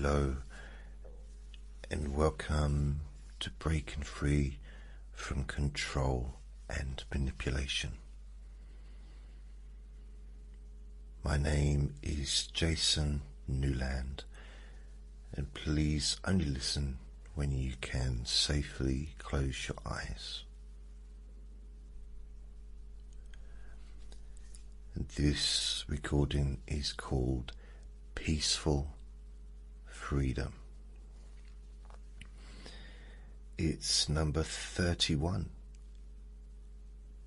Hello and welcome to Breaking Free from Control and Manipulation. My name is Jason Newland, and please only listen when you can safely close your eyes. And this recording is called Peaceful Freedom. It's number 31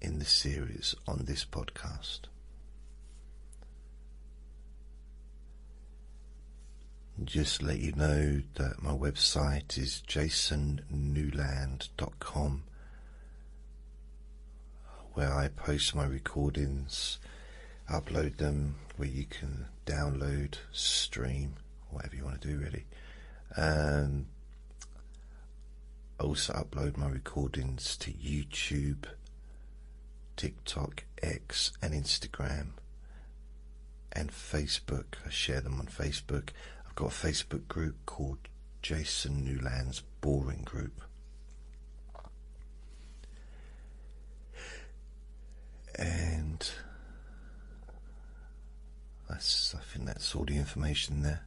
in the series on this podcast. Just let you know that my website is jasonnewland.com, where I post my recordings, upload them, where you can download, stream, whatever you want to do really. Also upload my recordings to YouTube, TikTok, X and Instagram and Facebook. I share them on Facebook. I've got a Facebook group called Jason Newland's Boring Group. And I think that's all the information there.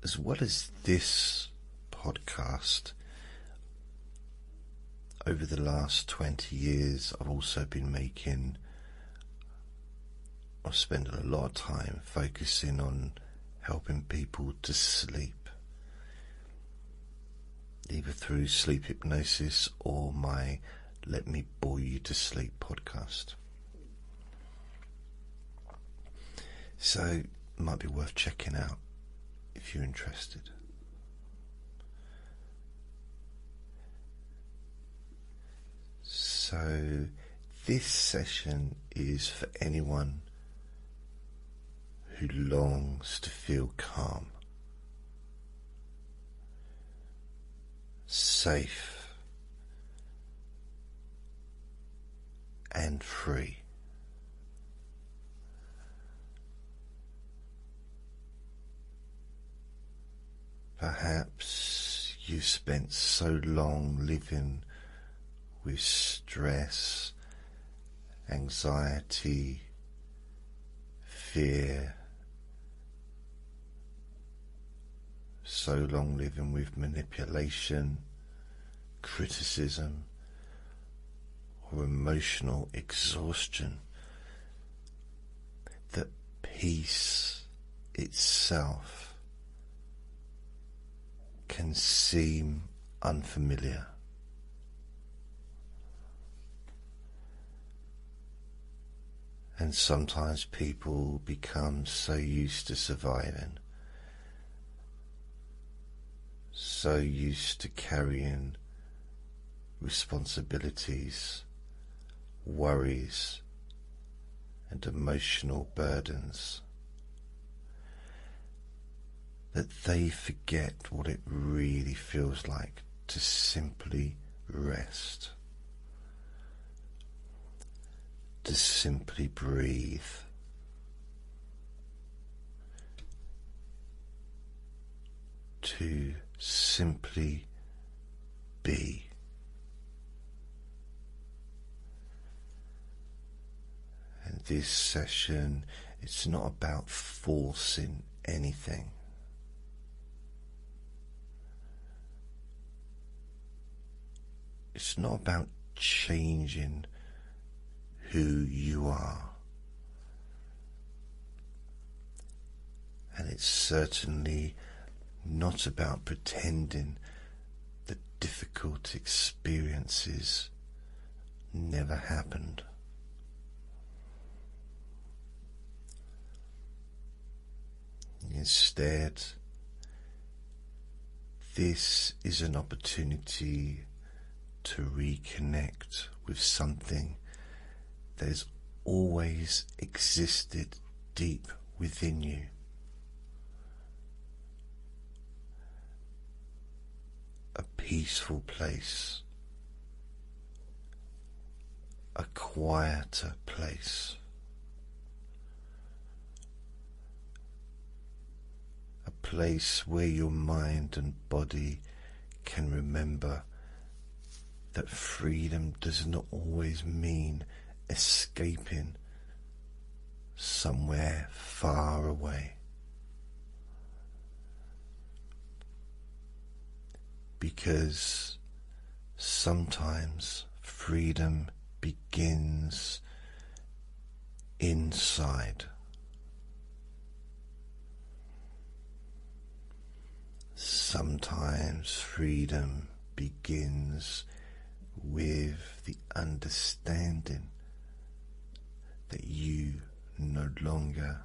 As well as this podcast, over the last 20 years, I've also been spending a lot of time focusing on helping people to sleep, either through sleep hypnosis or my Let Me Bore You to Sleep podcast. So it might be worth checking out if you're interested. So this session is for anyone who longs to feel calm, safe and free. Perhaps you've spent so long living with stress, anxiety, fear, so long living with manipulation, criticism, or emotional exhaustion, that peace itself can seem unfamiliar. And sometimes people become so used to surviving, so used to carrying responsibilities, worries, and emotional burdens, that they forget what it really feels like to simply rest, to simply breathe, to simply be. And this session, it's not about forcing anything. It's not about changing who you are. And it's certainly not about pretending that difficult experiences never happened. Instead, this is an opportunity to reconnect with something that has always existed deep within you. A peaceful place, a quieter place, place where your mind and body can remember that freedom does not always mean escaping somewhere far away. Because sometimes freedom begins inside. Sometimes freedom begins with the understanding that you no longer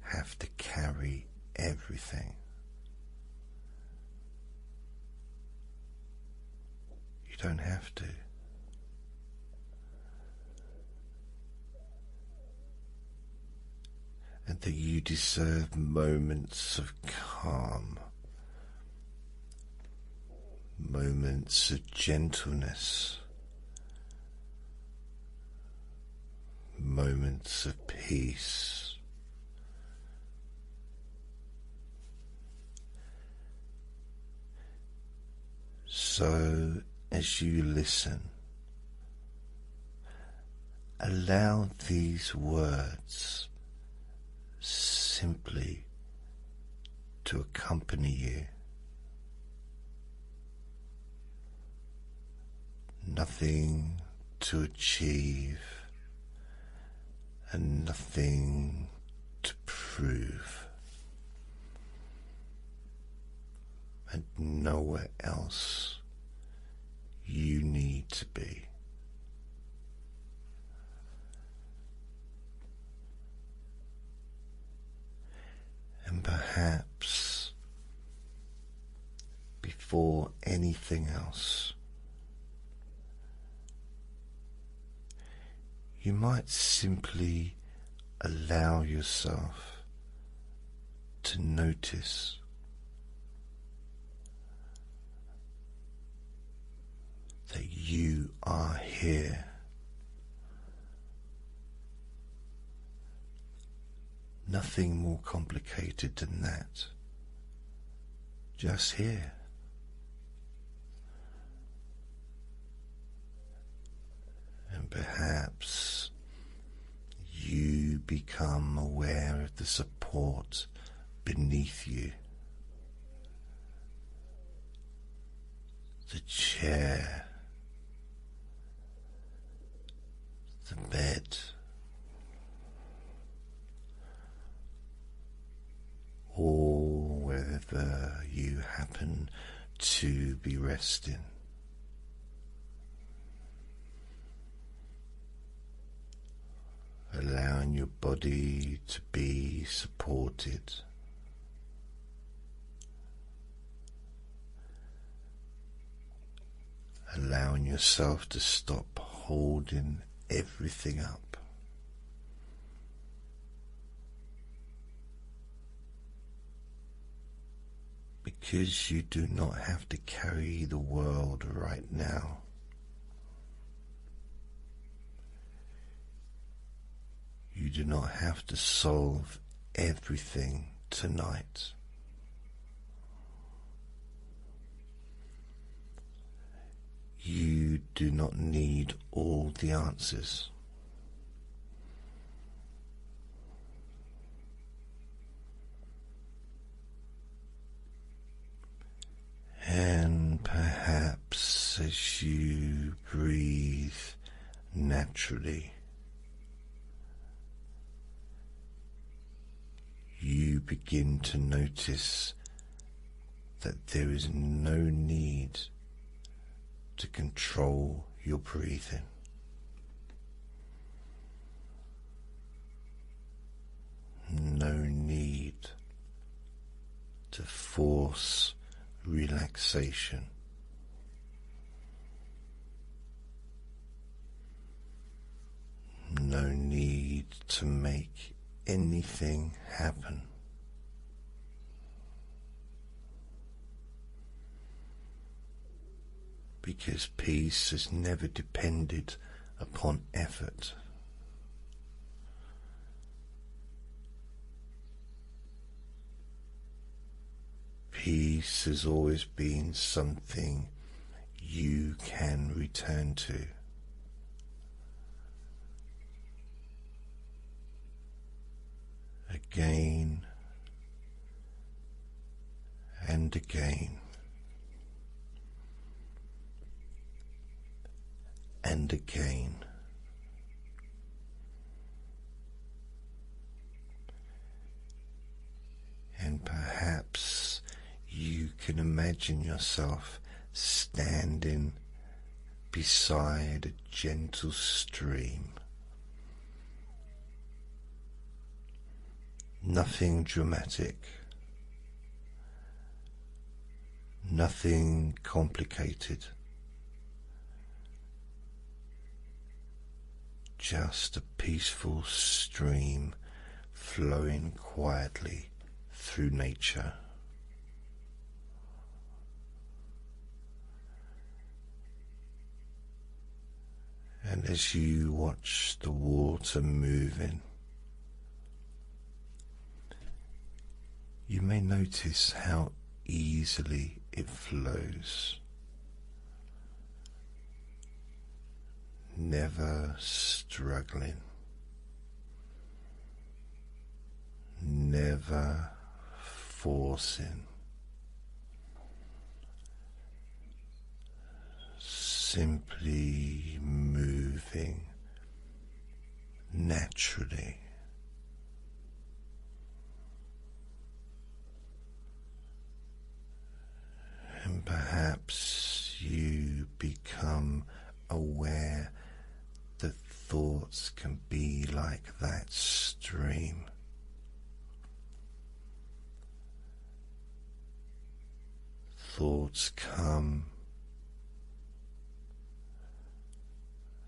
have to carry everything. You don't have to. And that you deserve moments of calm, moments of gentleness, moments of peace. So, as you listen, allow these words simply to accompany you. Nothing to achieve and nothing to prove, and nowhere else you need to be. And perhaps before anything else, you might simply allow yourself to notice that you are here. Nothing more complicated than that. Just here. And perhaps you become aware of the support beneath you. The chair, the bed, or wherever you happen to be resting. Allowing your body to be supported. Allowing yourself to stop holding everything up. Because you do not have to carry the world right now. You do not have to solve everything tonight. You do not need all the answers. And perhaps as you breathe naturally, you begin to notice that there is no need to control your breathing. No need to force relaxation. No need to make anything happen. Because peace has never depended upon effort. peace has always been something you can return to. Again and again and again. And perhaps you can imagine yourself standing beside a gentle stream. Nothing dramatic, nothing complicated, just a peaceful stream flowing quietly through nature. And as you watch the water moving, you may notice how easily it flows, never struggling, never forcing, simply moving naturally. And perhaps you become aware that thoughts can be like that stream. Thoughts come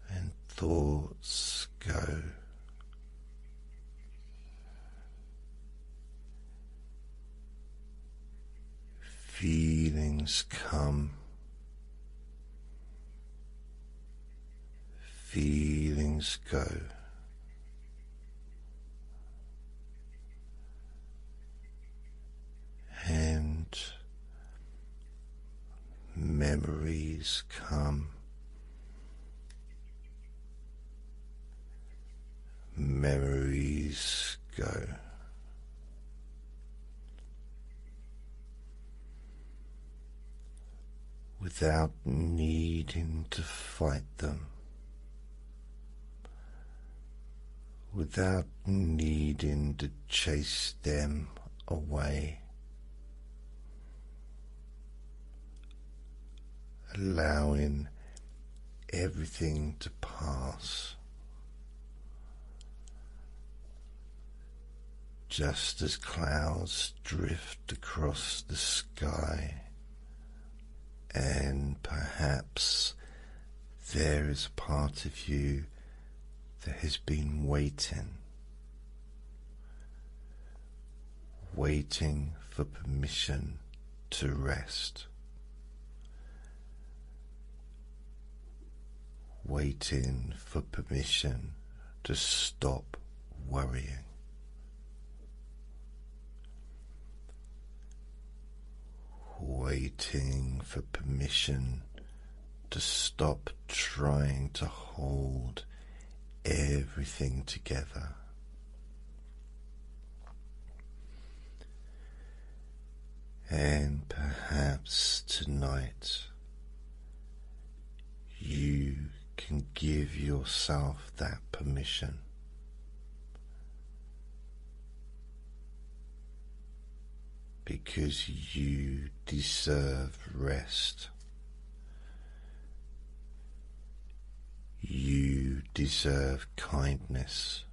and thoughts go. Feelings come, feelings go. And memories come, memories go. Without needing to fight them, without needing to chase them away, allowing everything to pass, just as clouds drift across the sky. And perhaps there is a part of you that has been waiting for permission to rest, waiting for permission to stop worrying. Waiting for permission to stop trying to hold everything together. And perhaps tonight you can give yourself that permission. Because you deserve rest. You deserve kindness.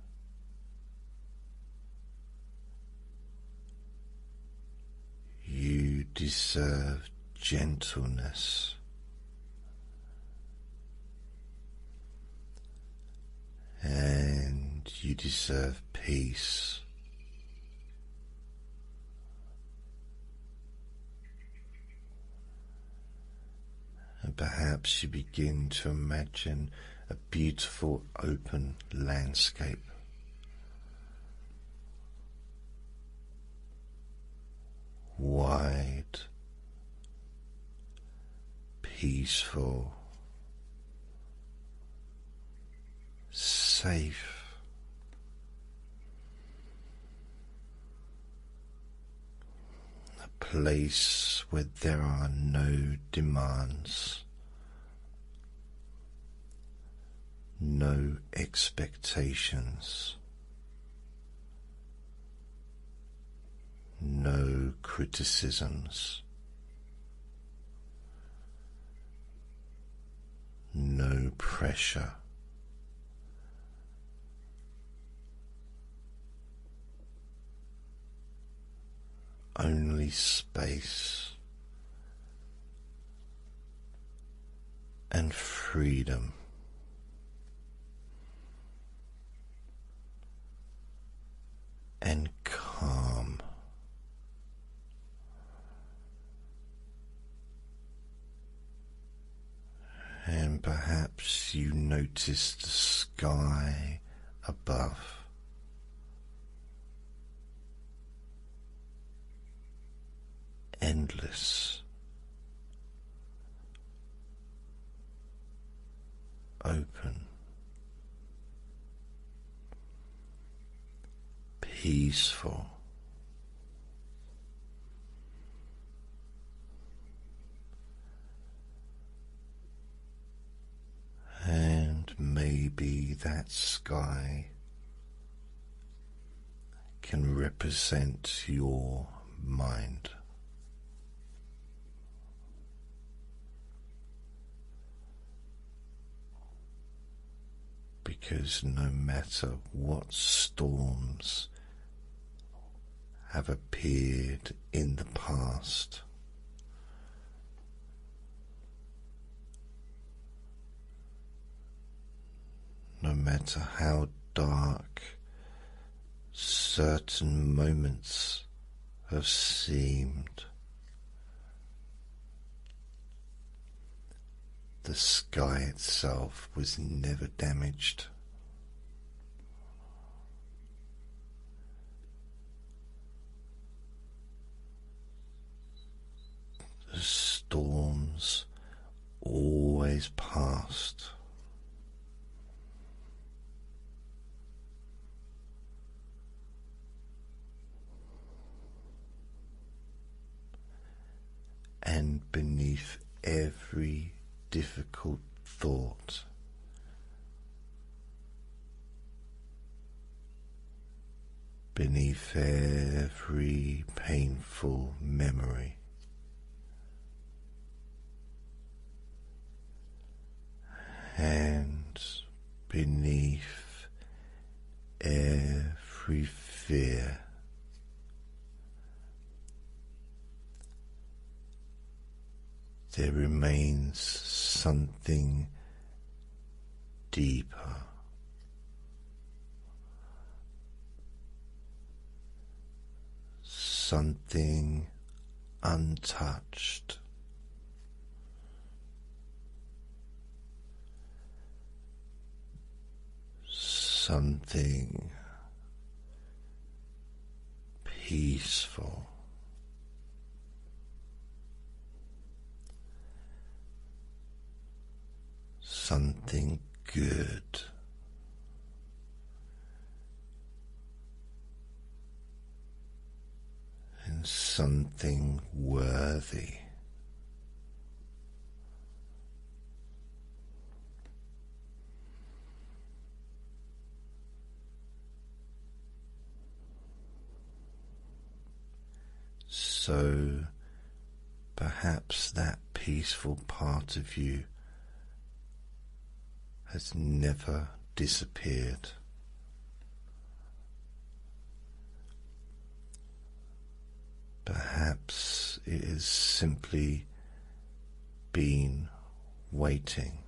You deserve gentleness. And you deserve peace. And perhaps you begin to imagine a beautiful open landscape. Wide, peaceful, safe, a place where there are no demands, no expectations, no criticisms, no pressure. Only space and freedom. And calm. And perhaps you notice the sky above. Endless, open, peaceful, and maybe that sky can represent your mind. Because no matter what storms have appeared in the past, no matter how dark certain moments have seemed, the sky itself was never damaged. The storms always passed. And beneath every difficult thought, beneath every painful memory, and beneath every fear, there remains something deeper, something untouched, something peaceful. Something good, and something worthy. So perhaps that peaceful part of you has never disappeared. Perhaps it has simply been waiting,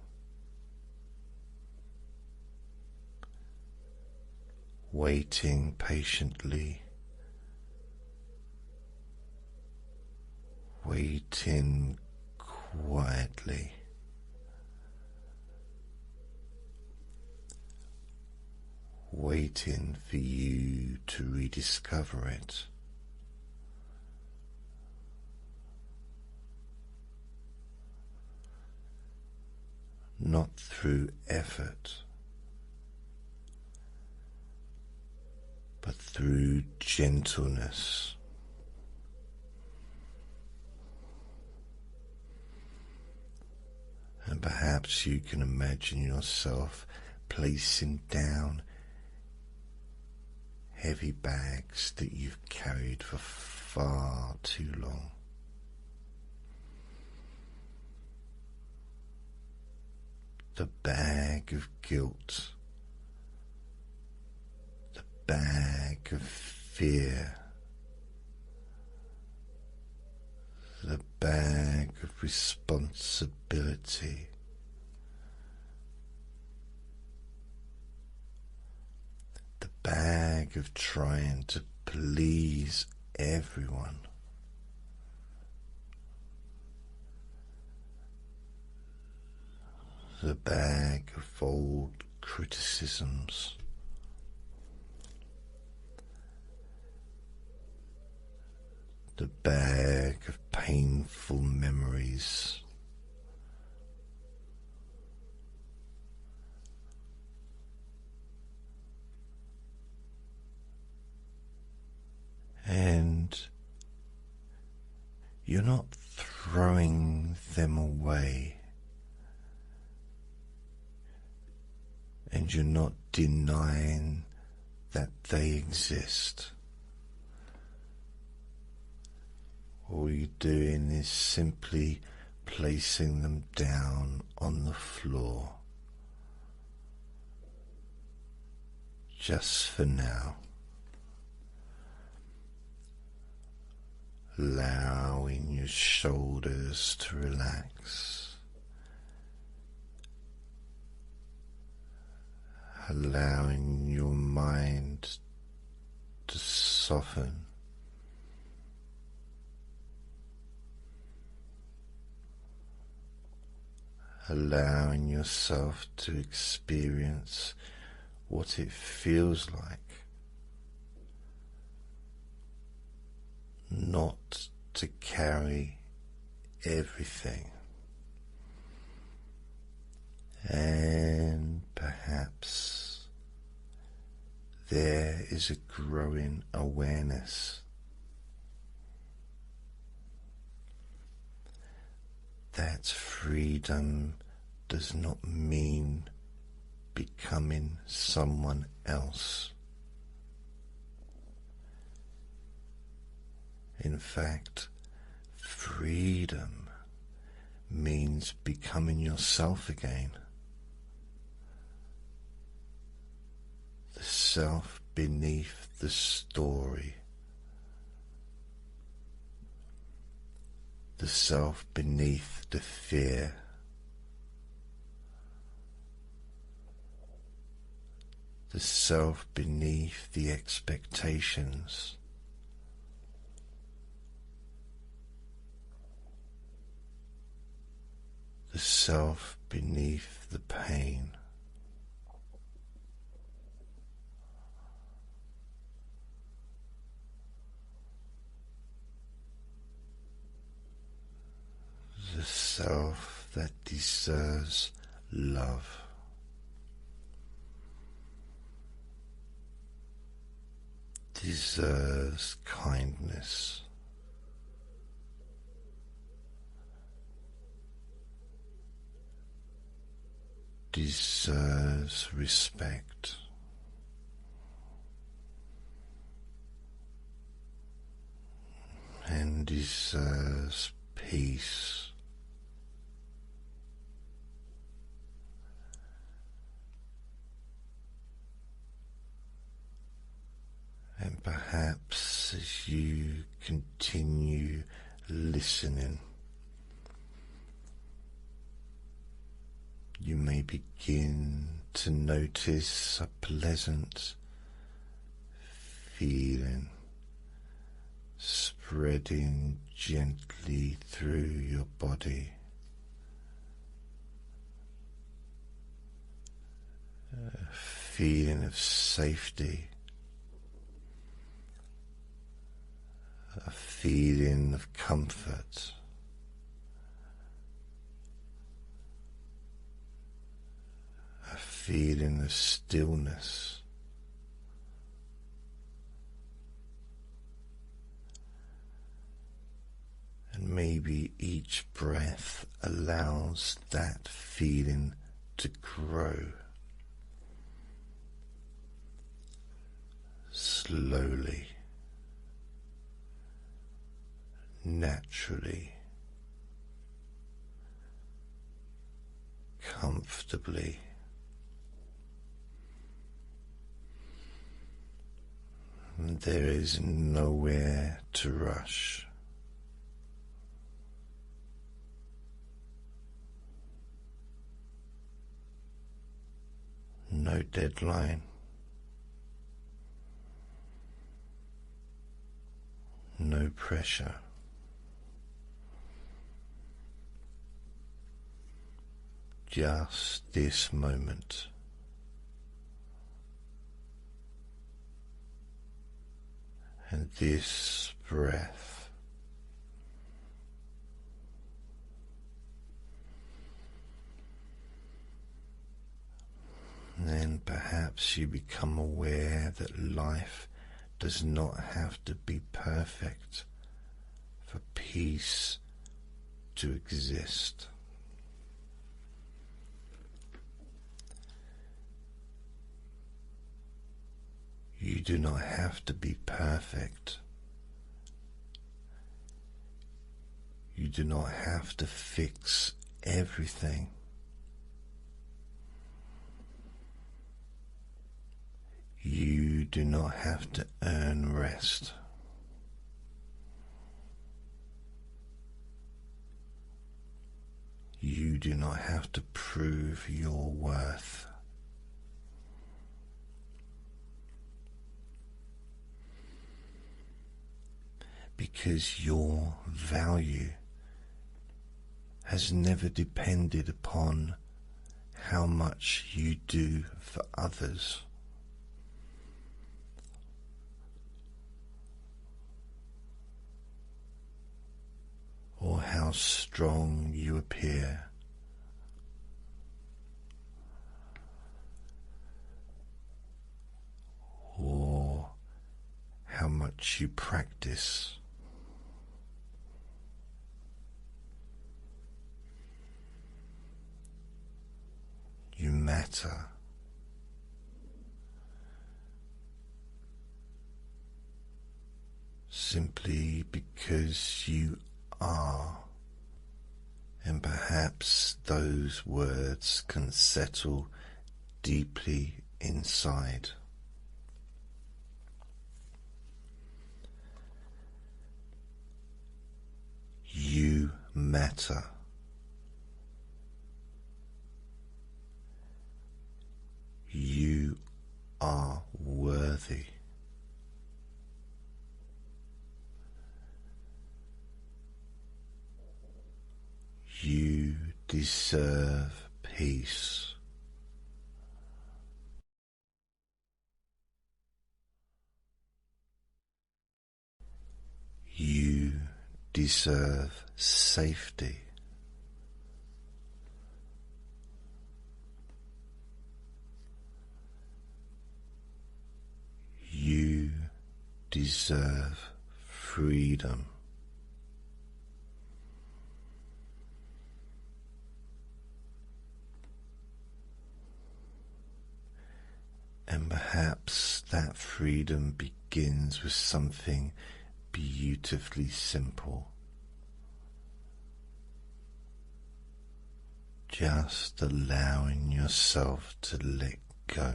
waiting patiently, waiting quietly, waiting for you to rediscover it. not through effort, but through gentleness. And perhaps you can imagine yourself placing down heavy bags that you've carried for far too long. The bag of guilt, the bag of fear, the bag of responsibility, the bag of trying to please everyone, the bag of old criticisms, the bag of painful memories, and you're not throwing them away, and you're not denying that they exist. All you're doing is simply placing them down on the floor, just for now, allowing your shoulders to relax, allowing your mind to soften, allowing yourself to experience what it feels like not to carry everything, and perhaps there is a growing awareness that freedom does not mean becoming someone else. In fact, freedom means becoming yourself again. The self beneath the story. The self beneath the fear. The self beneath the expectations. The self beneath the pain. The self that deserves love. Deserves kindness. Deserves respect. And deserves peace. And perhaps as you continue listening, you may begin to notice a pleasant feeling spreading gently through your body. A feeling of safety. A feeling of comfort, feeling of stillness. And maybe each breath allows that feeling to grow slowly, naturally, comfortably. And there is nowhere to rush. No deadline. No pressure. Just this moment. And this breath. And then perhaps you become aware that life does not have to be perfect for peace to exist. You do not have to be perfect. You do not have to fix everything. You do not have to earn rest. You do not have to prove your worth. Because your value has never depended upon how much you do for others, or how strong you appear, or how much you practice. You matter. Simply because you are. And perhaps those words can settle deeply inside. You matter. You are worthy. You deserve peace. You deserve safety. You deserve freedom. And perhaps that freedom begins with something beautifully simple. Just allowing yourself to let go.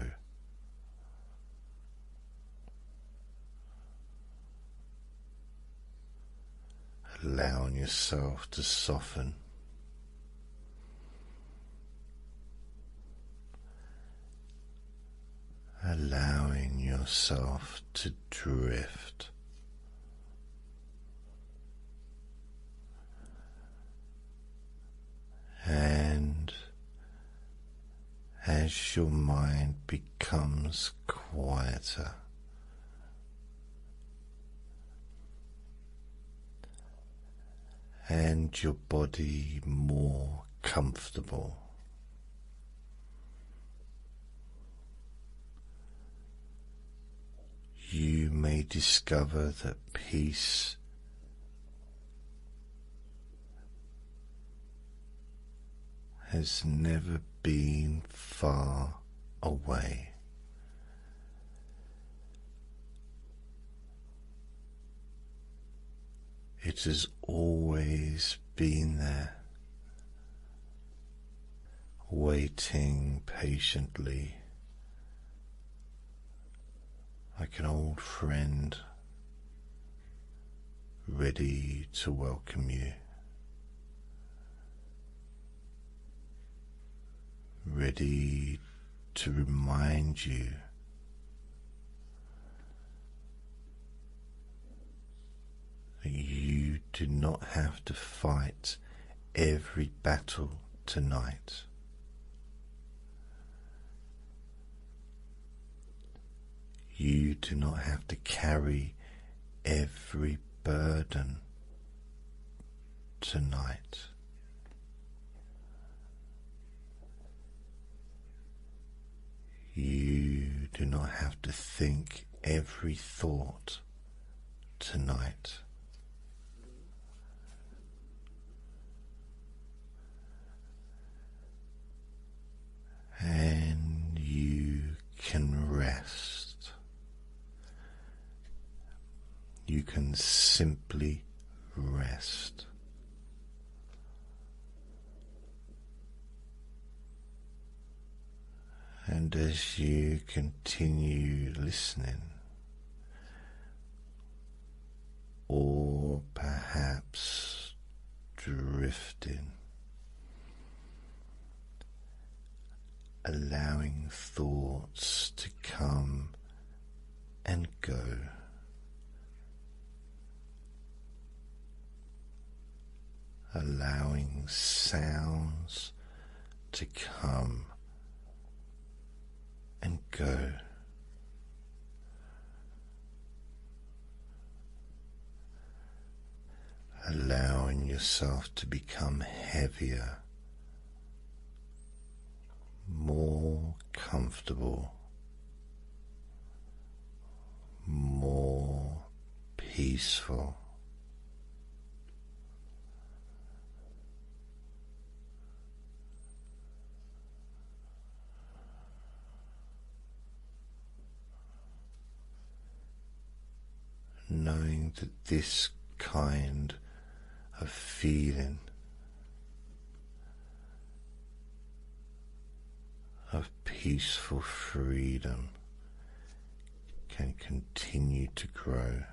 Allowing yourself to soften. Allowing yourself to drift. And as your mind becomes quieter, and your body more comfortable, may discover that peace has never been far away. It has always been there, waiting patiently, like an old friend, ready to welcome you, ready to remind you that you do not have to fight every battle tonight. You do not have to carry every burden tonight. You do not have to think every thought tonight. And you can rest. You can simply rest. And as you continue listening, or perhaps drifting, allowing thoughts to come and go, allowing sounds to come and go, allowing yourself to become heavier, more comfortable, more peaceful. Knowing that this kind of feeling of peaceful freedom can continue to grow,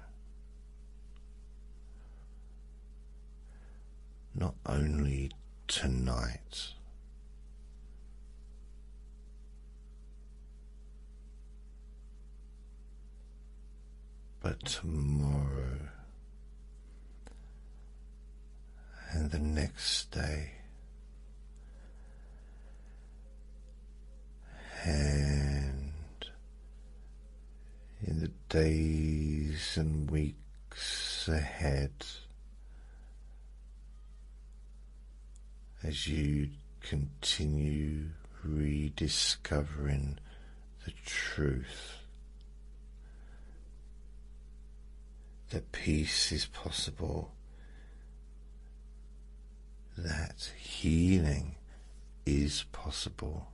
not only tonight, but tomorrow and the next day, and in the days and weeks ahead, as you continue rediscovering the truth that peace is possible, that healing is possible.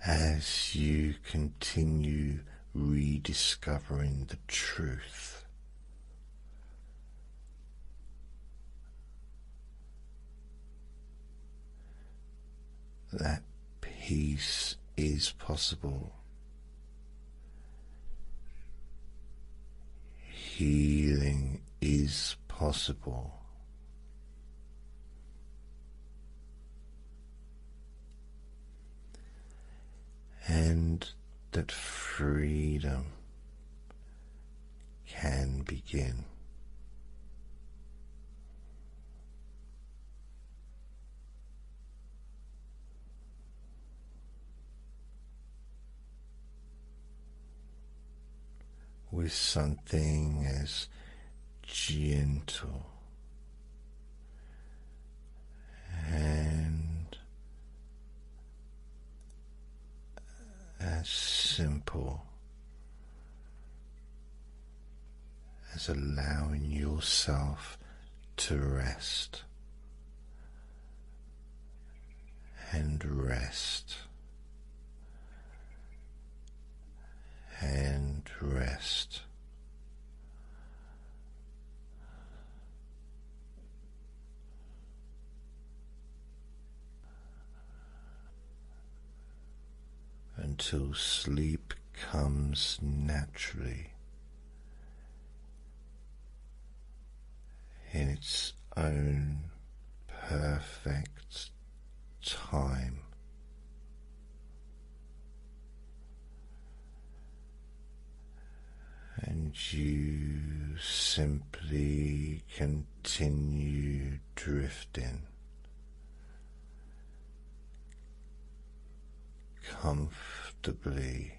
As you continue rediscovering the truth, that peace is possible, healing is possible, and that freedom can begin. with something as gentle and as simple as allowing yourself to rest and rest and rest. Until sleep comes naturally in its own perfect time. And you simply continue drifting comfortably,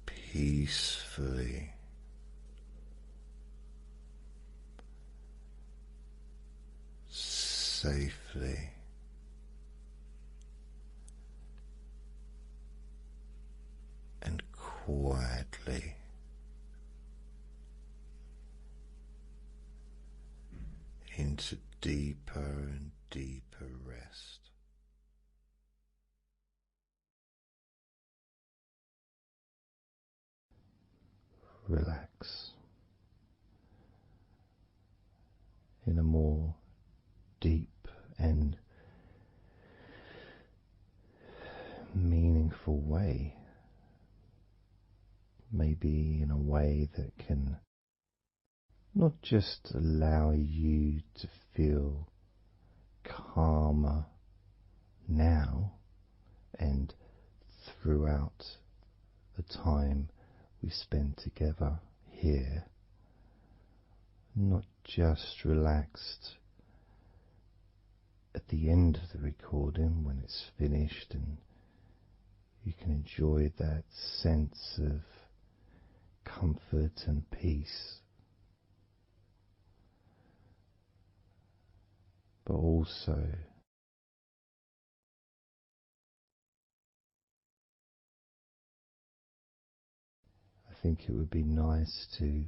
peacefully, safely, and quietly into deeper and deeper rest. Relax in a more deep and meaningful way, maybe in a way that can not just allow you to feel calmer now and throughout the time we spend together here, not just relaxed at the end of the recording when it's finished and you can enjoy that sense of comfort and peace, but also I think it would be nice to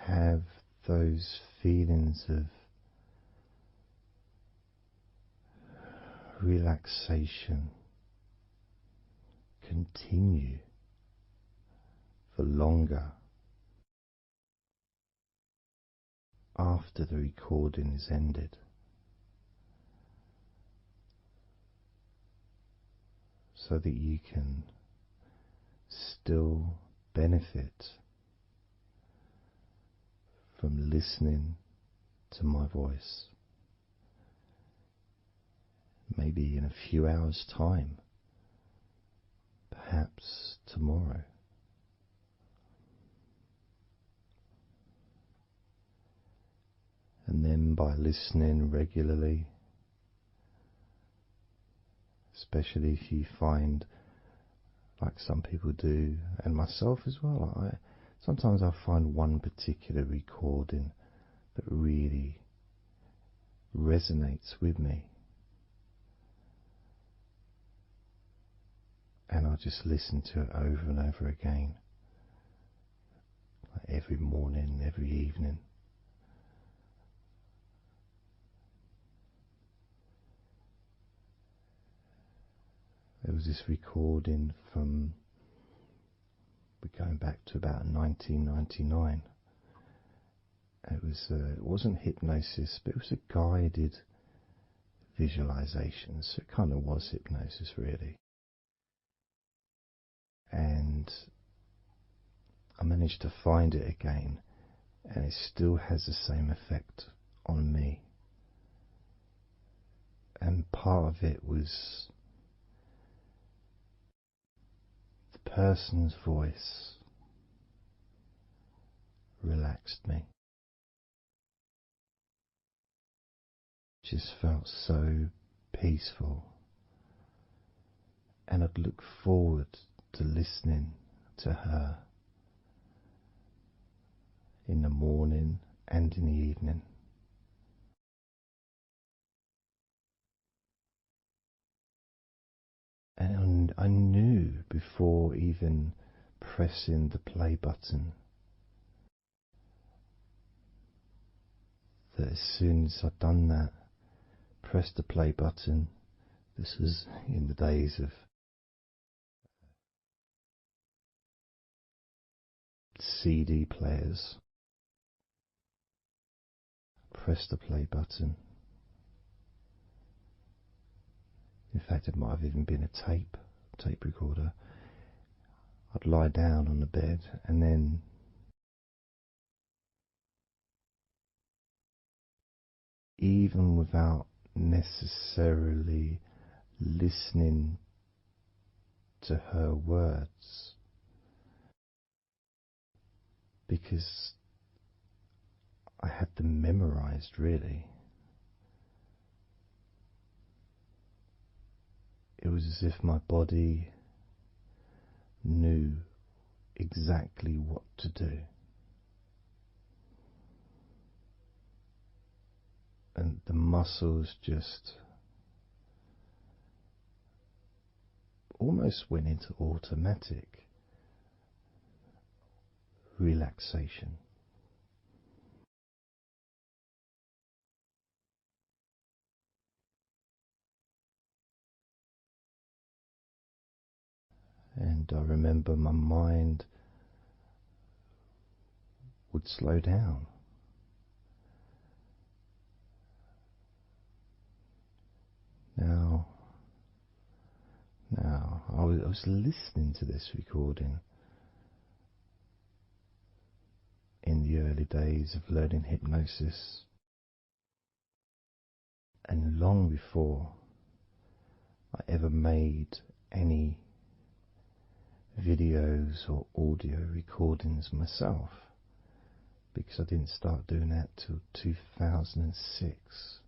have those feelings of relaxation continue for longer after the recording is ended, so that you can still benefit from listening to my voice, maybe in a few hours' time, perhaps tomorrow. And then by listening regularly, especially if you find, like some people do, and myself as well, sometimes I find one particular recording that really resonates with me, and I just listen to it over and over again, like every morning, every evening. There was this recording from, we're going back to about 1999. It wasn't hypnosis, but it was a guided visualization, so it kind of was hypnosis really. And I managed to find it again, and it still has the same effect on me. And part of it was the person's voice relaxed me. Just felt so peaceful and I'd look forward to listening to her in the morning and in the evening. And I knew before even pressing the play button that as soon as I'd done that, pressed the play button, this was in the days of CD players, pressed the play button. In fact, it might have even been a tape recorder. I'd lie down on the bed and then even without necessarily listening to her words, because I had them memorized really. It was as if my body knew exactly what to do. And the muscles just almost went into automatic relaxation. And I remember my mind would slow down. Now, I was listening to this recording in the early days of learning hypnosis, and long before I ever made any videos or audio recordings myself, because I didn't start doing that till 2006.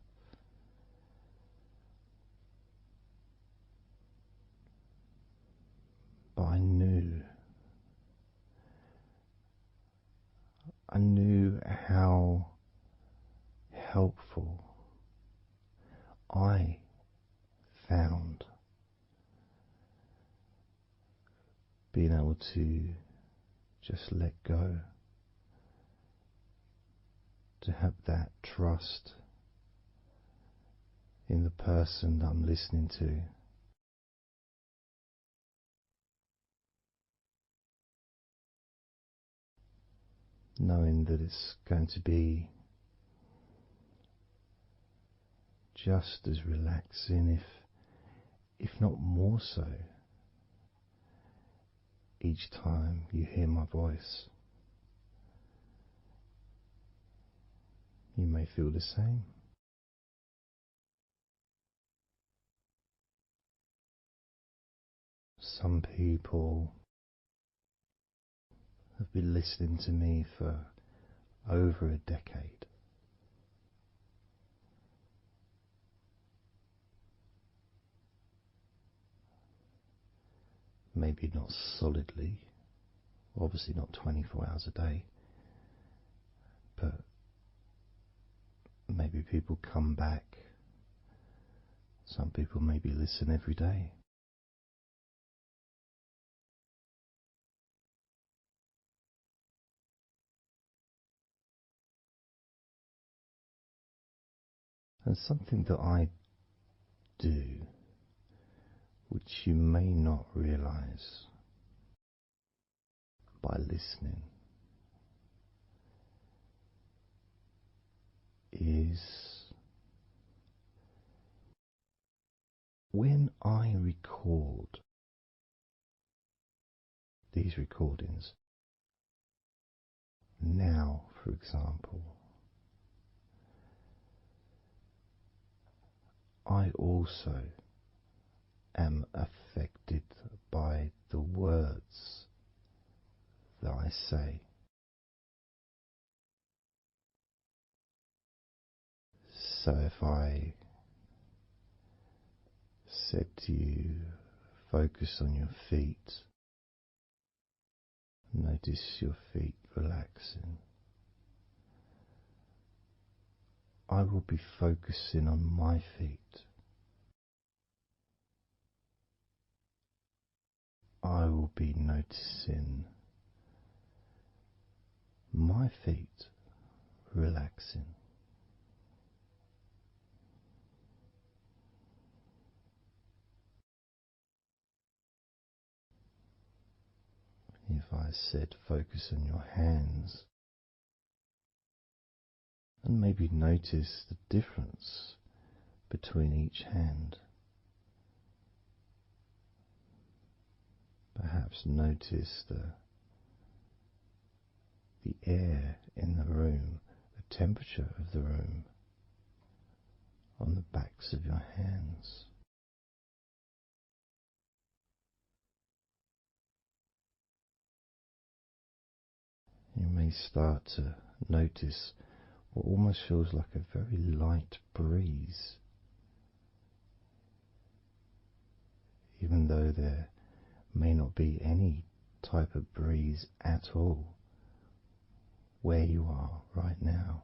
But I knew how helpful I found being able to just let go, to have that trust in the person that I'm listening to. Knowing that it's going to be just as relaxing, if not more so, each time you hear my voice. You may feel the same. Some people have been listening to me for over a decade. Maybe not solidly, obviously not 24 hours a day, but maybe people come back. Some people maybe listen every day. And something that I do, which you may not realize by listening, is when I record these recordings, now for example, I also am affected by the words that I say. So if I said to you, focus on your feet. Notice your feet relaxing. I will be focusing on my feet. I will be noticing my feet relaxing. If I said focus on your hands, and maybe notice the difference between each hand. Perhaps notice the air in the room, the temperature of the room on the backs of your hands. You may start to notice what almost feels like a very light breeze, even though there may not be any type of breeze at all where you are right now.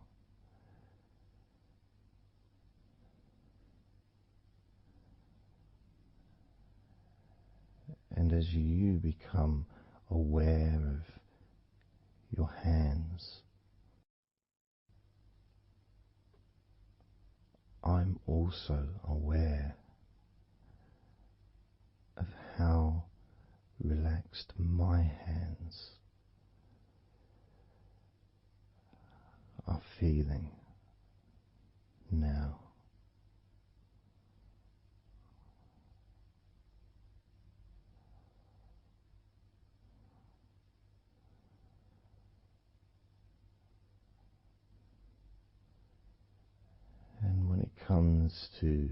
And as you become aware of your hands, I'm also aware of how relaxed my hands are feeling now. And when it comes to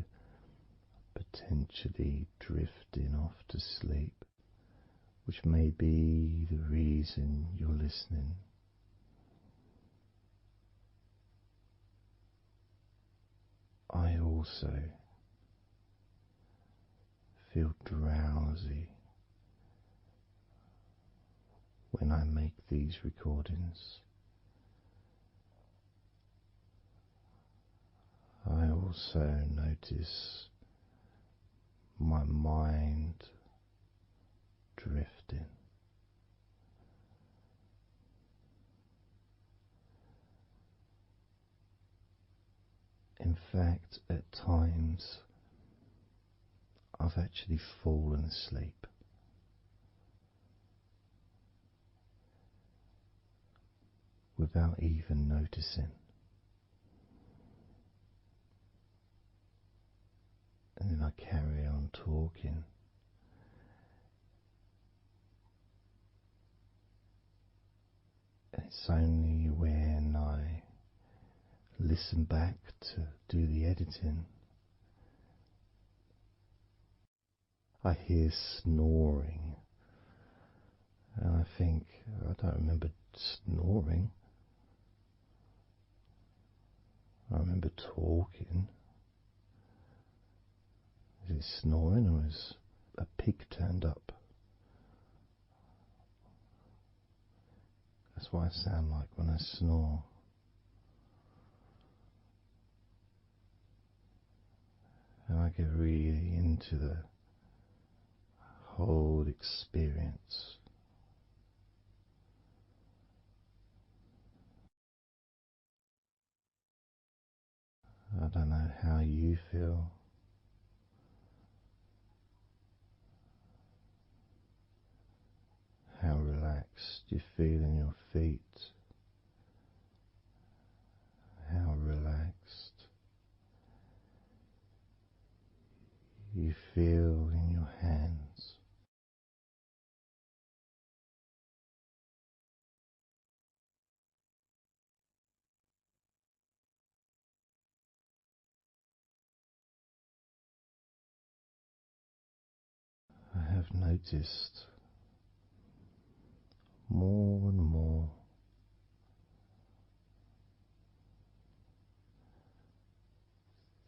potentially drifting off to sleep, which may be the reason you're listening, I also feel drowsy when I make these recordings. I also notice my mind drifting. In fact, at times I've actually fallen asleep without even noticing. And then I carry on talking. And it's only when I listen back to do the editing, I hear snoring. And I think, I don't remember snoring. I remember talking. Is it snoring or is a pig turned up? That's what I sound like when I snore. And I get really into the whole experience. I don't know how you feel. How relaxed you feel in your feet. How relaxed you feel in your hands. I have noticed more and more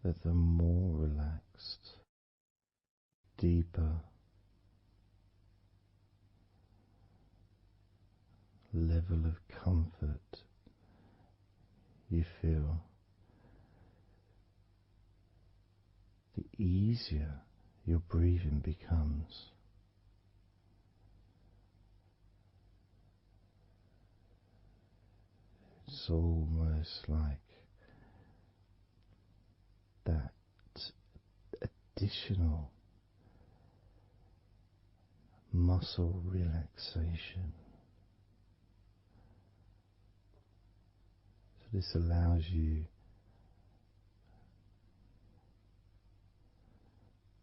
that the more relaxed, deeper level of comfort you feel, the easier your breathing becomes. It's almost like that additional muscle relaxation. So this allows you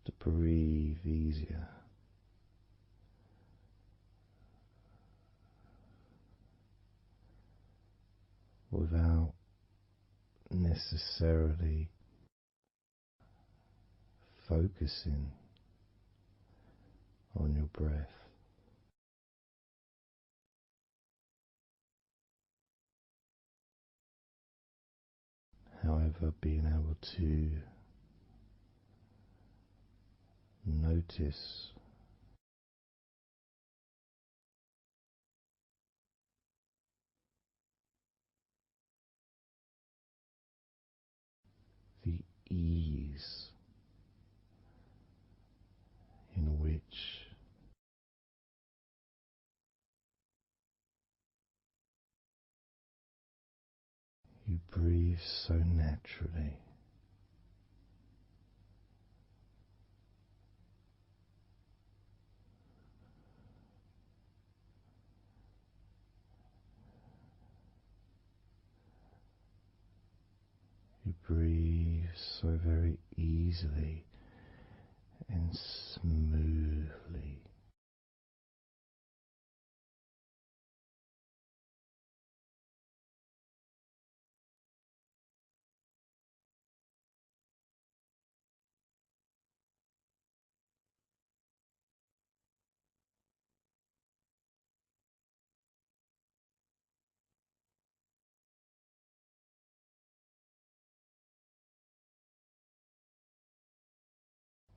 to breathe easier, without necessarily focusing on your breath. However, being able to notice the ease in which you breathe so naturally. You breathe so very easily and smoothly.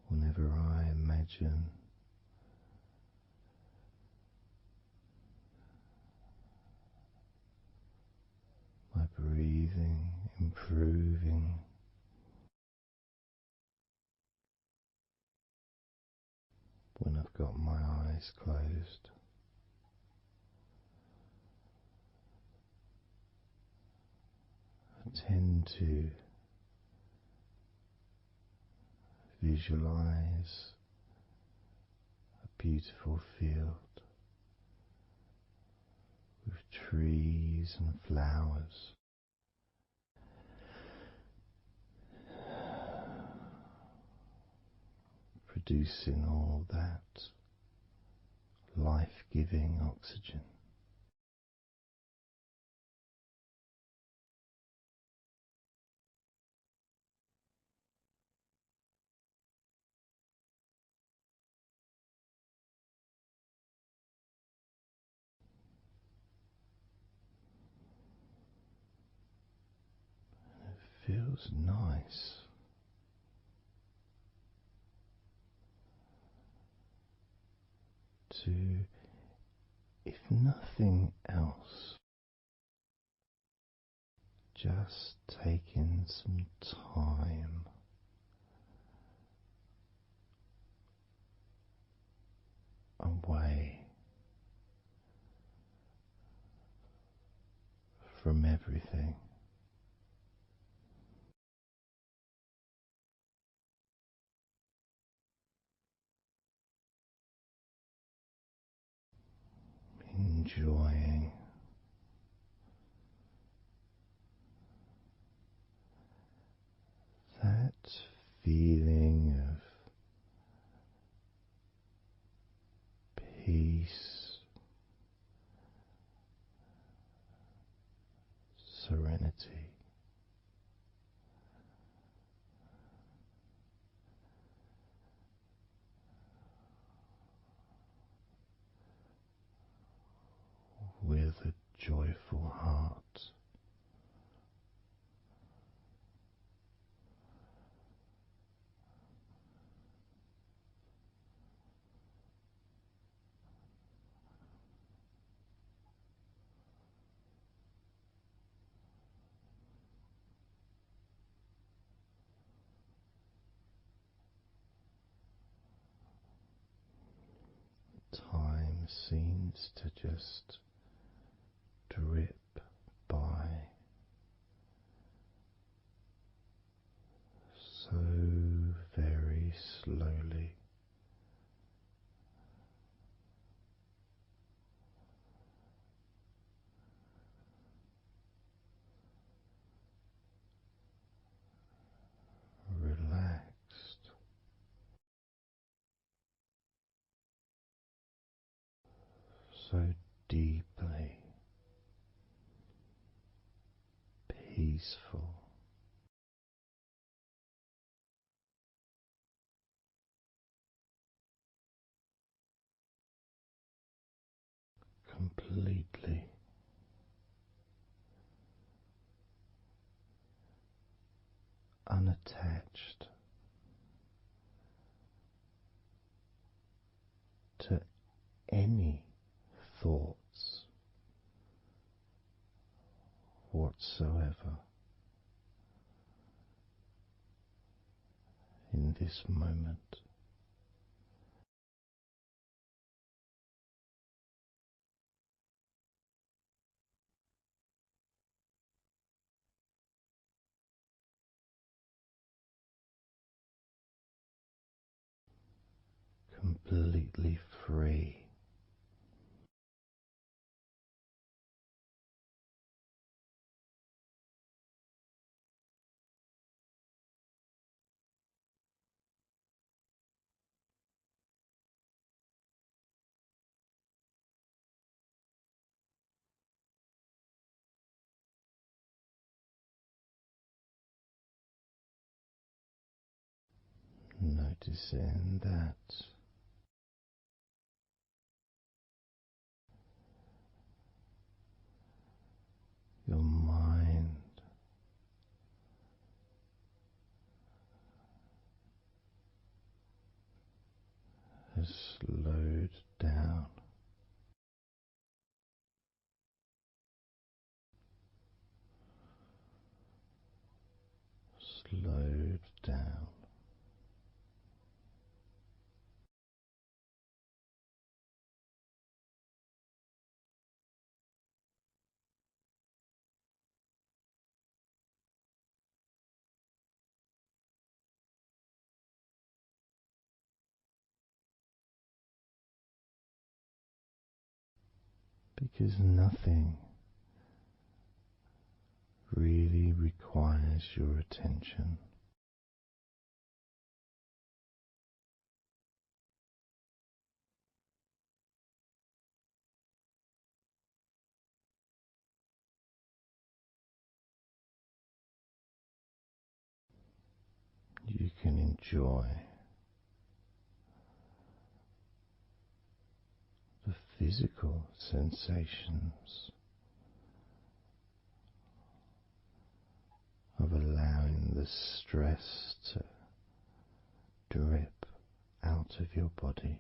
Whenever I imagine my breathing improving, when I've got my eyes closed, I tend to visualize a beautiful field with trees and flowers, producing all that life-giving oxygen. It feels nice to, if nothing else, just taking some time away from everything. Enjoying that feeling of peace, serenity, with a joyful heart. seems to just drip by so very slowly. Relaxed, so deeply peaceful, completely unattached to any thoughts whatsoever in this moment. Completely free. Noticing that your mind has slowed down, slowed down, because nothing really requires your attention. You can enjoy the physical sensations of allowing the stress to drip out of your body,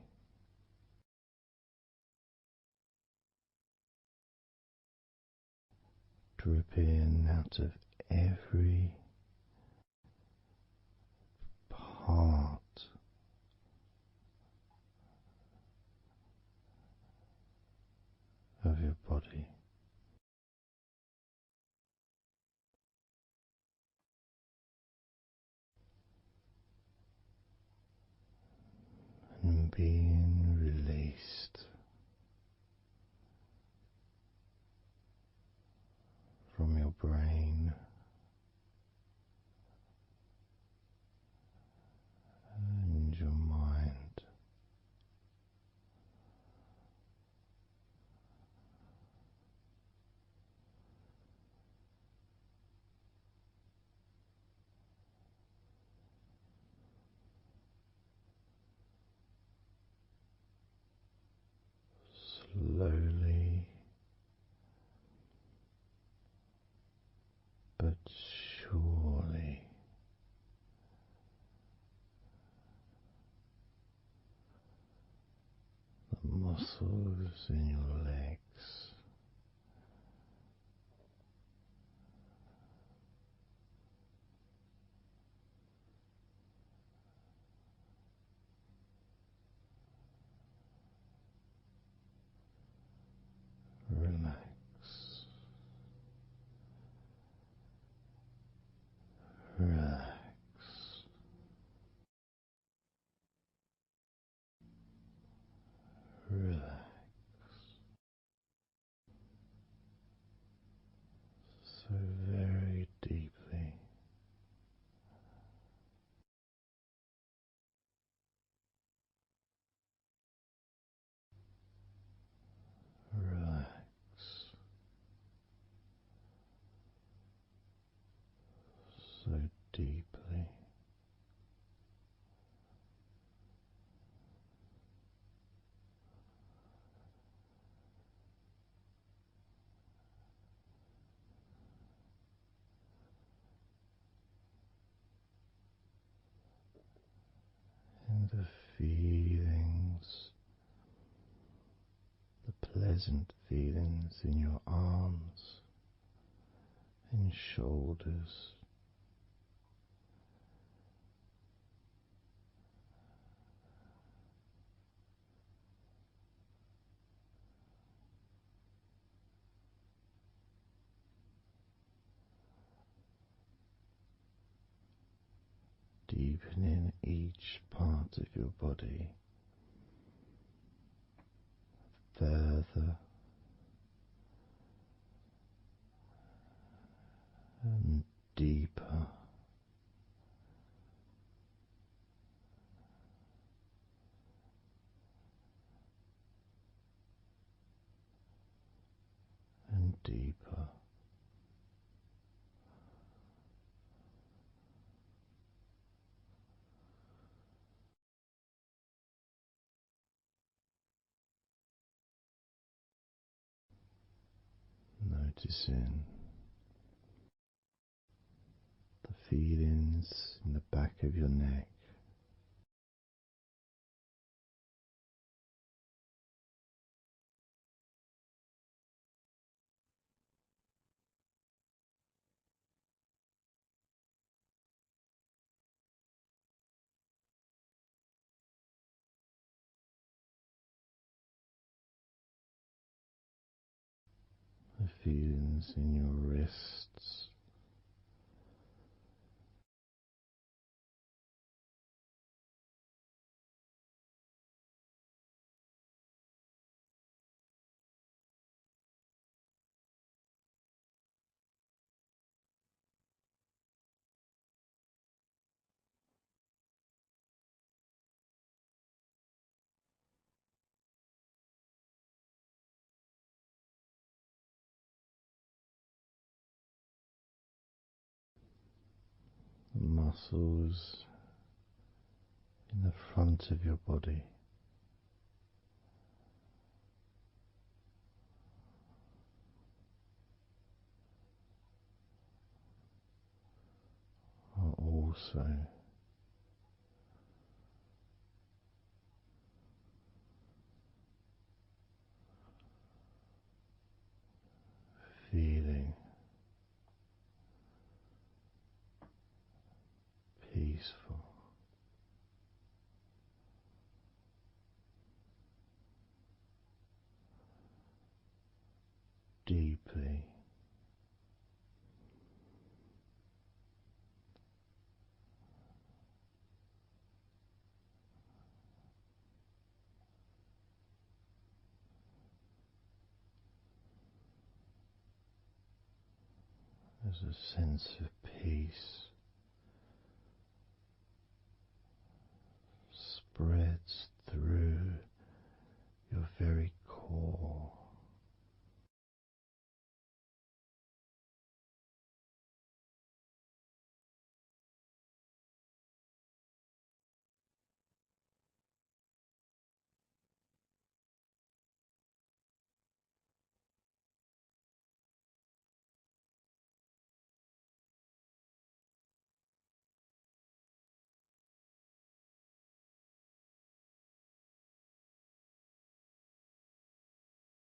dripping out of every part of your body. And being released from your brain and your mind. Slowly but surely the muscles in your legs the feelings, the pleasant feelings in your arms and shoulders. Deepening each part of your body further and deeper, and deeper. Noticing the feelings in the back of your neck, the feelings in your wrists, the muscles in the front of your body, are also feeling peaceful. Deeply as a sense of peace spreads through your very core.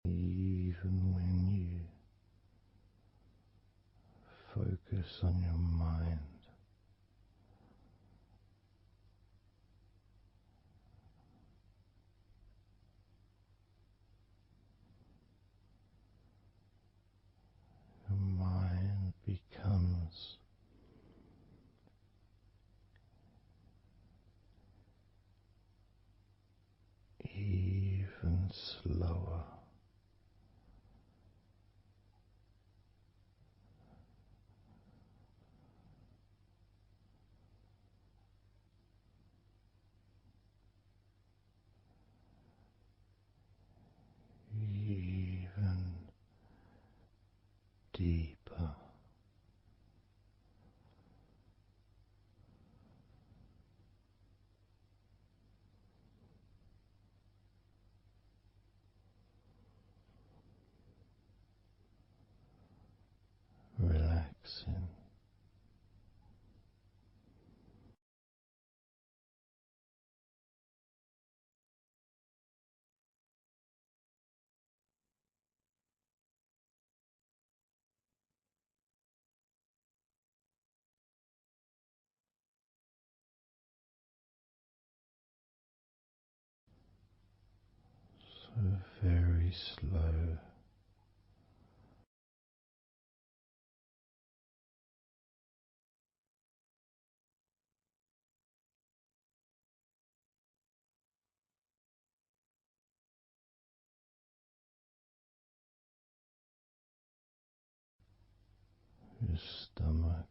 Even when you focus on your mind, your mind becomes even slower. Even deeper. Relaxing very slow. Your stomach,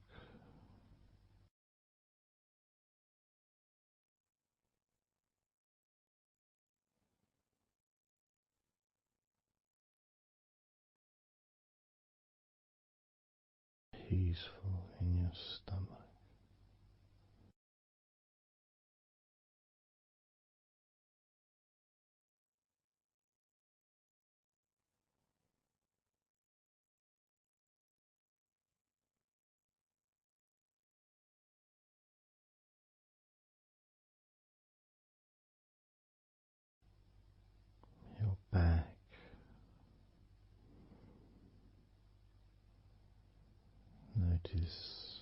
peaceful in your stomach. Your back, notice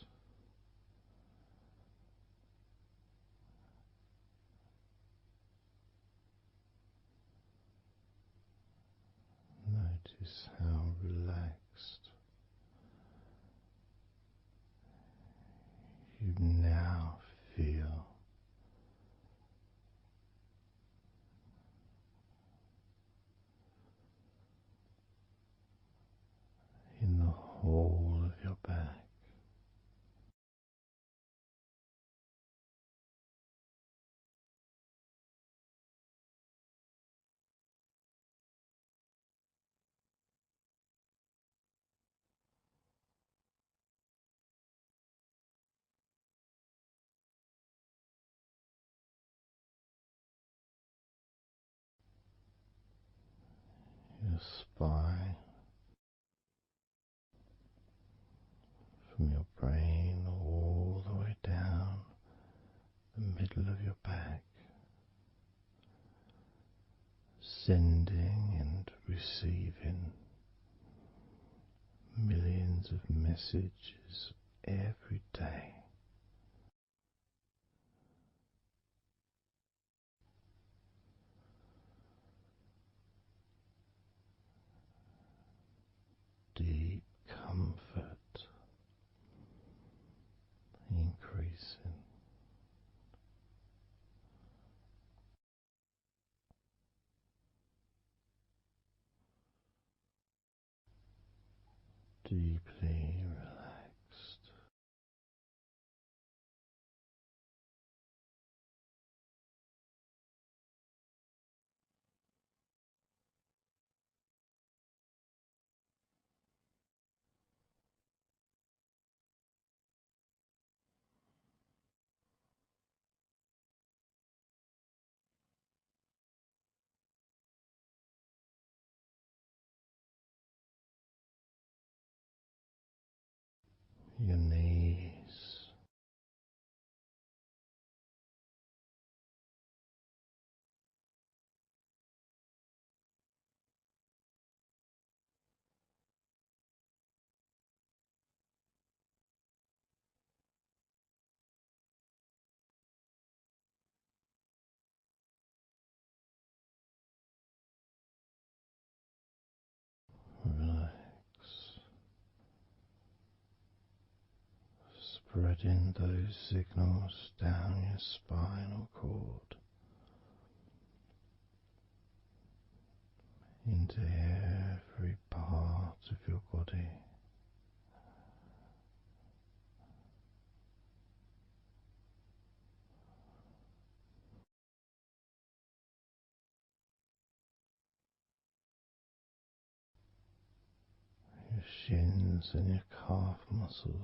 how relaxed you now feel in the whole of your back. Your spine, from your brain all the way down the middle of your back, sending and receiving millions of messages every day. Deep comfort increasing. Deeply relaxed. Your knees, relax, spreading those signals down your spinal cord into every part of your body. Your shins and your calf muscles,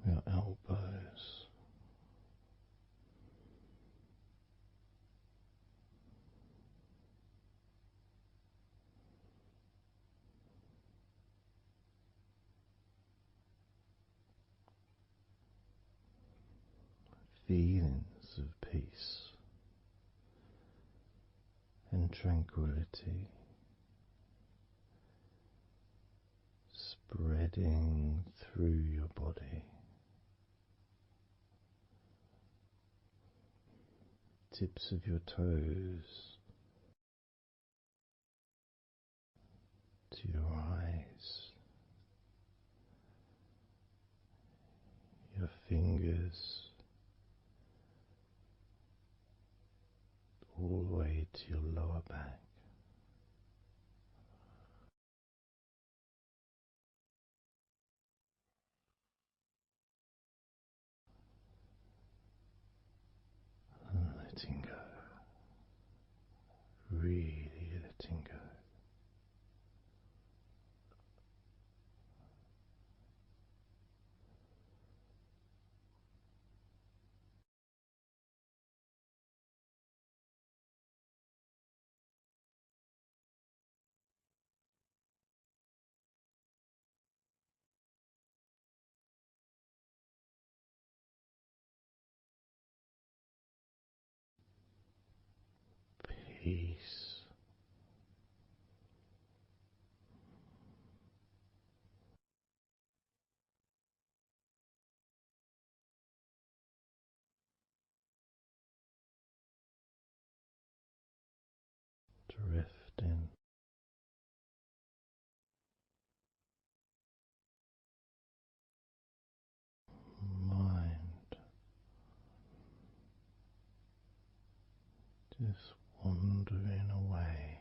your elbows, feelings of peace and tranquility spreading through your body, tips of your toes to your eyes, your fingers all the way to your lower back. And letting go, really letting go. Peace. Drifting. Mind just wandering away,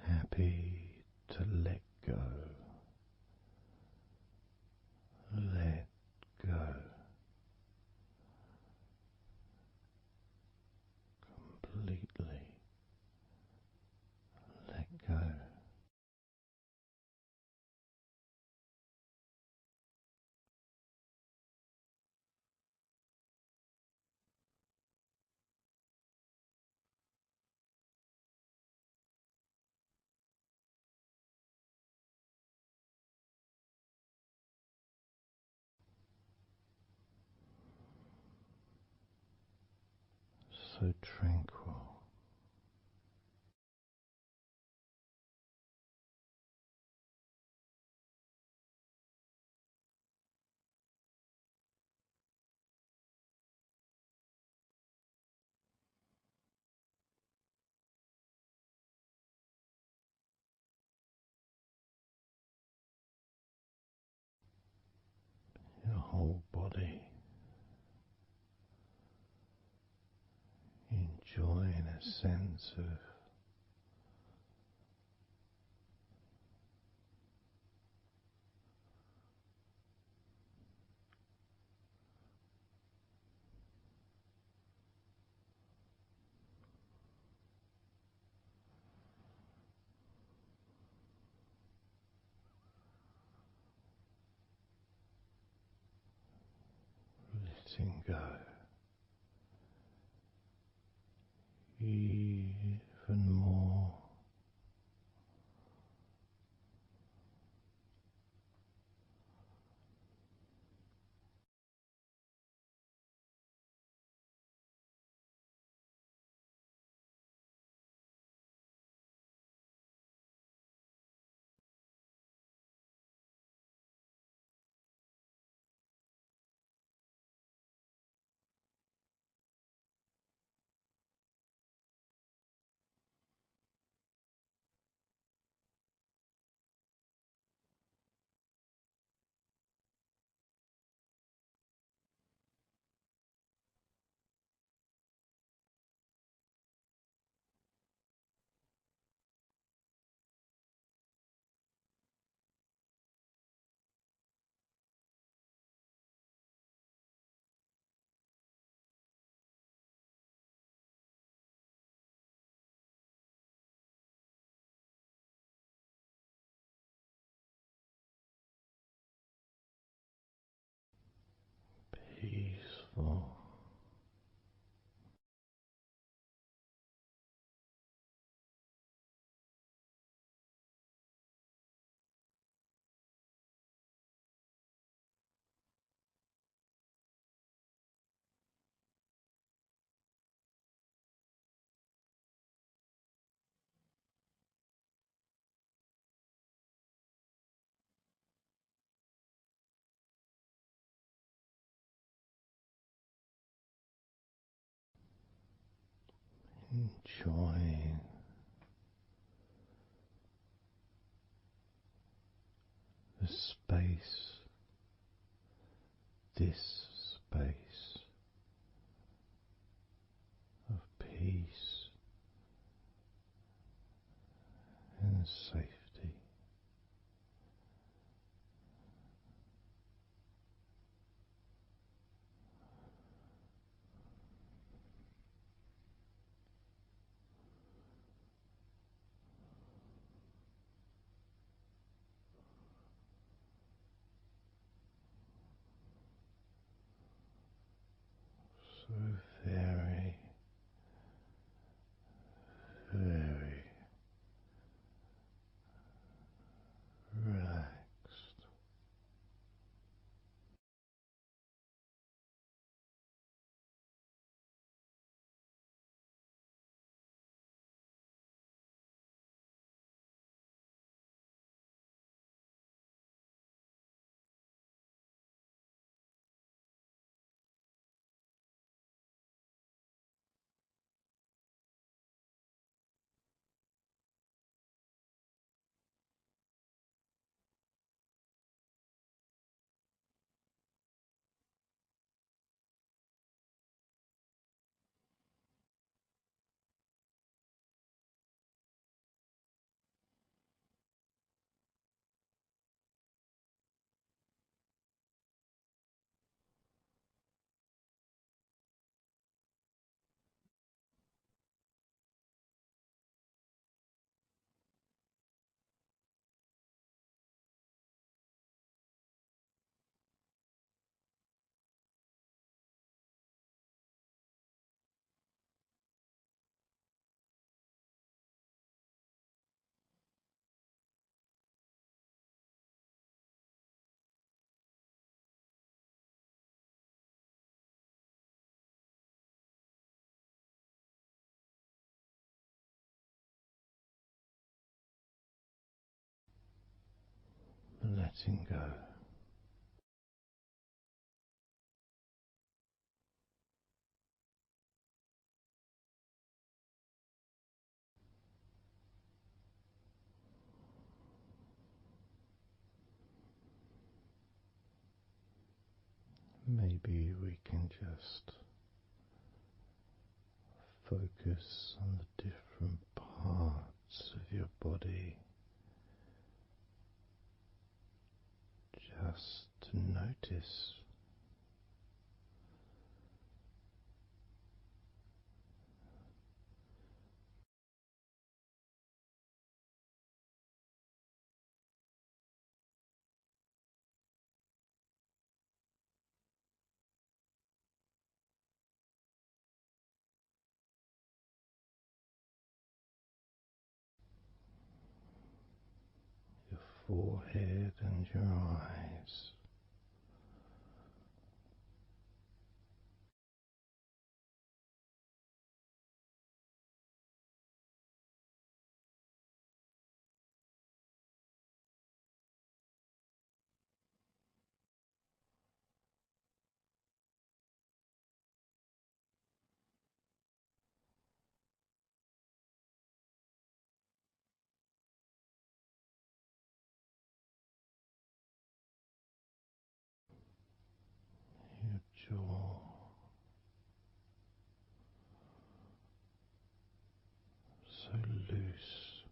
happy to let go, let go, completely let go. So tranquil. Your whole body enjoying a sense of letting go, even more. Peaceful. enjoying the space, this space of peace and safety. So very, very relaxed. Letting go. Maybe we can just focus on the different parts of your body, just to notice your forehead and your eyes. Your jaw, so loose.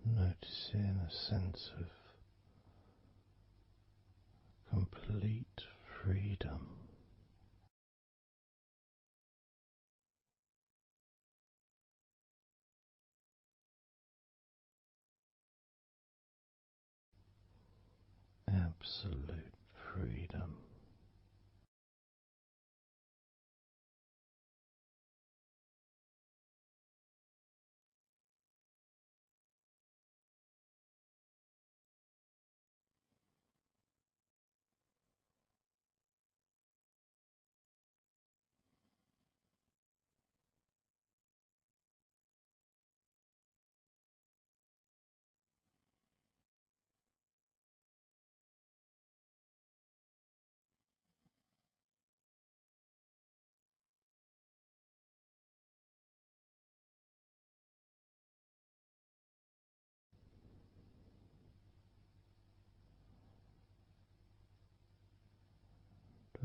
Noticing a sense of complete freedom. Absolute freedom.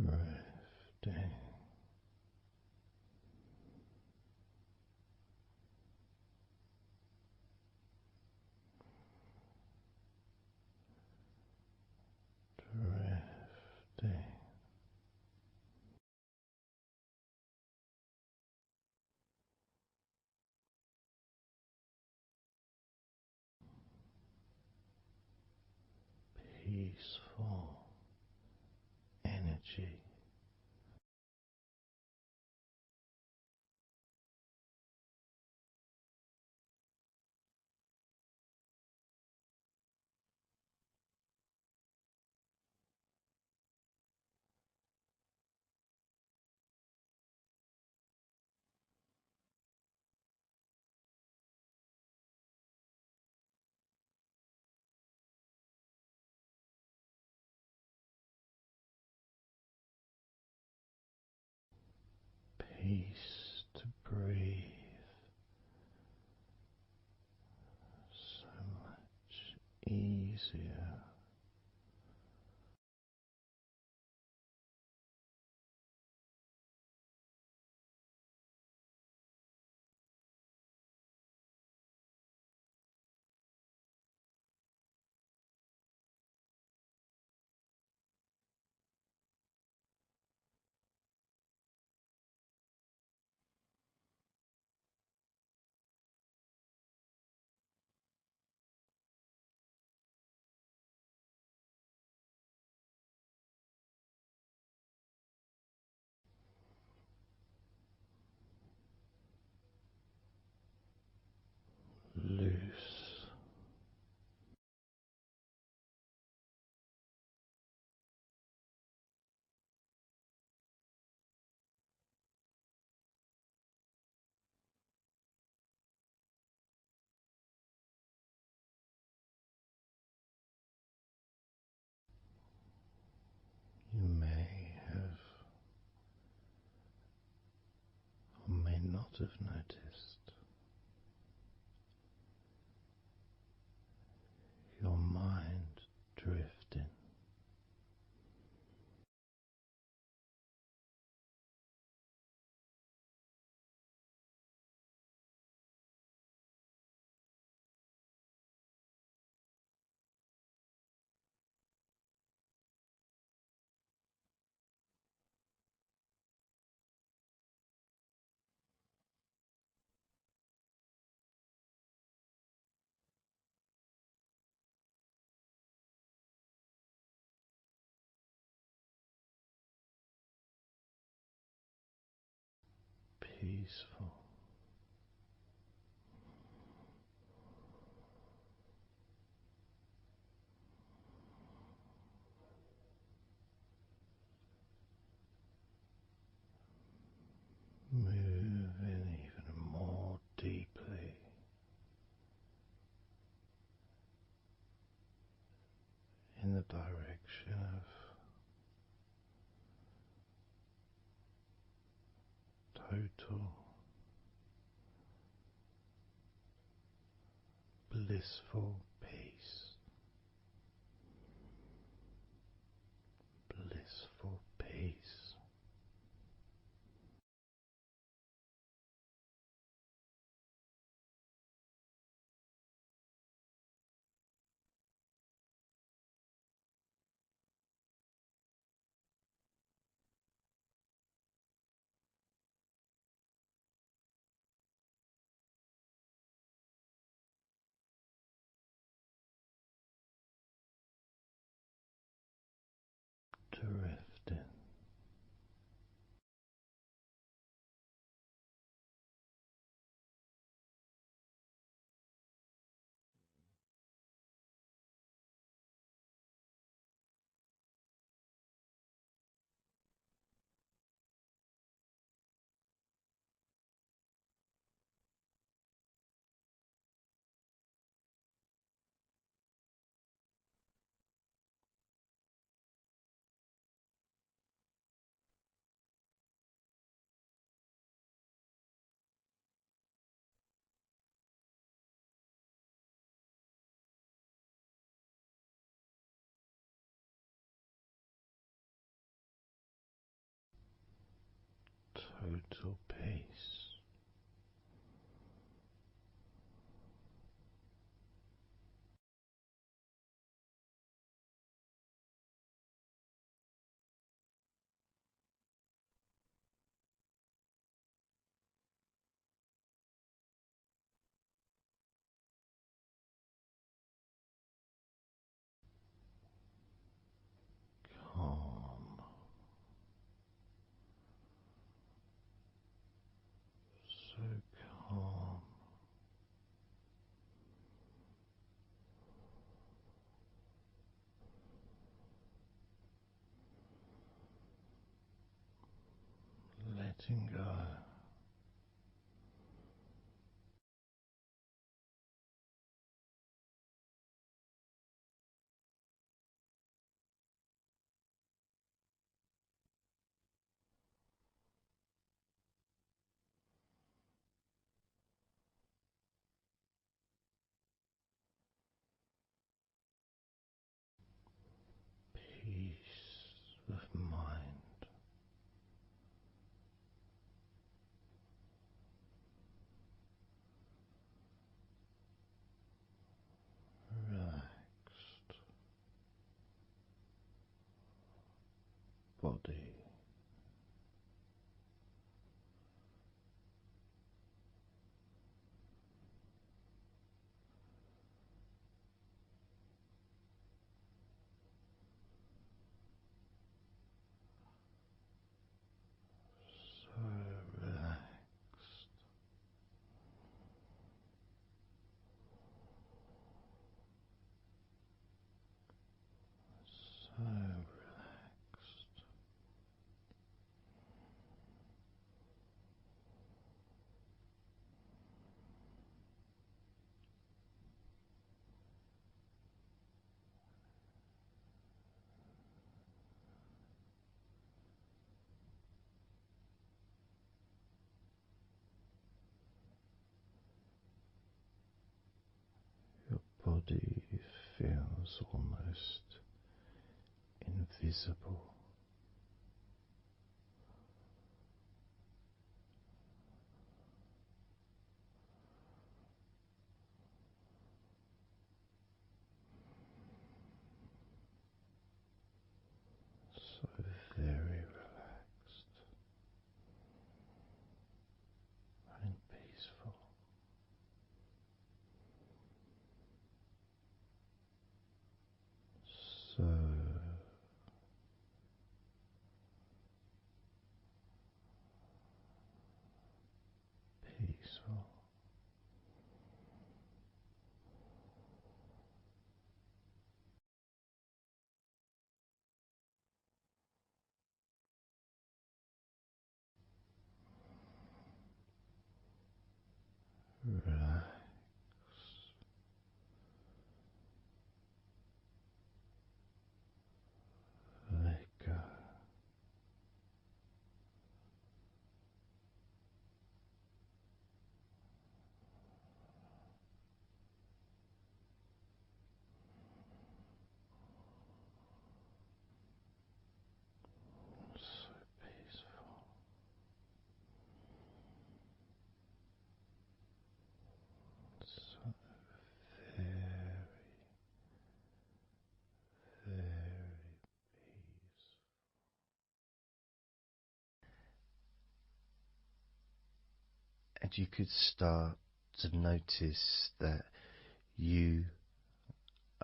drifting drifting peaceful energy. Peace to breathe so much easier. Loose. You may have or may not have noticed your mind drifting. Peaceful. Moving even more deeply in the direction of total blissful peace. Blissful peace. total peace. Calm, so calm, letting go. Peace of mind, relaxed body, so relaxed, so relaxed. Your body feels almost invisible. So very relaxed and peaceful. So peaceful. Relax. Let go. So peaceful. So very, very peaceful. And you could start to notice that you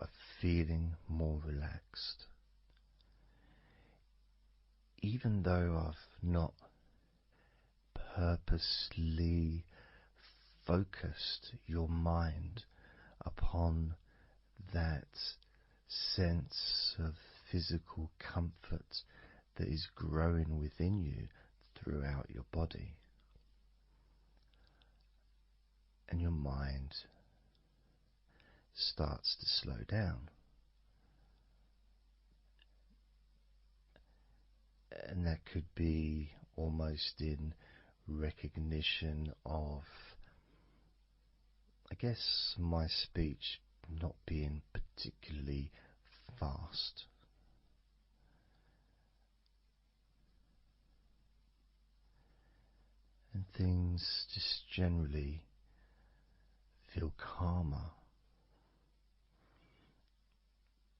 are feeling more relaxed. Even though I've not purposely focused your mind upon that sense of physical comfort that is growing within you throughout your body, and your mind starts to slow down. And that could be almost in recognition of, I guess, my speech not being particularly fast. things just generally feel calmer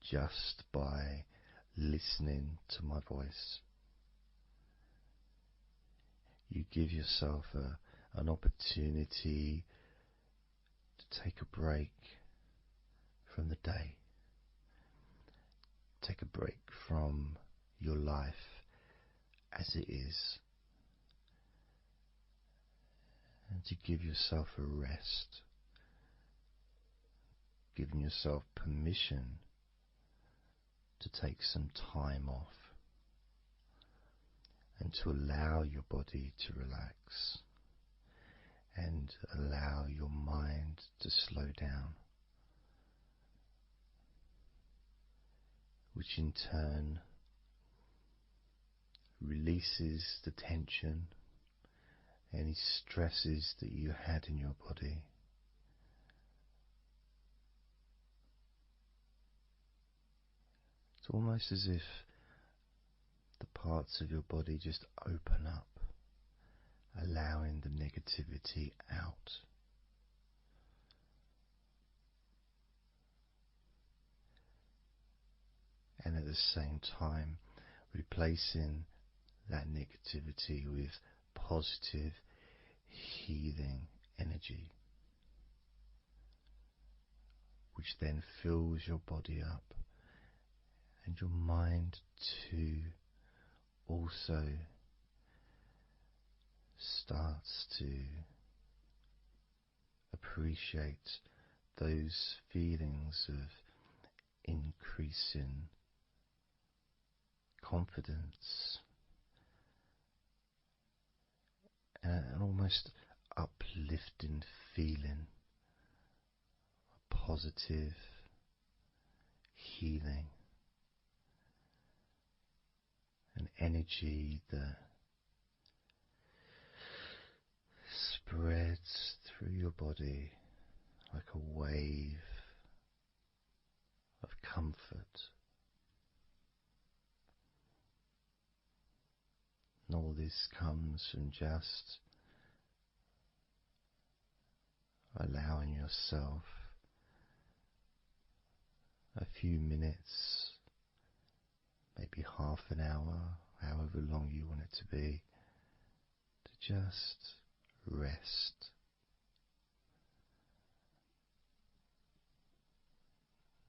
just by listening to my voice. You give yourself an opportunity to take a break from the day, take a break from your life as it is, and to give yourself a rest, giving yourself permission to take some time off and to allow your body to relax and allow your mind to slow down, which in turn releases the tension, any stresses that you had in your body. It's almost as if the parts of your body just open up, allowing the negativity out. And at the same time, replacing that negativity with positive, healing energy, which then fills your body up, and your mind too also starts to appreciate those feelings of increasing confidence and an almost uplifting feeling, a positive healing, an energy that spreads through your body like a wave of comfort. And all this comes from just allowing yourself a few minutes, maybe half an hour, however long you want it to be, to just rest.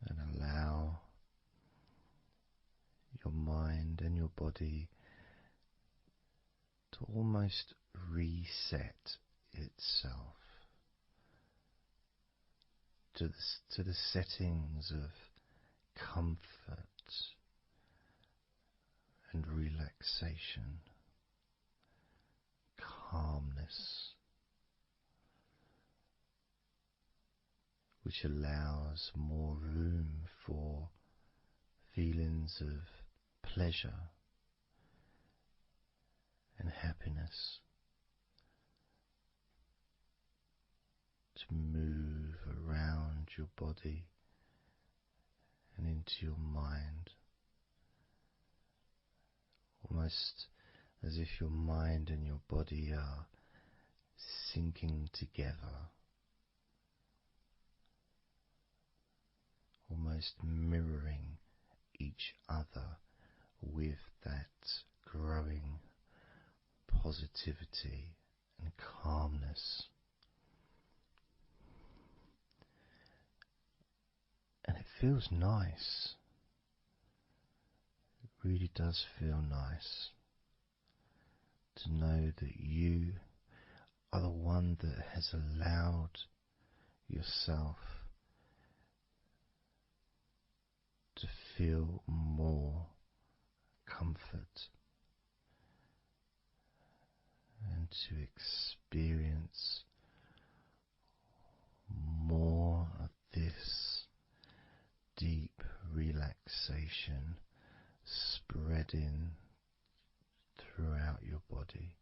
And allow your mind and your body to almost reset itself to the settings of comfort and relaxation, calmness, which allows more room for feelings of pleasure and happiness to move around your body and into your mind, almost as if your mind and your body are sinking together, almost mirroring each other with that growing positivity and calmness. And it feels nice. It really does feel nice to know that you are the one that has allowed yourself to feel more comfort and to experience more of this deep relaxation spreading throughout your body.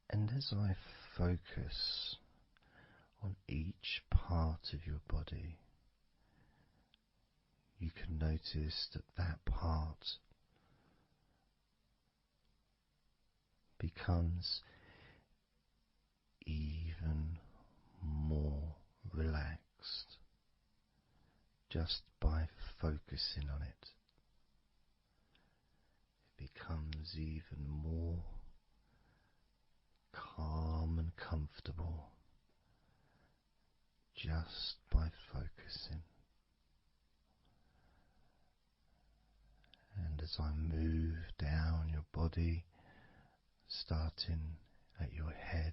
And as I focus on each part of your body, you can notice that that part becomes even more relaxed just by focusing on it. It becomes even more calm and comfortable just by focusing. And as I move down your body, starting at your head,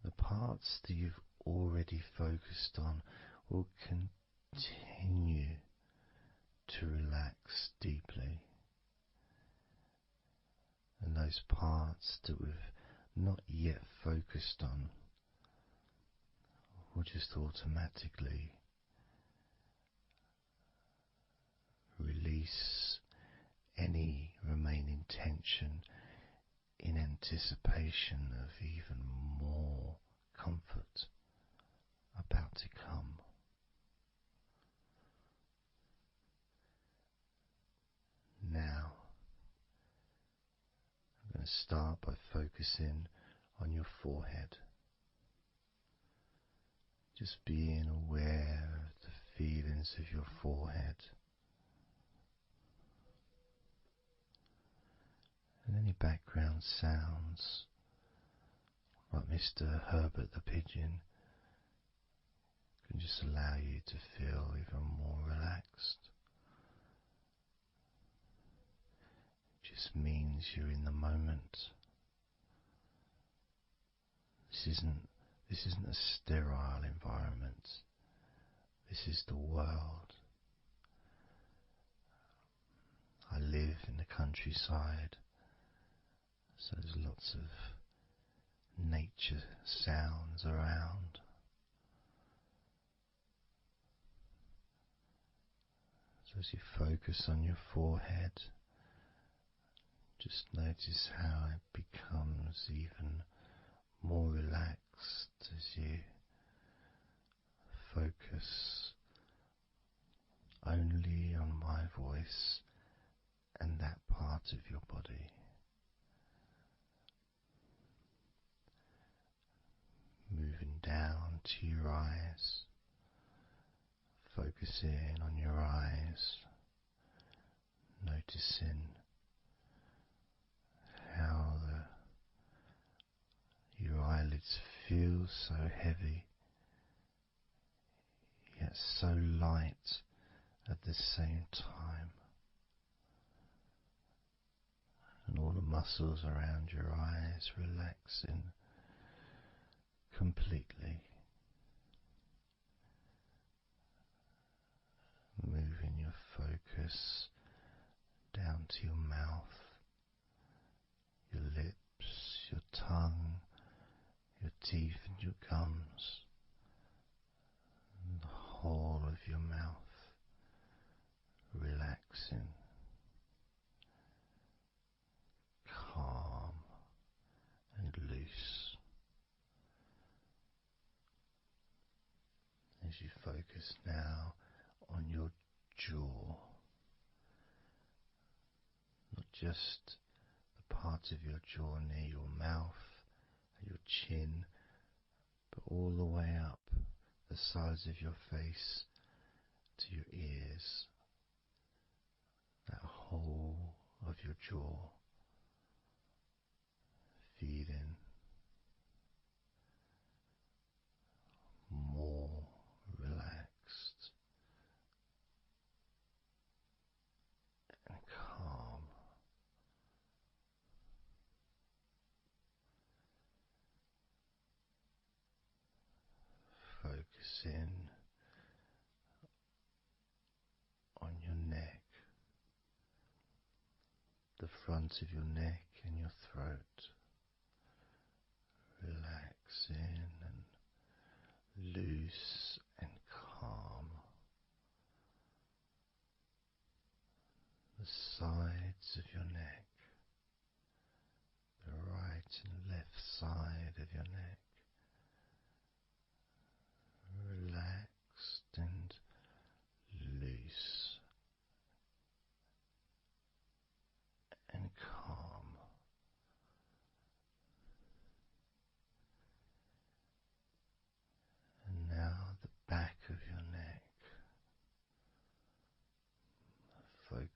the parts that you've already focused on will continue to relax deeply. And those parts that we've not yet focused on will just automatically release any remaining tension in anticipation of even more comfort about to come. Now, I'm going to start by focusing on your forehead. Just being aware of the feelings of your forehead. And any background sounds, like Mr. Herbert the Pigeon, can just allow you to feel even more relaxed. It just means you're in the moment. This isn't a sterile environment. This is the world. I live in the countryside, so there's lots of nature sounds around. So as you focus on your forehead, just notice how it becomes even more relaxed as you focus only on my voice and that part of your body. Moving down to your eyes, focusing on your eyes, noticing how your eyelids feel so heavy, yet so light at the same time. And all the muscles around your eyes relaxing completely. Moving your focus down to your mouth, your lips, your tongue, your teeth and your gums, and the whole of your mouth relaxing, calm and loose. As you focus now on your jaw, not just the part of your jaw near your mouth, your chin, but all the way up the sides of your face to your ears, that whole of your jaw, feeling more relaxed and calm. Focusing on your neck, the front of your neck and your throat, relaxing and loose and calm. The sides of your neck, the right and left side of your neck, relaxed and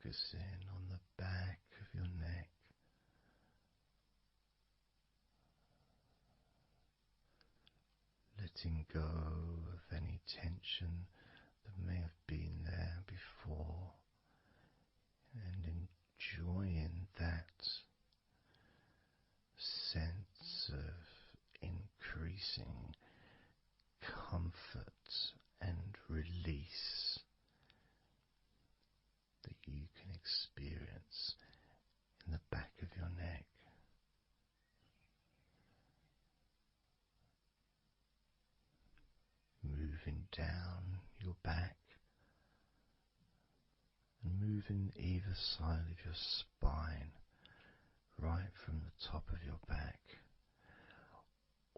focusing on the back of your neck. Letting go of any tension that may have been there before and enjoying that sense of increasing comfort and release that you can experience in the back of your neck. Moving down your back and moving either side of your spine, right from the top of your back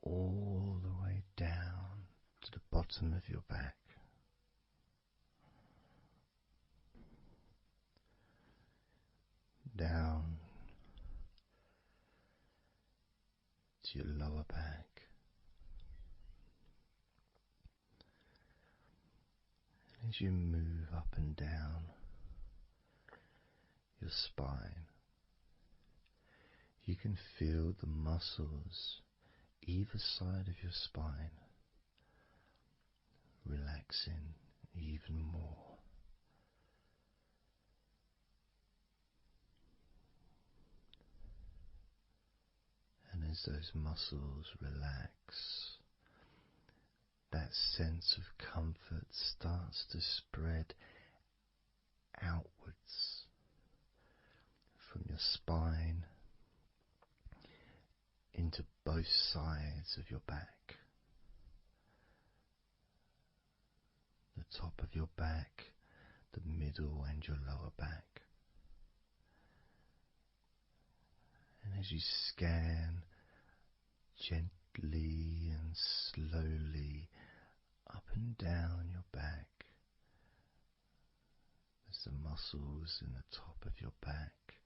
all the way down to the bottom of your back. Down to your lower back. As you move up and down your spine, you can feel the muscles either side of your spine relaxing even more. And as those muscles relax, that sense of comfort starts to spread outwards from your spine into both sides of your back. The top of your back, the middle and your lower back. And as you scan gently and slowly up and down your back, as the muscles in the top of your back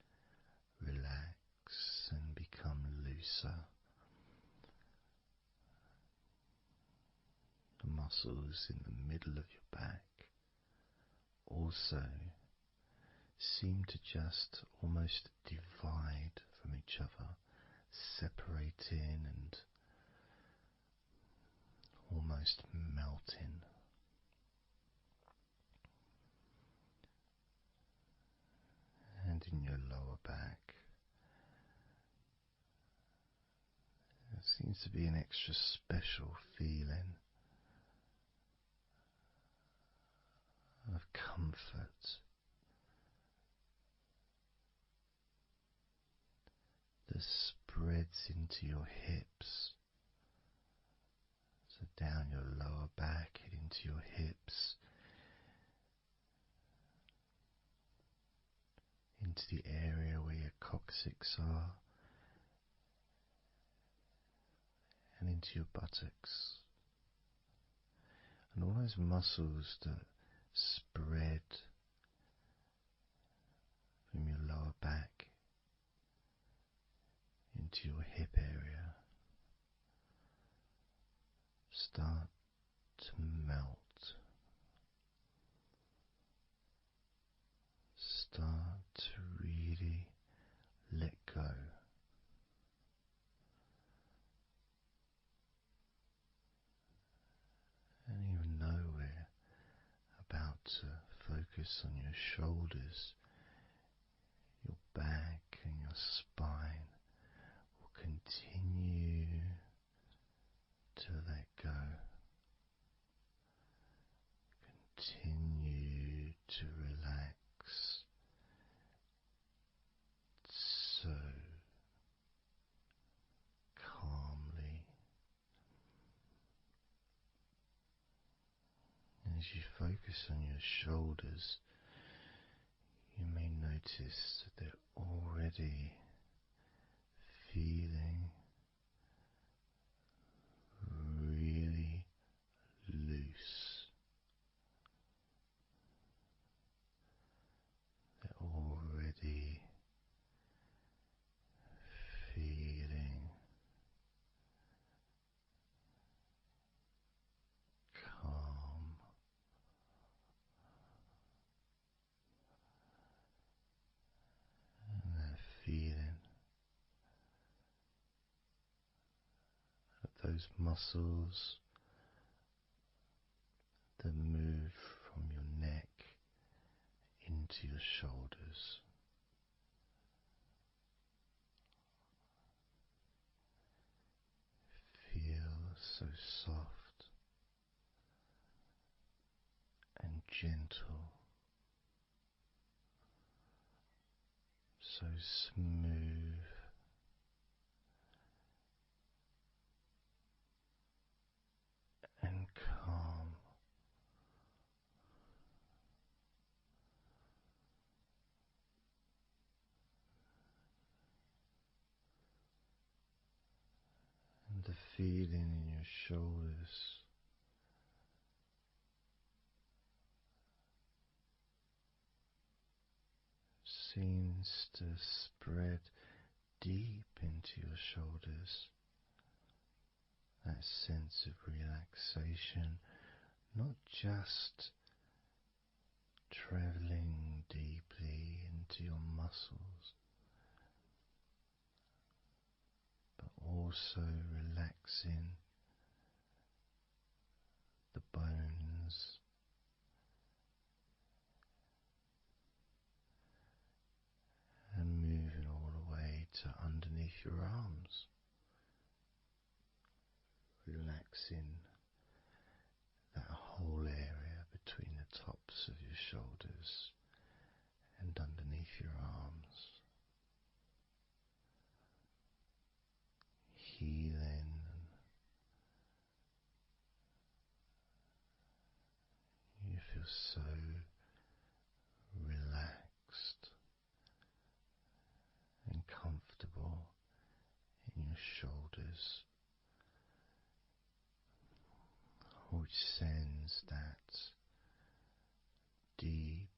relax and become looser, the muscles in the middle of your back also seem to just almost divide from each other, separating and almost melting. And in your lower back, there seems to be an extra special feeling of comfort that spreads into your hips. So down your lower back and into your hips, into the area where your coccyx are, and into your buttocks. And all those muscles that spread from your lower back into your hip area start to melt, start to really let go. And even though we're about to focus on your shoulders, your back and your spine will continue to let go. Continue to relax so calmly. And as you focus on your shoulders, you may notice that they're already feeling really loose. They're already feeling calm. those muscles that move from your neck into your shoulders. Feel so soft and gentle, so smooth and calm. And the feeling in your shoulders seems to spread deep into your shoulders. That sense of relaxation, not just traveling deeply into your muscles, but also relaxing the bones and moving all the way to underneath your arms, relaxing that whole area between the tops of your shoulders and underneath your arms, healing. You feel so relaxed and comfortable in your shoulders, which sends that deep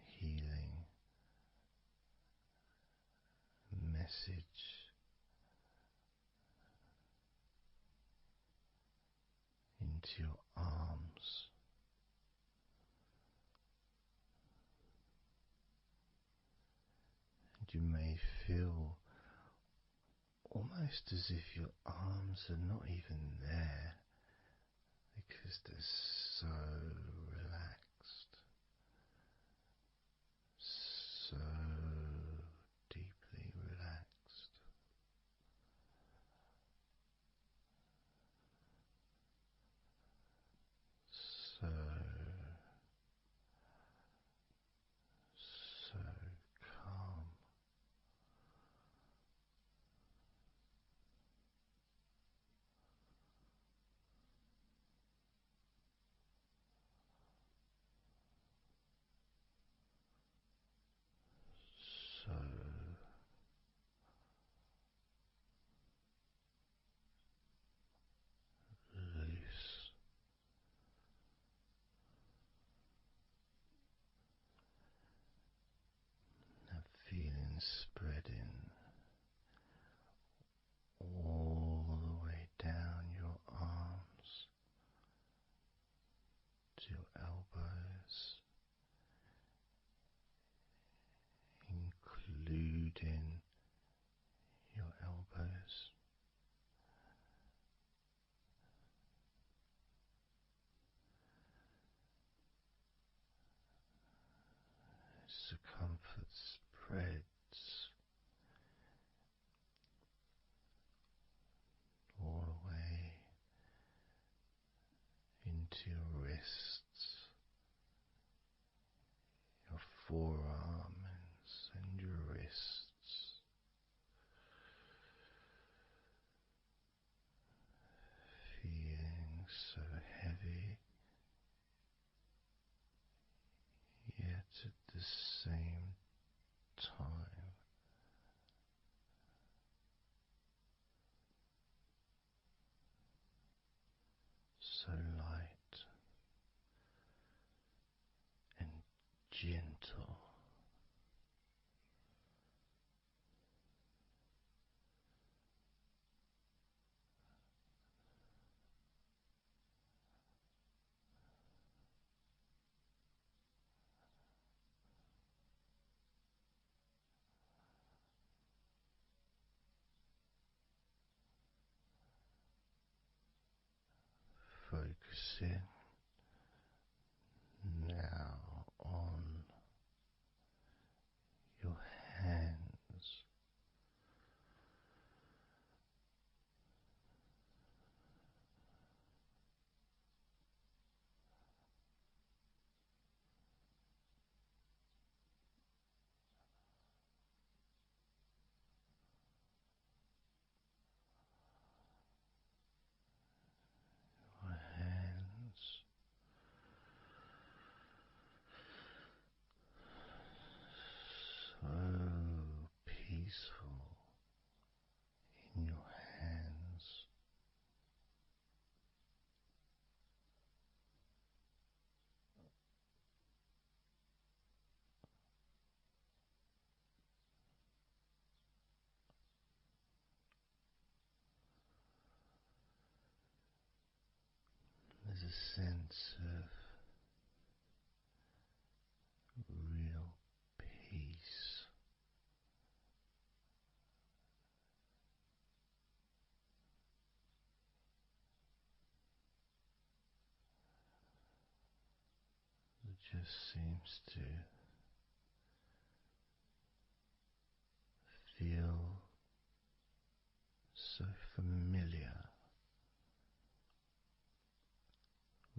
healing message into your arms. And you may feel almost as if your arms are not even there because they're so relaxed, so deeply relaxed. So, so calm. So loose. That feeling spreading all the way down your arms to your elbows, including your elbows. As the comfort spreads all the way into your wrists, your forearms and your wrists, feeling so heavy, yet at the same time so light and gentle. sense of real peace. It just seems to feel so familiar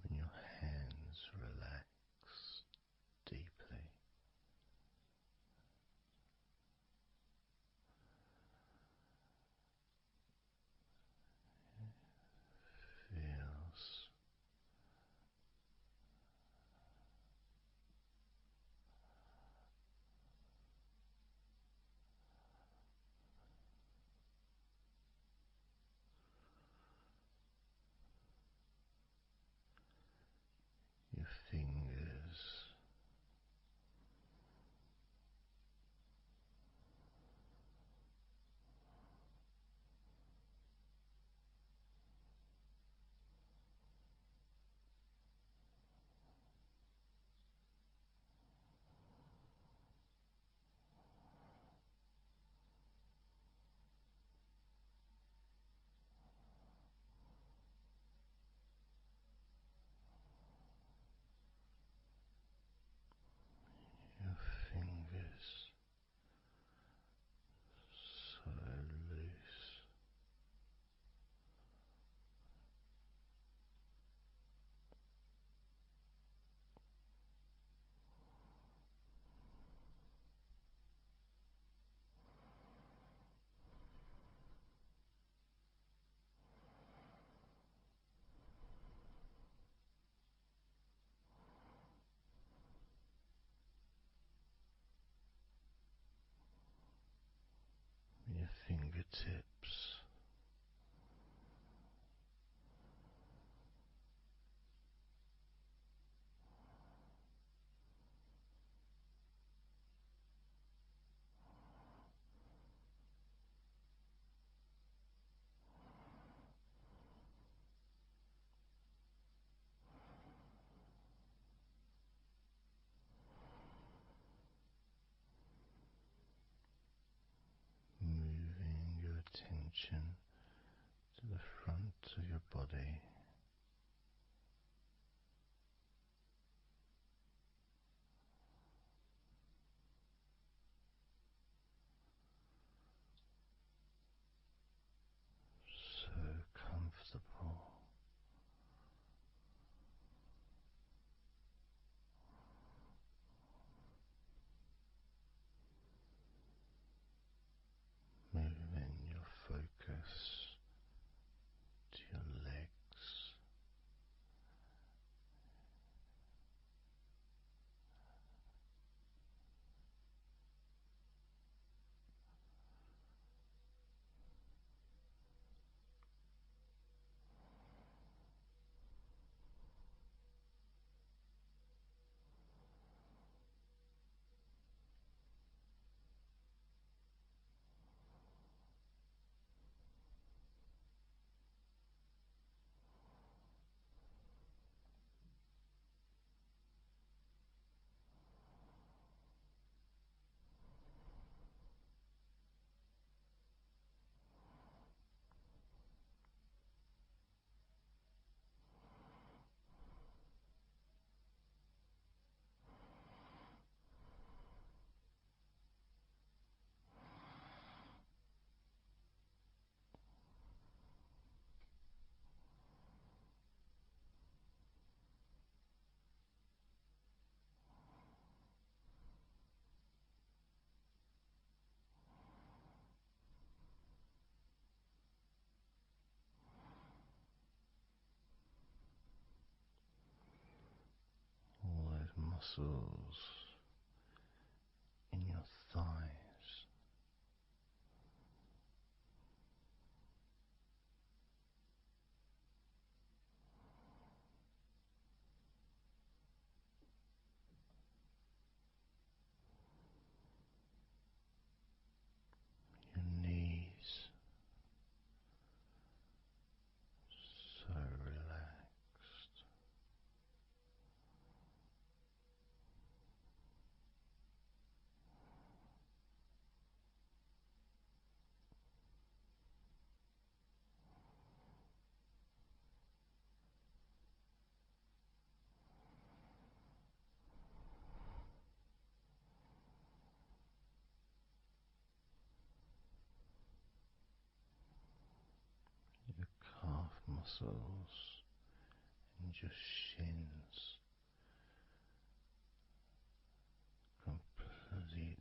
when your hands relax deeply. Feels your fingers your fingers so loose. Your fingertips moving your attention to the front of your body, so comfortable. Moving your focus to your legs, all those muscles in your thighs, your knees, so relaxed. muscles and your shins completely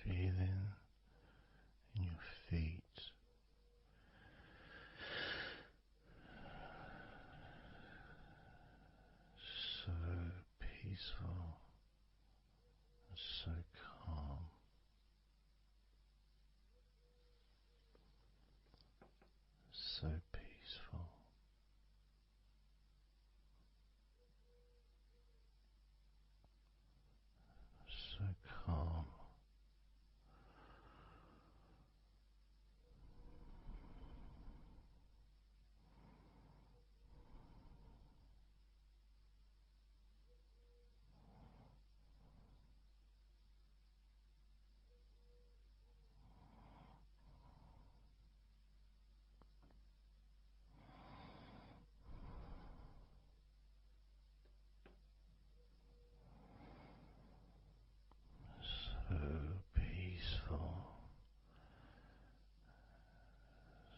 feeling in your feet, so peaceful and so calm, so peaceful, so calm. So peaceful,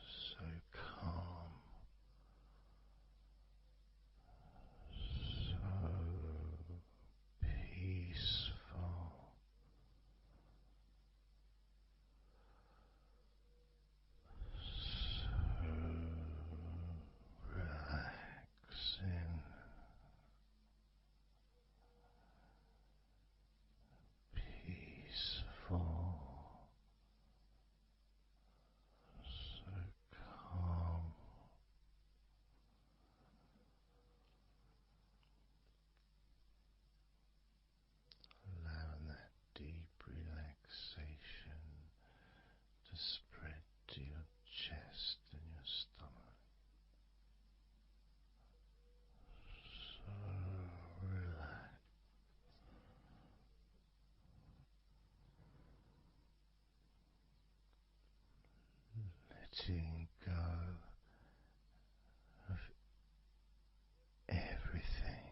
so calm, so peaceful, so relaxing, peaceful, so calm. Allowing that deep relaxation to spread to your chest and your stomach. So relaxed. Letting go of everything.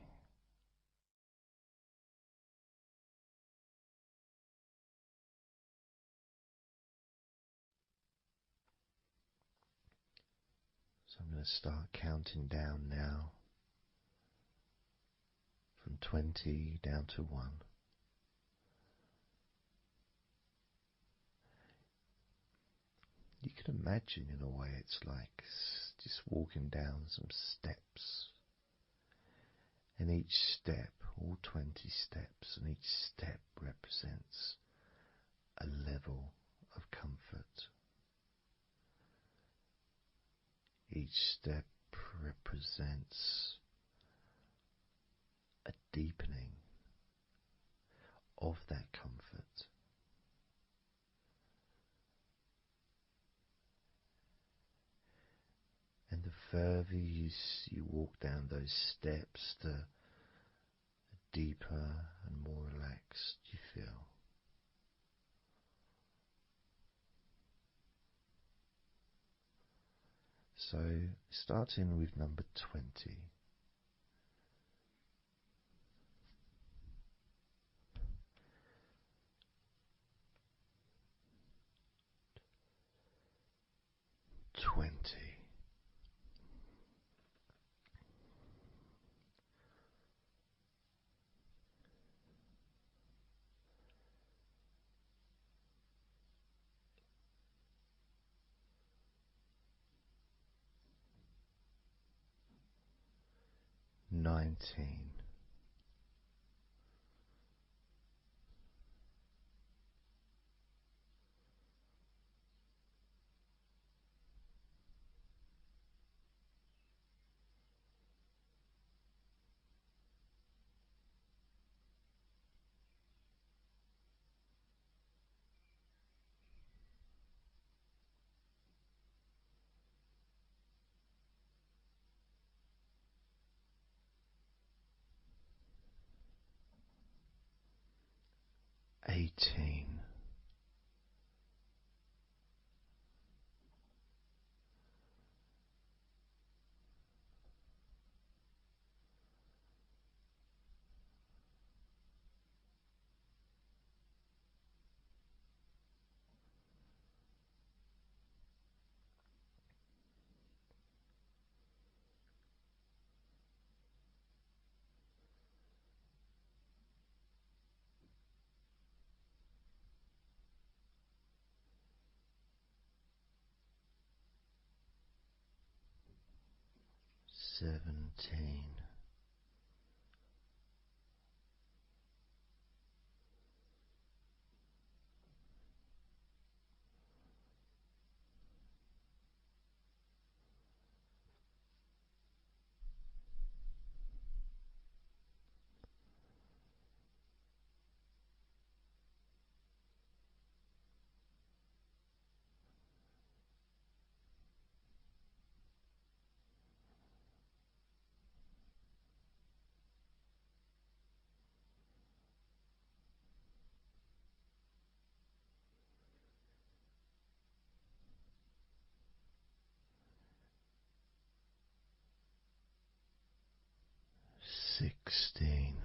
So I'm going to start counting down now from 20 down to 1. You can imagine, in a way, it's like just walking down some steps. And each step, all 20 steps, and each step represents a level of comfort. Each step represents a deepening of that comfort. And the further you walk down those steps, the deeper and more relaxed you feel. So, starting with number 20. Twenty. 19. 18. 17. 16.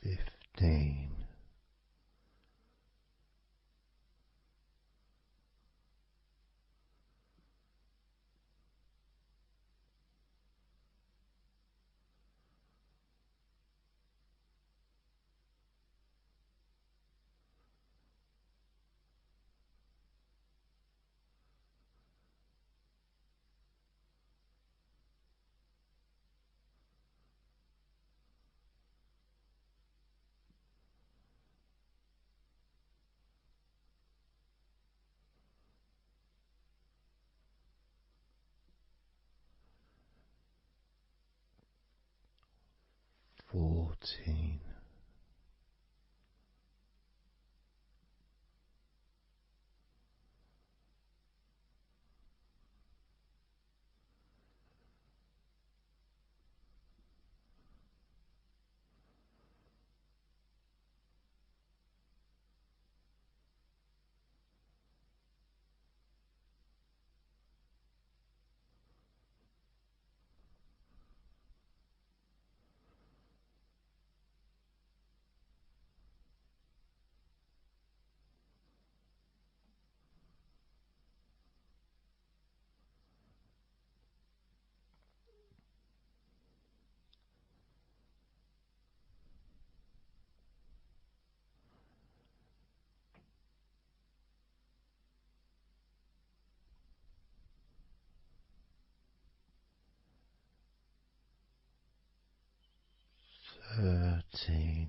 15. 14. 14. 13.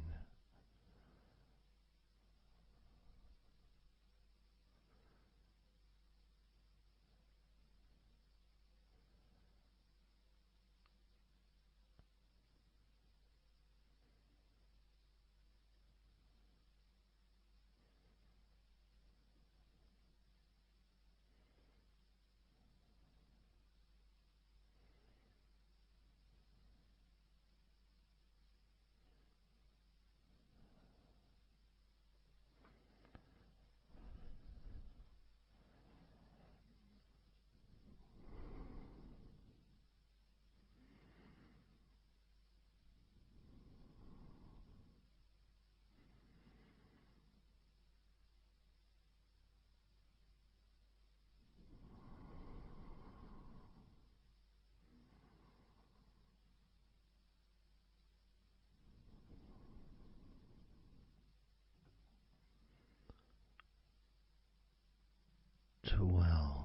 12. 11.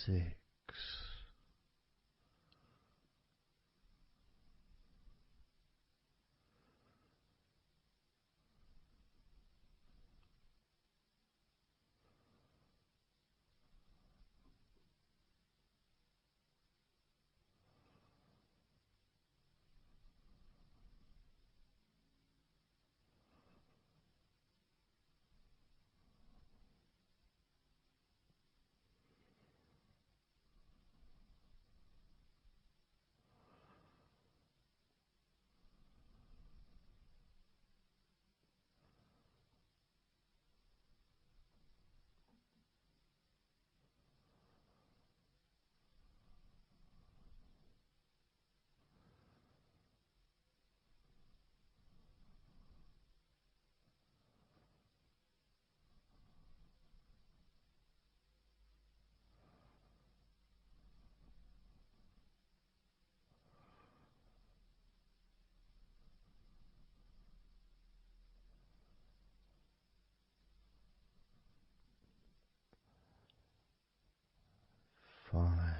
6. 5. 4.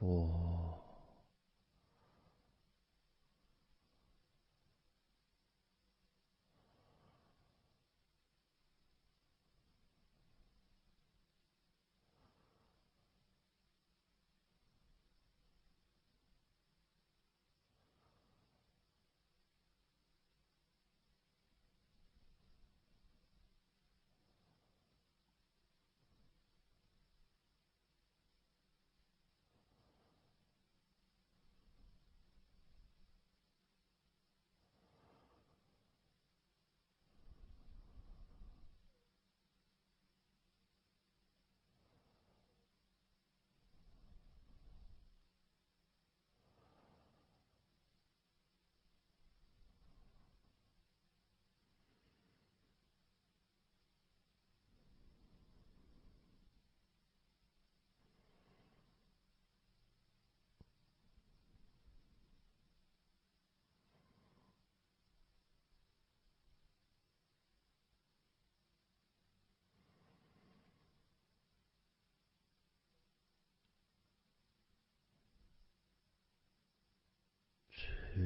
3. 2.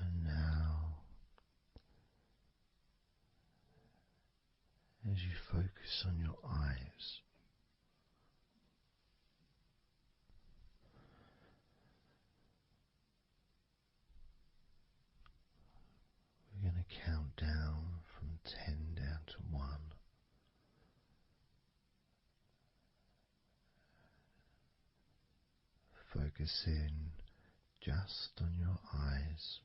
And now, as you focus on your eyes, we're going to count down from 10 down to 1. Focus in just on your eyes,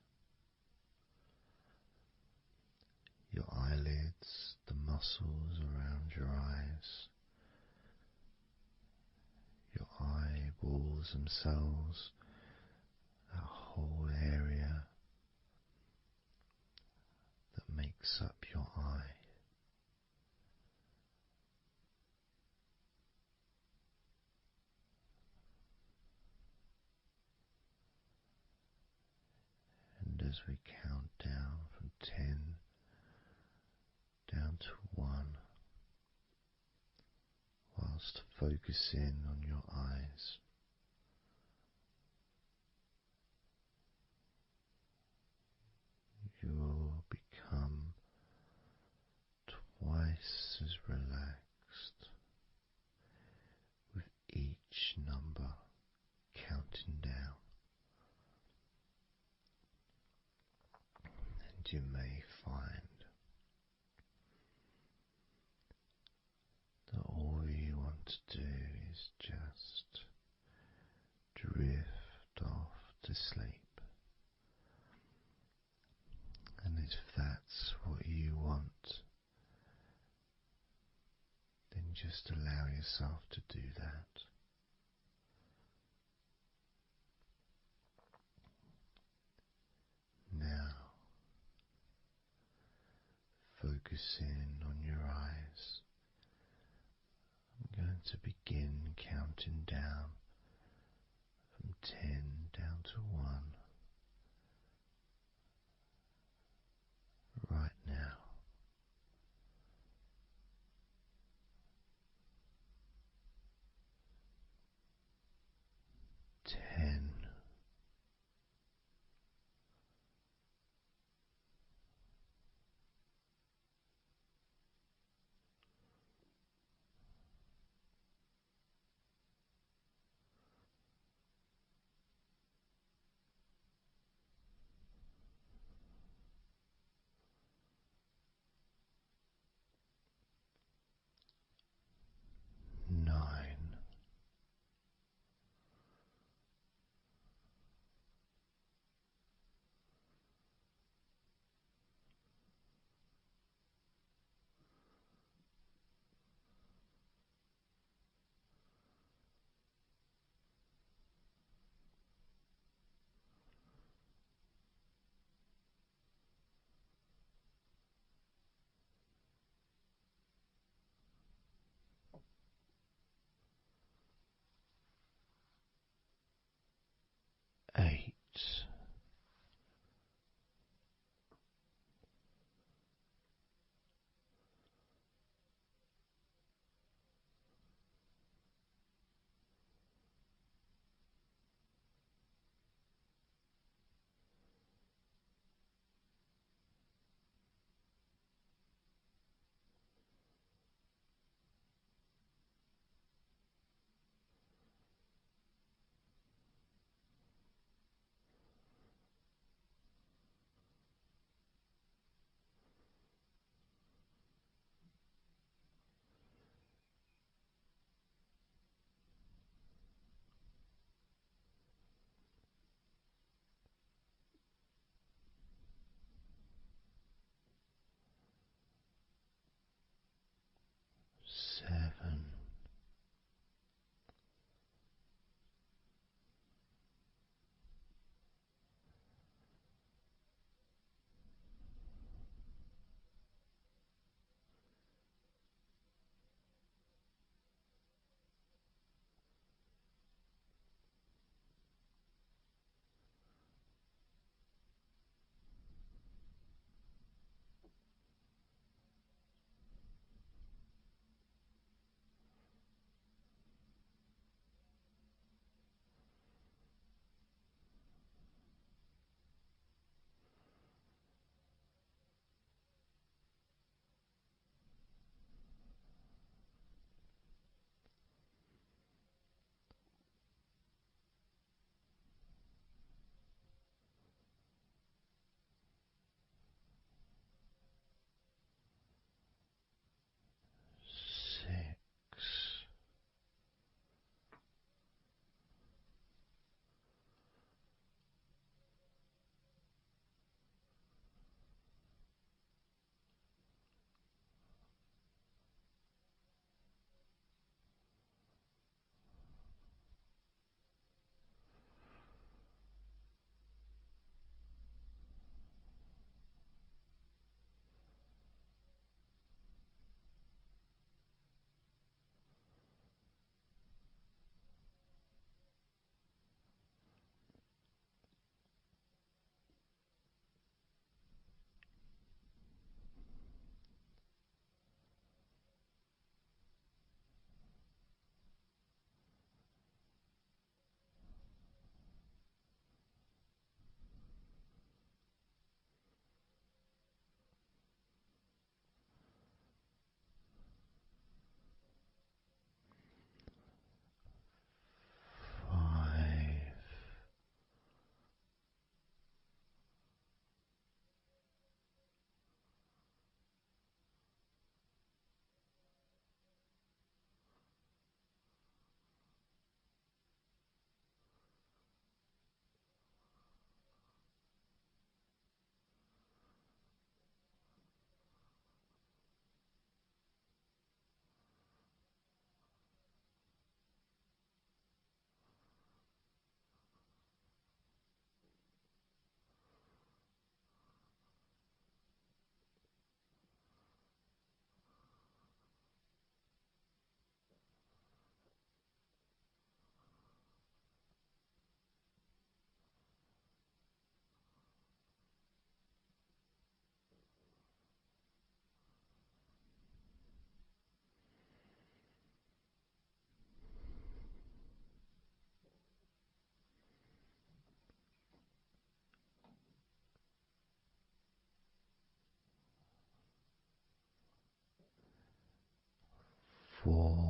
your eyelids, the muscles around your eyes, your eyeballs themselves, that whole area that makes up your eye. And as we count down from 10 down to 1, whilst focusing on your eyes, you will become twice as relaxed with each number counting down. And you may find that all you want to do is just drift off to sleep. And if that's what you want, Just allow yourself to do that. Now, focus in on your eyes. I'm going to begin counting down from 10 down to 1 right now. 10. 4,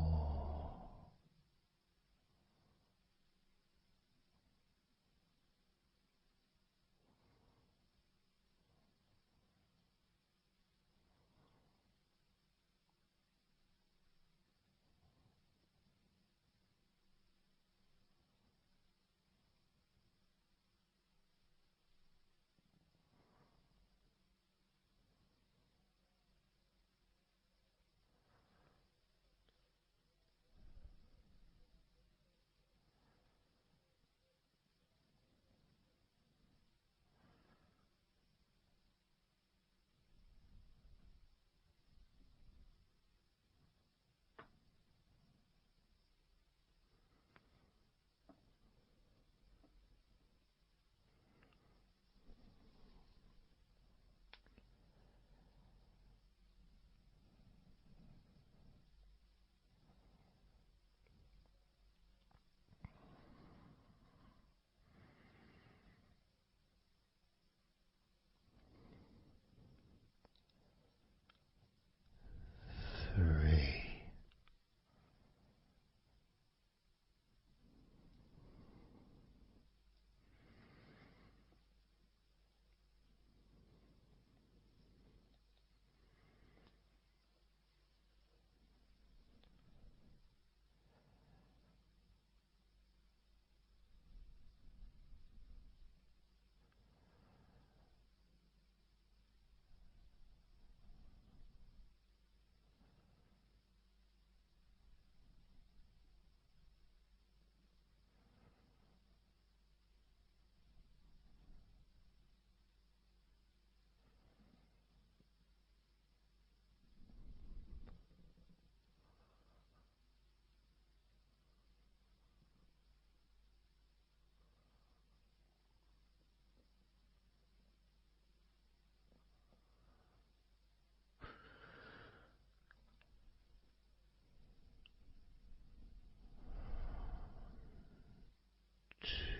3.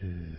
Two,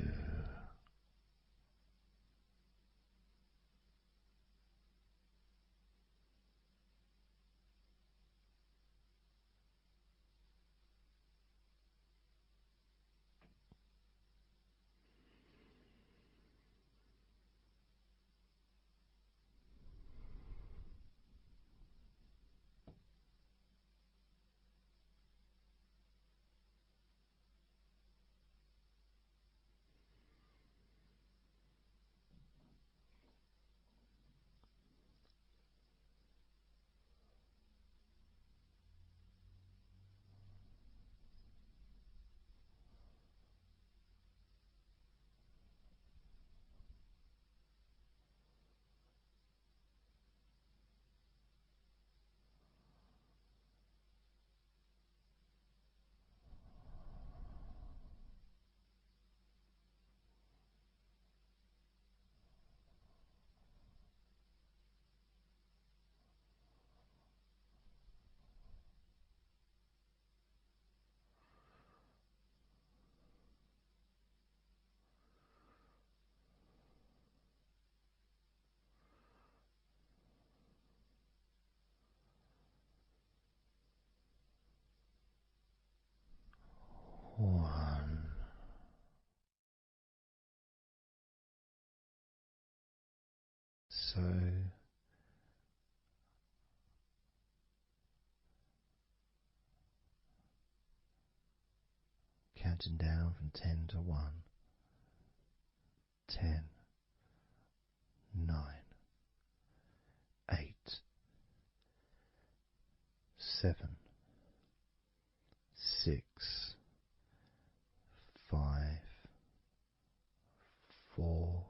1. So counting down from 10 to 1. 10, 9, 8, 7, 6, 5, 4,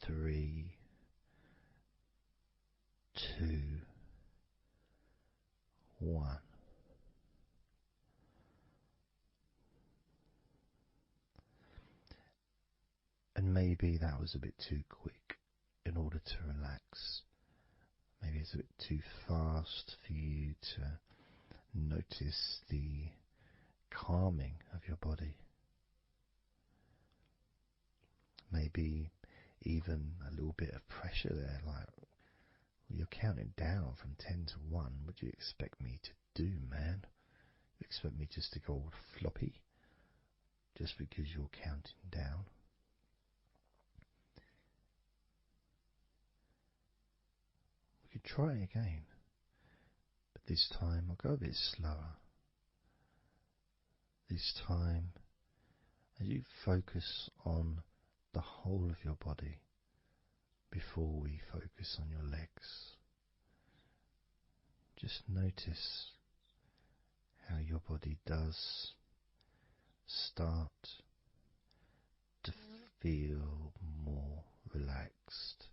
3, 2, 1. And maybe that was a bit too quick in order to relax. Maybe it's a bit too fast for you to notice the calming of your body. Maybe even a little bit of pressure there, like You're counting down from 10 to 1. What do you expect me to do, man? You expect me just to go all floppy just because you're counting down? We could try again, but this time I'll go a bit slower. This time, as you focus on the whole of your body before we focus on your legs, just notice how your body does start to feel more relaxed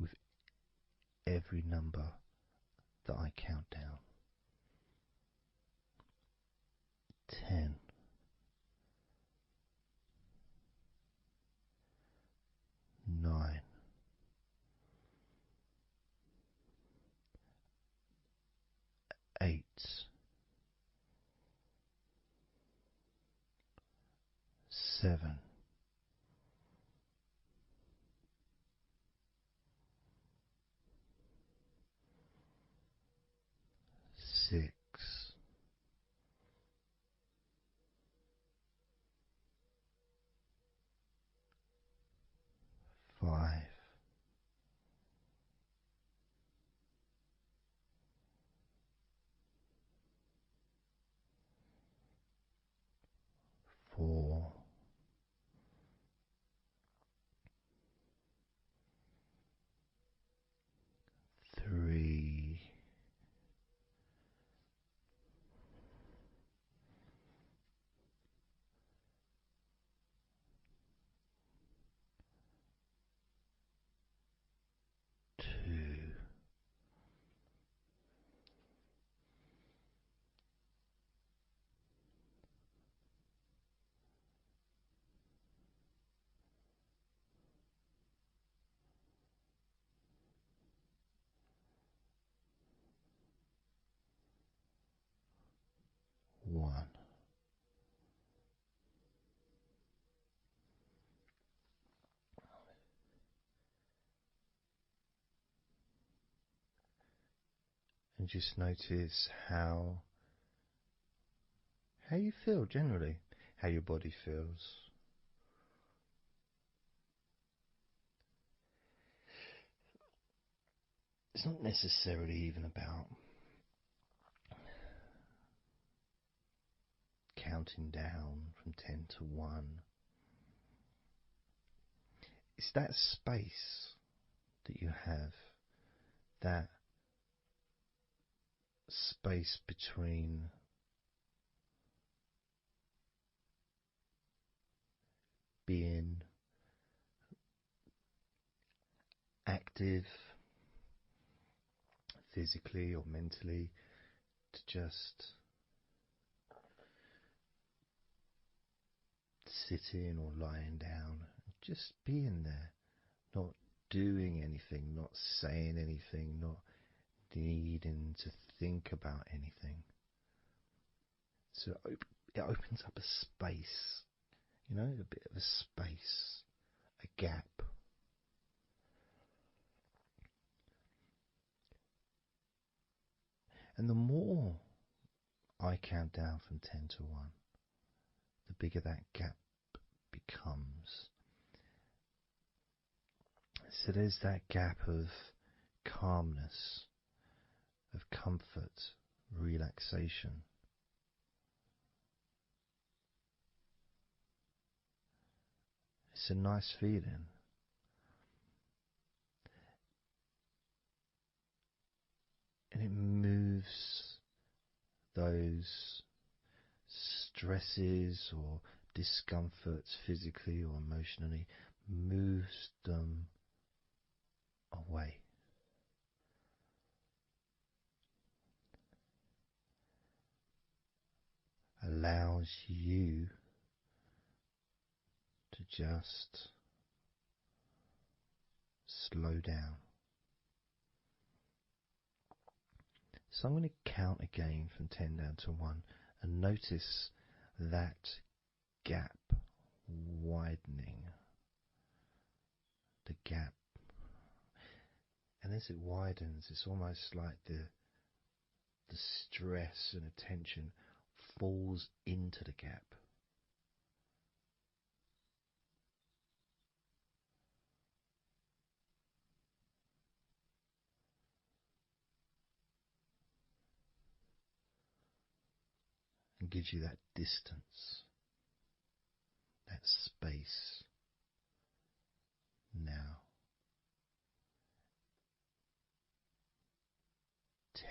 with every number that I count down. 10. 9. 8. 7. 6. 5. 4. 3. 2. 1. And just notice how you feel generally, how your body feels. It's not necessarily even about counting down from 10 to 1. It's that space that you have, that space between being active physically or mentally to just sitting or lying down, just being there, not doing anything, not saying anything, not needing to think about anything. So it opens up a space, a bit of a space, a gap. And the more I count down from 10 to 1, the bigger that gap becomes. So there's that gap of calmness, of comfort, relaxation. It's a nice feeling. And it moves those stresses or discomforts physically or emotionally, moves them away. Allows you to just slow down. So I'm going to count again from 10 down to 1 and notice that gap widening. the gap. And as it widens, it's almost like the stress and attention falls into the gap. And gives you that distance, that space. Now,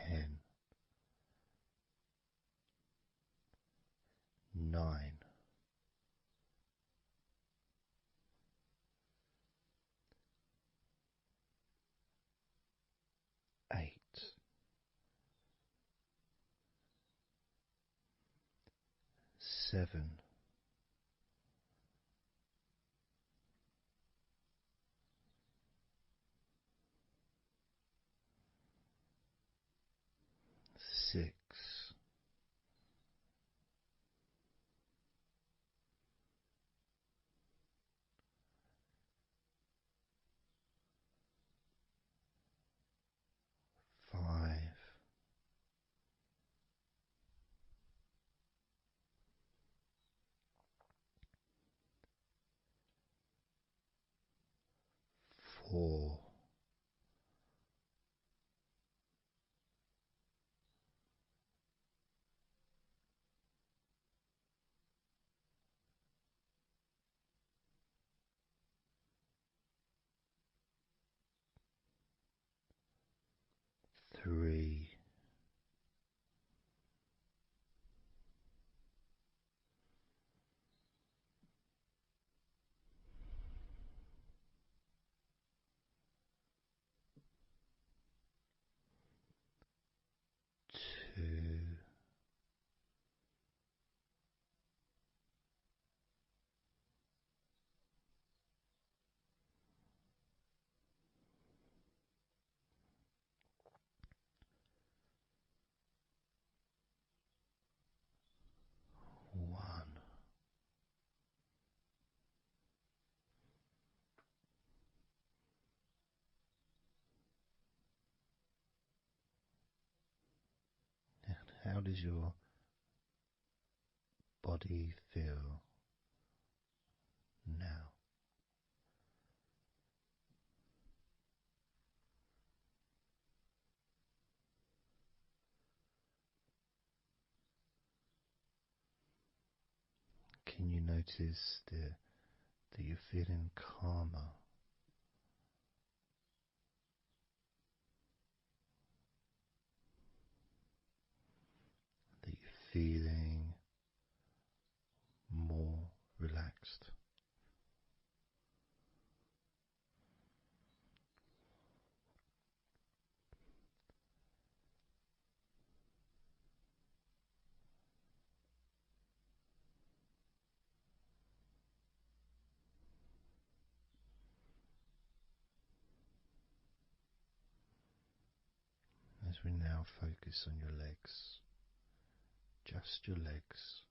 10, 9, 8, 7, 6, 5, 4, 3, 2, 1. How does your body feel now? Can you notice that you're feeling calmer? That you're feeling more relaxed? As we now focus on your legs, just your legs.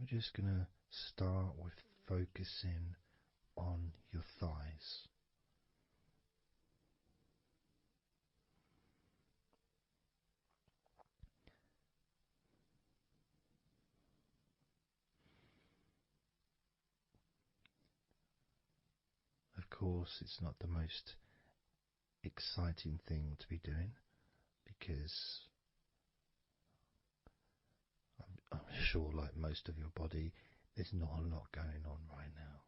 We're just going to start with focusing on your thighs. Of course, it's not the most exciting thing to be doing because I'm sure, like most of your body, there's not a lot going on right now.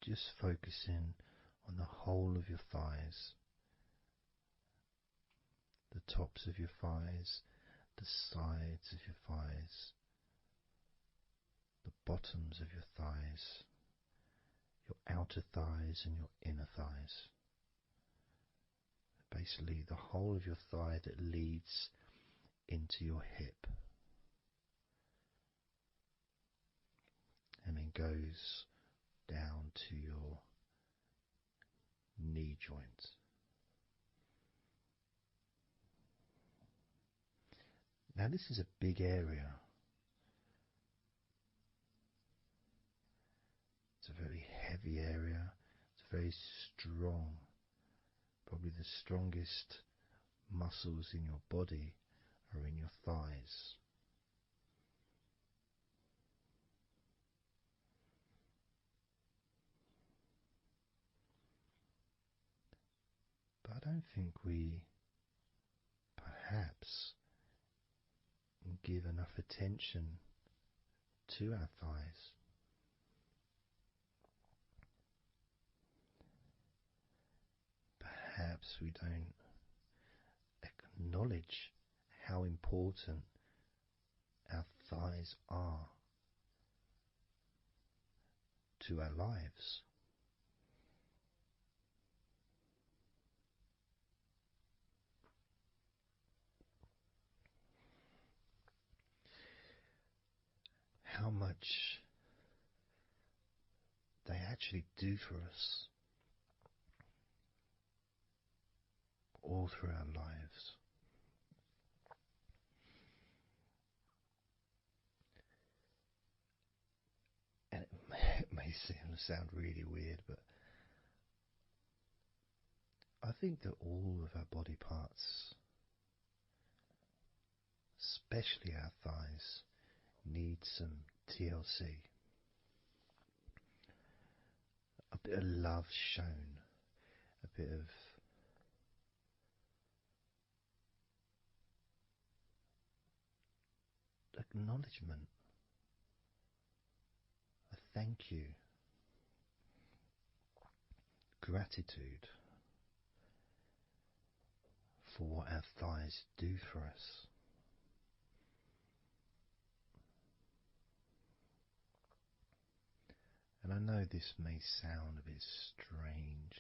Just focusing on the whole of your thighs, the tops of your thighs, the sides of your thighs, the bottoms of your thighs, your outer thighs and your inner thighs. Basically, the whole of your thigh that leads into your hip and then goes down to your knee joint. Now this is a big area. It's a very heavy area. It's very strong. Probably the strongest muscles in your body are in your thighs. But I don't think we perhaps give enough attention to our thighs. Perhaps we don't acknowledge how important our thighs are to our lives. How much they actually do for us all through our lives. And it may sound really weird, but I think that all of our body parts, especially our thighs, need some TLC. A bit of love shown, a bit of acknowledgement, a thank you, gratitude for what our thighs do for us. And I know this may sound a bit strange.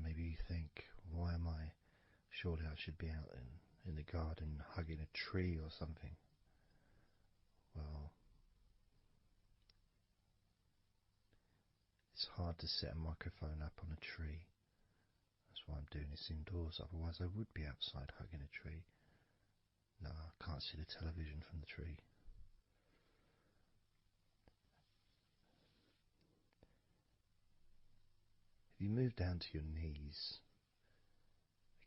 Maybe you think, why am I? Surely I should be out in the garden hugging a tree or something. Well, it's hard to set a microphone up on a tree. That's why I'm doing this indoors. Otherwise I would be outside hugging a tree. No, I can't see the television from the tree. If you move down to your knees,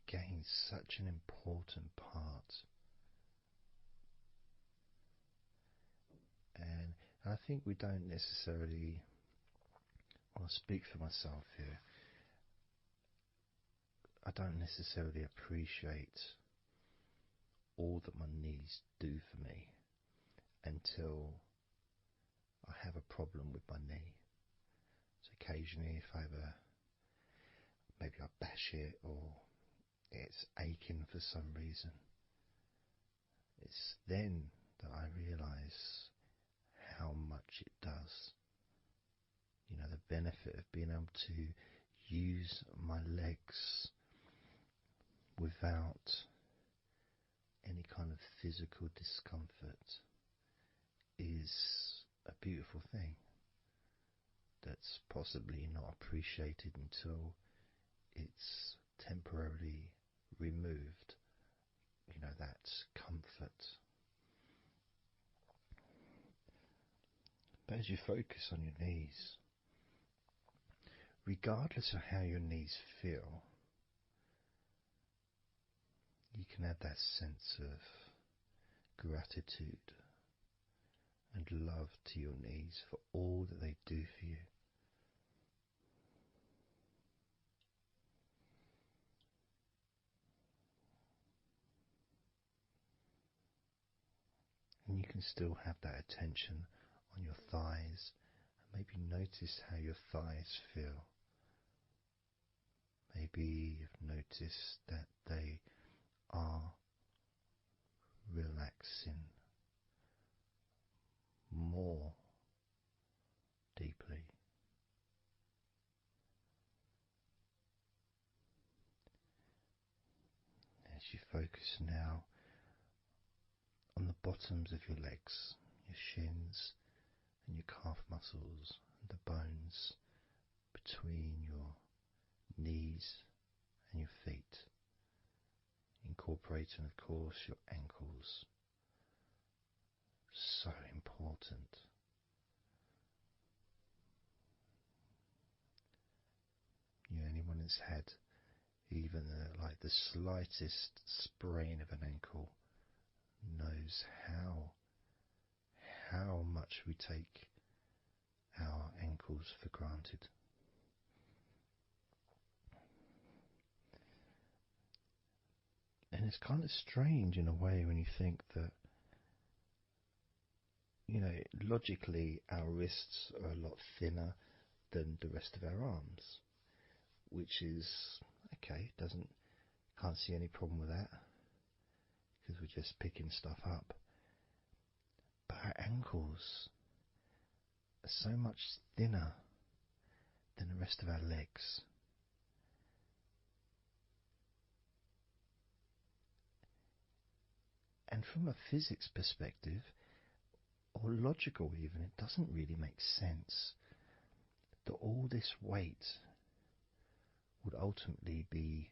again, such an important part. And I think we don't necessarily, I'll speak for myself here, I don't necessarily appreciate all that my knees do for me until I have a problem with my knee. So occasionally if I have maybe I bash it or it's aching for some reason, it's then that I realise how much it does. You know, the benefit of being able to use my legs without any kind of physical discomfort is a beautiful thing that's possibly not appreciated until it's temporarily removed, you know, that comfort. But as you focus on your knees, regardless of how your knees feel, you can have that sense of gratitude and love to your knees for all that they do for you. And you can still have that attention on your thighs and maybe notice how your thighs feel. Maybe you've noticed that they are relaxing more deeply. As you focus now on the bottoms of your legs, your shins and your calf muscles, and the bones between your knees and your feet, incorporating, of course, your ankles. So important. Anyone that's had even like the slightest sprain of an ankle knows how much we take our ankles for granted. And it's kind of strange in a way when you think that, logically our wrists are a lot thinner than the rest of our arms, which is okay, can't see any problem with that because we're just picking stuff up. But our ankles are so much thinner than the rest of our legs. And from a physics perspective, or logical even, it doesn't really make sense that all this weight would ultimately be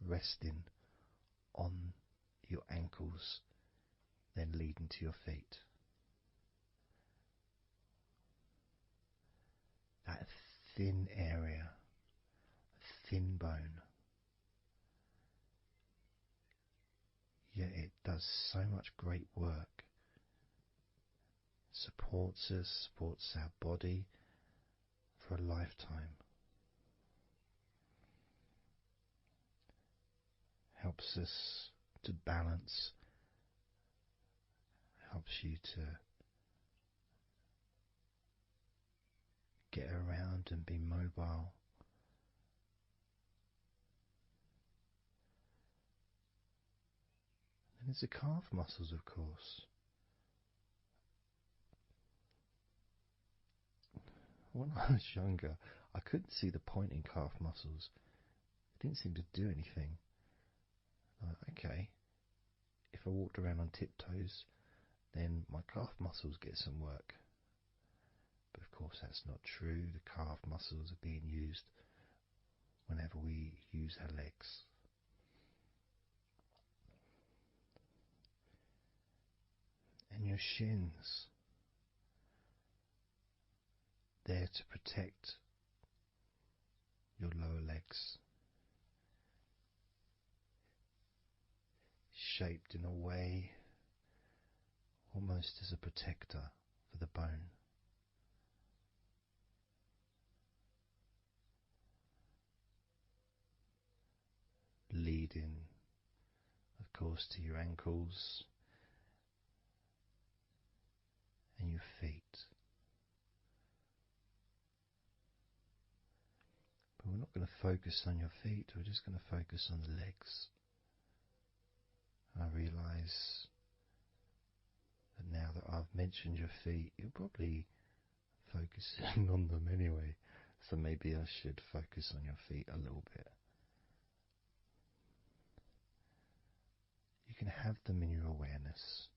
resting on your ankles, then leading to your feet. That thin area, thin bone, yet it does so much great work. Supports us, supports our body for a lifetime. Helps us to balance, helps you to get around and be mobile. And there's the calf muscles, of course. When I was younger, I couldn't see the point in calf muscles. It didn't seem to do anything. Okay, if I walked around on tiptoes, then my calf muscles get some work. But of course that's not true. The calf muscles are being used whenever we use our legs. And your shins, there to protect your lower legs, shaped in a way almost as a protector for the bone. Leading, of course, to your ankles and your feet. But we're not going to focus on your feet, we're just going to focus on the legs. I realise that now that I've mentioned your feet, you're probably focusing on them anyway, so maybe I should focus on your feet a little bit. You can have them in your awareness,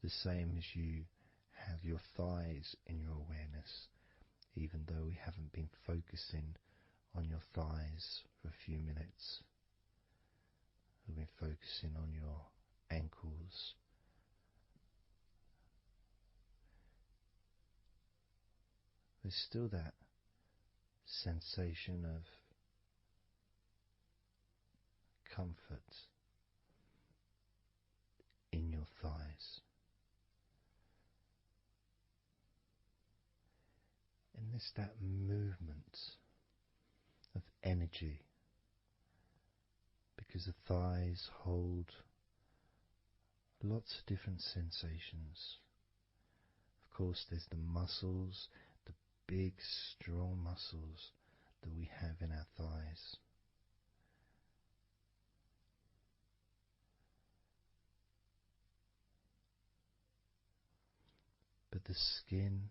the same as you have your thighs in your awareness, even though we haven't been focusing on your thighs for a few minutes. We've been focusing on your ankles, there's still that sensation of comfort in your thighs. And there's that movement of energy, because the thighs hold lots of different sensations. Of course, there's the muscles, the big, strong muscles that we have in our thighs. But the skin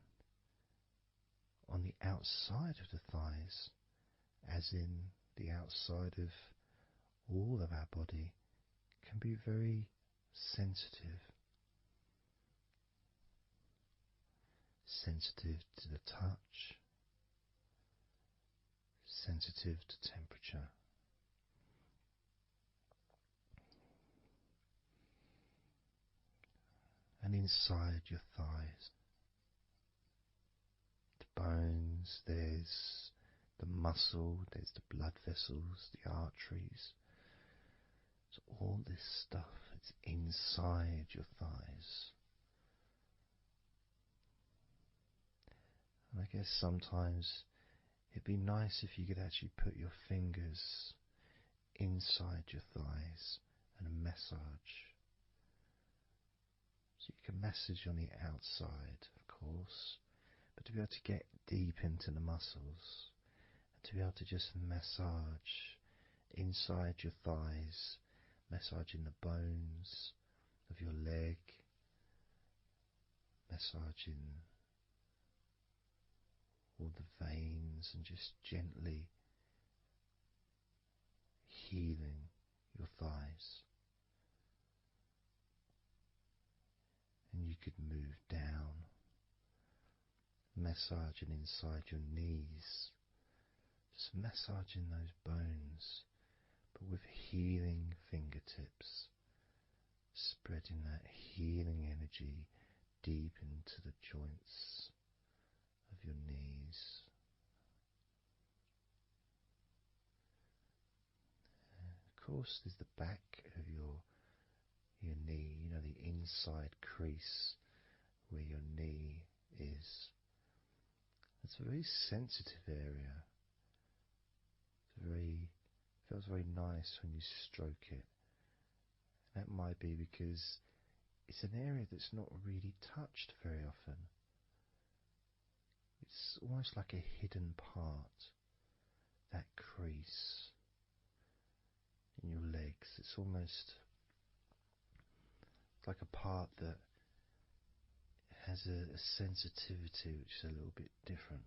on the outside of the thighs, as in the outside of all of our body, can be very sensitive. sensitive to the touch, sensitive to temperature. And inside your thighs, the bones, there's the muscle, there's the blood vessels, the arteries. So all this stuff, it's inside your thighs. And I guess sometimes it'd be nice if you could actually put your fingers inside your thighs and massage. So you can massage on the outside, of course, but to be able to get deep into the muscles, and to be able to just massage inside your thighs, massaging the bones of your leg, massaging all the veins, and just gently healing your thighs. And you could move down, massaging inside your knees, just massaging those bones, but with healing fingertips, spreading that healing energy deep into the joints of your knees. Of course, there's the back of your knee, the inside crease where your knee is. It's a very sensitive area. Feels very nice when you stroke it. That might be because it's an area that's not really touched very often. It's almost like a hidden part, that crease in your legs. It's almost like a part that has a sensitivity which is a little bit different.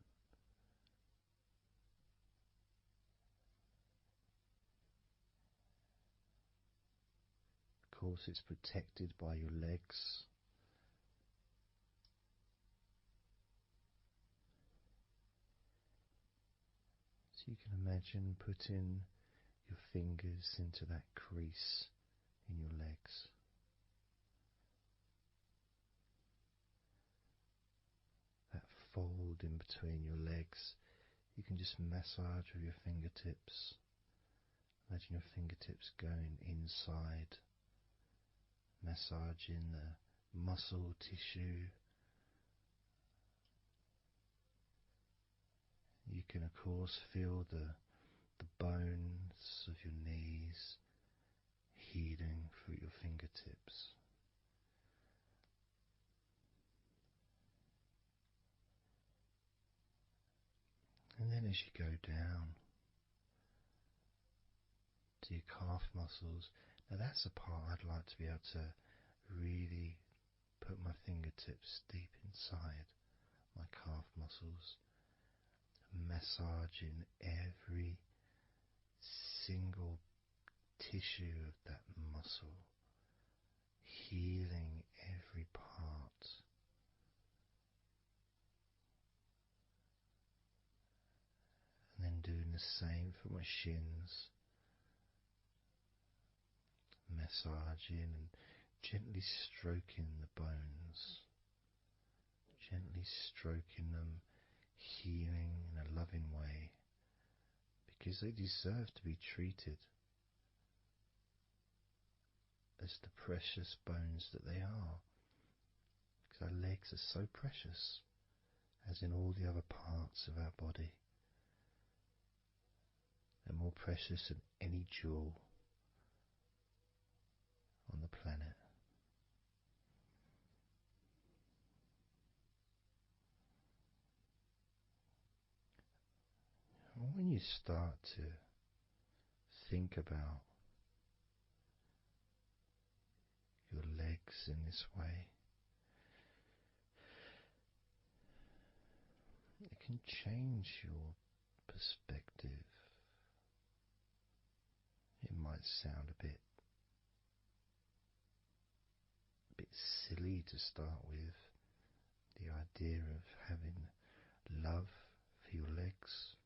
Of course, it's protected by your legs. So you can imagine putting your fingers into that crease in your legs. That fold in between your legs, you can just massage with your fingertips. Imagine your fingertips going inside, massaging the muscle tissue. You can of course feel the bones of your knees healing through your fingertips. And then as you go down to your calf muscles, now that's a part I'd like to be able to really put my fingertips deep inside my calf muscles, massaging every single tissue of that muscle, healing every part. And then doing the same for my shins, massaging and gently stroking the bones, gently stroking them, healing in a loving way, because they deserve to be treated as the precious bones that they are, because our legs are so precious, as in all the other parts of our body. They're more precious than any jewel on the planet. And when you start to think about your legs in this way, it can change your perspective. It might sound a bit silly to start with, The idea of having love for your legs,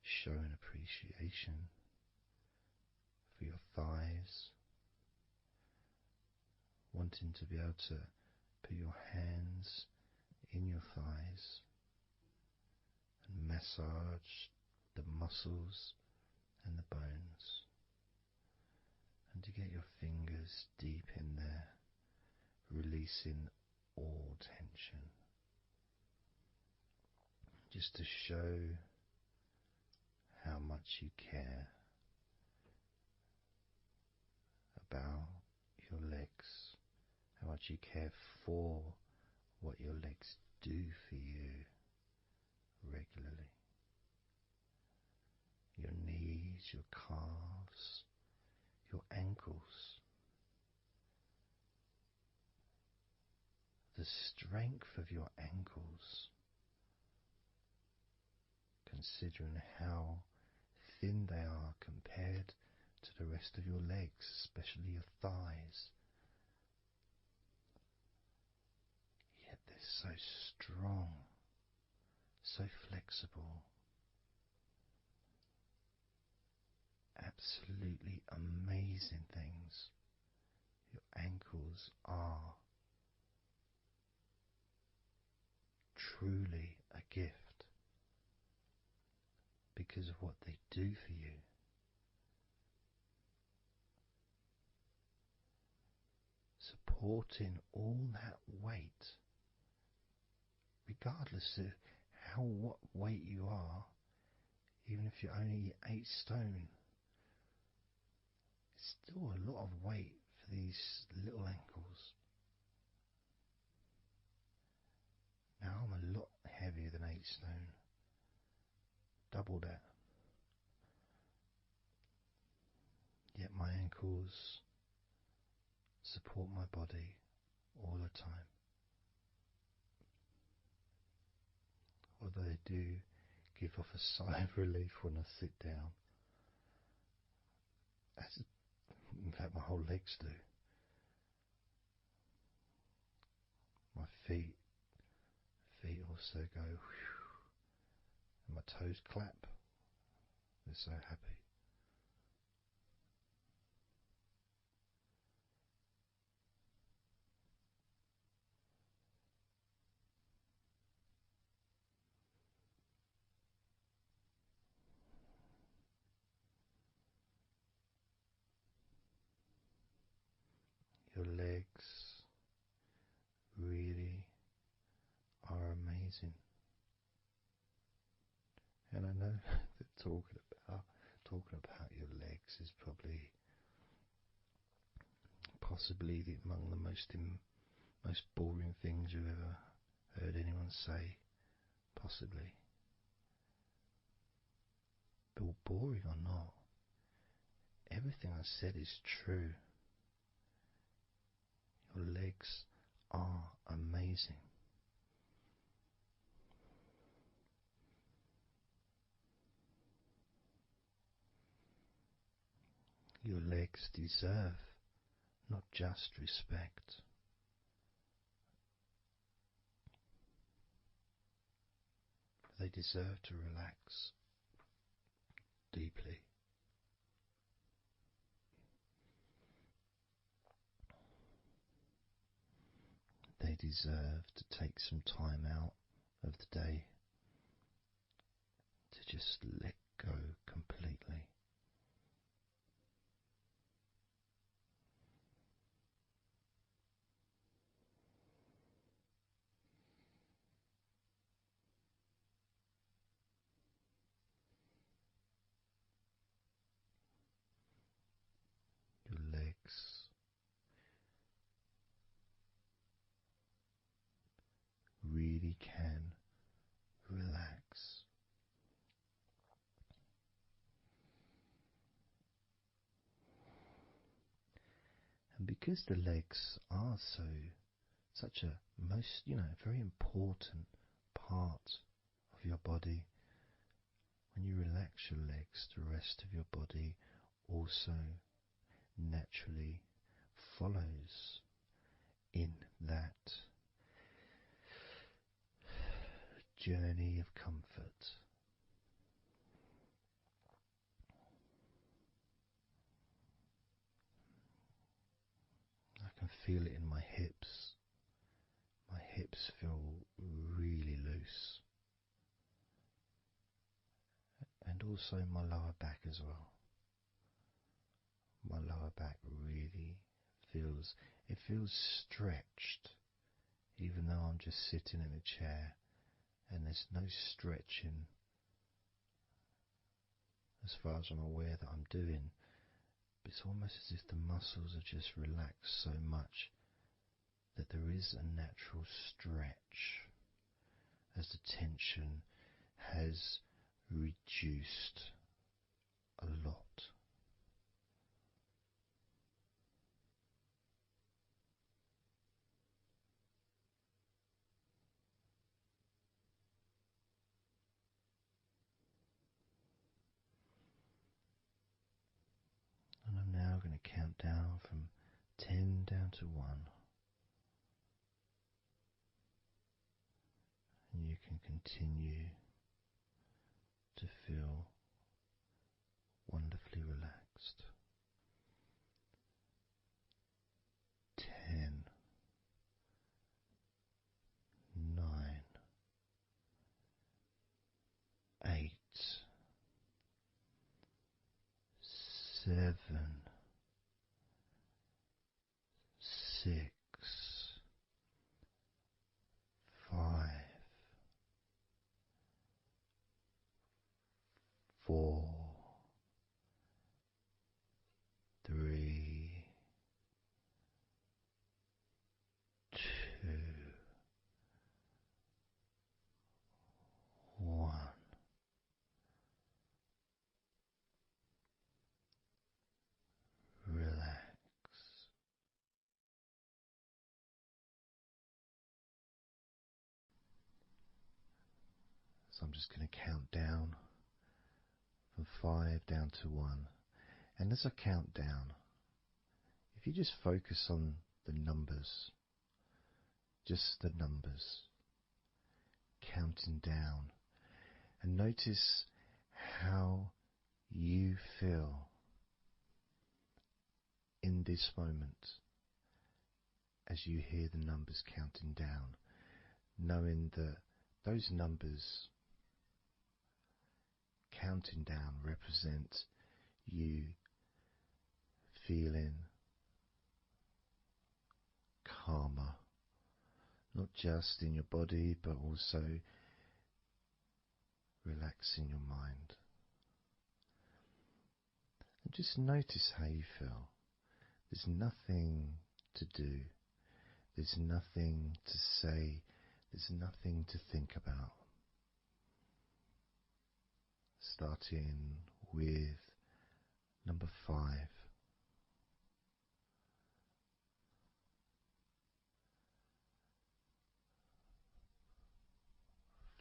showing appreciation for your thighs, wanting to be able to put your hands in your thighs and massage the muscles and the bones, and to get your fingers deep in there, releasing all tension, just to show how much you care about your legs, how much you care for what your legs do for you regularly. Your knees, your calves, your ankles, the strength of your ankles, considering how thin they are compared to the rest of your legs, especially your thighs. Yet they're so strong, so flexible. Absolutely amazing things. Your ankles are truly a gift because of what they do for you. Supporting all that weight, regardless of what weight you are, even if you're only 8 stone, it's still a lot of weight for these little ankles. Now I'm a lot heavier than 8 stone, double that. Yet my ankles support my body all the time. Although they do give off a sigh of relief when I sit down. In fact, my whole legs do. My feet also go whew, and my toes clap. They're so happy. Your legs really are amazing. And I know that talking about your legs is possibly among the most boring things you've ever heard anyone say, possibly. But boring or not, everything I said is true. Your legs are amazing. Your legs deserve not just respect, but they deserve to relax deeply. They deserve to take some time out of the day to just let go completely. Your legs really can relax. And because the legs are such a very important part of your body, when you relax your legs, the rest of your body also naturally follows in that journey of comfort. I can feel it in my hips. My hips feel really loose. And also my lower back as well. My lower back really feels stretched, even though I'm just sitting in a chair and there's no stretching as far as I'm aware that I'm doing. But it's almost as if the muscles are just relaxed so much that there is a natural stretch as the tension has reduced a lot. And I'm now going to count down from 10 down to 1. And you can continue to feel wonderfully relaxed. 10, 9, 8, 7, 6, 5, 4, 3, 2, 1. Relax. So I'm just going to count down from 5 down to 1. And as I count down, if you just focus on the numbers, just the numbers, counting down, and notice how you feel in this moment as you hear the numbers counting down, knowing that those numbers counting down represent you feeling calmer, not just in your body but also relaxing your mind. And just notice how you feel. There's nothing to do, there's nothing to say, there's nothing to think about. Starting with number 5.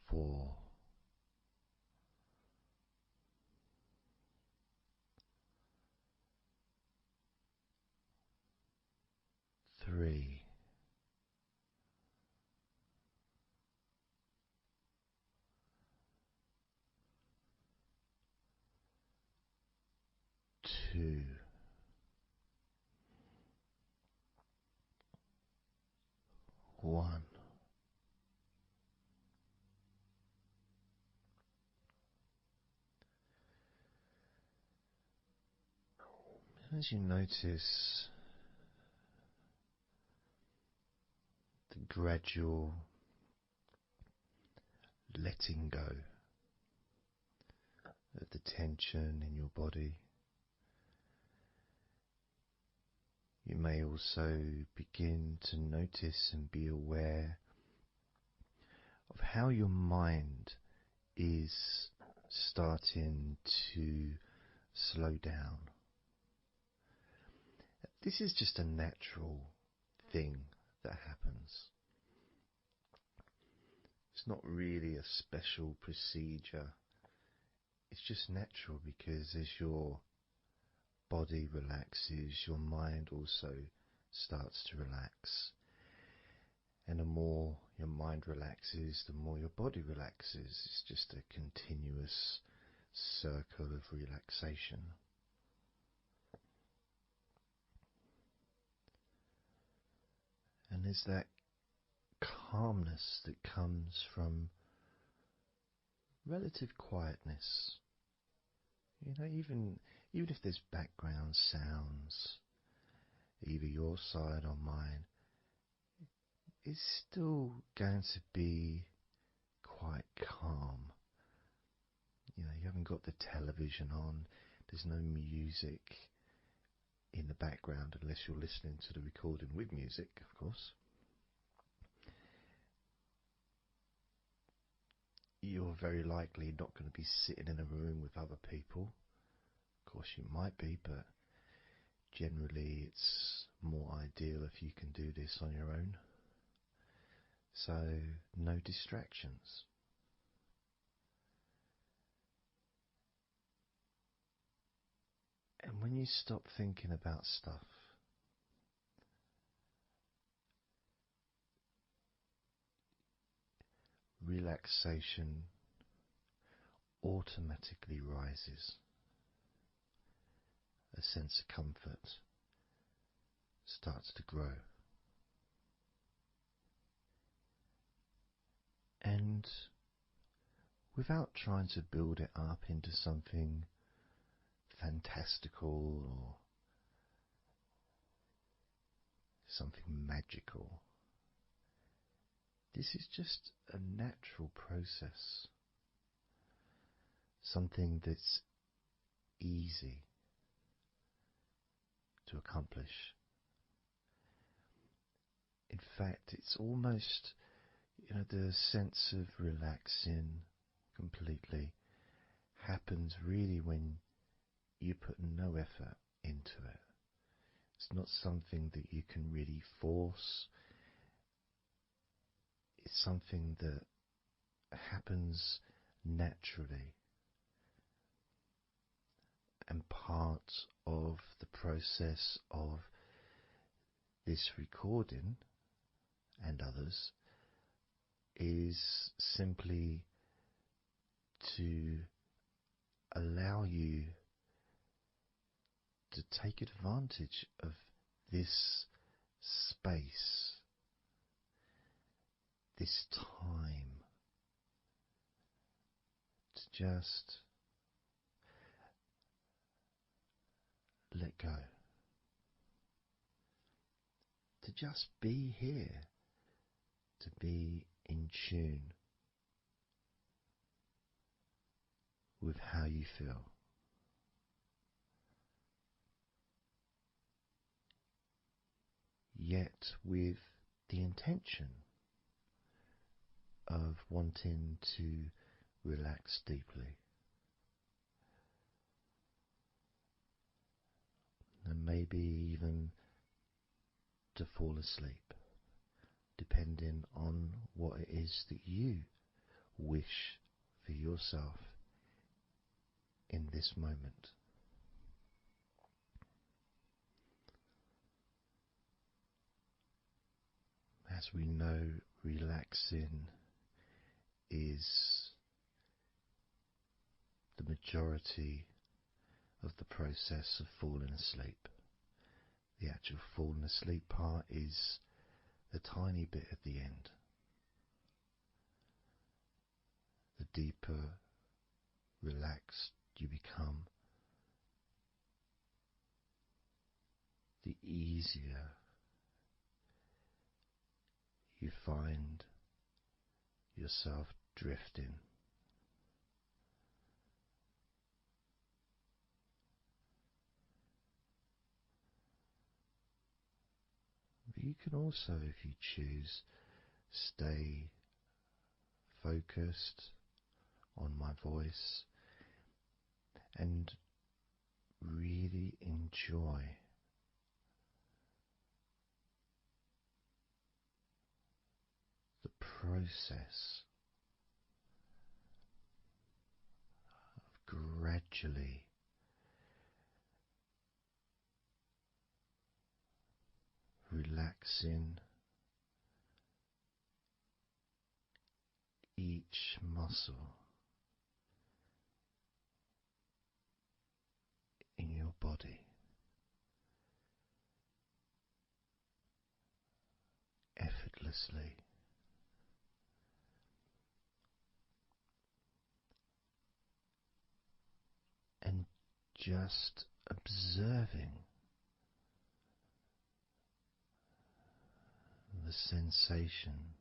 4. 3. 2. 1. As you notice the gradual letting go of the tension in your body, you may also begin to notice and be aware of how your mind is starting to slow down. This is just a natural thing that happens. It's not really a special procedure. It's just natural because as your body relaxes, your mind also starts to relax. And the more your mind relaxes, the more your body relaxes. It's just a continuous circle of relaxation. And there's that calmness that comes from relative quietness. You know, even if there's background sounds, either your side or mine, it's still going to be quite calm. You know, you haven't got the television on, there's no music in the background unless you're listening to the recording with music, of course. You're very likely not going to be sitting in a room with other people. Of course you might be, but generally it's more ideal if you can do this on your own. So no distractions. And when you stop thinking about stuff, relaxation automatically rises. A sense of comfort starts to grow. And without trying to build it up into something fantastical or something magical, this is just a natural process, something that's easy to accomplish. In fact, it's almost, the sense of relaxing completely happens really when you put no effort into it. It's not something that you can really force. It's something that happens naturally. And part of the process of this recording and others is simply to allow you to take advantage of this space, this time, to just let go, to just be here, to be in tune with how you feel. Yet with the intention of wanting to relax deeply. And maybe even to fall asleep, depending on what it is that you wish for yourself in this moment. As we know, relaxing is the majority of the process of falling asleep. The actual falling asleep part is the tiny bit at the end. The deeper relaxed you become, the easier you find yourself drifting. But you can also, if you choose, stay focused on my voice and really enjoy the process of gradually relaxing each muscle in your body effortlessly, and just observing the sensation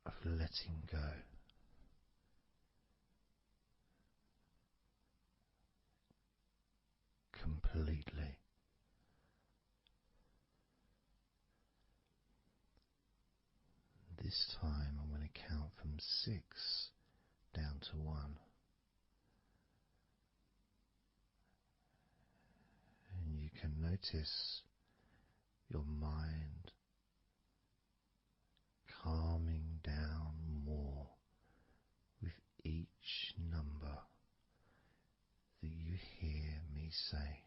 of letting go. Completely. This time I'm going to count from 6 down to 1, and you can notice your mind calming down more with each number that you hear me say.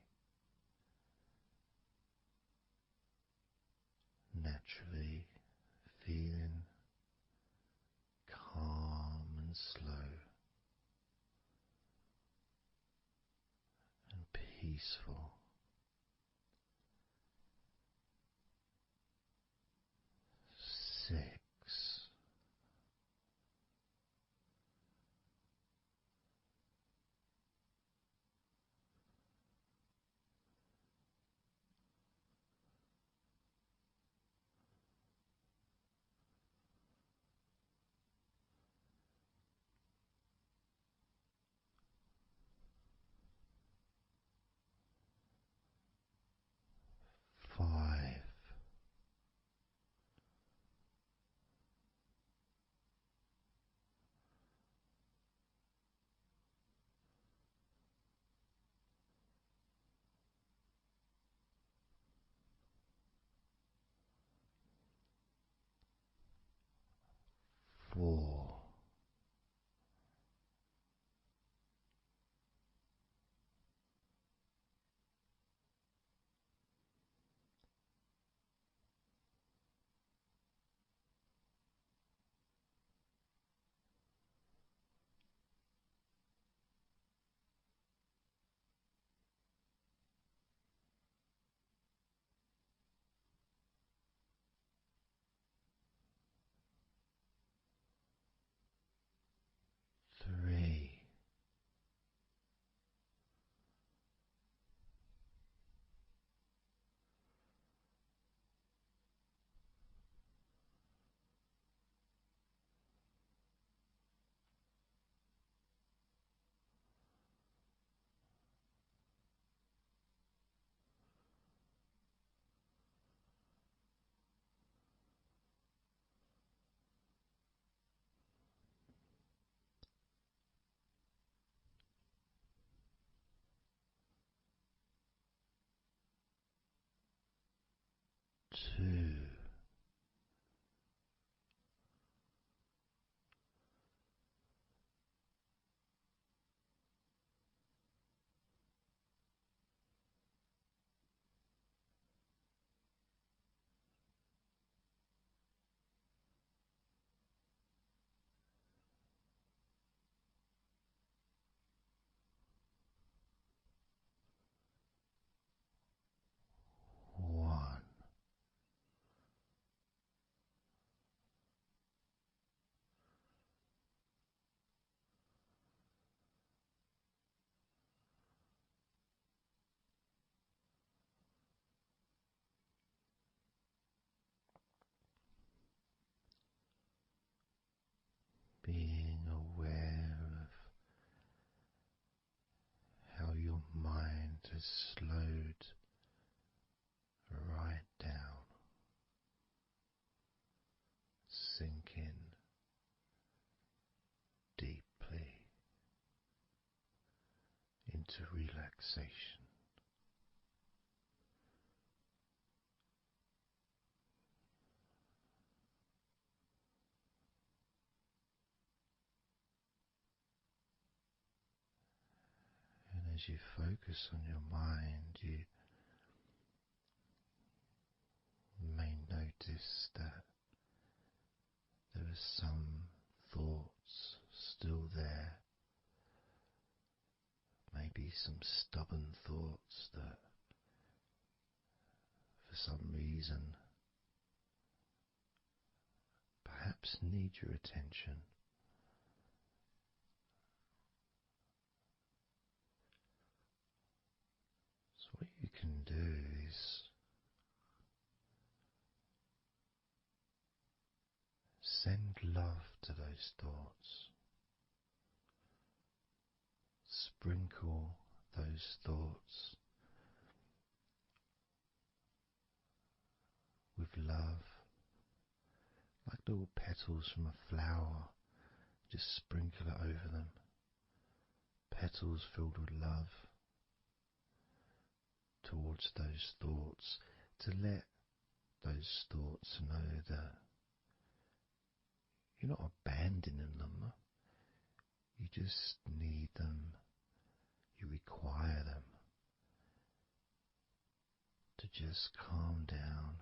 Naturally feeling calm and slow and peaceful. 6. 5. 4. 3. 2. 1. Being aware of how your mind has slowed right down, sinking deeply into relaxation. And as you focus on your mind, you may notice notice that there are some thoughts still there, maybe some stubborn thoughts that for some reason perhaps need your attention. So what you can do is send love to those thoughts. Sprinkle those thoughts with love, like little petals from a flower. Just sprinkle it over them. Petals filled with love towards those thoughts, to let those thoughts know that you're not abandoning them. You just need them. You require them to just calm down,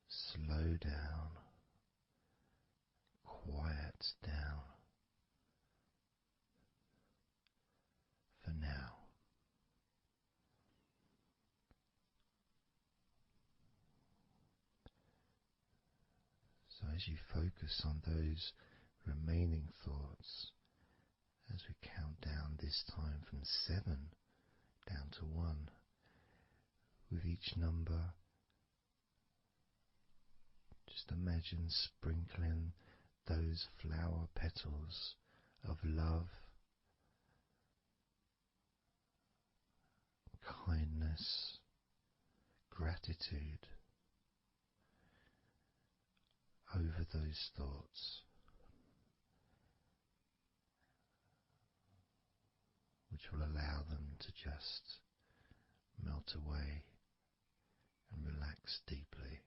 slow down, quiet down for now. So as you focus on those remaining thoughts, as we count down this time from 7 down to 1, with each number, just imagine sprinkling those flower petals of love, kindness, gratitude over those thoughts, which will allow them to just melt away and relax deeply.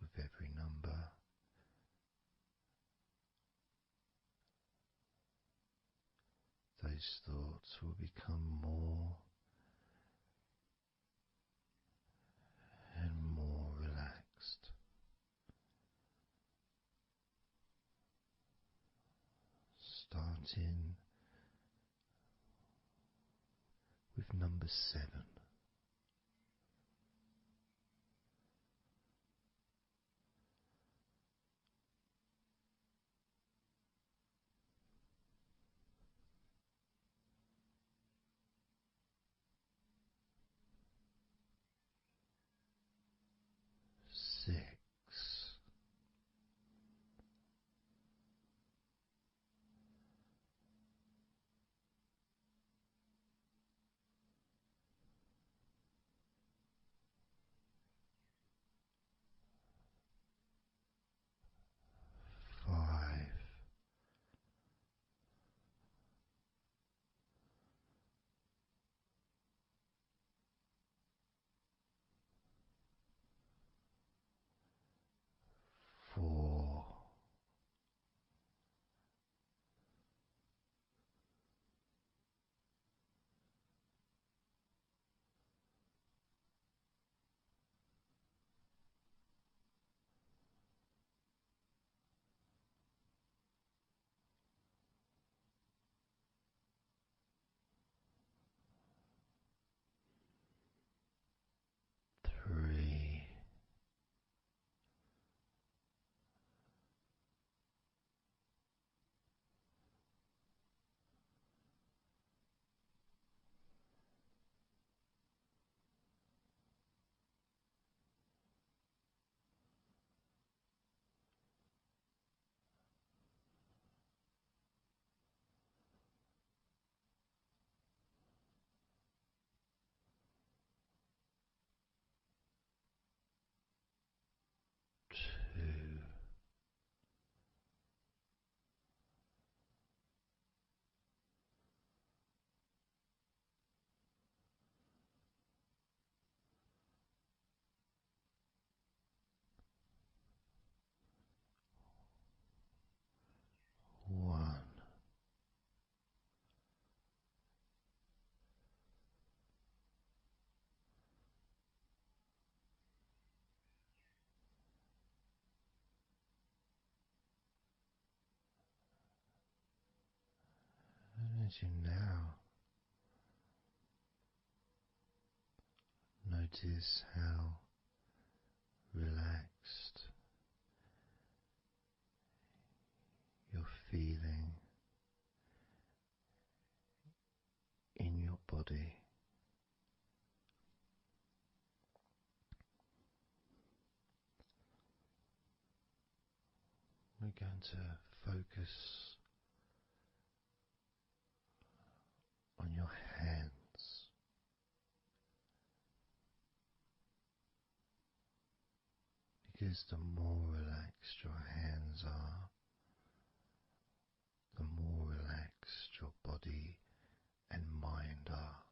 With every number, those thoughts will become more and more relaxed. Starting with number 7. 6. 5. as you now notice how relaxed you're feeling in your body. We're going to focus on your hands. Because the more relaxed your hands are, the more relaxed your body and mind are.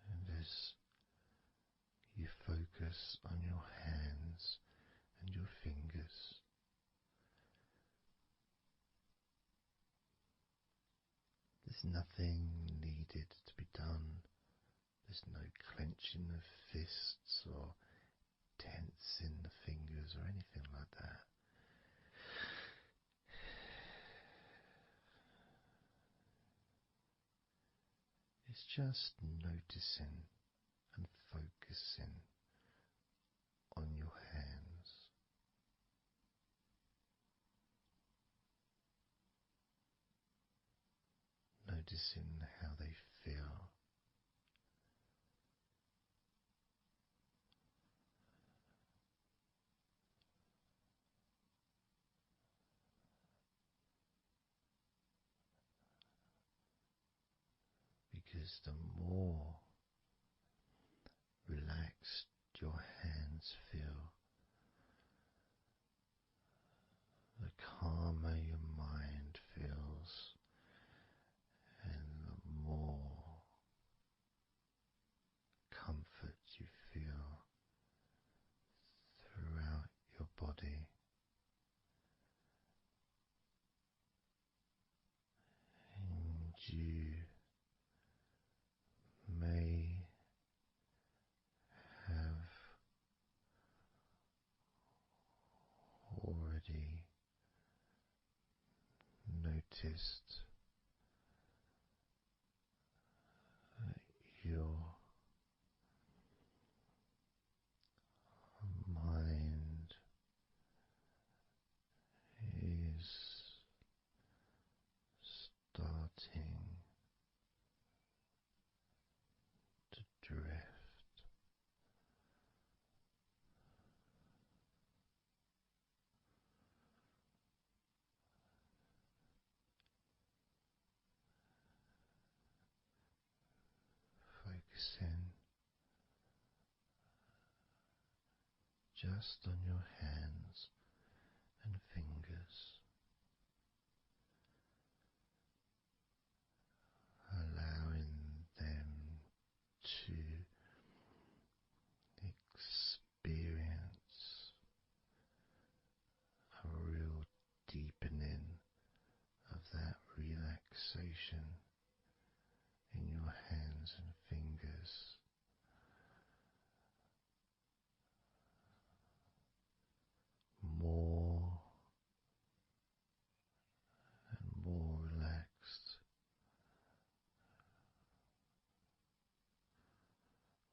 And as you focus on your hands and your fingers, there's nothing needed to be done. There's no clenching of fists or tensing the fingers or anything like that. It's just noticing and focusing on your hands. Noticing how they feel. Because the more relaxed your hands feel, the calmer your mind feels, and the more comfort you feel throughout your body. And you may have already noticed that your mind is starting to drift. Focusing just on your hands and fingers, allowing them to experience a real deepening of that relaxation in your hands and fingers. More and more relaxed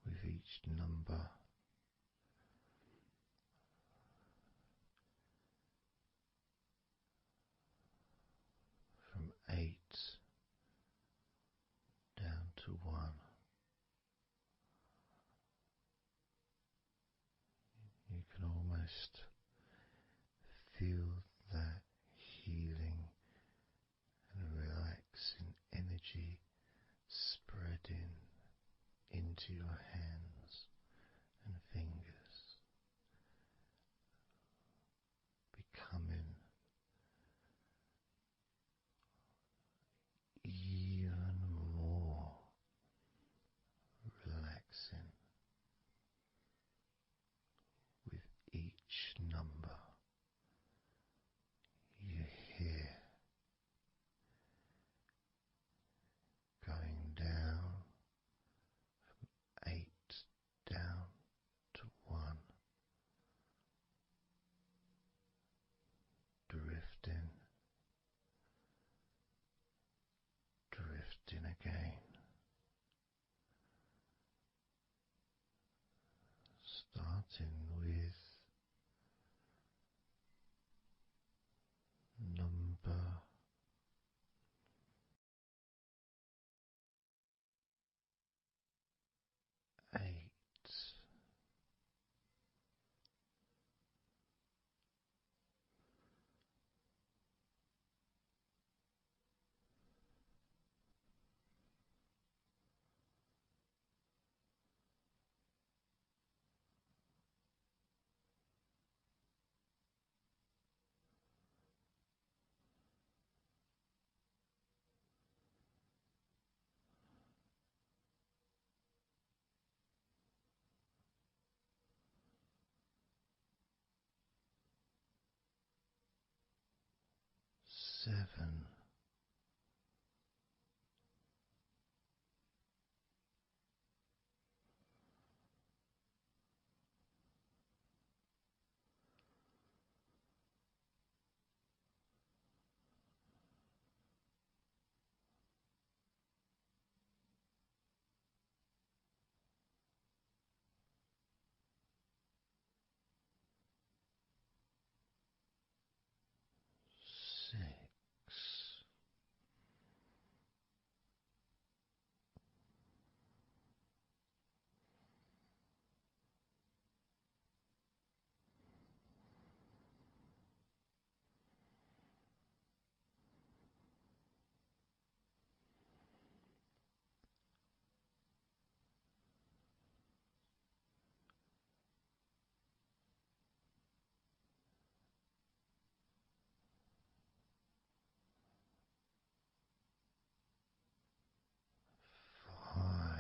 with each number. From 8 down to 1. You can almost feel that healing and relaxing energy spreading into your hands and fingers, becoming even more relaxing with each number. starting with number 8. 7. 6. 5.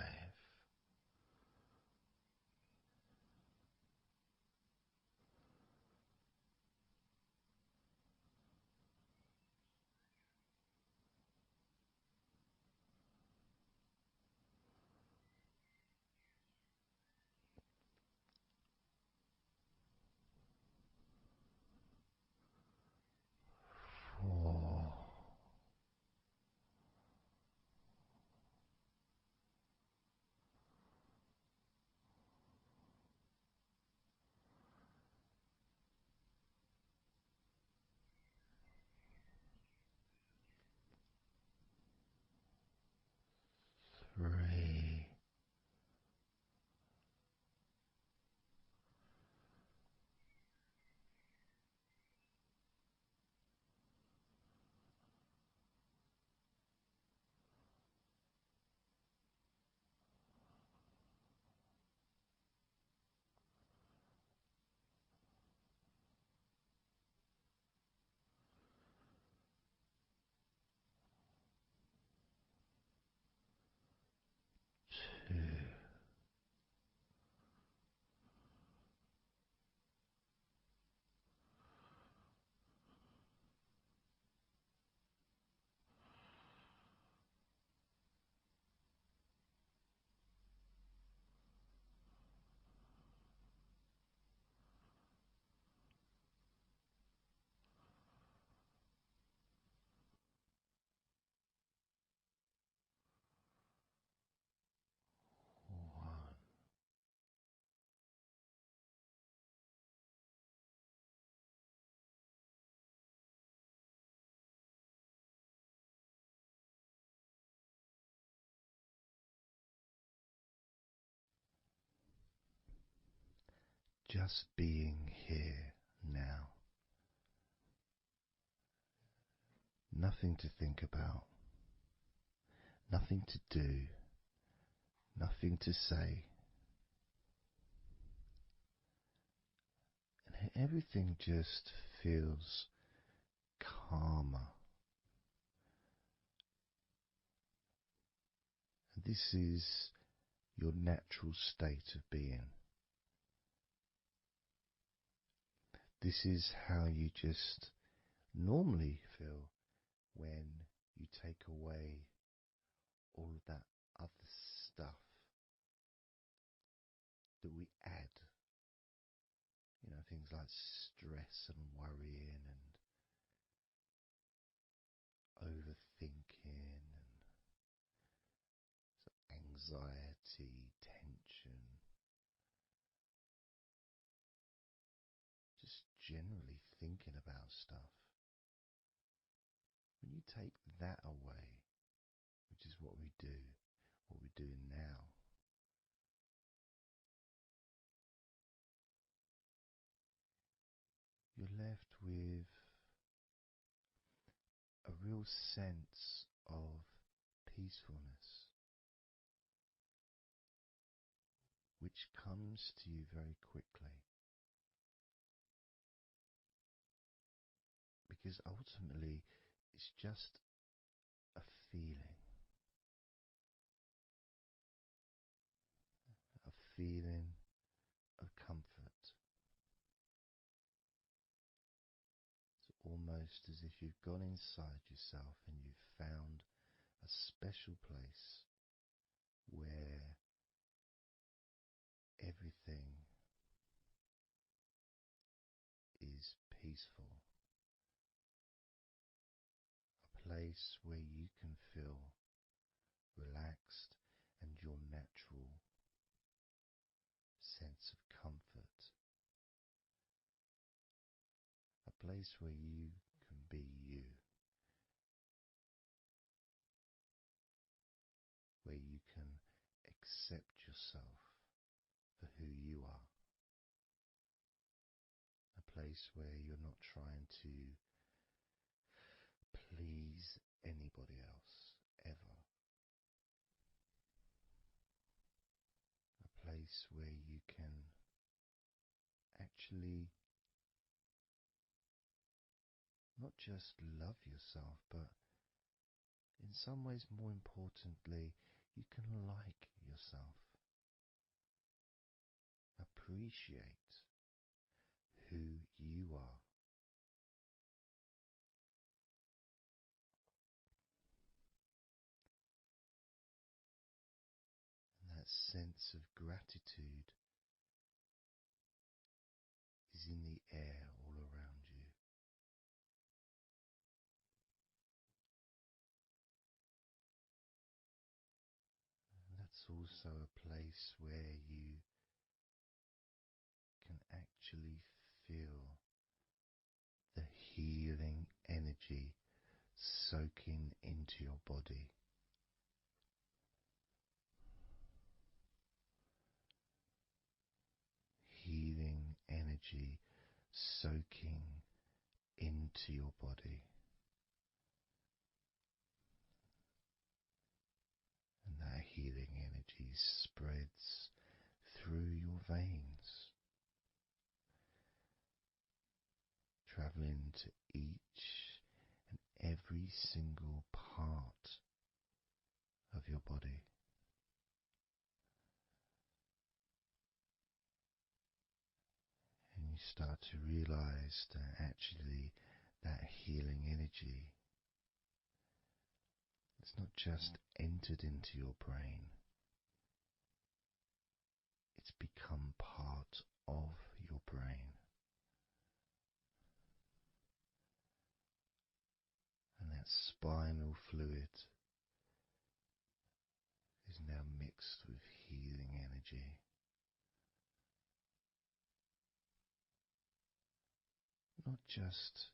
4. 3. 2. 1. Just being here now. Nothing to think about, nothing to do, nothing to say, and everything just feels calmer. And this is your natural state of being. This is how you just normally feel when you take away all of that other stuff that we add. Things like stress and worrying and overthinking and anxiety, tension. generally thinking about stuff. When you take that away, which is what we're doing now, you're left with a real sense of peacefulness, which comes to you very quickly. Because ultimately, it's just a feeling. A feeling of comfort. It's almost as if you've gone inside yourself and you've found a special place where everything is peaceful. A place where you can feel relaxed and your natural sense of comfort. A place where you can be you. Where you can accept yourself for who you are. A place where you're not trying to please anybody else, ever. A place where you can actually not just love yourself, but in some ways, more importantly, you can like yourself. Appreciate who you are. And that sense of gratitude is in the air all around you. And that's also a place where you can actually feel the healing energy soaking into your body. Healing energy soaking into your body. And that healing energy spreads through your veins, traveling to each and every single part of your body. And you start to realize that actually that healing energy has not just entered into your brain, it's become part of your brain. And that spinal fluid is now mixed with healing energy. Not just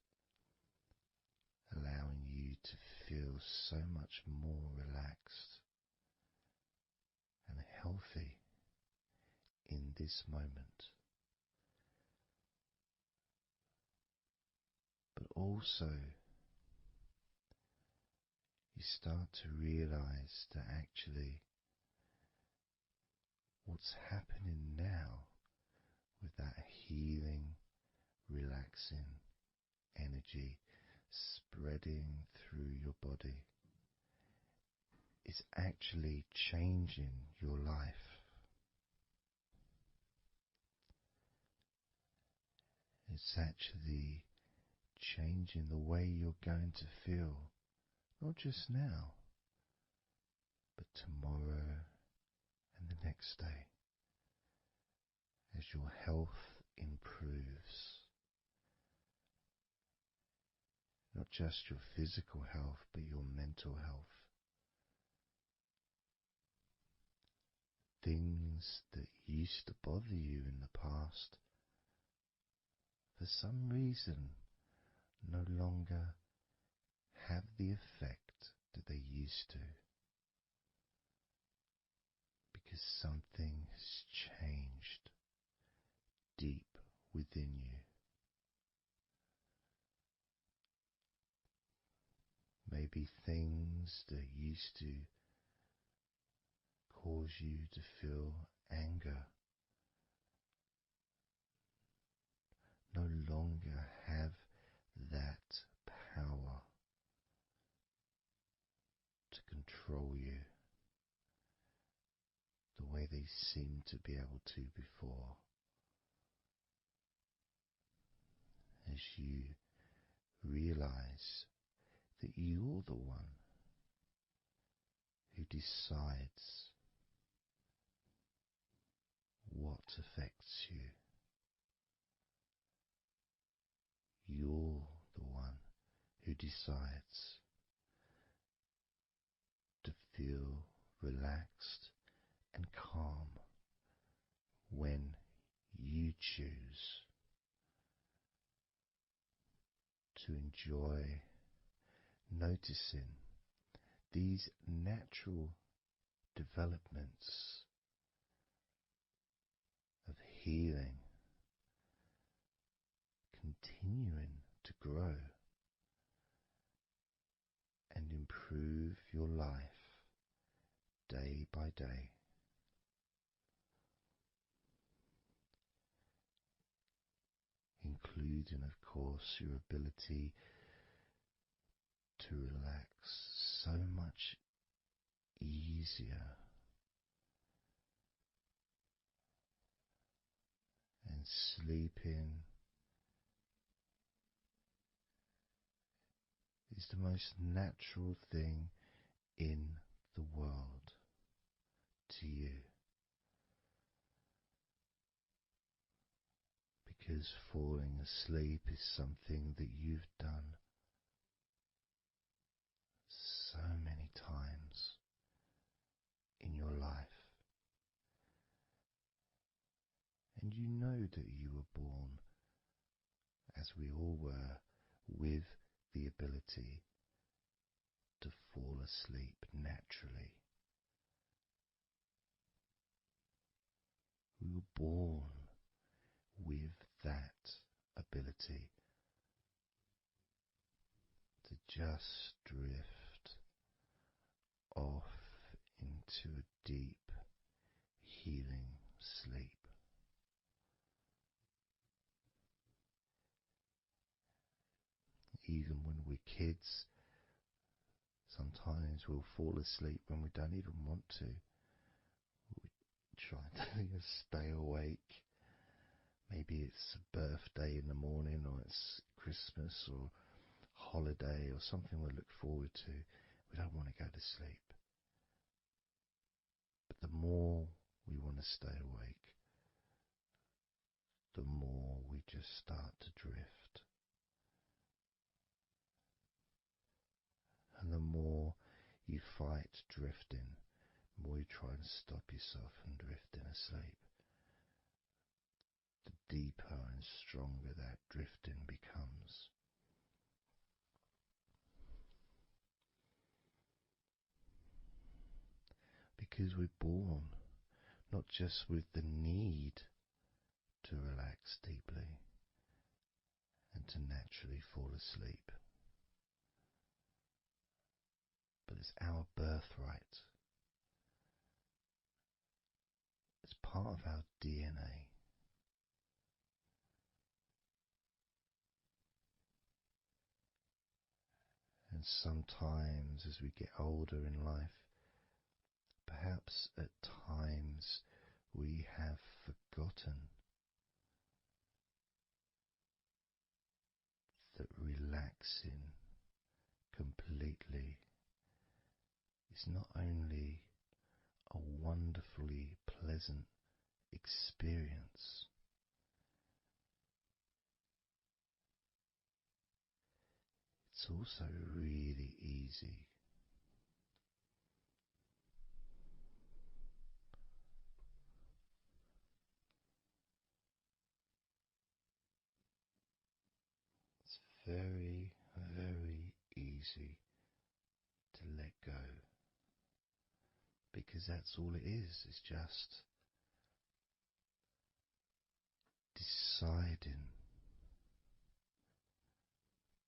allowing you to feel so much more relaxed and healthy in this moment, but also you start to realize that actually what's happening now with that healing, relaxing energy spreading through your body is actually changing your life. It's actually changing the way you're going to feel, not just now, but tomorrow and the next day, as your health improves. Not just your physical health, but your mental health. Things that used to bother you in the past for some reason no longer have the effect that they used to, because something has changed deep within you. Maybe things that used to cause you to feel anger no longer have that power to control you the way they seemed to be able to before. As you realize that you're the one who decides what affects you. You're the one who decides to feel relaxed and calm when you choose to enjoy noticing these natural developments of healing continuing to grow and improve your life day by day. Including, of course, your ability to relax so much easier and sleeping is the most natural thing in the world to you, because falling asleep is something that you've done so many times in your life, and you know that you were born, as we all were, with the ability to fall asleep naturally. We were born with that ability to just drift off into a deep, healing sleep. Even when we're kids, sometimes we'll fall asleep when we don't even want to. We try to stay awake. Maybe it's a birthday in the morning, or it's Christmas or holiday or something we look forward to. We don't want to go to sleep. But the more we want to stay awake, the more we just start to drift. And the more you fight drifting, the more you try and stop yourself from drifting asleep, the deeper and stronger that drifting becomes. Because we're born not just with the need to relax deeply and to naturally fall asleep, but it's our birthright. It's part of our DNA. And sometimes as we get older in life, perhaps at times we have forgotten that relaxing completely is not only a wonderfully pleasant experience, it's also really easy. easy to let go, because that's all it is. It's just deciding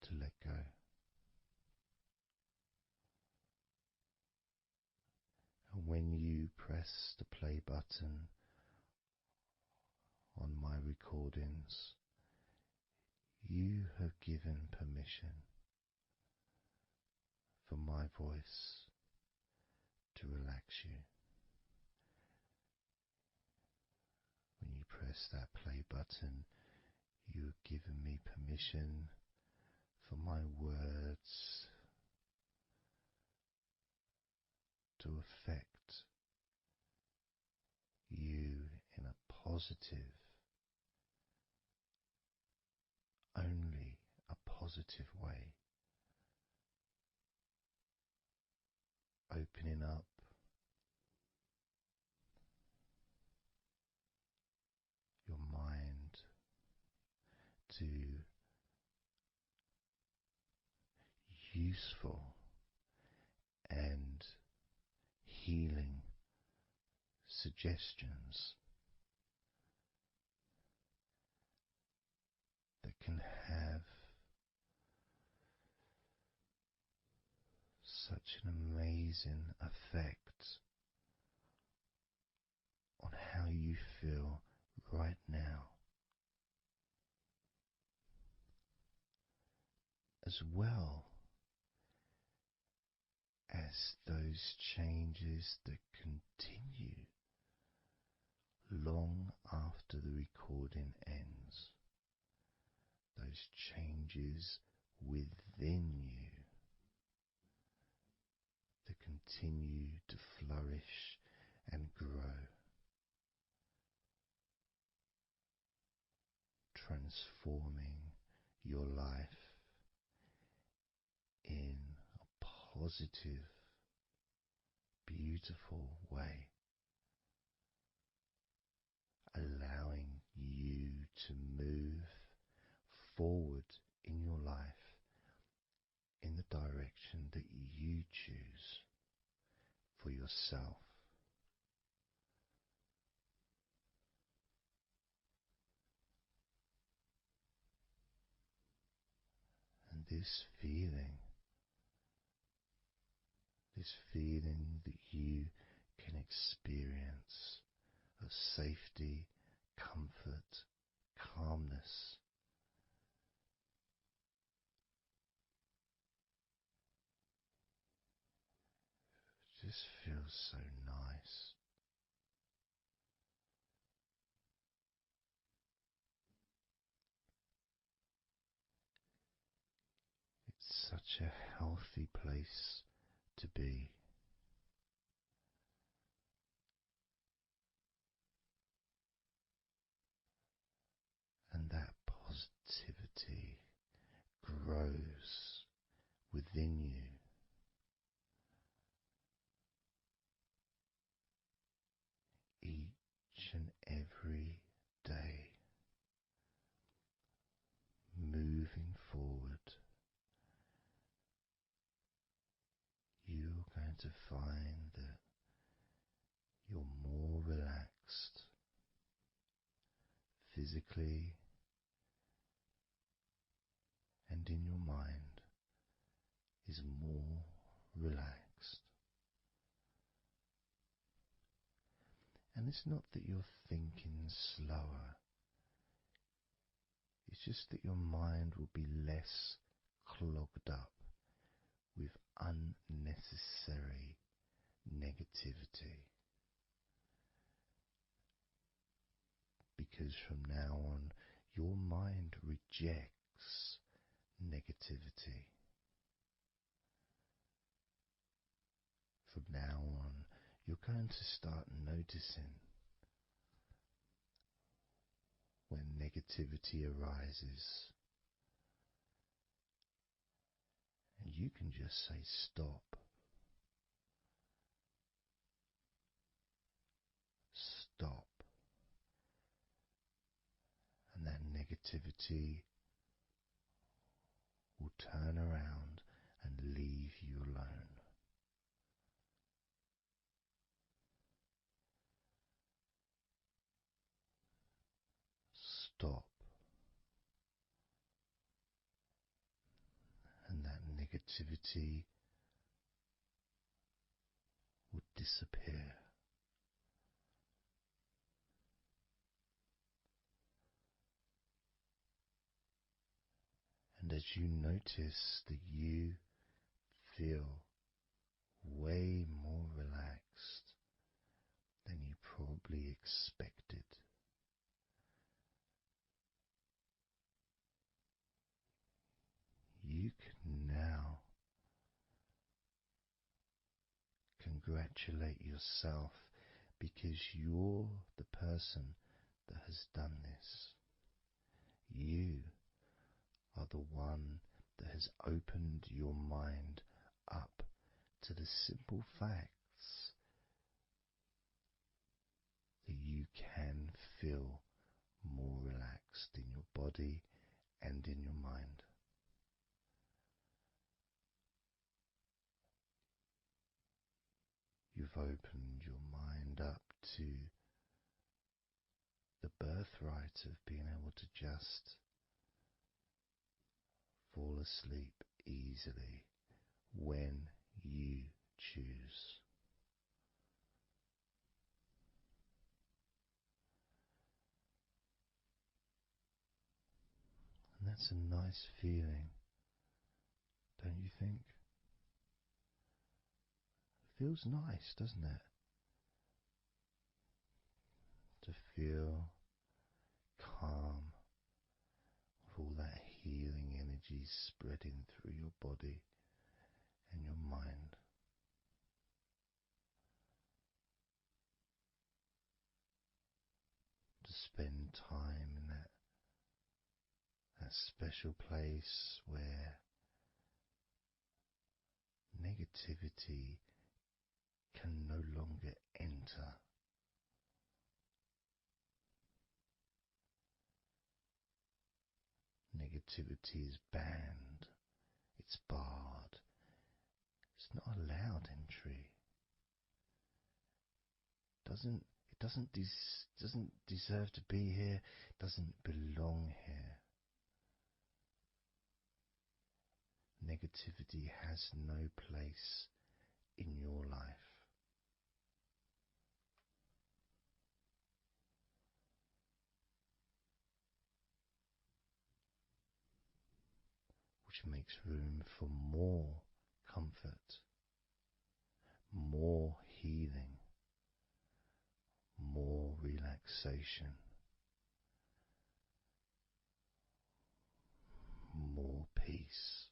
to let go. And when you press the play button on my recordings, you have given permission for my voice to relax you. When you press that play button, you have given me permission for my words to affect you in a positive, only a positive way, opening up your mind to useful and healing suggestions that can have such an amazing effect on how you feel right now, as well as those changes that continue long after the recording ends, those changes within you that continue to flourish and grow, transforming your life in a positive, beautiful way, allowing you to move forward in your life in the direction that you choose for yourself. And this feeling that you can experience of safety, comfort, calmness, just feels so nice. It's such a healthy place to be. And that positivity grows within you. Each and every day, moving forward, you're going to find that you're more relaxed physically and in your mind is more relaxed. And it's not that you're thinking slower, it's just that your mind will be less clogged up with unnecessary negativity. Because from now on, your mind rejects negativity. From now on, you're going to start noticing when negativity arises, and you can just say stop. Stop. And that negativity will turn around and you alone. Stop, and that negativity would disappear. And as you notice that you feel way more relaxed than you probably expected, you can now congratulate yourself because you're the person that has done this. You are the one that has opened your mind up to the simple facts that you can feel more relaxed in your body and in your mind. You've opened your mind up to the birthright of being able to just fall asleep easily when you choose. And that's a nice feeling, don't you think? It feels nice, doesn't it? To feel calm with all that healing energy spreading through your body and your mind. To spend time in that special place where negativity can no longer enter. Negativity is banned, it's barred, it's not allowed entry. It doesn't deserve to be here, doesn't belong here. Negativity has no place in your life. Which makes room for more comfort, more healing, more relaxation, more peace.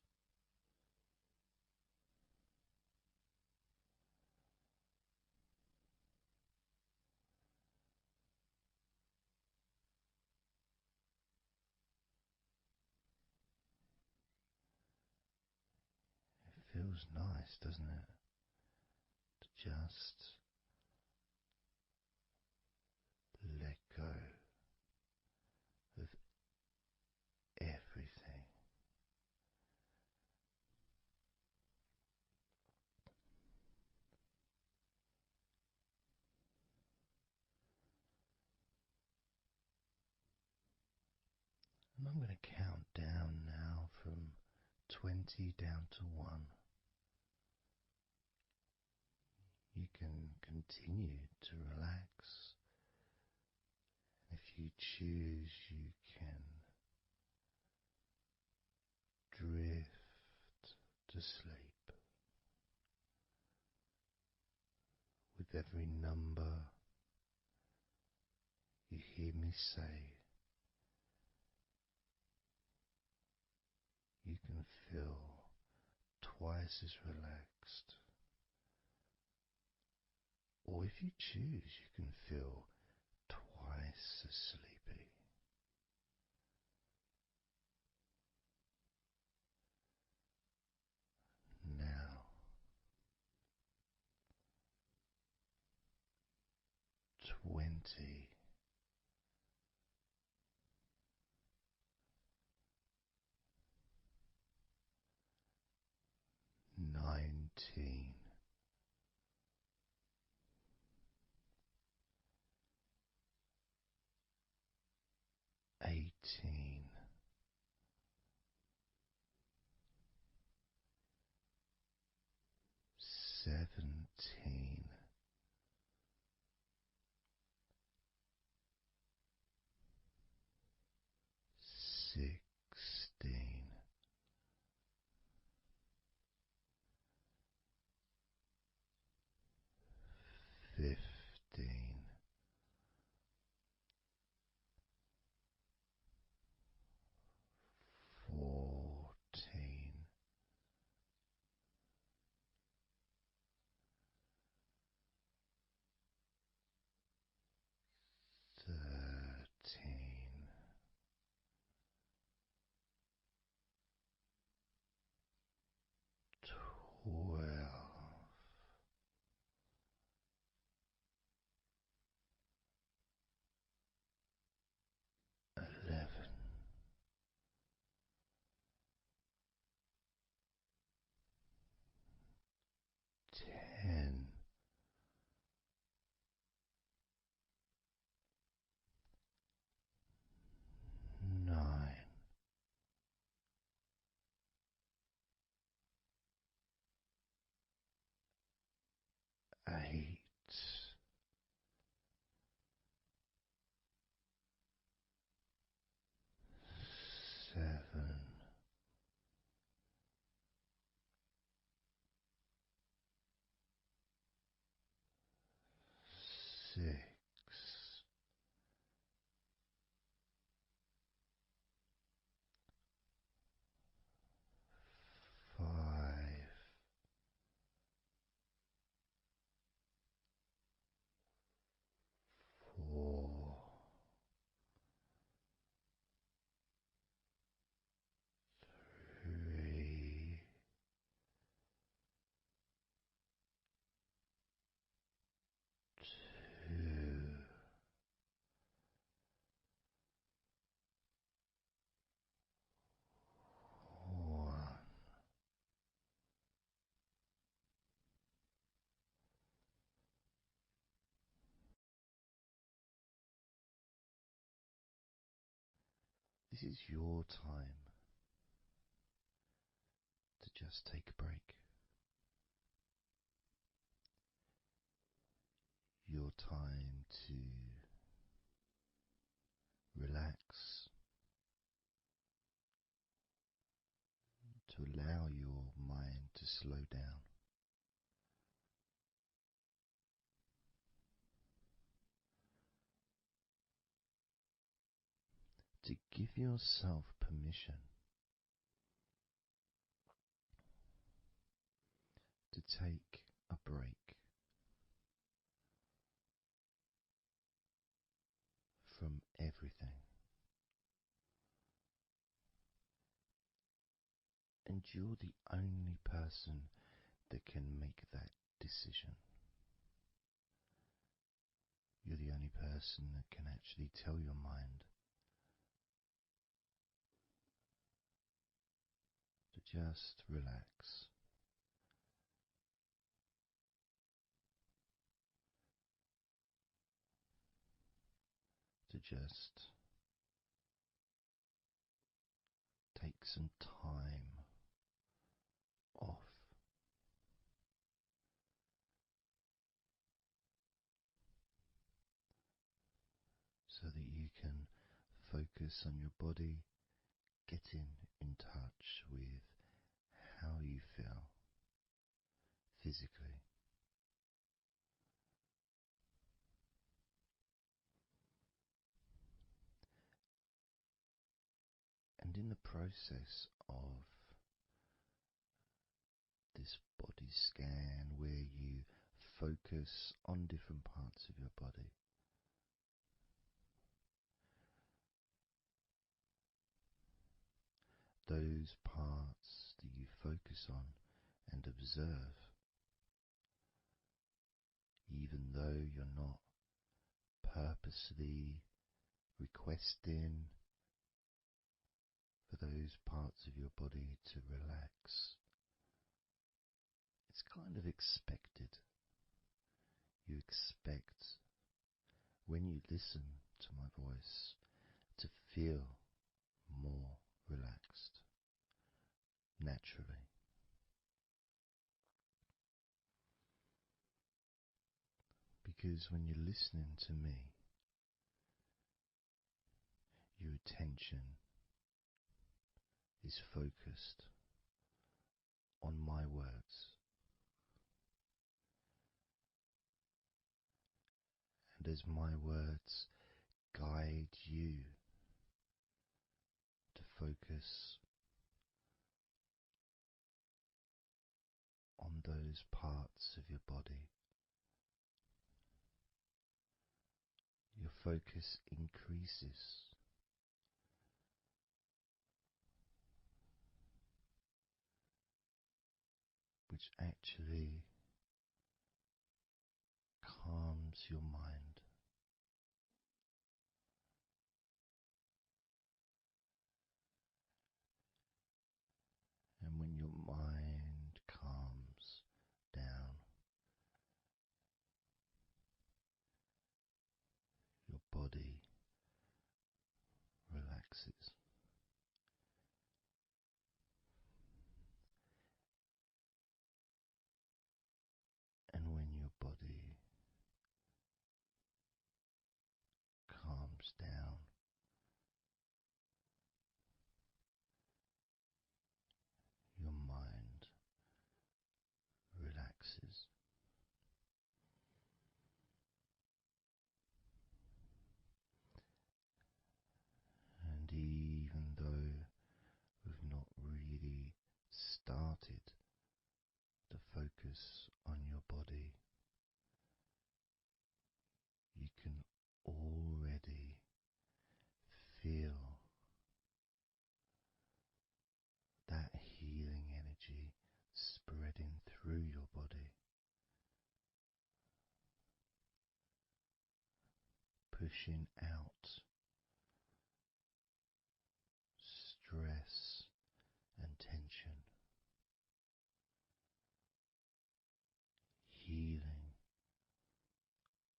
It feels nice, doesn't it? To just let go of everything. And I'm going to count down now from 20 down to 1. You can continue to relax. If you choose, you can drift to sleep. With every number you hear me say, you can feel twice as relaxed. Or if you choose, you can feel twice as sleepy. Now, 20. 19. 18, 17, 16, 15, 14, 13, 12, 11, 10, 9, 8, 7, 6, 5, 4, 3, 2, 1. This is your time to just take a break. Your time to relax, to allow your mind to slow down. To give yourself permission to take a break from everything. And you're the only person that can make that decision. You're the only person that can actually tell your mind to just relax. To just take some time off. So that you can focus on your body, getting in touch with how you feel physically. And in the process of this body scan, where you focus on different parts of your body, those parts that you focus on and observe, even though you're not purposely requesting for those parts of your body to relax, it's of expected. You expect, when you listen to my voice, to feel more relaxed naturally. Because when you're listening to me, your attention is focused on my words, and as my words guide you to focus on those parts of your body, your focus increases. Which actually calms your mind. And when your mind calms down, your body relaxes. And when your body calms down, your mind relaxes. And even though we've not really started to focus on your body, you can already feel that healing energy spreading through your body, pushing out stress and tension, healing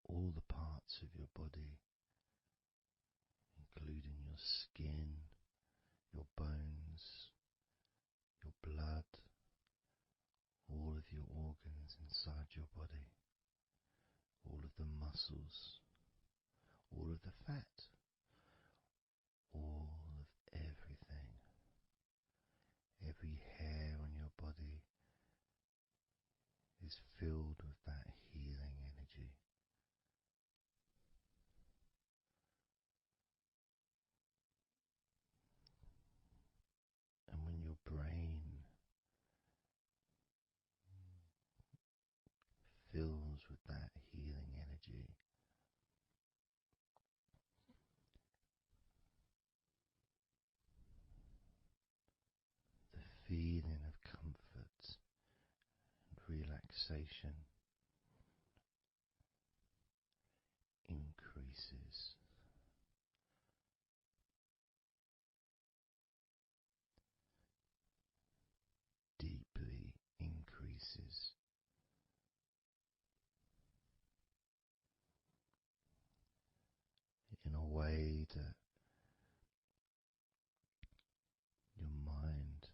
all the parts of your body, including your skin, your bones, your blood, all of your organs inside your body, all of the muscles, all of the fat, all of everything. Every hair on your body is filled with that healing energy. And when your brain fills with that healing energy, the feeling of comfort and relaxation increases. Deeply increases. In a way that your mind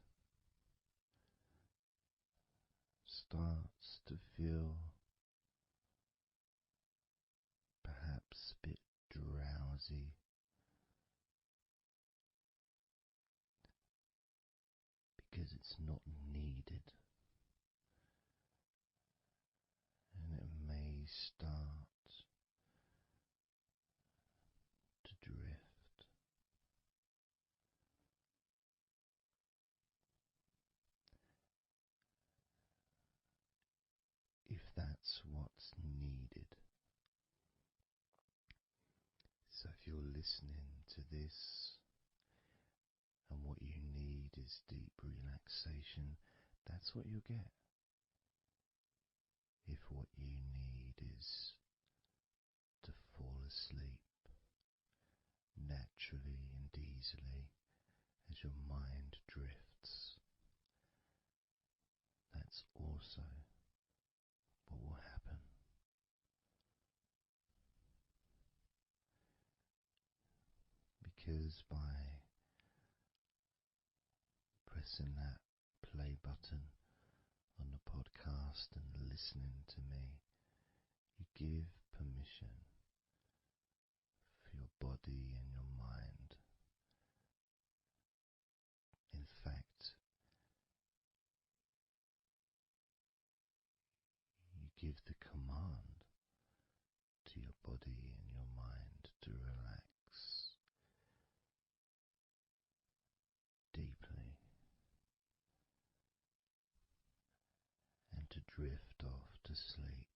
starts to feel perhaps a bit drowsy, because it's not needed, and it may start to drift. If that's what's needed. So if you're listening to this and what you need is deep relaxation, that's what you'll get. If what you need is to fall asleep naturally and easily as your mind drifts, that's also because by pressing that play button on the podcast and listening to me, you give permission for your body and your mind. In fact, you give the command to your body and your mind to relax deeply and to drift off to sleep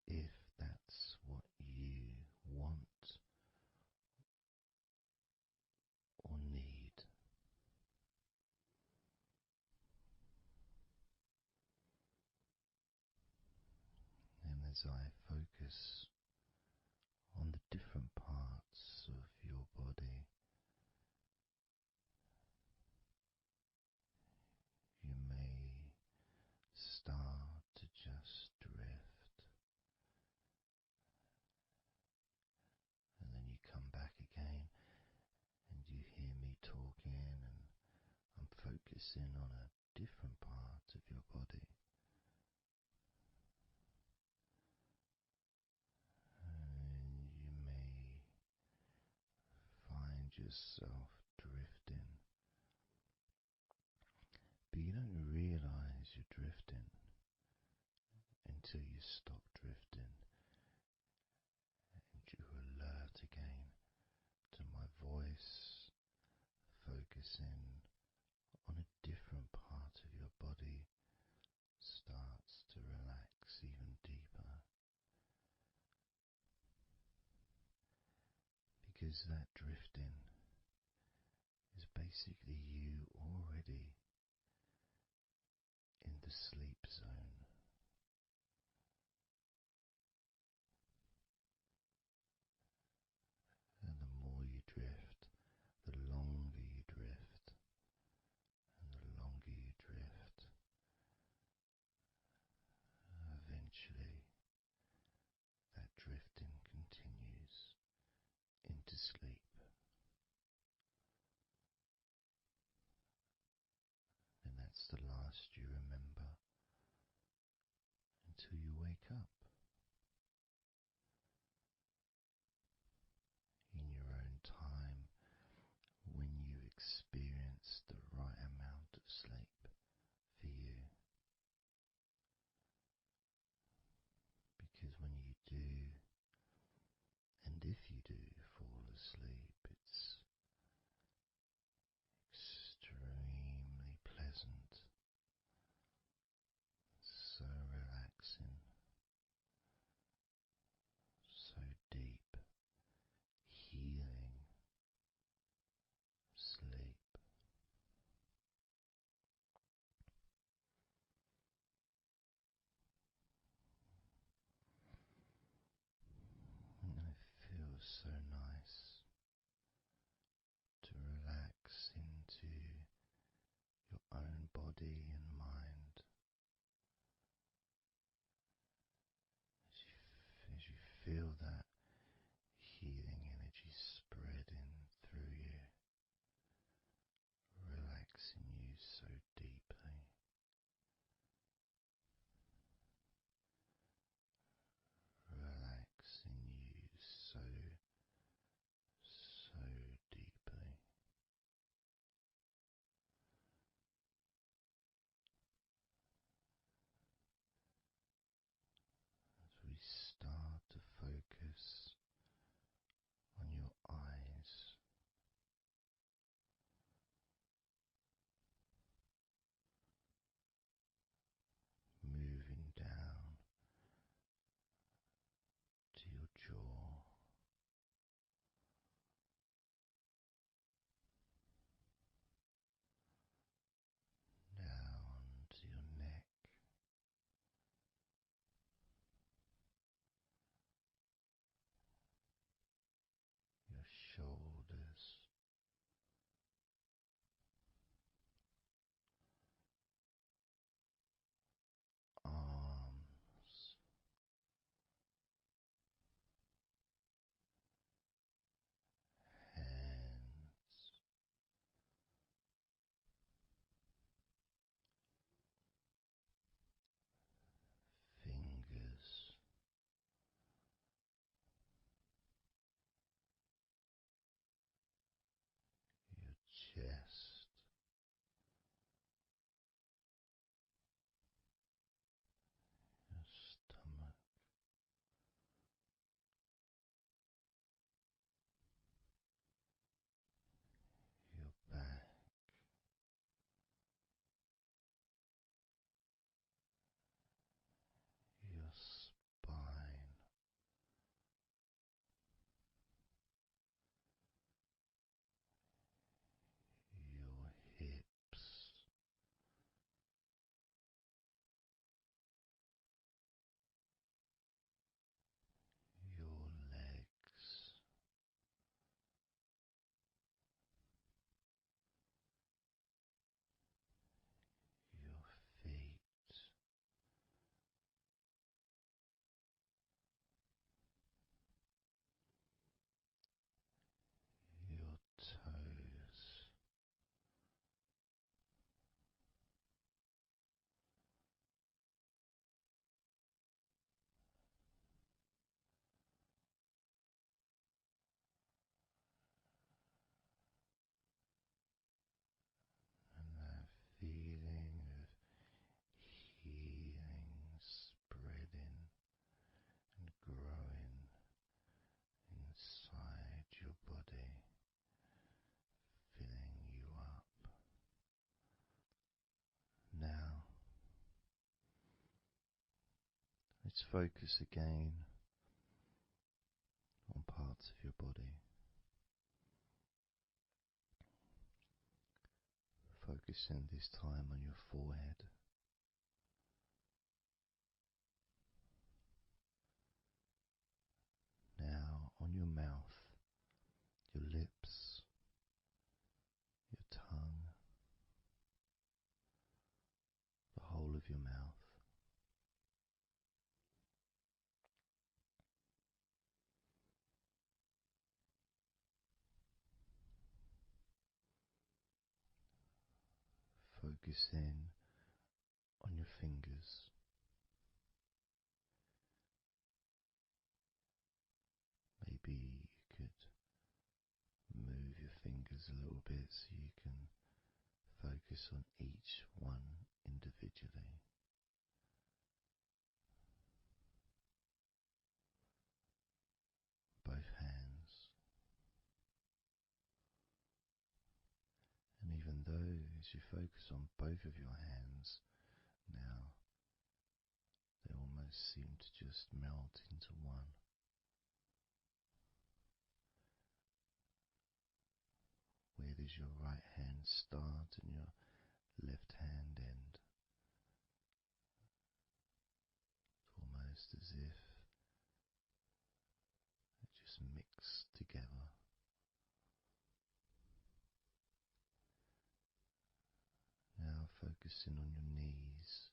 if that's what you want or need. And as I focus on the different parts of your body, you may start to just drift, and then you come back again and you hear me talking, and I'm focusing on a different part of your body. And you may find yourself drifting, but you don't realize you're drifting until you stop drifting and you're alert again to my voice, focusing on a different part of your body starts to relax even deeper, because that drifting is basically you already in the sleep zone. And the more you drift, the longer you drift, and the longer you drift, eventually that drifting continues into sleep. And that's the last you remember Just focus again on parts of your body. Focusing this time on your forehead. Now on your mouth, your lips, your tongue, the whole of your mouth. Focus in on your fingers. Maybe you could move your fingers a little bit so you can focus on each one individually. Both hands. And even though as you focus on both of your hands now, they almost seem to just melt into one. Where does your right hand start and your left hand end? It's almost as if it just mix together. Now focusing on your knees.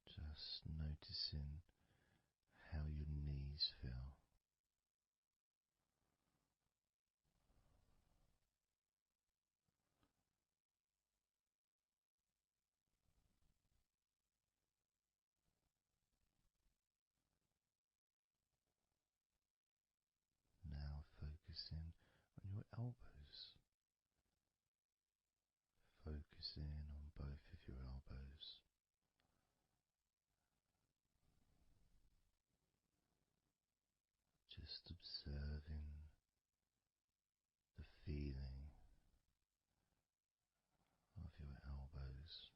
Just noticing how your knees feel. Now focusing on your elbows. Focusing on both of your elbows. Just observing the feeling of your elbows.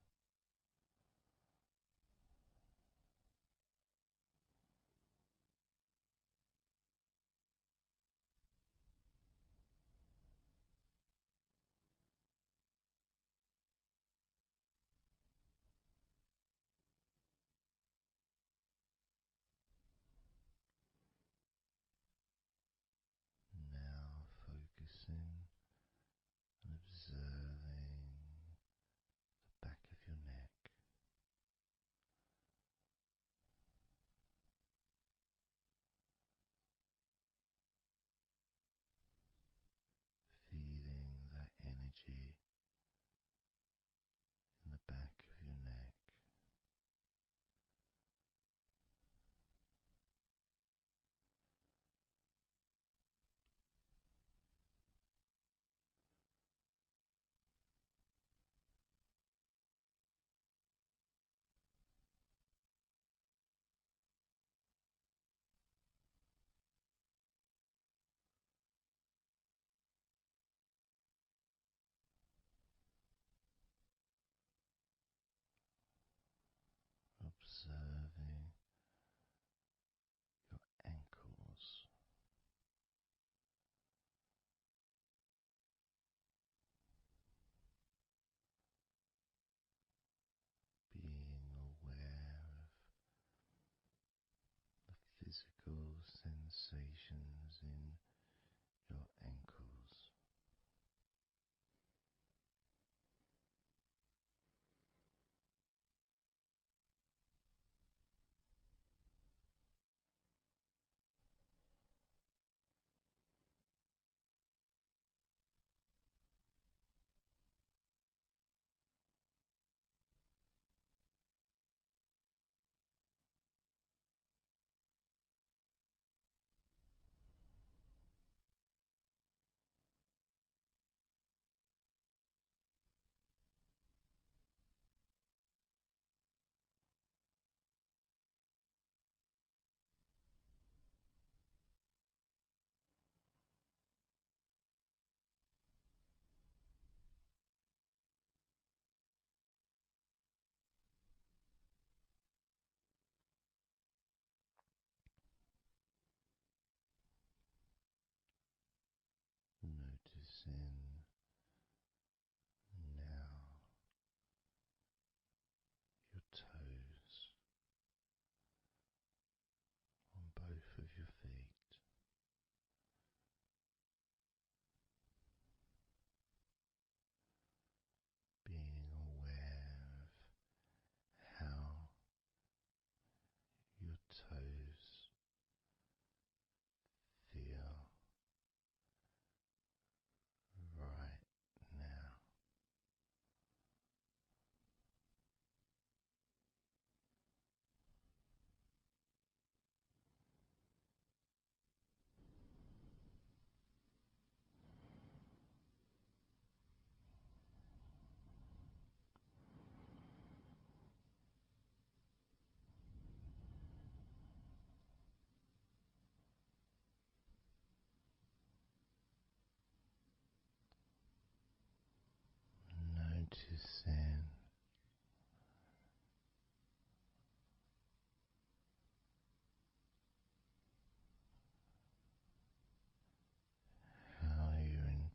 Now focusing and observing the back of your neck. Feeling that energy in the back of your neck. Observing your ankles. Being aware of the physical sensations in your ankles.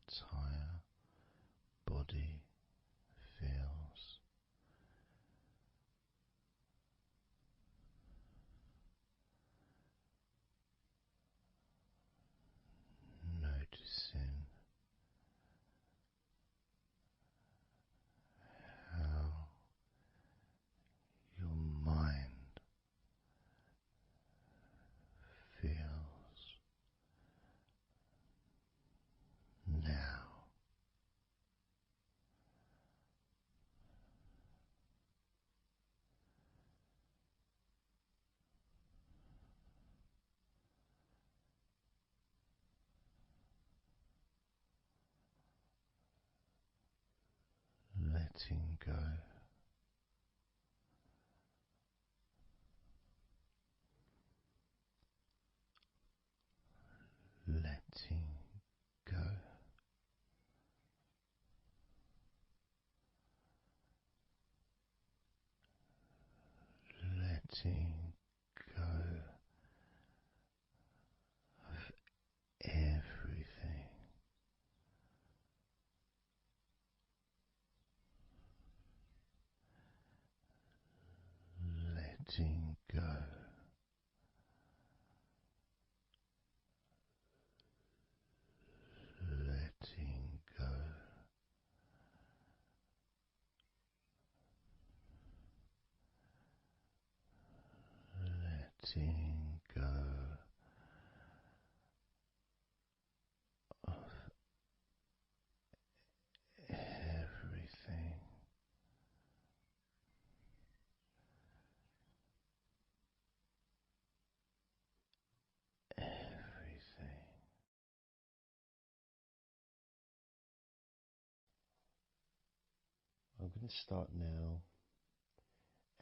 entire body feels. Noticing how your mind feels now. Letting go, letting go, letting go of everything. Letting go, letting go, letting go of everything, everything. I'm going to start now,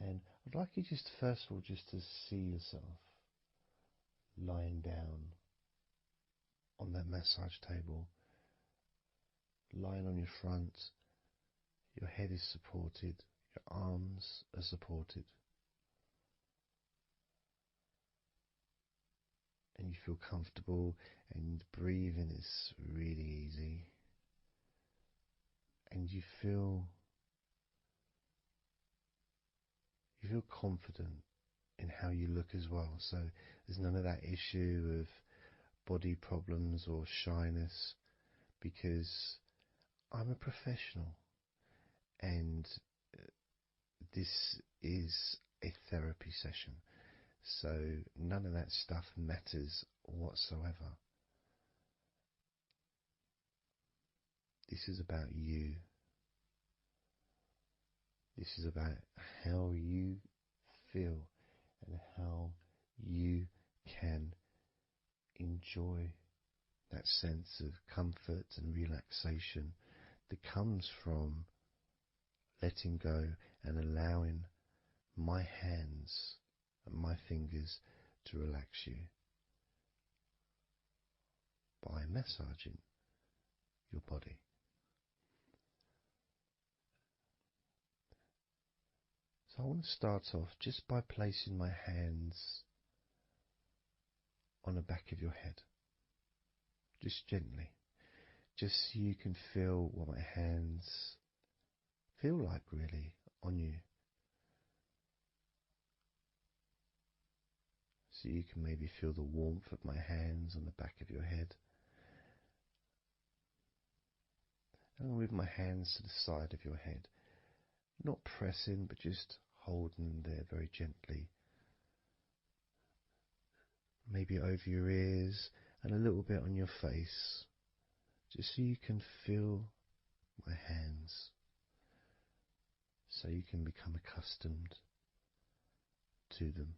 and I'd like you just first of all just to see yourself lying down on that massage table, lying on your front, your head is supported, your arms are supported, and you feel comfortable, and breathing is really easy, and you feel confident in how you look as well. So there's none of that issue of body problems or shyness, because I'm a professional, and this is a therapy session, so none of that stuff matters whatsoever. This is about you. This is about how you feel and how you can enjoy that sense of comfort and relaxation that comes from letting go and allowing my hands and my fingers to relax you by massaging your body. So I want to start off just by placing my hands on the back of your head, just gently, just so you can feel what my hands feel like really on you. So you can maybe feel the warmth of my hands on the back of your head. And with my hands to the side of your head, not pressing, but just holding them there very gently. Maybe over your ears and a little bit on your face, just so you can feel my hands, so you can become accustomed to them.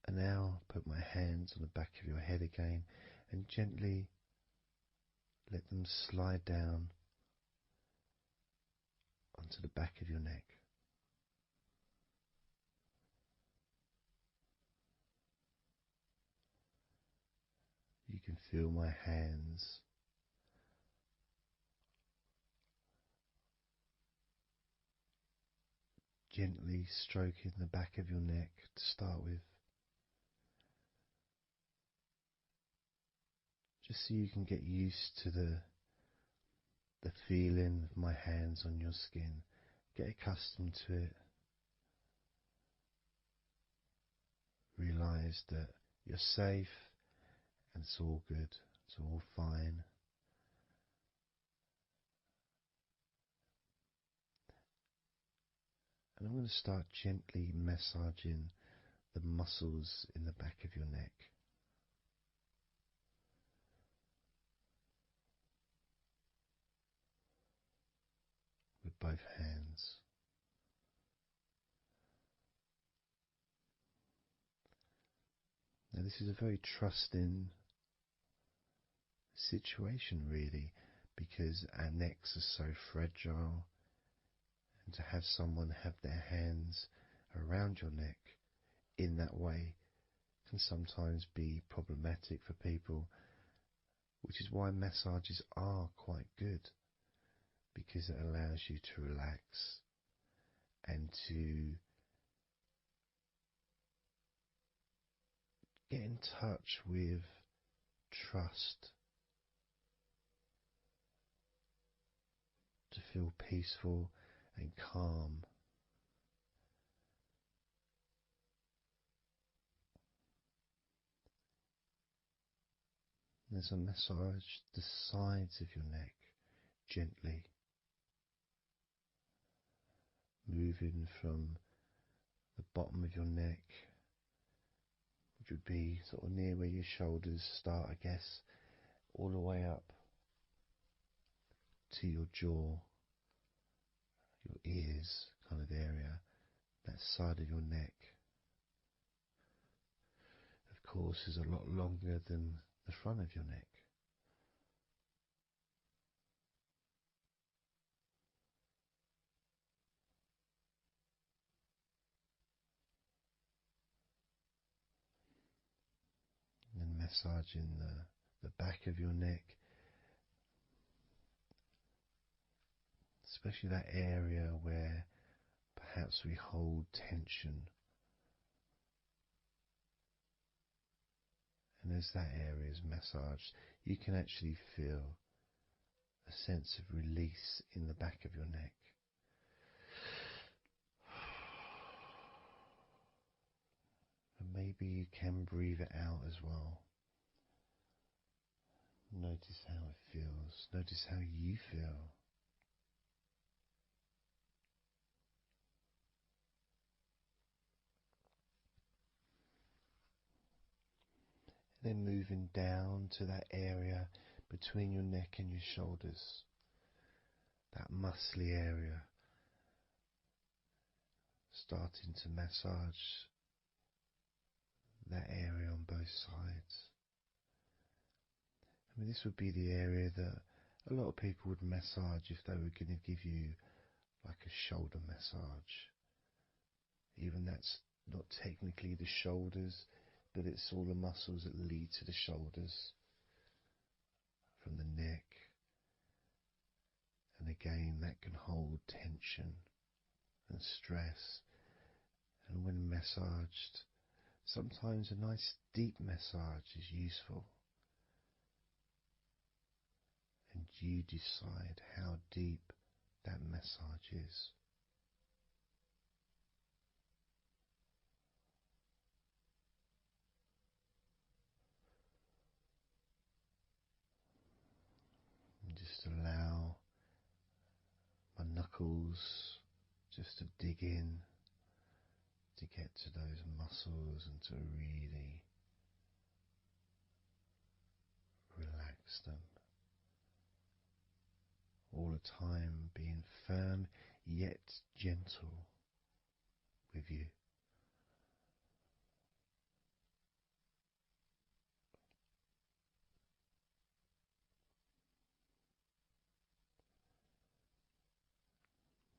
And now put my hands on the back of your head again and gently let them slide down onto the back of your neck. You can feel my hands gently stroking the back of your neck to start with, just so you can get used to the feeling of my hands on your skin. Get accustomed to it. Realize that you're safe and it's all good, it's all fine. And I'm going to start gently massaging the muscles in the back of your neck. With both hands. Now this is a very trusting situation really, because our necks are so fragile, and to have someone have their hands around your neck in that way can sometimes be problematic for people, which is why massages are quite good, because it allows you to relax and to get in touch with trust, to feel peaceful and calm. There's a massage the sides of your neck gently, moving from the bottom of your neck, which would be sort of near where your shoulders start, I guess, all the way up to your jaw, your ears kind of area, that side of your neck. Of course, is a lot longer than the front of your neck. And massaging the back of your neck, especially that area where perhaps we hold tension. And as that area is massaged, you can actually feel a sense of release in the back of your neck. And maybe you can breathe it out as well. Notice how it feels. Notice how you feel. Then moving down to that area between your neck and your shoulders, that muscly area, starting to massage that area on both sides. I mean, this would be the area that a lot of people would massage if they were going to give you like a shoulder massage. Even that's not technically the shoulders, but it's all the muscles that lead to the shoulders, from the neck. And again, that can hold tension and stress. And when massaged, sometimes a nice deep massage is useful. And you decide how deep that massage is. And just allow my knuckles just to dig in, to get to those muscles and to really relax them. All the time being firm yet gentle with you.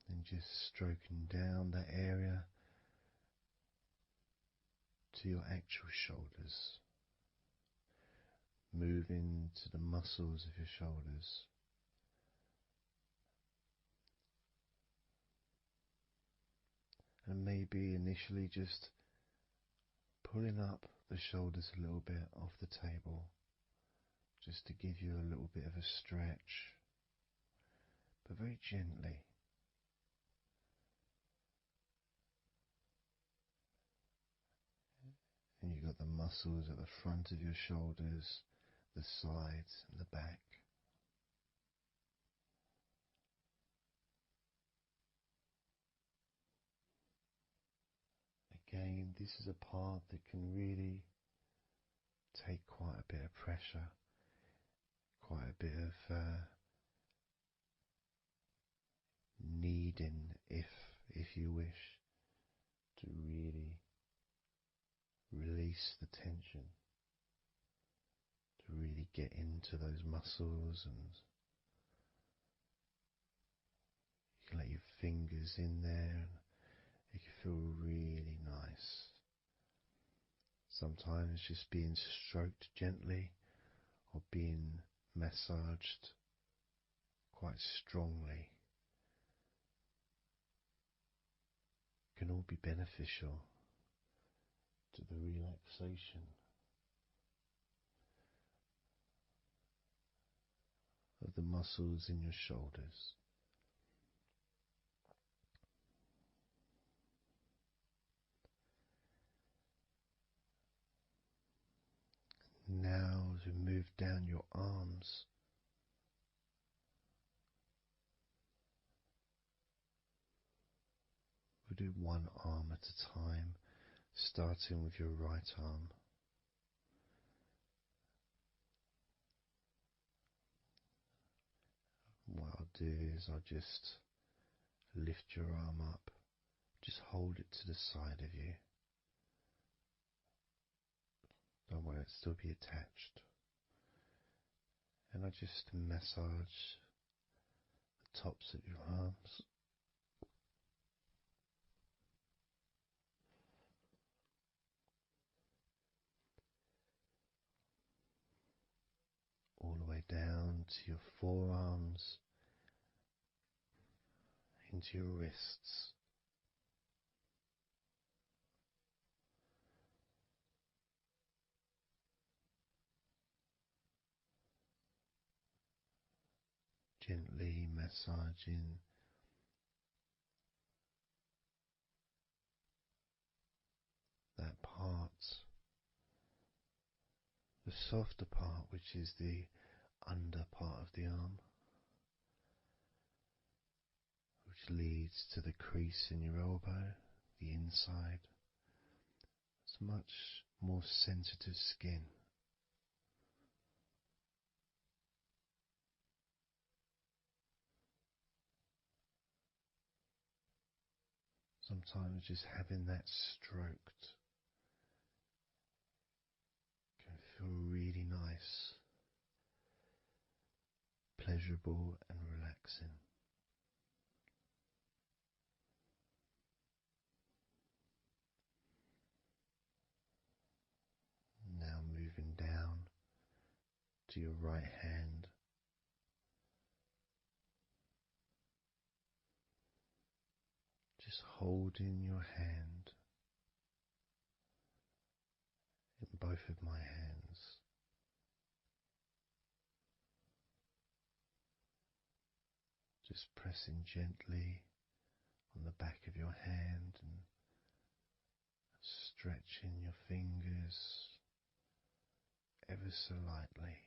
And just stroking down that area to your actual shoulders, moving to the muscles of your shoulders. And maybe initially just pulling up the shoulders a little bit off the table, just to give you a little bit of a stretch, but very gently. And you've got the muscles at the front of your shoulders, the sides and the back. Again, this is a part that can really take quite a bit of pressure, quite a bit of kneading, if you wish, to really release the tension, to really get into those muscles, and you can let your fingers in there and it can feel really nice. Sometimes just being stroked gently or being massaged quite strongly can all be beneficial to the relaxation of the muscles in your shoulders. Now, as we move down your arms, we'll do one arm at a time, starting with your right arm. What I'll do is I'll just lift your arm up, just hold it to the side of you. Don't worry, it'll still be attached. And I just massage the tops of your arms. All the way down to your forearms, into your wrists. Gently massaging that part, the softer part, which is the under part of the arm, which leads to the crease in your elbow, the inside. It's much more sensitive skin. Sometimes just having that stroked can feel really nice, pleasurable and relaxing. Now moving down to your right hand. Just holding your hand in both of my hands. Just pressing gently on the back of your hand and stretching your fingers ever so lightly.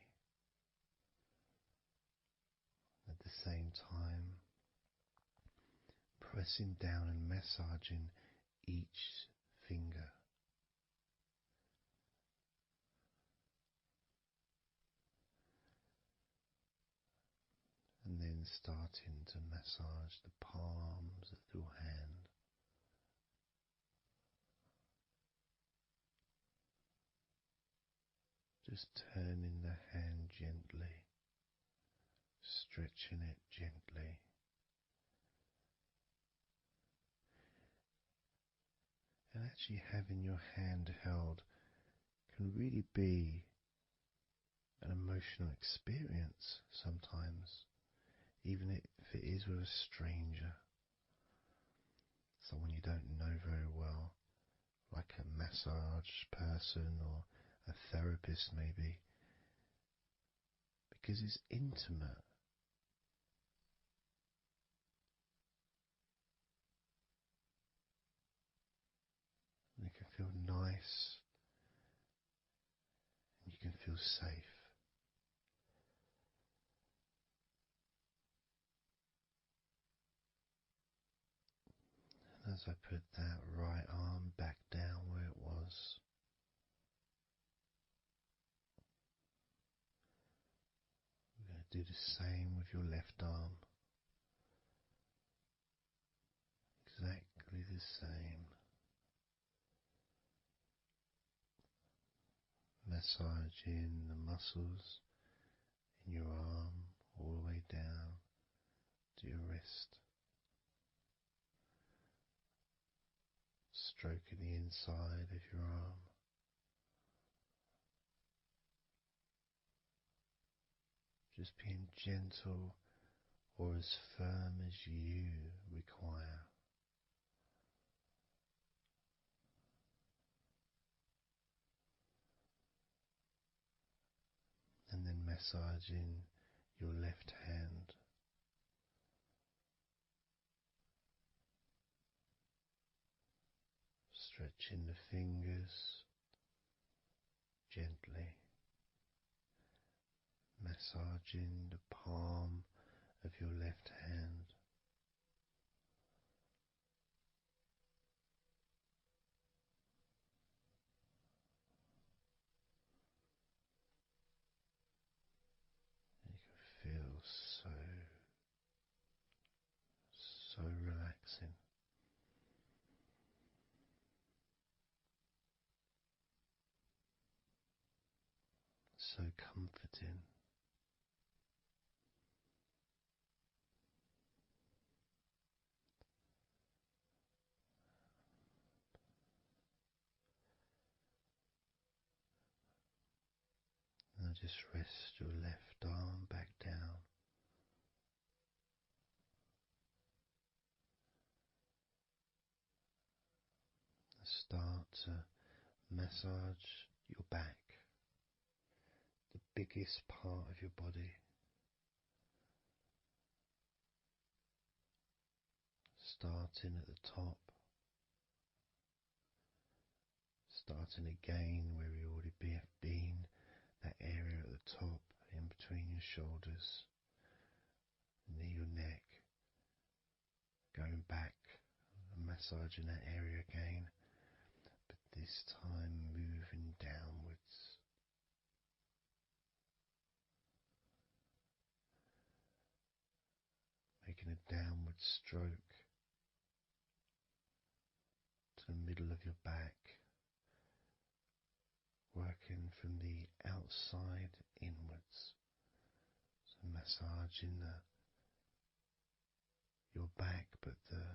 At the same time, pressing down and massaging each finger. And then starting to massage the palms of your hand. Just turning the hand gently, stretching it gently. And actually having your hand held can really be an emotional experience sometimes, even if it is with a stranger. someone you don't know very well, like a massage person or a therapist maybe, because it's intimate. And it can feel nice and you can feel safe. And as I put that right arm back down where it was, we're going to do the same with your left arm. Exactly the same. Massaging the muscles in your arm all the way down to your wrist. Stroking the inside of your arm. Just being gentle or as firm as you require. And then massaging your left hand. Stretching the fingers gently. Massaging the palm of your left hand. You can feel so relaxing. So comforting. Now just rest your left arm back down. Start to massage your back, the biggest part of your body. Starting at the top, starting again where we already have been, that area at the top, in between your shoulders, near your neck, going back and massaging that area again, but this time moving downwards. Making a downward stroke to the middle of your back, working from the outside inwards. So massaging your back, but the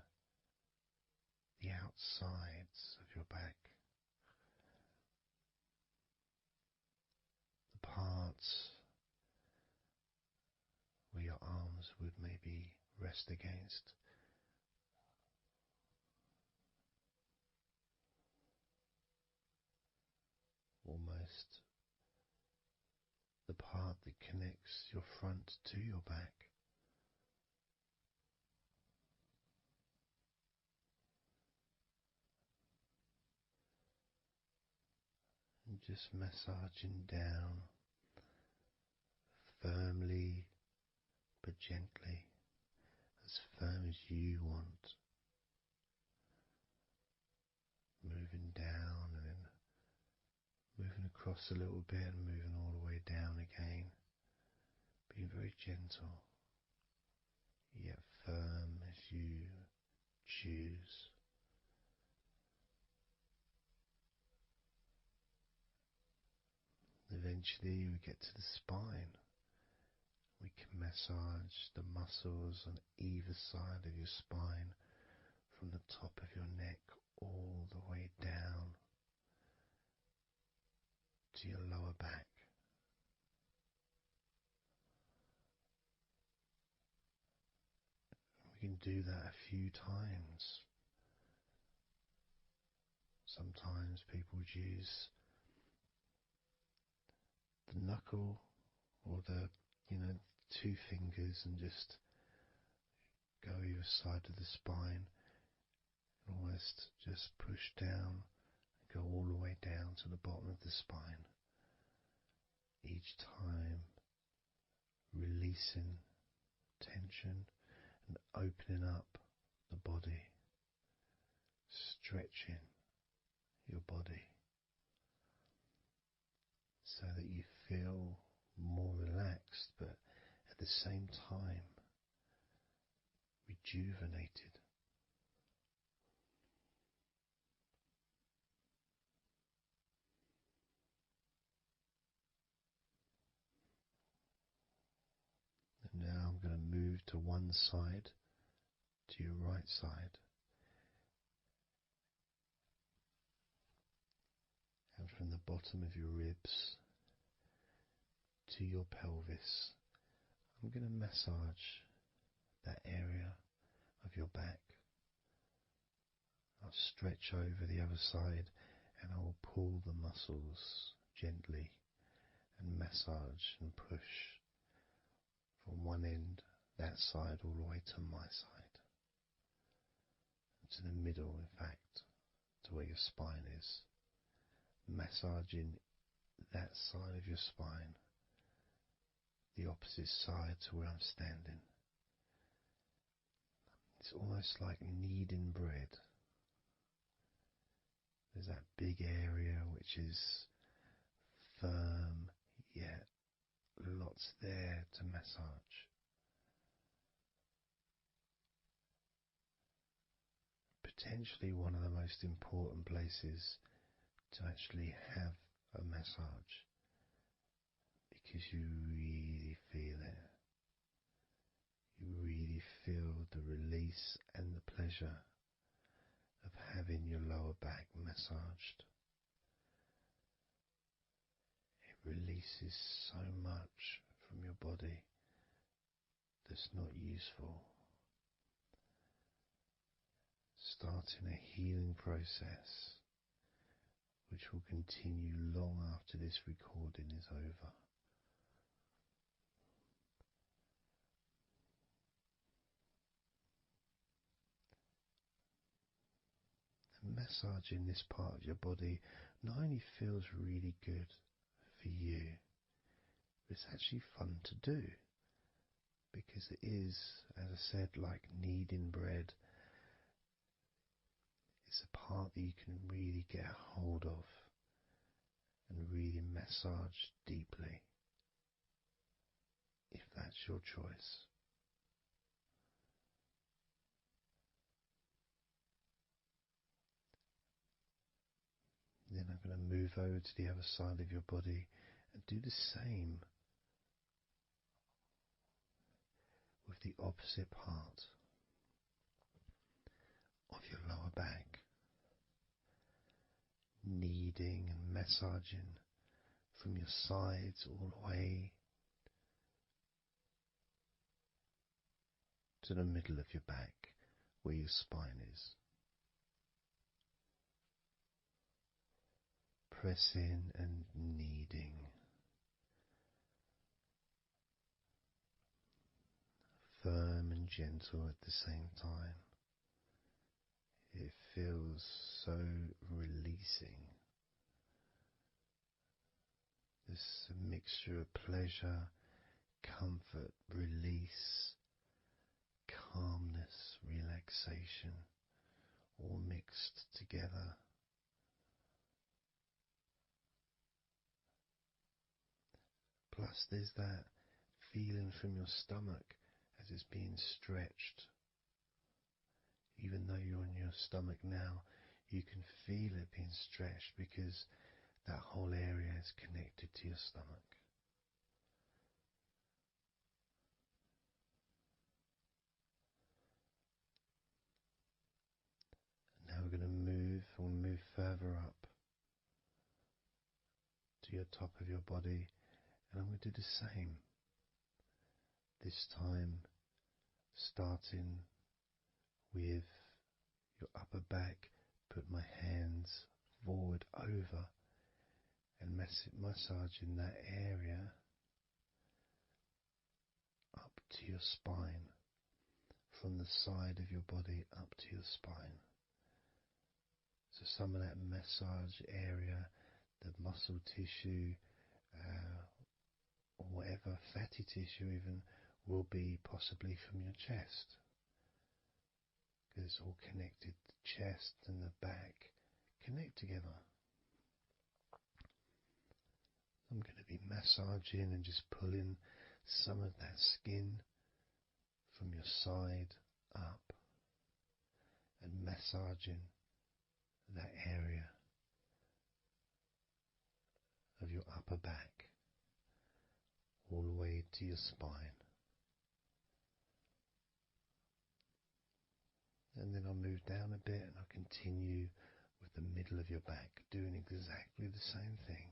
outsides of your back. The parts where your arms would maybe rest against. Almost the part that connects your front to your back. And just massaging down firmly but gently, as firm as you want. Moving down and then moving across a little bit and moving all the way down again. Being very gentle, yet firm as you choose. Eventually we get to the spine. We can massage the muscles on either side of your spine, from the top of your neck all the way down to your lower back. We can do that a few times, Sometimes people would use the knuckle or the, two fingers and just go either side of the spine and almost just push down and go all the way down to the bottom of the spine. Each time releasing tension and opening up the body, stretching your body so that you feel more relaxed, but at the same time rejuvenated. And now I'm going to move to one side, to your right side. And from the bottom of your ribs to your pelvis, I'm going to massage that area of your back. I'll stretch over the other side and I will pull the muscles gently and massage and push from one end, that side, all the way to my side. To the middle, in fact, to where your spine is. Massaging that side of your spine, the opposite side to where I'm standing. It's almost like kneading bread. There's that big area which is firm, yet lots there to massage. Potentially one of the most important places to actually have a massage, because you really feel it. You really feel the release and the pleasure of having your lower back massaged. It releases so much from your body that's not useful, starting a healing process which will continue long after this recording is over. And massaging this part of your body not only feels really good for you, but it's actually fun to do, because it is, as I said, like kneading bread. It's a part that you can really get a hold of and really massage deeply, if that's your choice. Then I'm going to move over to the other side of your body and do the same with the opposite part of your lower back, kneading and massaging from your sides all the way to the middle of your back where your spine is. Pressing and kneading. Firm and gentle at the same time. It feels so releasing. This mixture of pleasure, comfort, release, calmness, relaxation, all mixed together. Plus there's that feeling from your stomach as it's being stretched. Even though you're on your stomach now, you can feel it being stretched because that whole area is connected to your stomach. Now we're going to move further up to your top of your body, and I'm going to do the same. This time starting with your upper back, put my hands forward over and massaging that area up to your spine, from the side of your body up to your spine. So some of that massage area, the muscle tissue, or whatever, fatty tissue even, will be possibly from your chest, because it's all connected. The chest and the back connect together. I'm going to be massaging and just pulling some of that skin from your side up and massaging that area of your upper back all the way to your spine. And then I'll move down a bit and I'll continue with the middle of your back, doing exactly the same thing.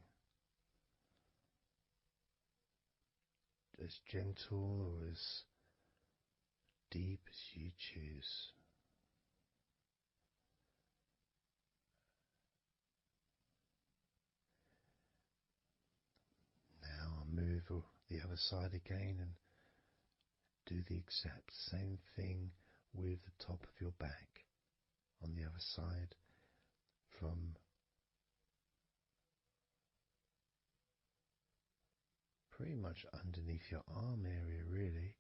As gentle or as deep as you choose. Now I'll move the other side again and do the exact same thing with the top of your back on the other side, from pretty much underneath your arm area, really,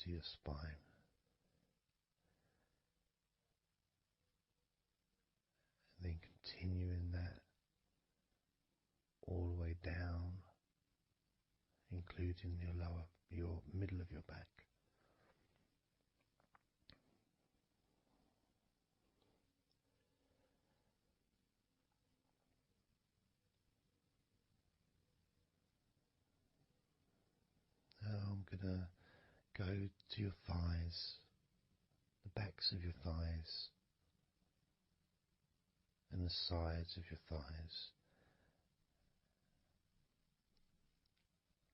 to your spine. And then continuing that all the way down, including your middle of your back. Now I'm going to go to your thighs, the backs of your thighs, and the sides of your thighs.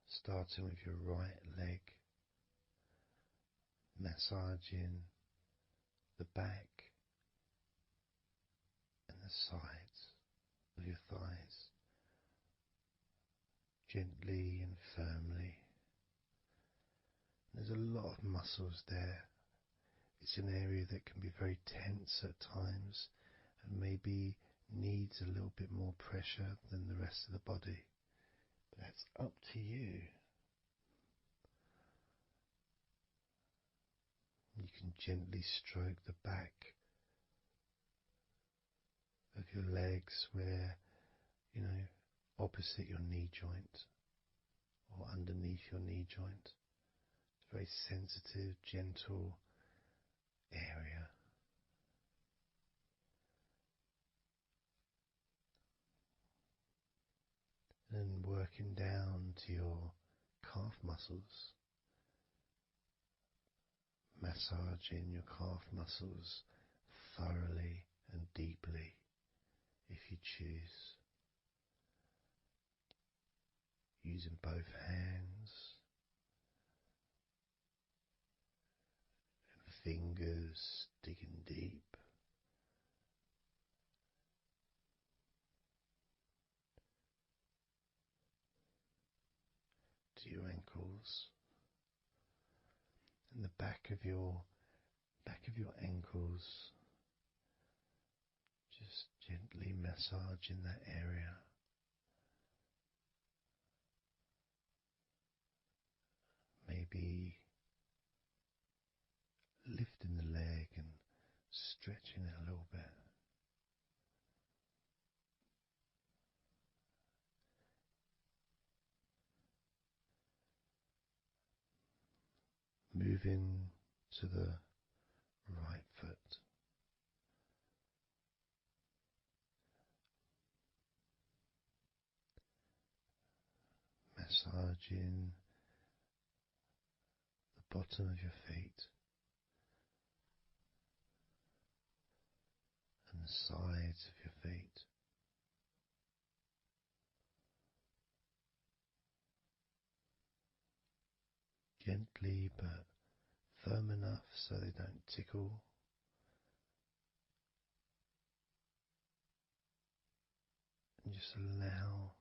Starting with your right leg, massaging the back and the sides of your thighs, gently and firmly. There's a lot of muscles there. It's an area that can be very tense at times and maybe needs a little bit more pressure than the rest of the body. But that's up to you. You can gently stroke the back of your legs where, opposite your knee joint or underneath your knee joint. It's a very sensitive, gentle area. And working down to your calf muscles, massaging your calf muscles thoroughly and deeply if you choose, using both hands and fingers, digging deep. To your ankles and the back of your ankles, just gently massaging that area. Maybe lifting the leg and stretching it a little bit. Moving to the right foot. Massaging the bottom of your feet and the sides of your feet. Gently but firm enough so they don't tickle. And just allow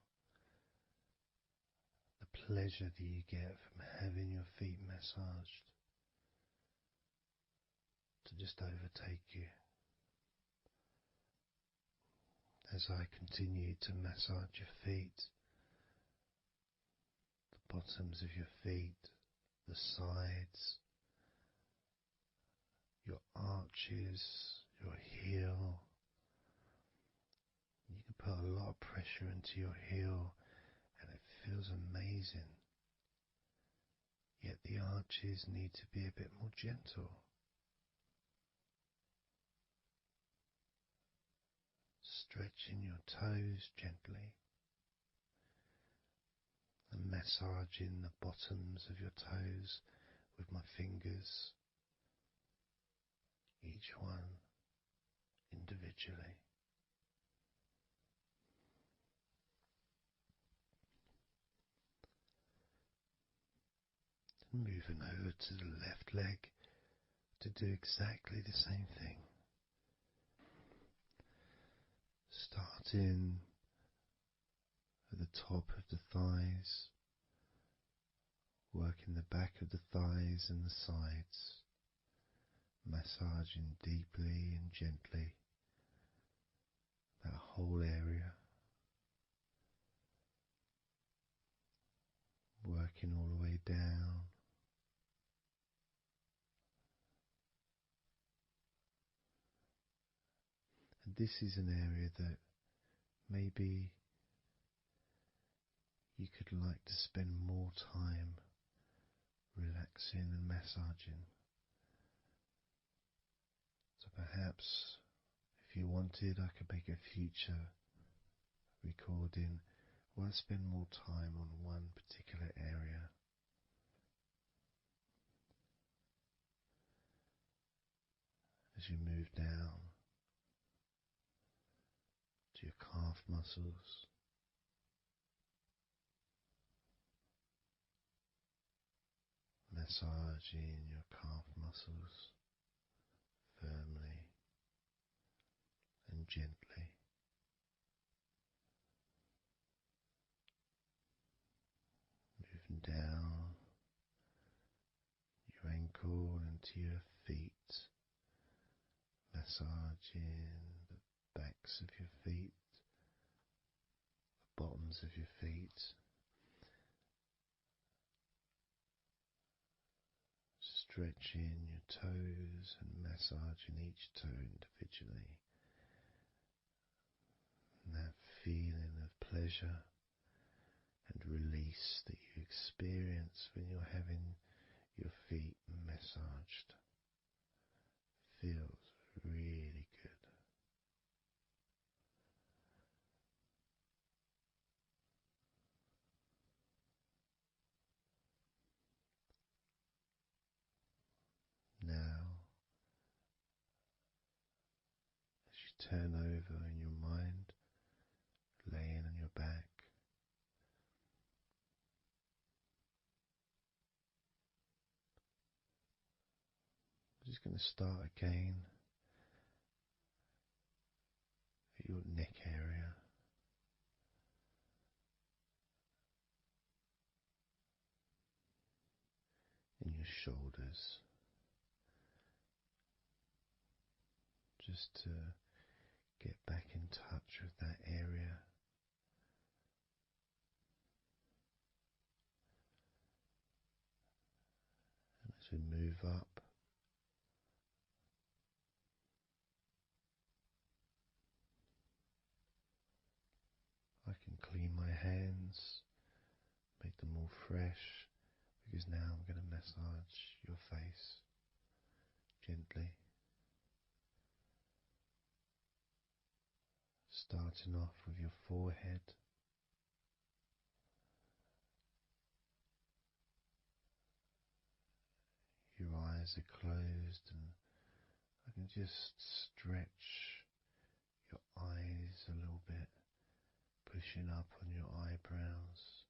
the pleasure that you get from having your feet massaged to just overtake you. As I continue to massage your feet, the bottoms of your feet, the sides, your arches, your heel. You can put a lot of pressure into your heel and it feels amazing. Yet the arches need to be a bit more gentle. Stretching your toes gently and massaging the bottoms of your toes with my fingers, each one individually. Moving over to the left leg to do exactly the same thing. Starting at the top of the thighs, working the back of the thighs and the sides, massaging deeply and gently that whole area, working all the way down. And this is an area that maybe you could like to spend more time relaxing and massaging. So perhaps if you wanted, I could make a future recording where I spend more time on one particular area. As you move down to your calf muscles, massaging your calf muscles firmly and gently. Moving down your ankle into your feet, massaging the backs of your feet, the bottoms of your feet, stretching your toes and massaging each toe individually. And that feeling of pleasure and release that you experience when you're having your feet massaged feels really good. Now, as you turn over in your mind, laying on your back, I'm just going to start again at your neck area. In your shoulders, just to get back in touch with that area. And as we move up, I can clean my hands, make them all fresh, because now I'm going to massage your face gently. Starting off with your forehead, your eyes are closed and I can just stretch your eyes a little bit, pushing up on your eyebrows.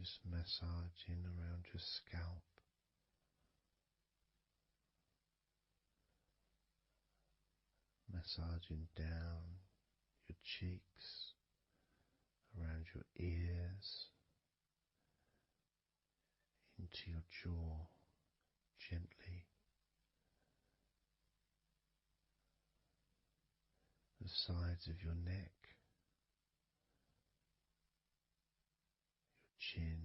just massaging around your scalp, massaging down your cheeks, around your ears, into your jaw, gently, the sides of your neck, your chin,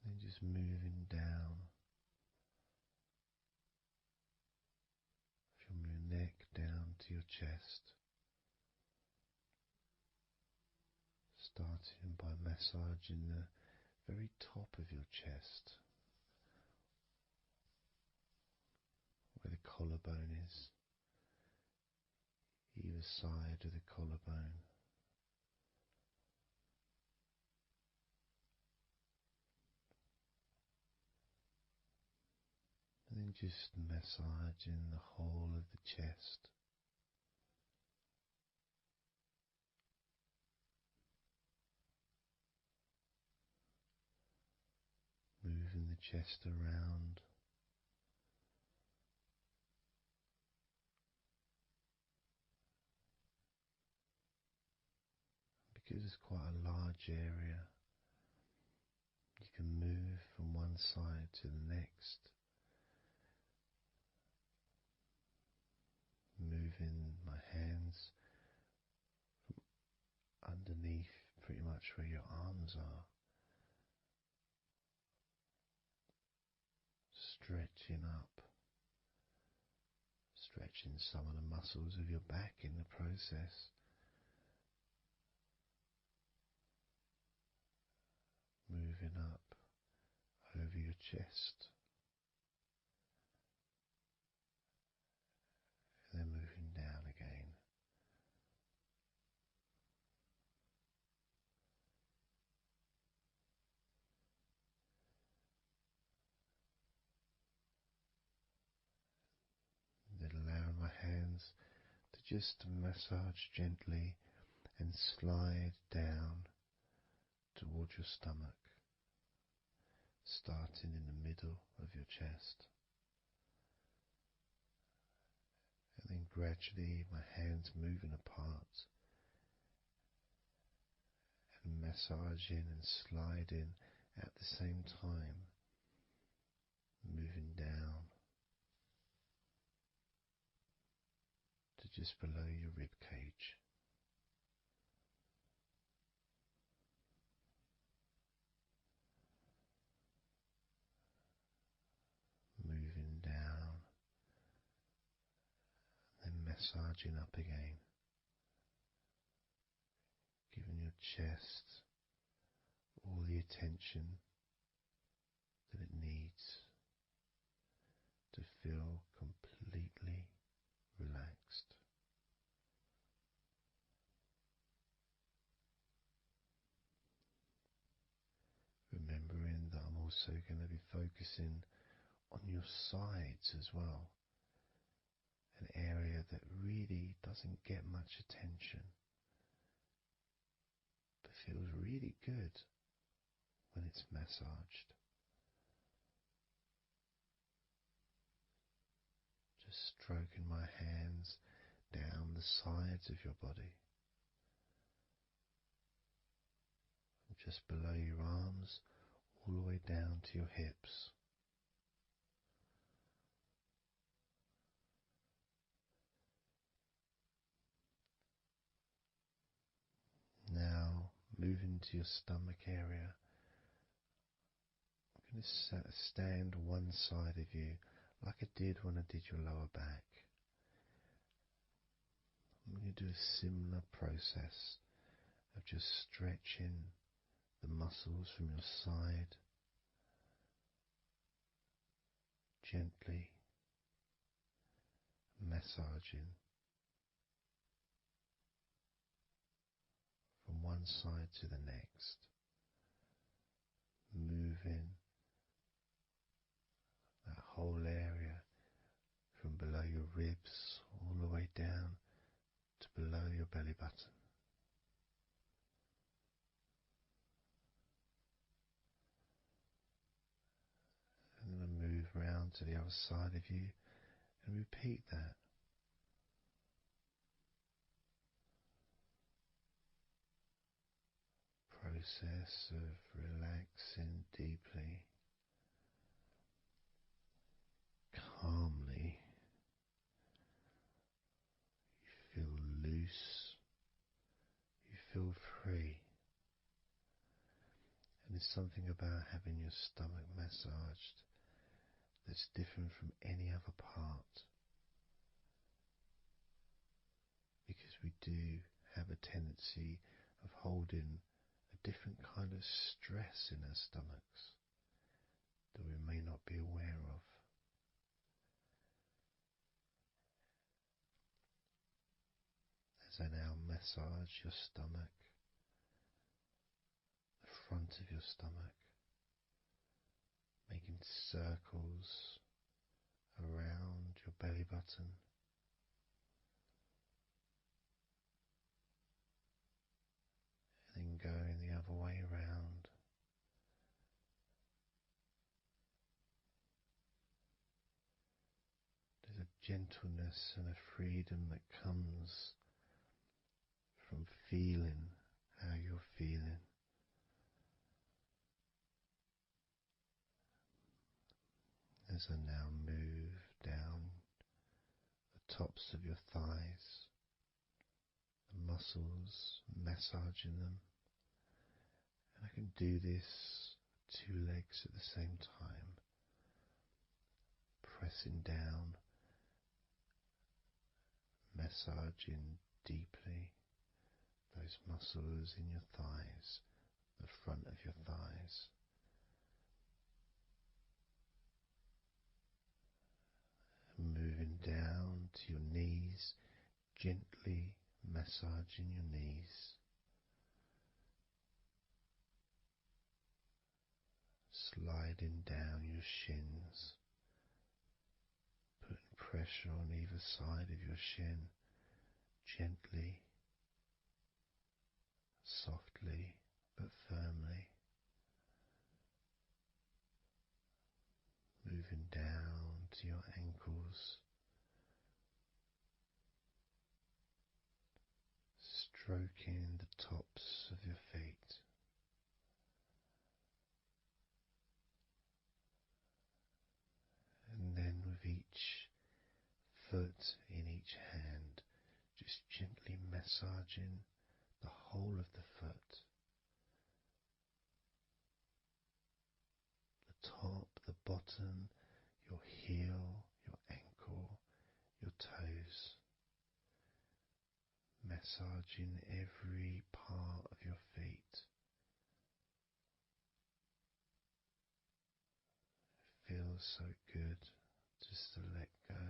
then just moving down from your neck down to your chest, starting by massaging the very top of your chest, where the collarbone is, either side of the collarbone. And then just massaging the whole of the chest. Moving the chest around. Because it's quite a large area, you can move from one side to the next. Moving my hands from underneath pretty much where your arms are, stretching up, stretching some of the muscles of your back in the process. Moving up over your chest, and then moving down again. Then allowing my hands to just massage gently and slide down towards your stomach, starting in the middle of your chest. And then gradually my hands moving apart and massaging and sliding at the same time, moving down to just below your rib cage. Moving down, then massaging up again, giving your chest all the attention that it needs to feel completely relaxed. Remembering that I'm also going to be focusing on your sides as well, an area that really doesn't get much attention but feels really good when it's massaged. Just stroking my hands down the sides of your body, just below your arms, all the way down to your hips. Now, moving to your stomach area, I'm going to stand one side of you like I did when I did your lower back. I'm going to do a similar process of just stretching the muscles from your side gently, massaging from one side to the next, moving that whole area ribs all the way down to below your belly button. And then move round to the other side of you and repeat that. Process of relaxing deeply, calmly. You feel loose, you feel free. And there's something about having your stomach massaged that's different from any other part, because we do have a tendency of holding a different kind of stress in our stomachs that we may not be aware of. As I now massage your stomach, the front of your stomach, making circles around your belly button, and then going the other way around. There's a gentleness and a freedom that comes from feeling how you're feeling. As I now move down the tops of your thighs, the muscles, massaging them. And I can do this with 2 legs at the same time, pressing down, massaging deeply those muscles in your thighs, the front of your thighs. And moving down to your knees, gently massaging your knees. Sliding down your shins, putting pressure on either side of your shin, gently, softly but firmly. Moving down to your ankles, stroking the tops of your feet. And then with each foot in each hand, just gently massaging the whole of the foot. The top, the bottom, your heel, your ankle, your toes. Massaging every part of your feet. It feels so good just to let go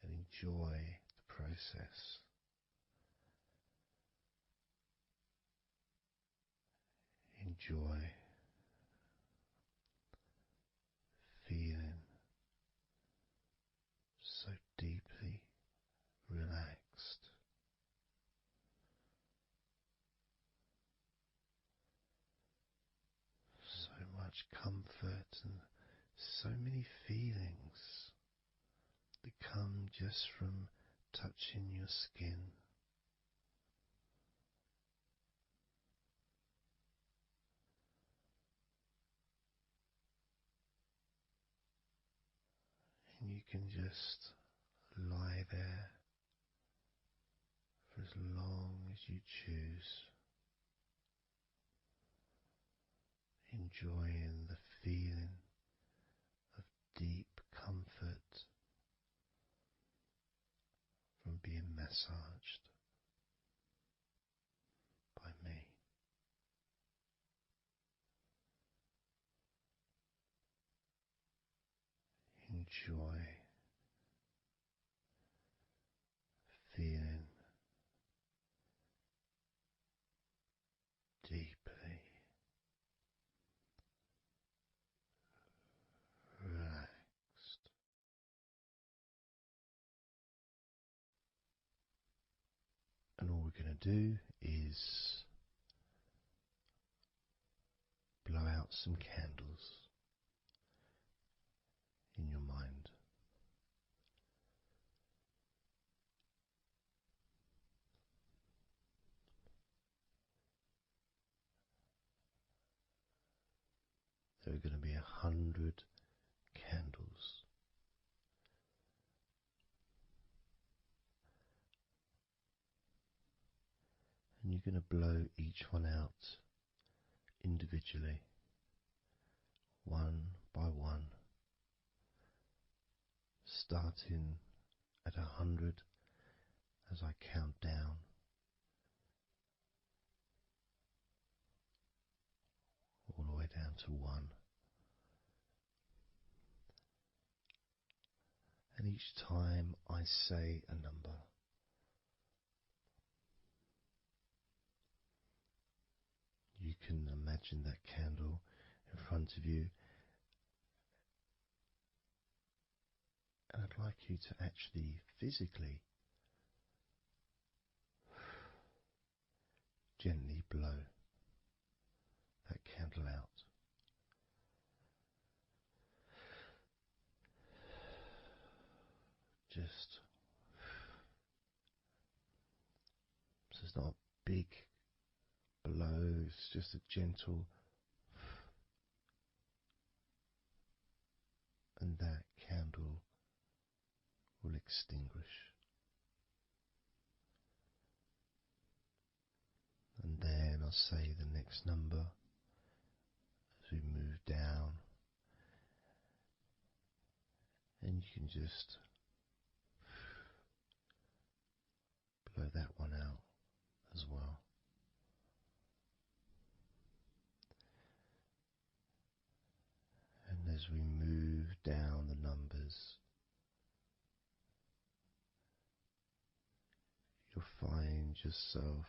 and enjoy the process. Enjoy feeling so deeply relaxed. So much comfort and so many feelings that come just from touching your skin. And you can just lie there for as long as you choose, enjoying the feeling of deep comfort from being massaged by me. Enjoy feeling deeply relaxed. we're going to do is blow out some candles in your mind. There are going to be 100 candles. And you're going to blow each one out individually, one by one, starting at 100 as I count down, all the way down to 1. And each time I say a number, you can imagine that candle in front of you, and I'd like you to actually physically gently blow that candle out. Just so it's not a big blow, it's just a gentle, and that candle will extinguish. And then I'll say the next number as we move down, and you can just blow that one out as well. And as we move down the numbers, you'll find yourself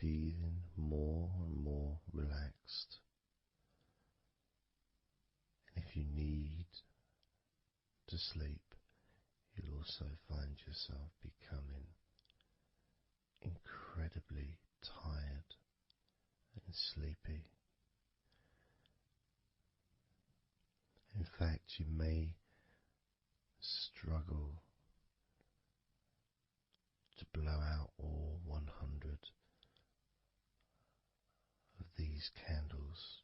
feeling more and more relaxed. And if you need to sleep, you'll also find yourself becoming incredibly tired and sleepy. In fact, you may struggle to blow out all 100 of these candles.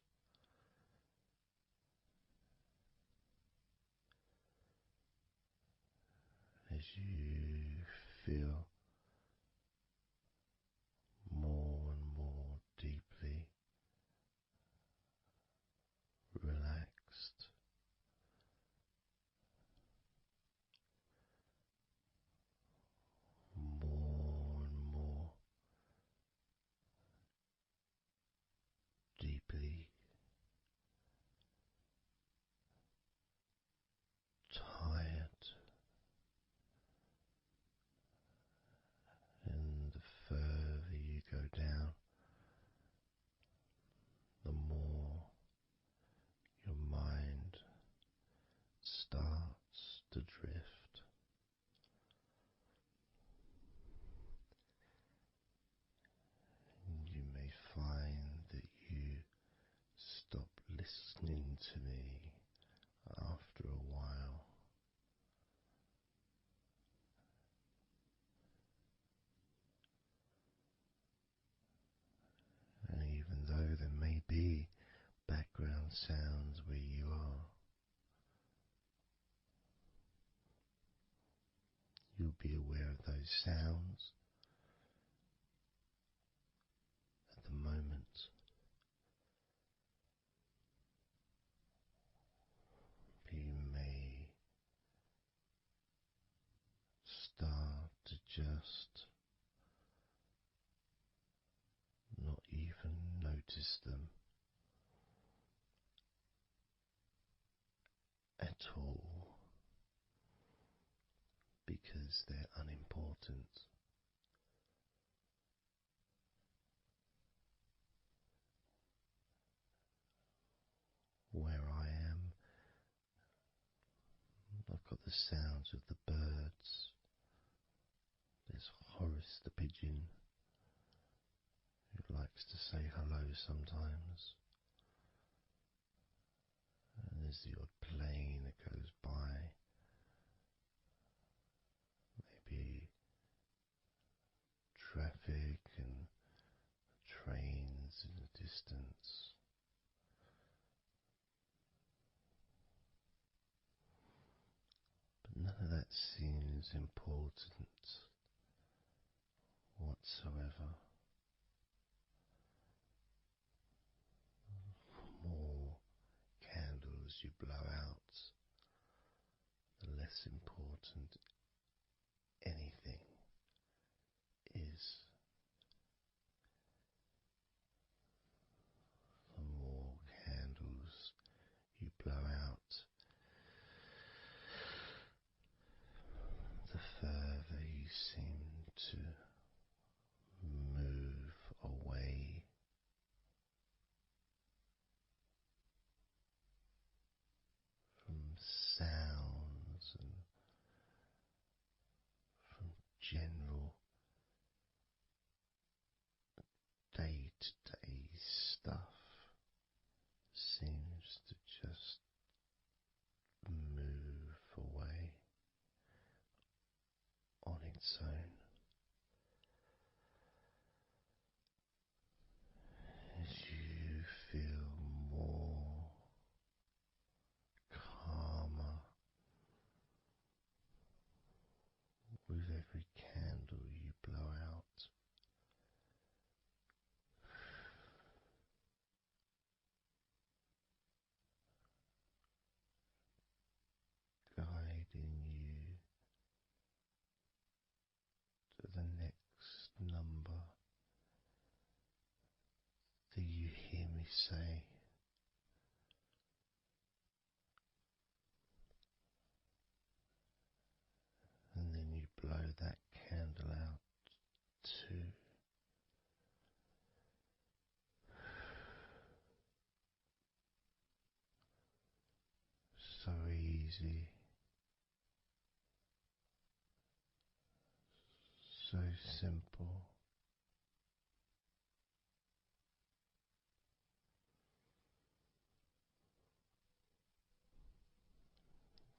As you feel more and more deeply relaxed, more and more deeply tired, and the further you go down, the more your mind starts to drift. And you may find that you stop listening to me after a while. And even though there may be background sounds where you are, you'll be aware of those sounds at the moment. You may start to just not even notice them at all, because they're unimportant. Where I am, I've got the sounds of the birds. There's Horace the pigeon likes to say hello sometimes, and there's the odd plane that goes by, maybe traffic and trains in the distance. But none of that seems important whatsoever. The more candles you blow out, the less important anything is. The more candles you blow out, the further you seem to move away from sounds and from general day-to-day stuff. Seems to just move away on its own as you feel more calmer with every candle you blow out. Guiding you to the next number that you hear me say, and then you blow that candle out too. So easy, so simple.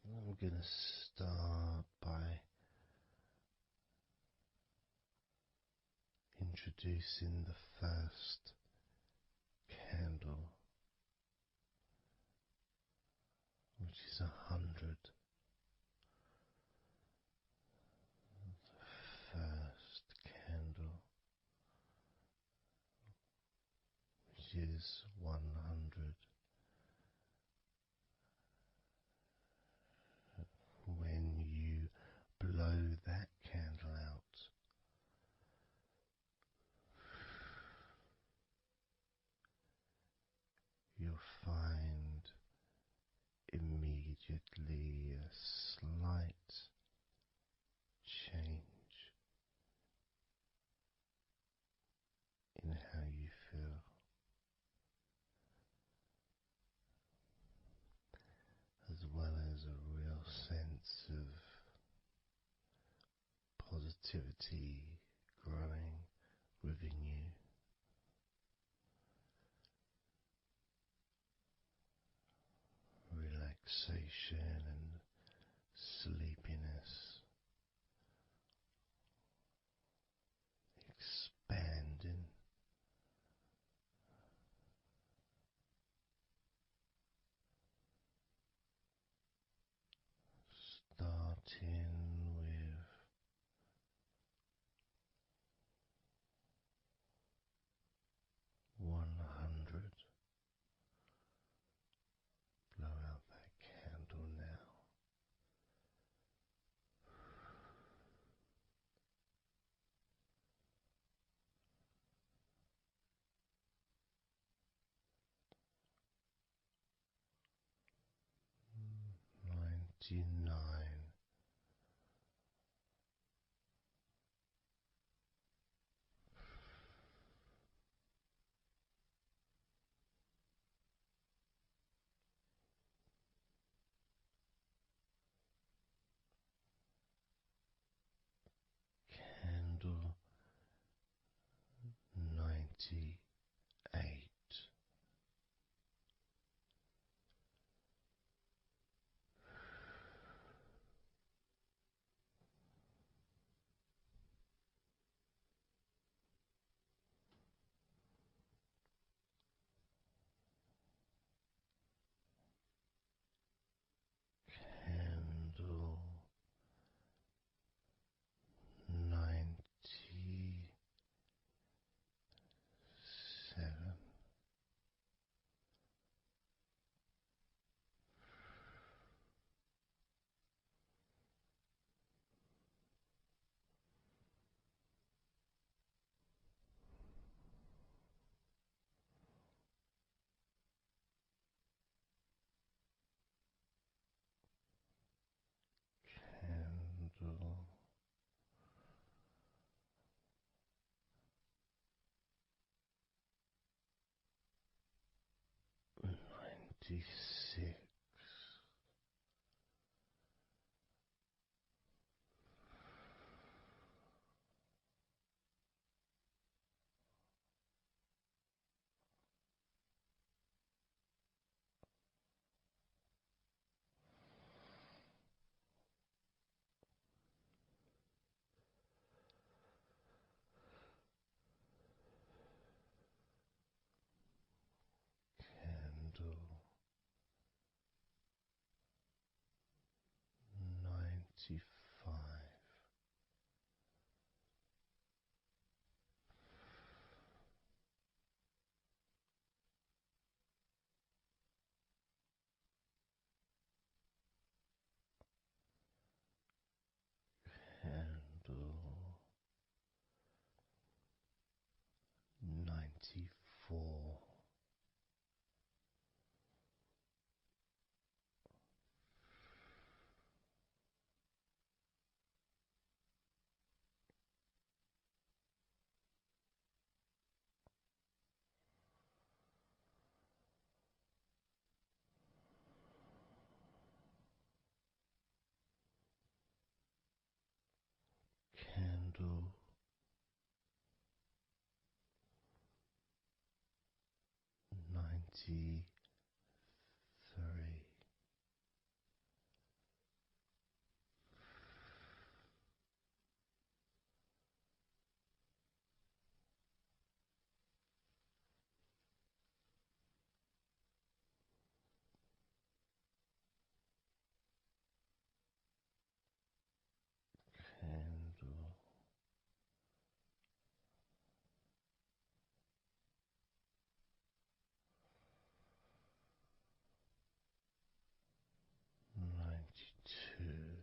I'm going to start by introducing the first candle, which is 100. The first candle, which is 100. When you blow that candle out, you'll find immediately a slight change in how you feel, as well as a real sense of positivity growing within you. Relaxation and sleepiness expanding, starting with 100. Blow out that candle now. 99. Candle 99. Candle 97. Candle 96. Candle 95. Candle 94. Candle 93. Candle 92.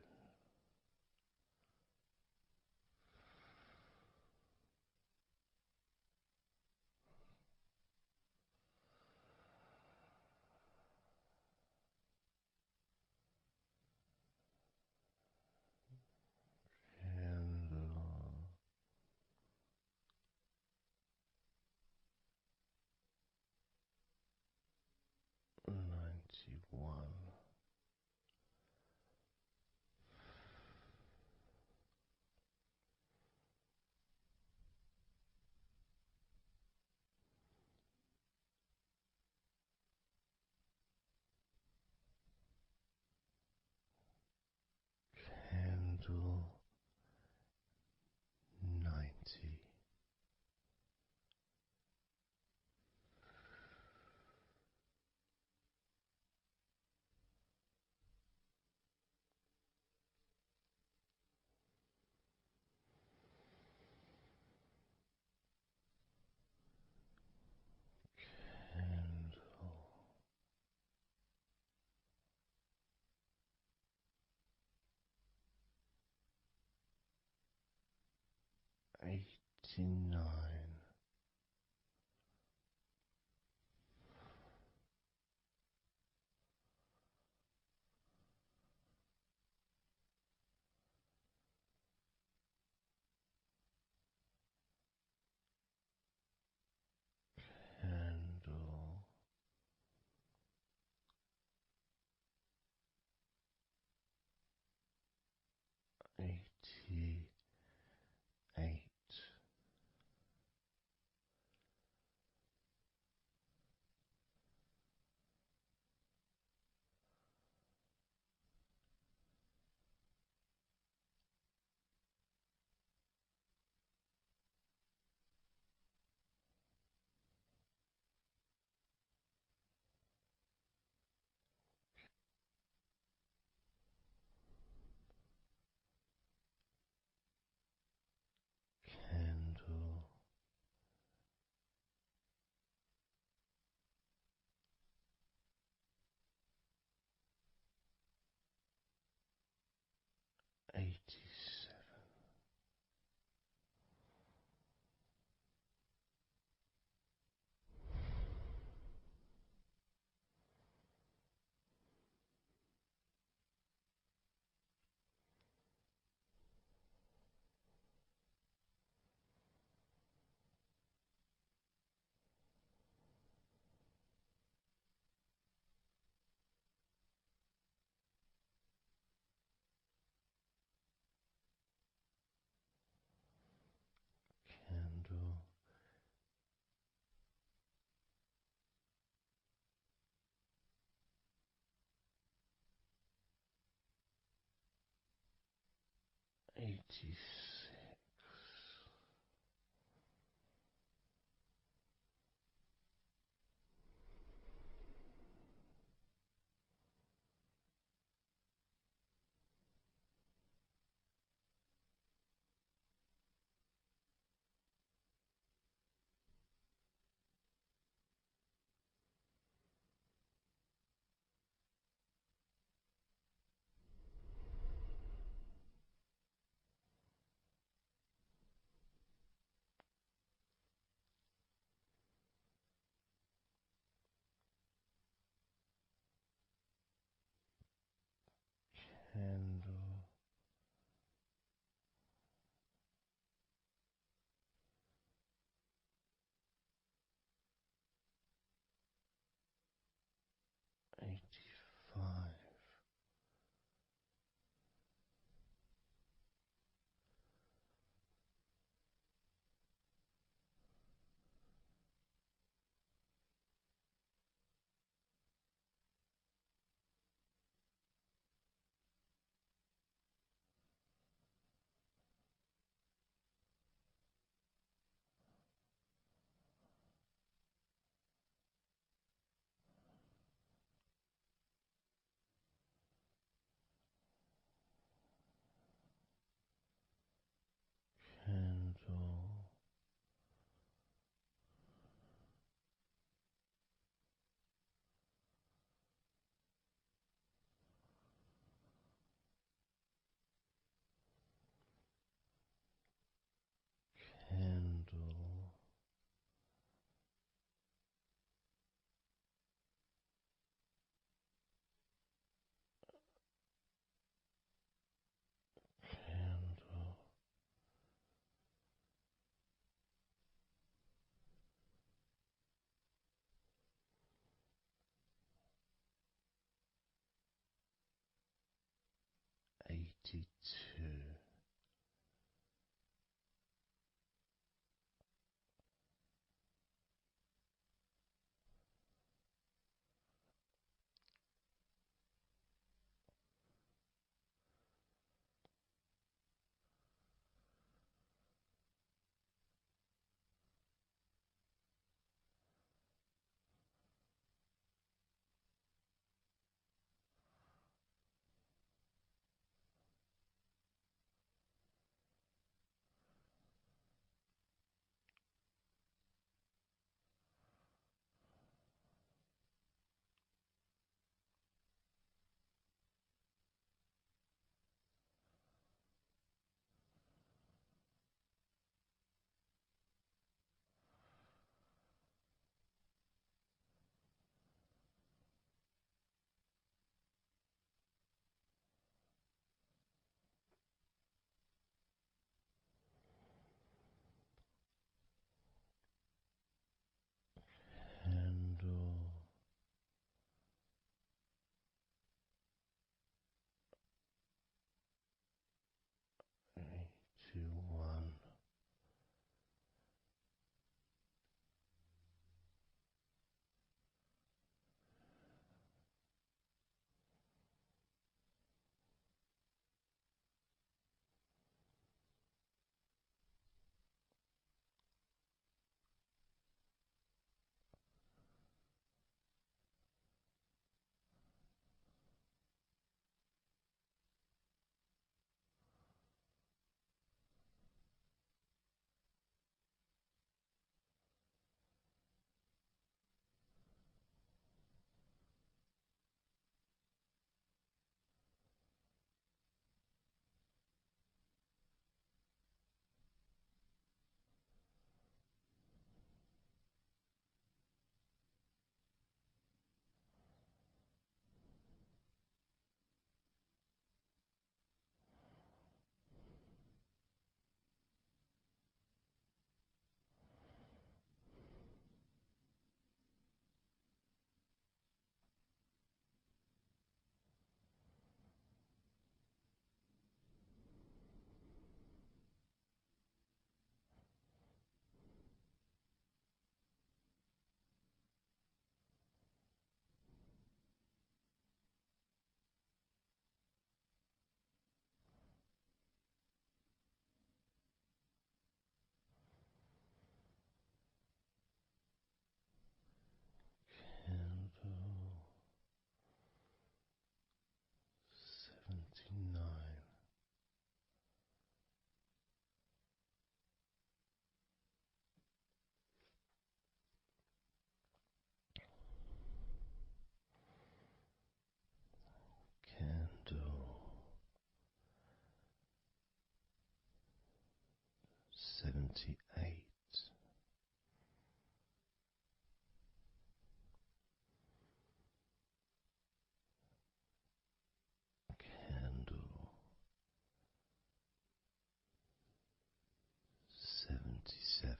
Candle 91. Candle 90. Candle 89. Candle 88. 86, candle 85, candle 82, 78. Candle 77.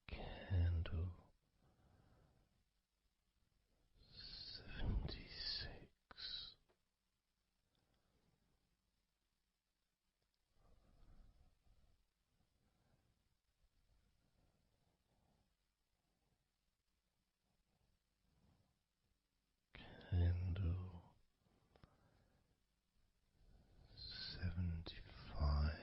Candle 76. Candle 75.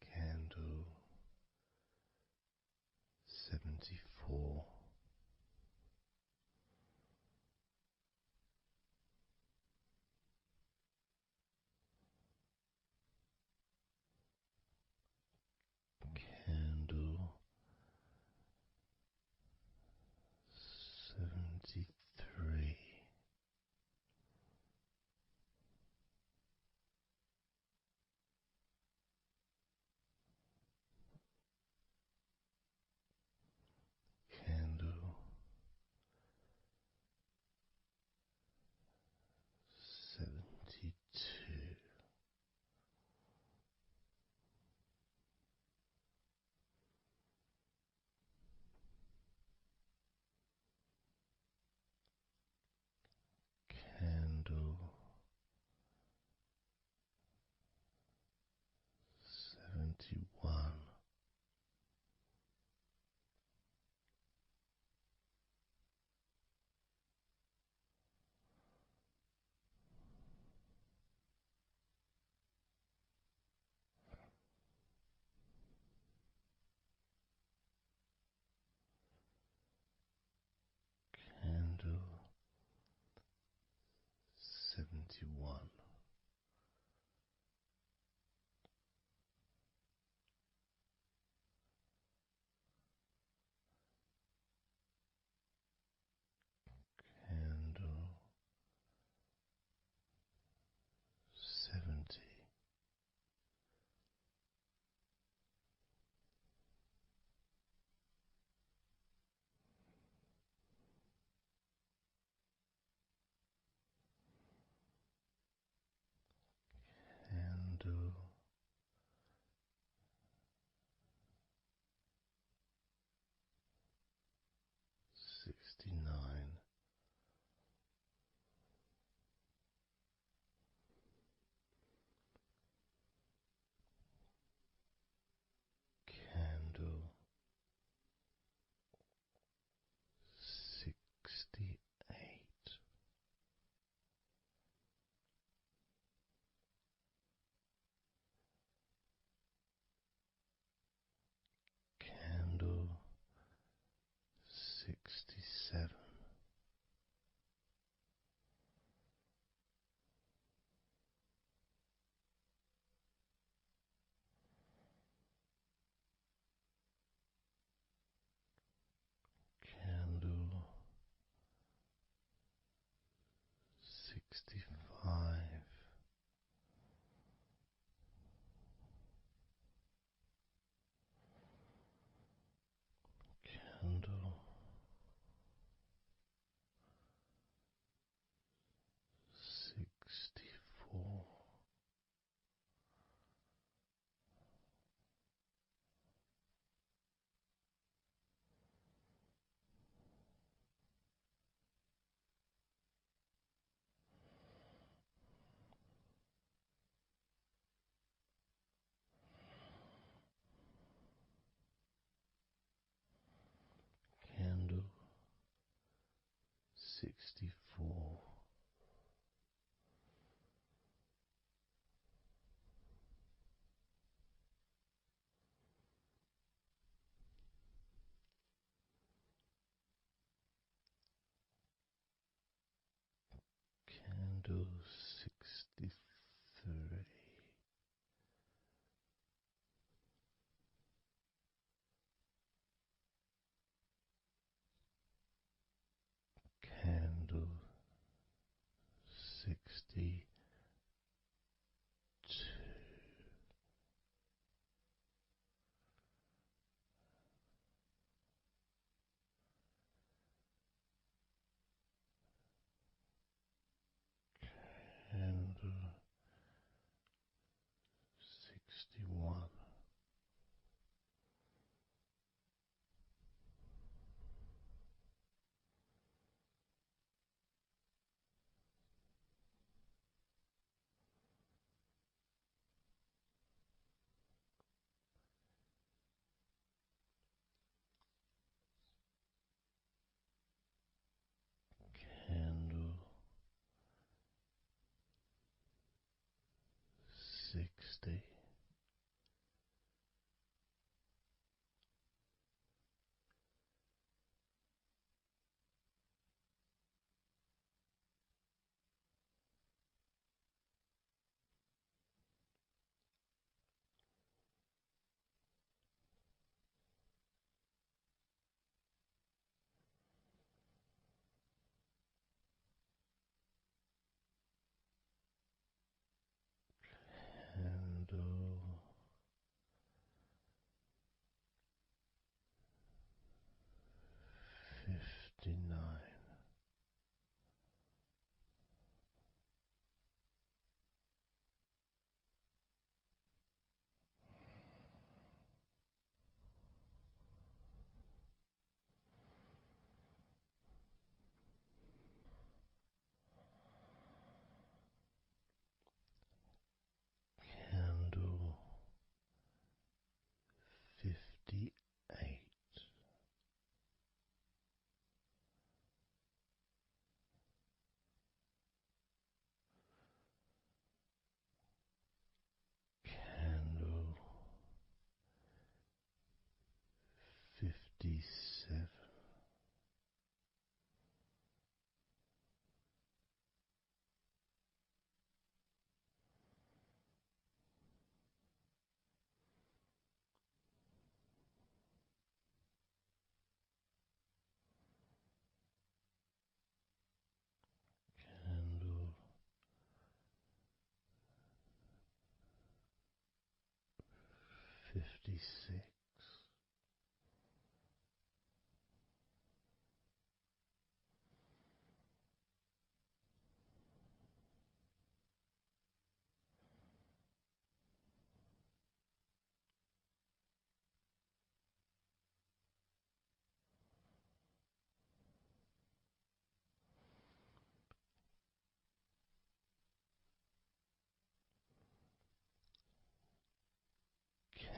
Candle 74. Candle 73. Candle 72. Candle 71. Candle 71. Candle 70. Candle 69. Candle 68. Candle 67. Candle 65. Candle 64. Candle 64. Candle 63. Candle 62. Candle 61. Candle 60. Candle 59. Candle 58. Candle 57. Candle 56.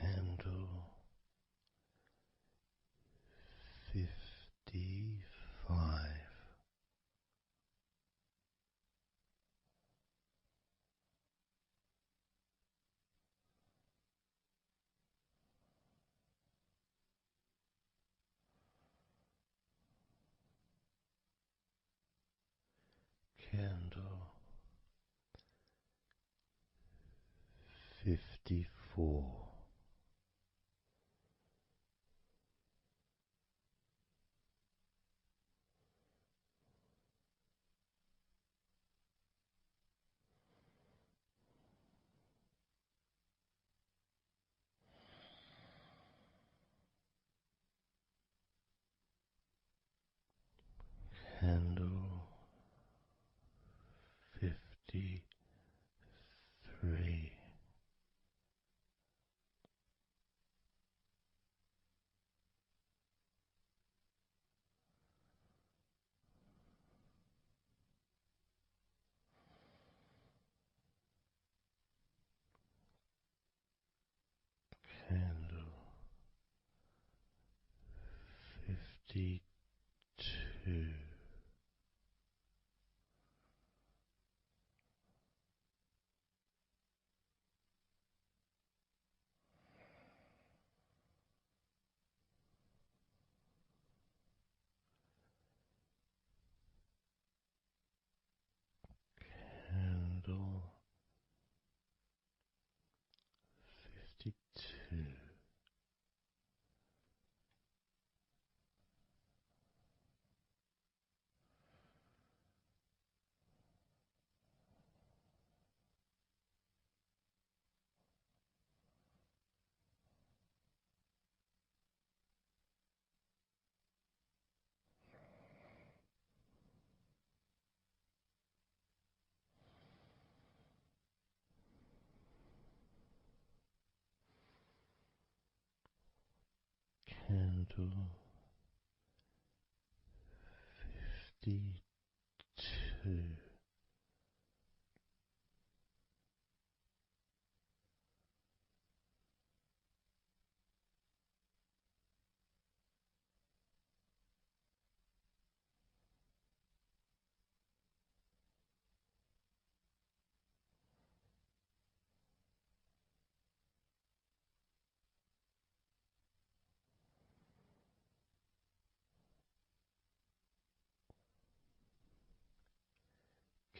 Candle 55. Candle 54. Candle 53. Candle 52. 52. Candle 52.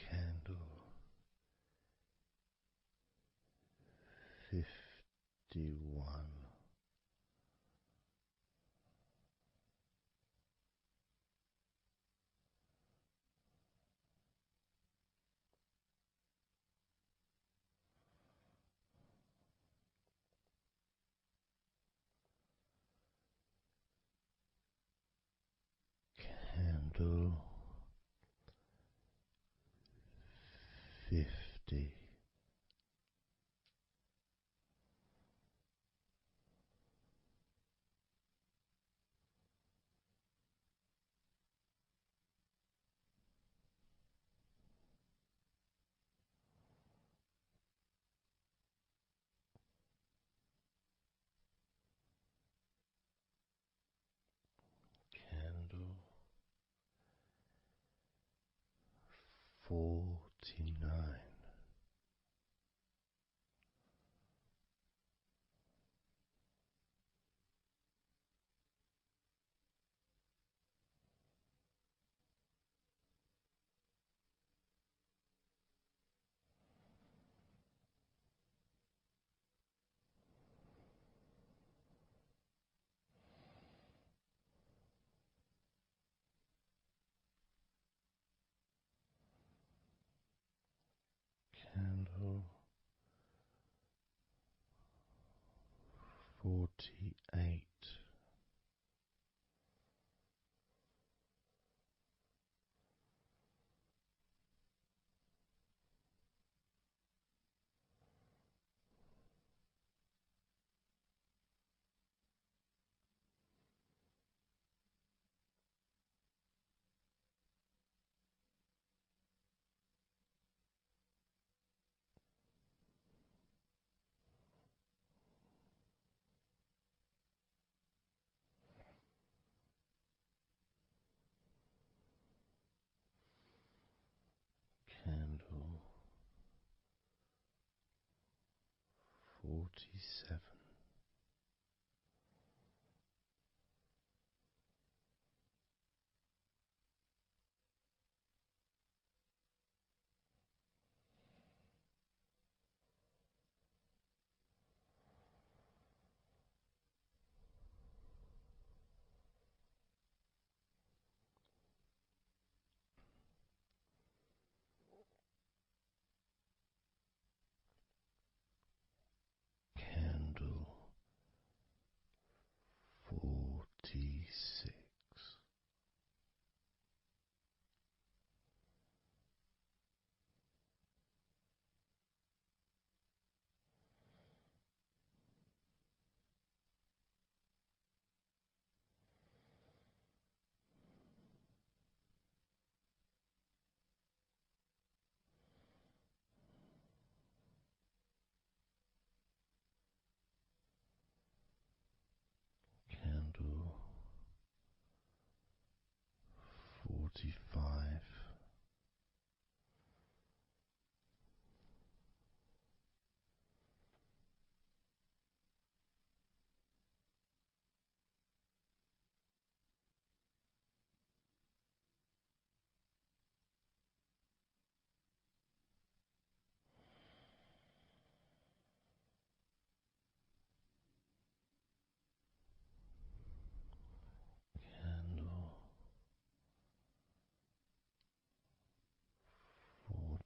Candle 51. Candle 50. Candle 49. Candle 48. Candle 47. Candle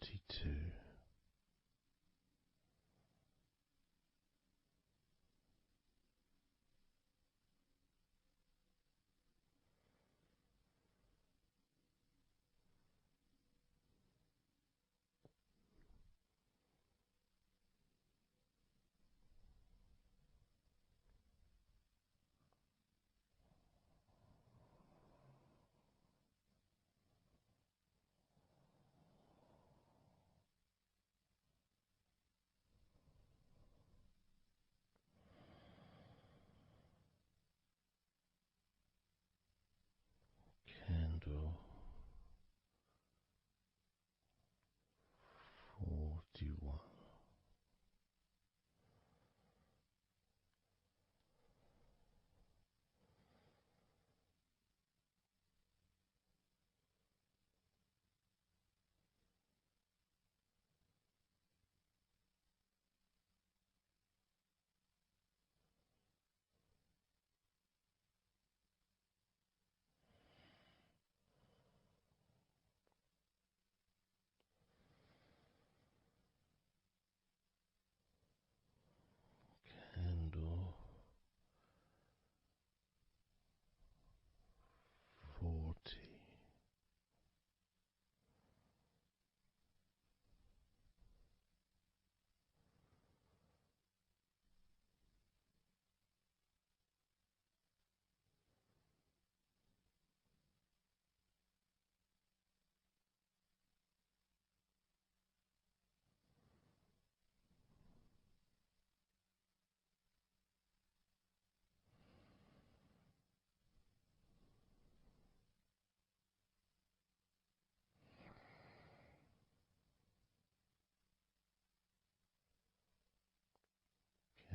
32. Candle 41. Candle 40.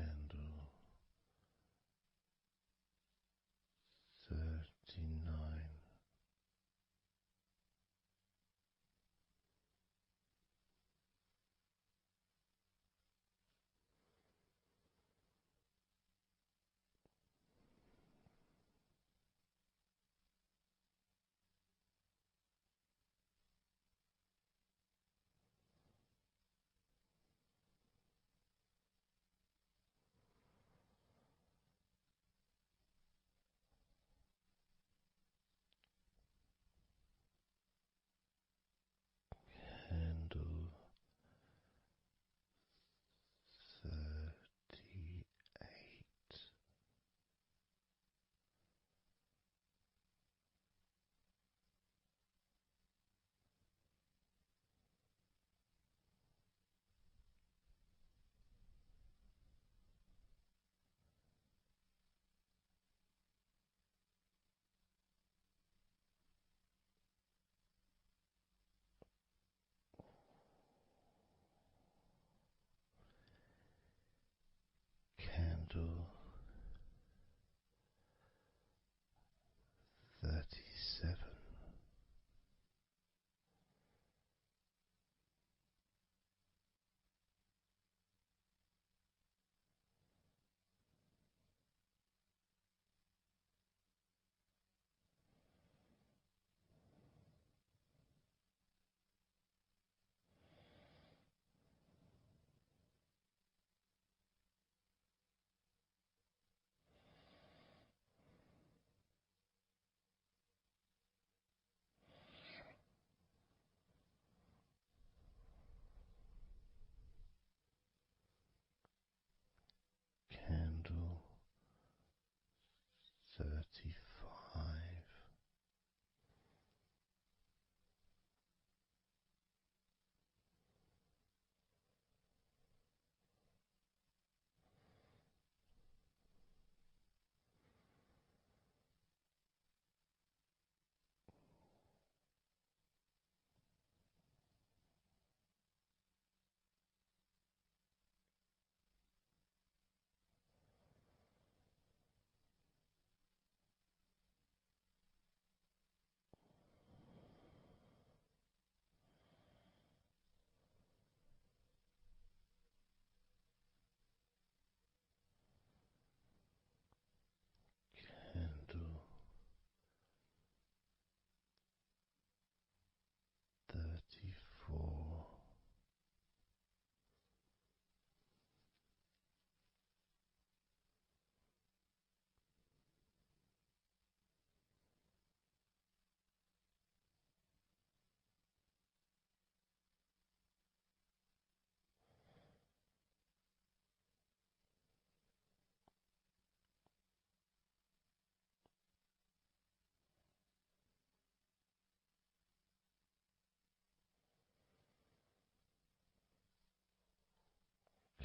Candle 39. Candle 38. Candle 37.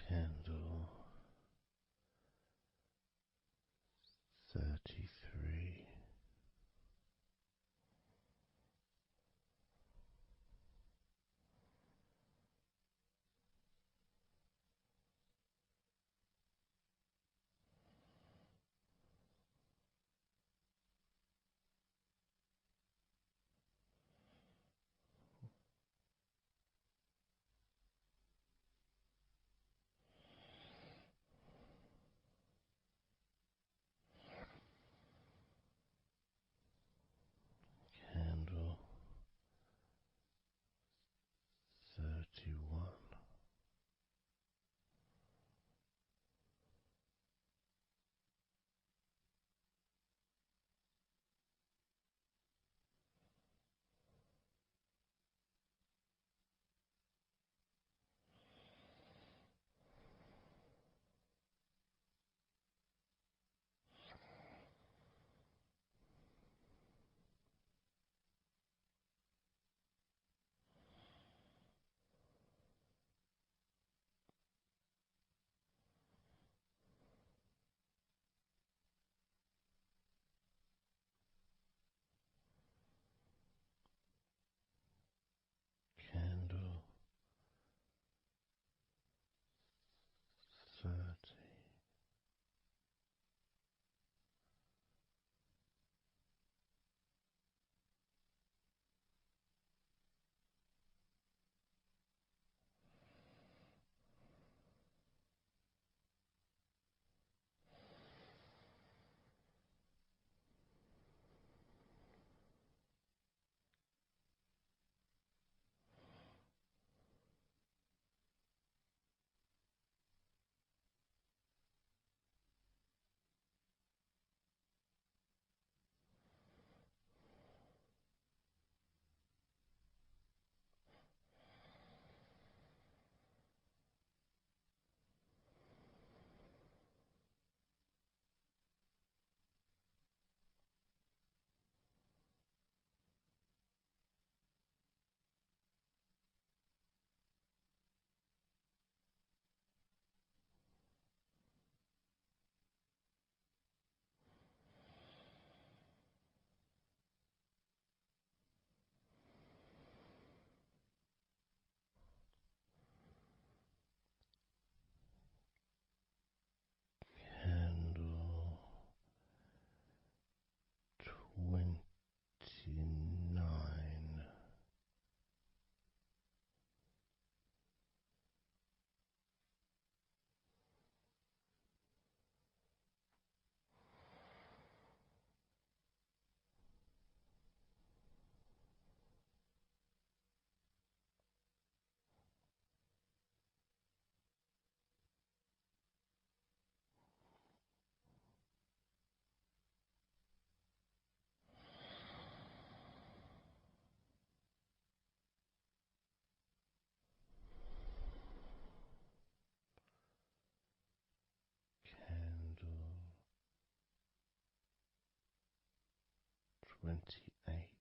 Candle 33. Candle 31. Candle 30. Candle 29. Candle 28.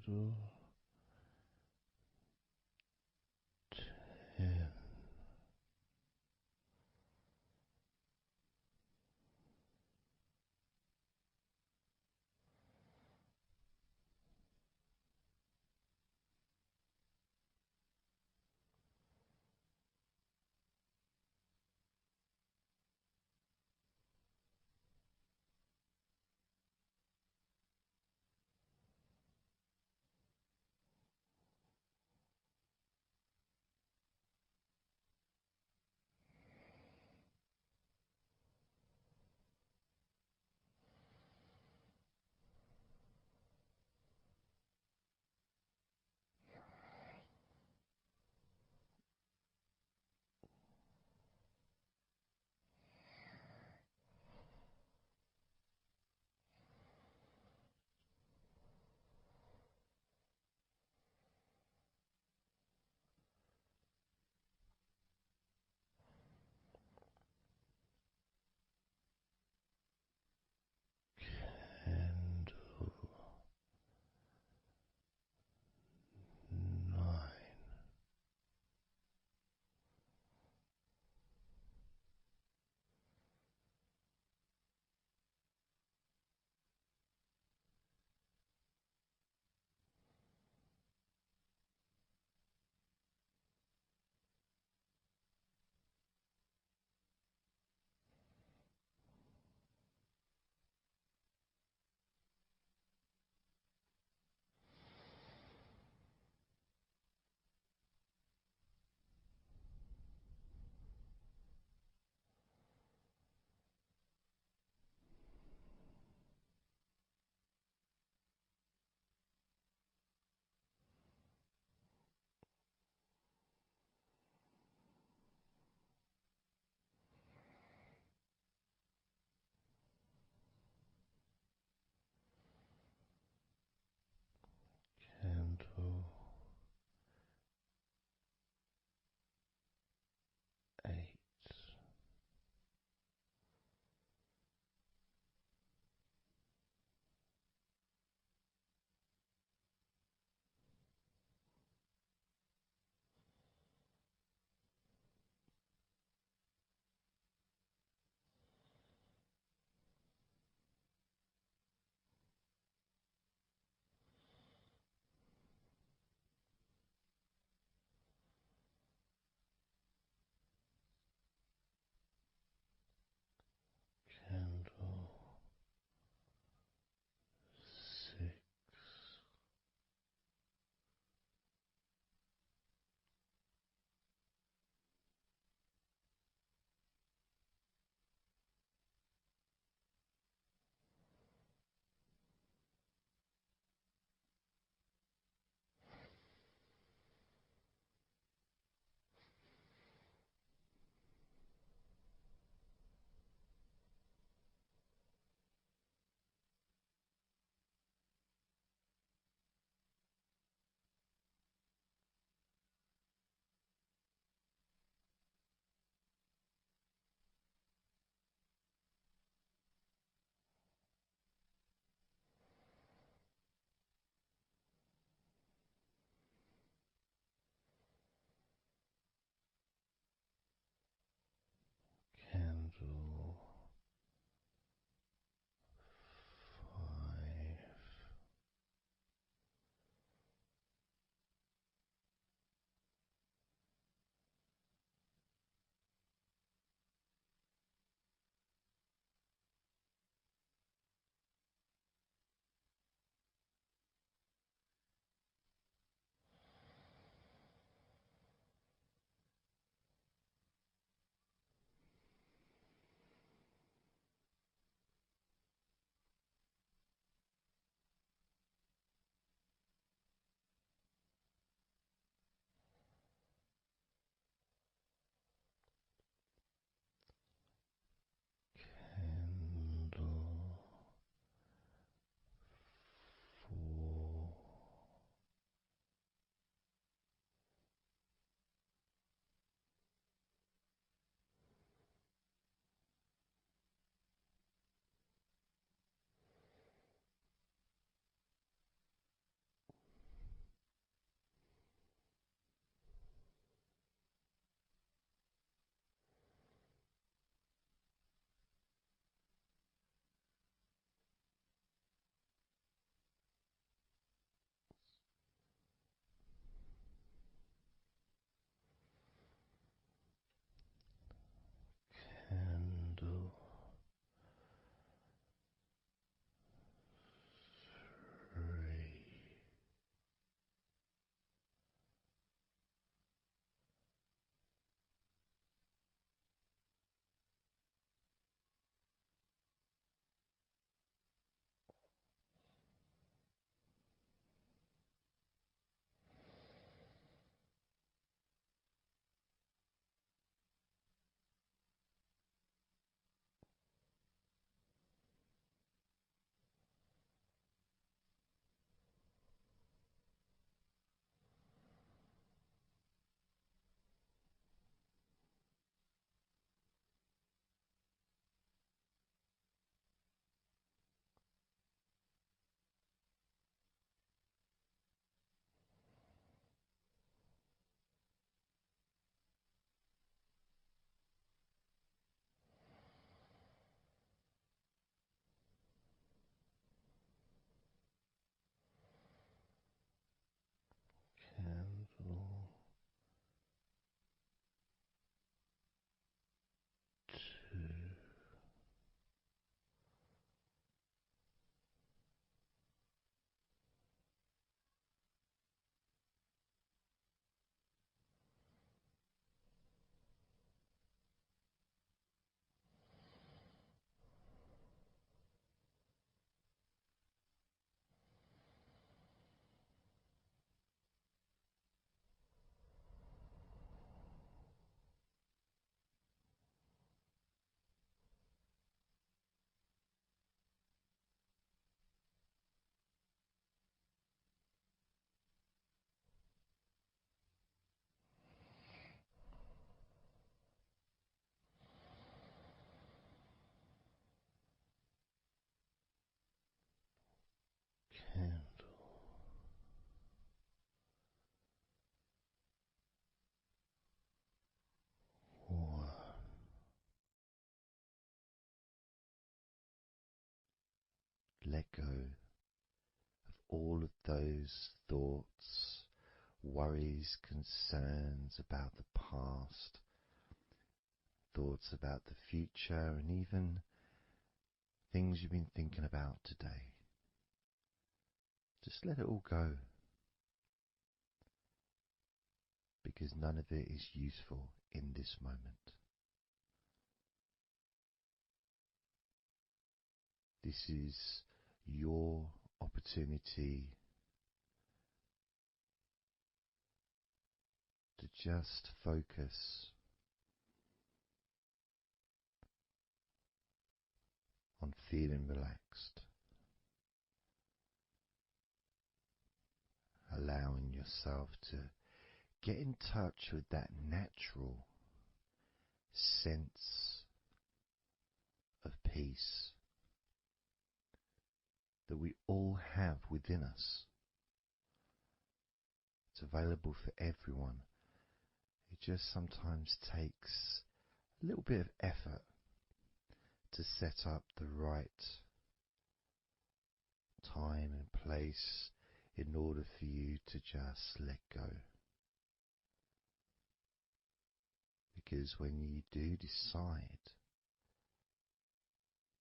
10. Candle 9. Candle 8. Candle 6. Candle 5. candle. One. Let go of all of those thoughts, worries, concerns about the past, thoughts about the future, and even things you've been thinking about today. Just let it all go, because none of it is useful in this moment. This is your opportunity to just focus on feeling relaxed, allowing yourself to get in touch with that natural sense of peace that we all have within us. It's available for everyone. It just sometimes takes a little bit of effort to set up the right time and place in order for you to just let go. Because when you do decide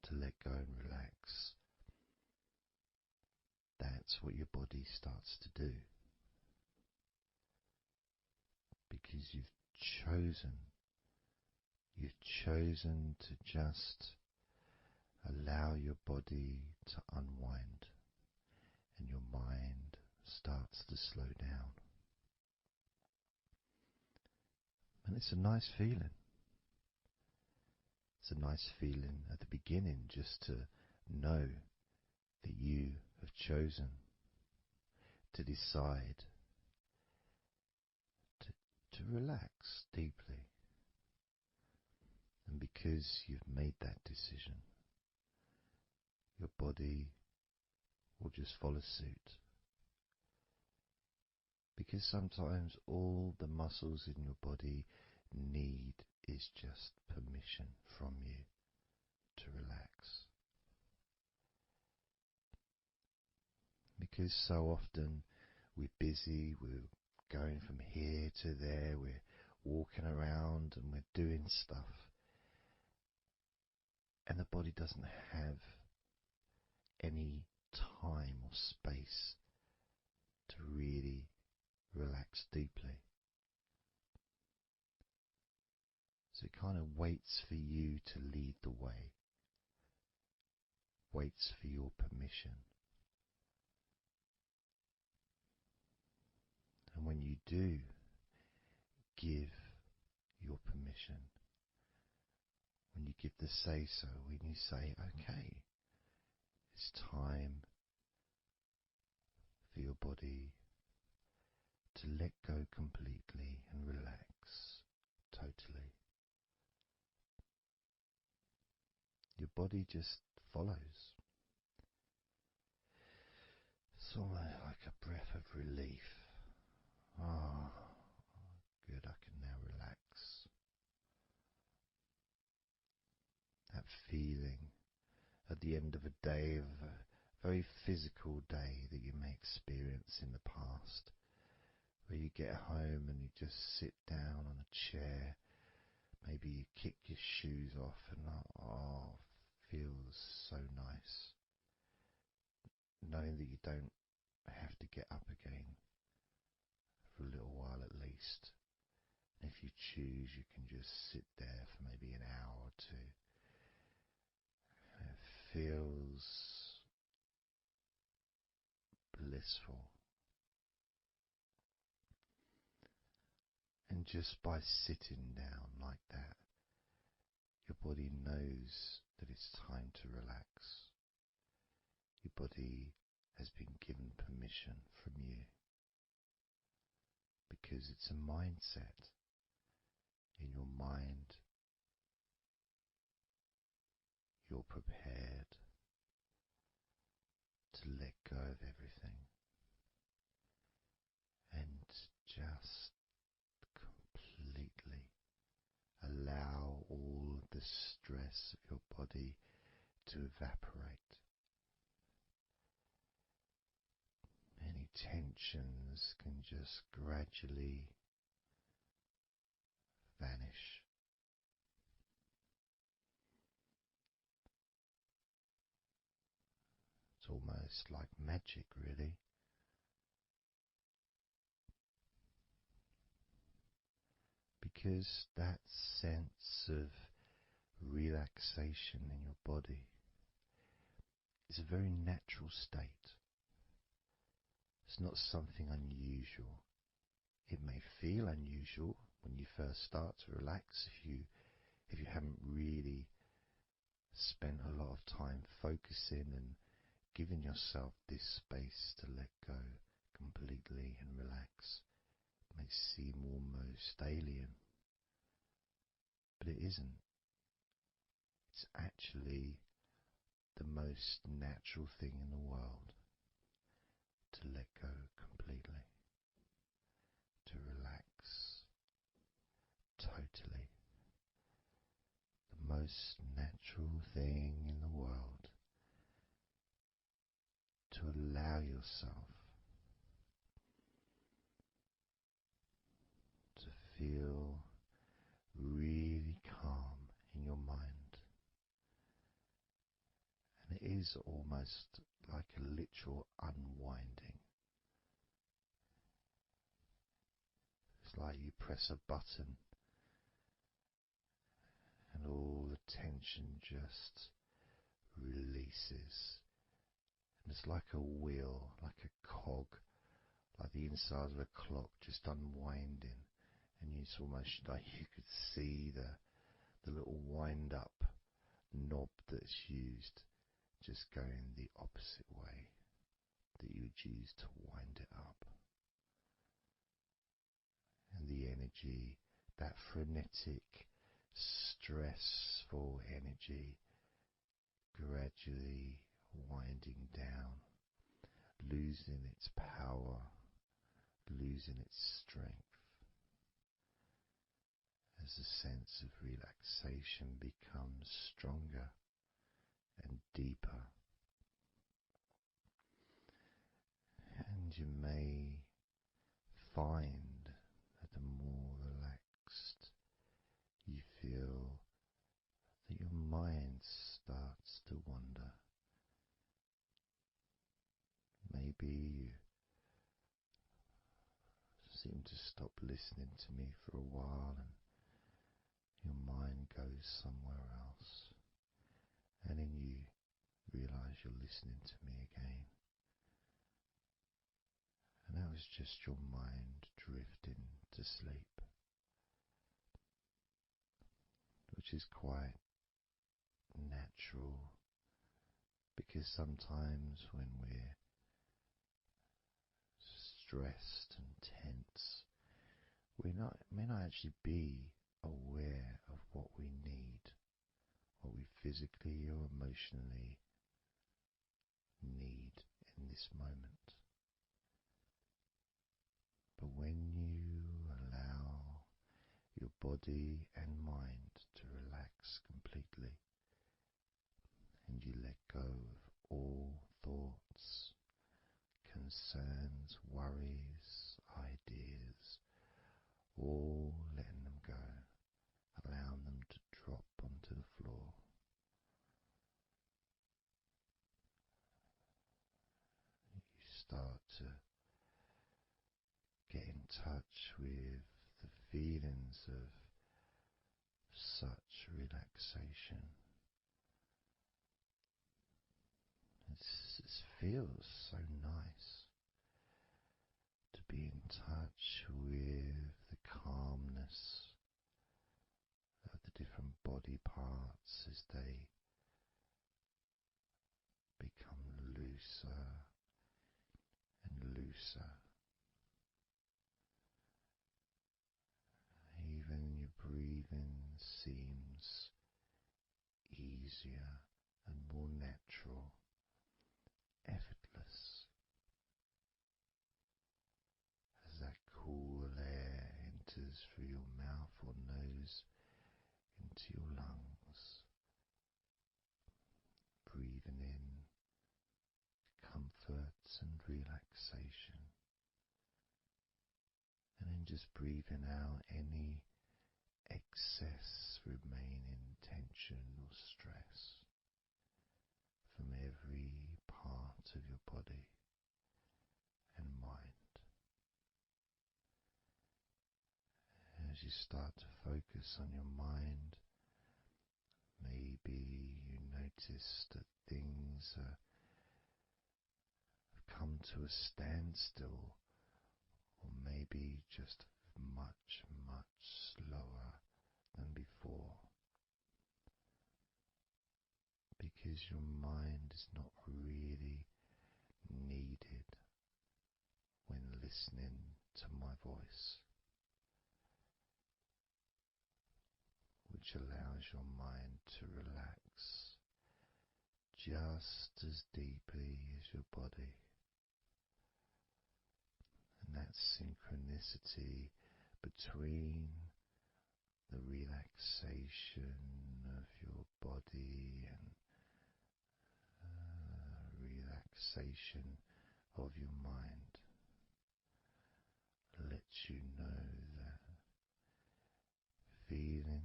to let go and relax, that's what your body starts to do. Because you've chosen to just allow your body to unwind, and your mind starts to slow down. And it's a nice feeling. It's a nice feeling at the beginning just to know that you have chosen to decide to relax deeply. And because you've made that decision, your body will just follow suit. Because sometimes all the muscles in your body need is just permission from you to relax. Because so often we're busy, we're going from here to there, we're walking around and we're doing stuff, and the body doesn't have any time or space to really relax deeply. So it kind of waits for you to lead the way, waits for your permission. And when you do give your permission, when you give the say-so, when you say, okay, it's time for your body to let go completely and relax totally, your body just follows. It's almost like a breath of relief. Ah, good, I can now relax. That feeling at the end of a day, of a very physical day that you may experience in the past, where you get home and you just sit down on a chair, maybe you kick your shoes off and feels so nice. Knowing that you don't have to get up again for a little while at least. And if you choose, you can just sit there for maybe an hour or two. And it feels blissful. And just by sitting down like that, your body knows that it's time to relax. Your body has been given permission from you, because it's a mindset. In your mind, you're prepared to let go of everything. the stress of your body to evaporate. Any tensions can just gradually vanish. It's almost like magic, really. Because that sense of relaxation in your body is a very natural state. It's not something unusual. It may feel unusual when you first start to relax if you haven't really spent a lot of time focusing and giving yourself this space to let go completely and relax. It may seem almost alien, but it isn't. It's actually the most natural thing in the world to let go completely, to relax totally. The most natural thing in the world to allow yourself to feel really calm in your mind. And it is almost like a literal unwinding. It's like you press a button and all the tension just releases. And it's like a wheel, like a cog, like the inside of a clock just unwinding. And it's almost like you could see the little wind up knob that's used just going the opposite way that you would use to wind it up. And the energy, that frenetic, stressful energy, gradually winding down, losing its power, losing its strength, as the sense of relaxation becomes stronger and deeper. And you may find that the more relaxed you feel, that your mind starts to wander. Maybe you seem to stop listening to me for a while and your mind goes somewhere else, and then you realize you're listening to me again. And that was just your mind drifting to sleep, which is quite natural, because sometimes when we're stressed and tense, we may not actually be aware of what we need, what we physically or emotionally need in this moment. But when you allow your body and mind to relax completely, and you let go of all thoughts, concerns, worries, ideas, all letting them go, allowing them to drop onto the floor. You start to get in touch with the feelings of such relaxation. It feels so nice to be in touch with the calmness of the different body parts as they become looser and looser. Even your breathing seems easier and more natural, effortless, as that cool air enters through your mouth or nose into your lungs. breathing in comfort and relaxation, and then just breathing out any excess remaining tension or stress from every part of your body and mind. As you start to focus on your mind, maybe you notice that things have come to a standstill, or maybe just much, much slower than before, because your mind is not really needed when listening to my voice, which allows your mind to relax just as deeply as your body. And that synchronicity between the relaxation of your body and relaxation of your mind lets you know that feeling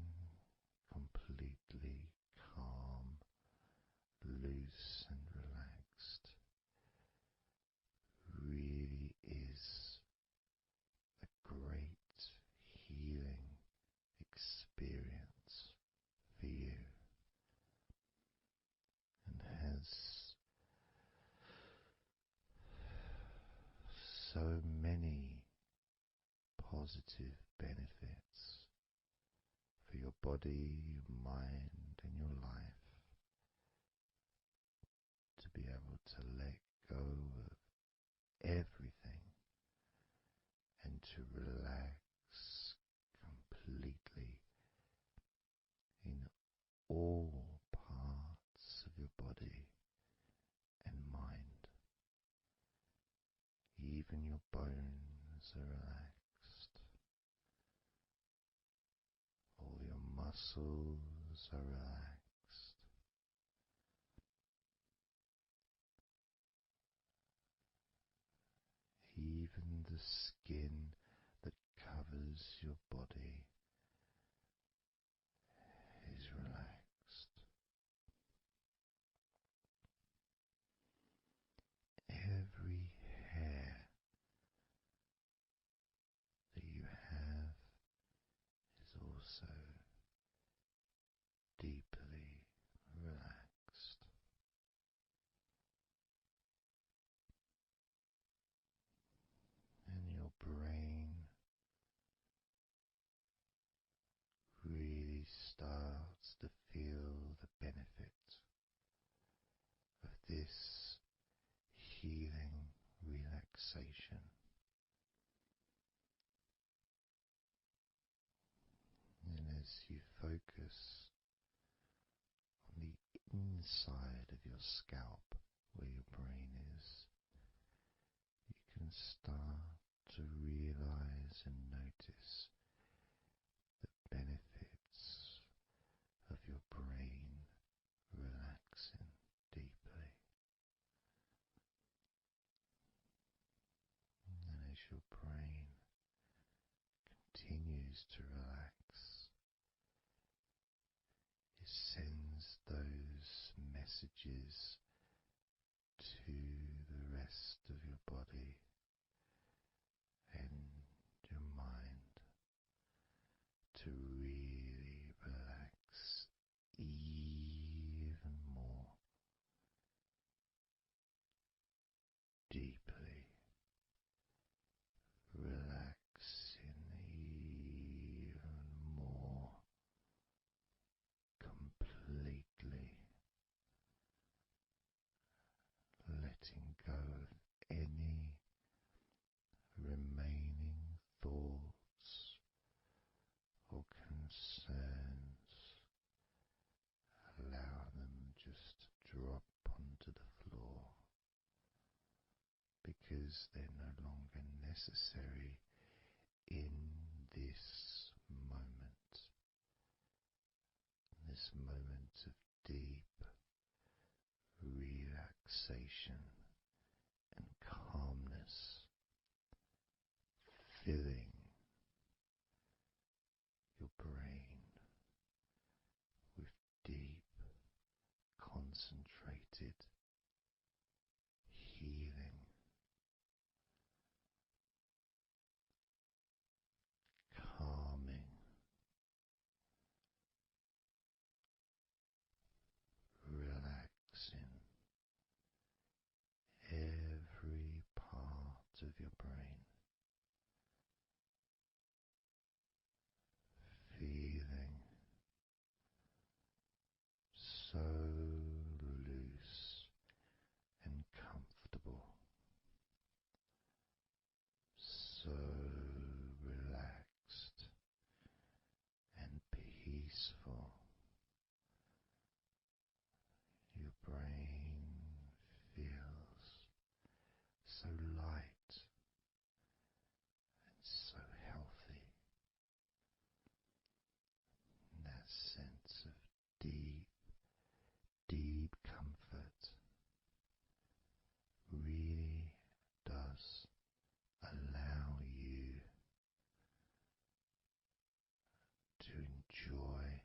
completely calm, loose and relaxed really is a great healing experience for you, and has so many positive benefits for your body, your mind and your life, to be able to let go of everything and to relax completely in all parts of your body and mind. Even your bones are relaxed. All your muscles are relaxed. Even the skin that covers your body is relaxed. Every hair that you have is also deeply relaxed. And your brain really starts to feel the benefit of this healing relaxation. And as you focus on the inside of your scalp where your brain is, you can start to realize and notice the benefits of your brain relaxing deeply. And as your brain continues to relax, it sends those messages to the rest of your body and your mind to really relax even more deeply, relaxing even more completely, letting go of any remaining thoughts or concerns. Allow them just to drop onto the floor, because they're no longer necessary in this moment of deep relaxation and calmness filling your brain with deep, concentrated healing, calming, relaxing every part of your brain, feeling so loose and comfortable, so relaxed and peaceful. Your brain feels so light and so healthy. And that sense of deep, deep comfort really does allow you to enjoy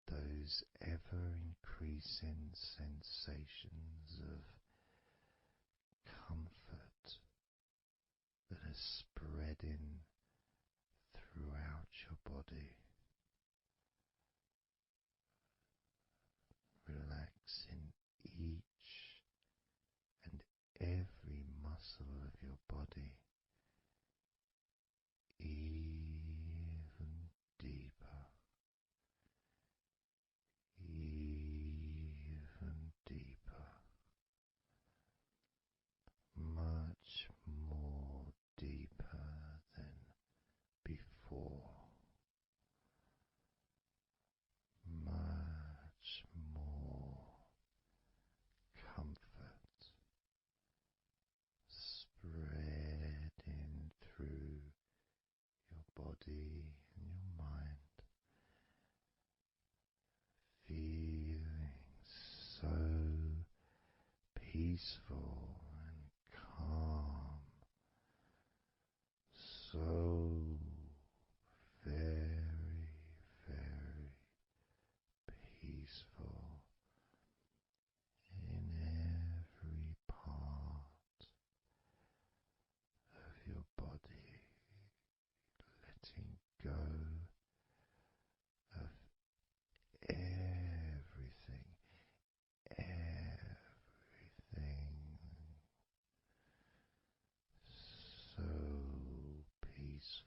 those ever increasing sensations of comfort that are spreading throughout your body, relaxing each and every muscle of your body even deeper, even deeper, much more deeper than before, much more comfort spreading through your body and your mind, feeling so peaceful and calm, so very, very peaceful in every part of your body, letting go of everything, everything, so peaceful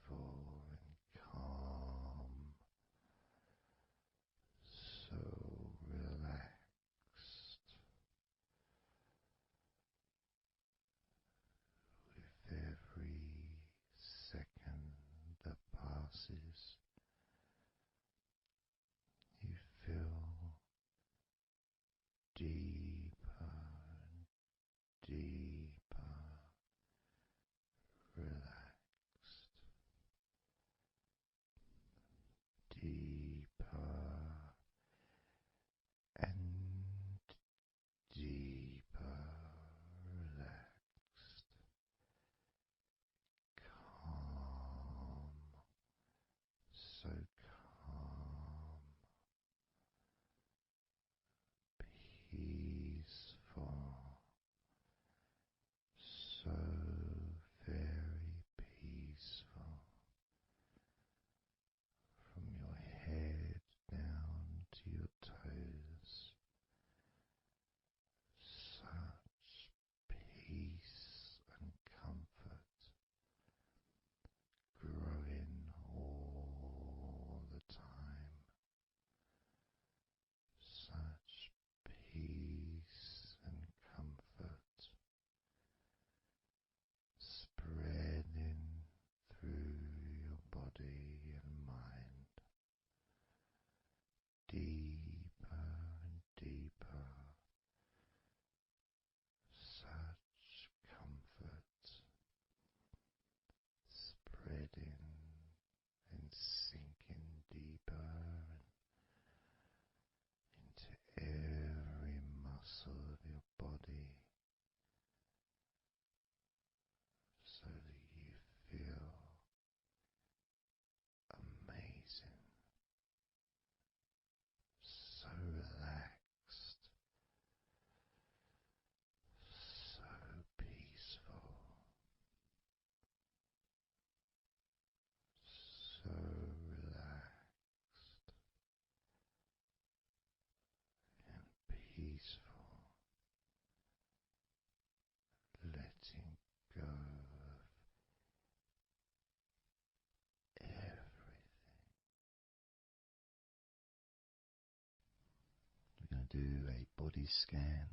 to do a body scan,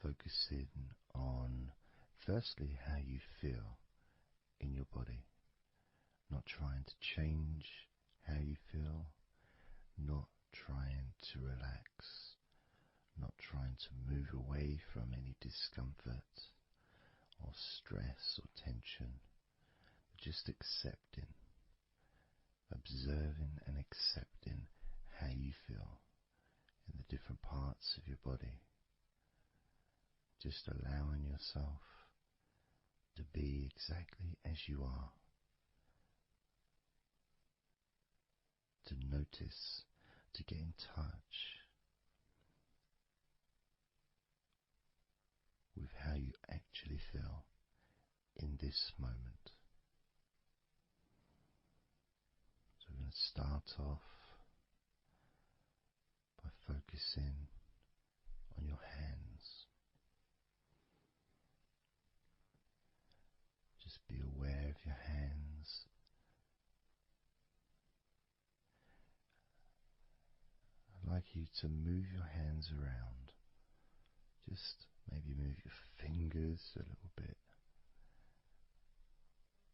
focusing on firstly how you feel in your body, not trying to change how you feel, not trying to relax, not trying to move away from any discomfort or stress or tension, but just accepting, observing and accepting how you feel in the different parts of your body. Just allowing yourself to be exactly as you are, to notice, to get in touch with how you actually feel in this moment. So we're going to start off by focusing on your hands. Just be aware of your hands. I'd like you to move your hands around. Just maybe move your fingers a little bit,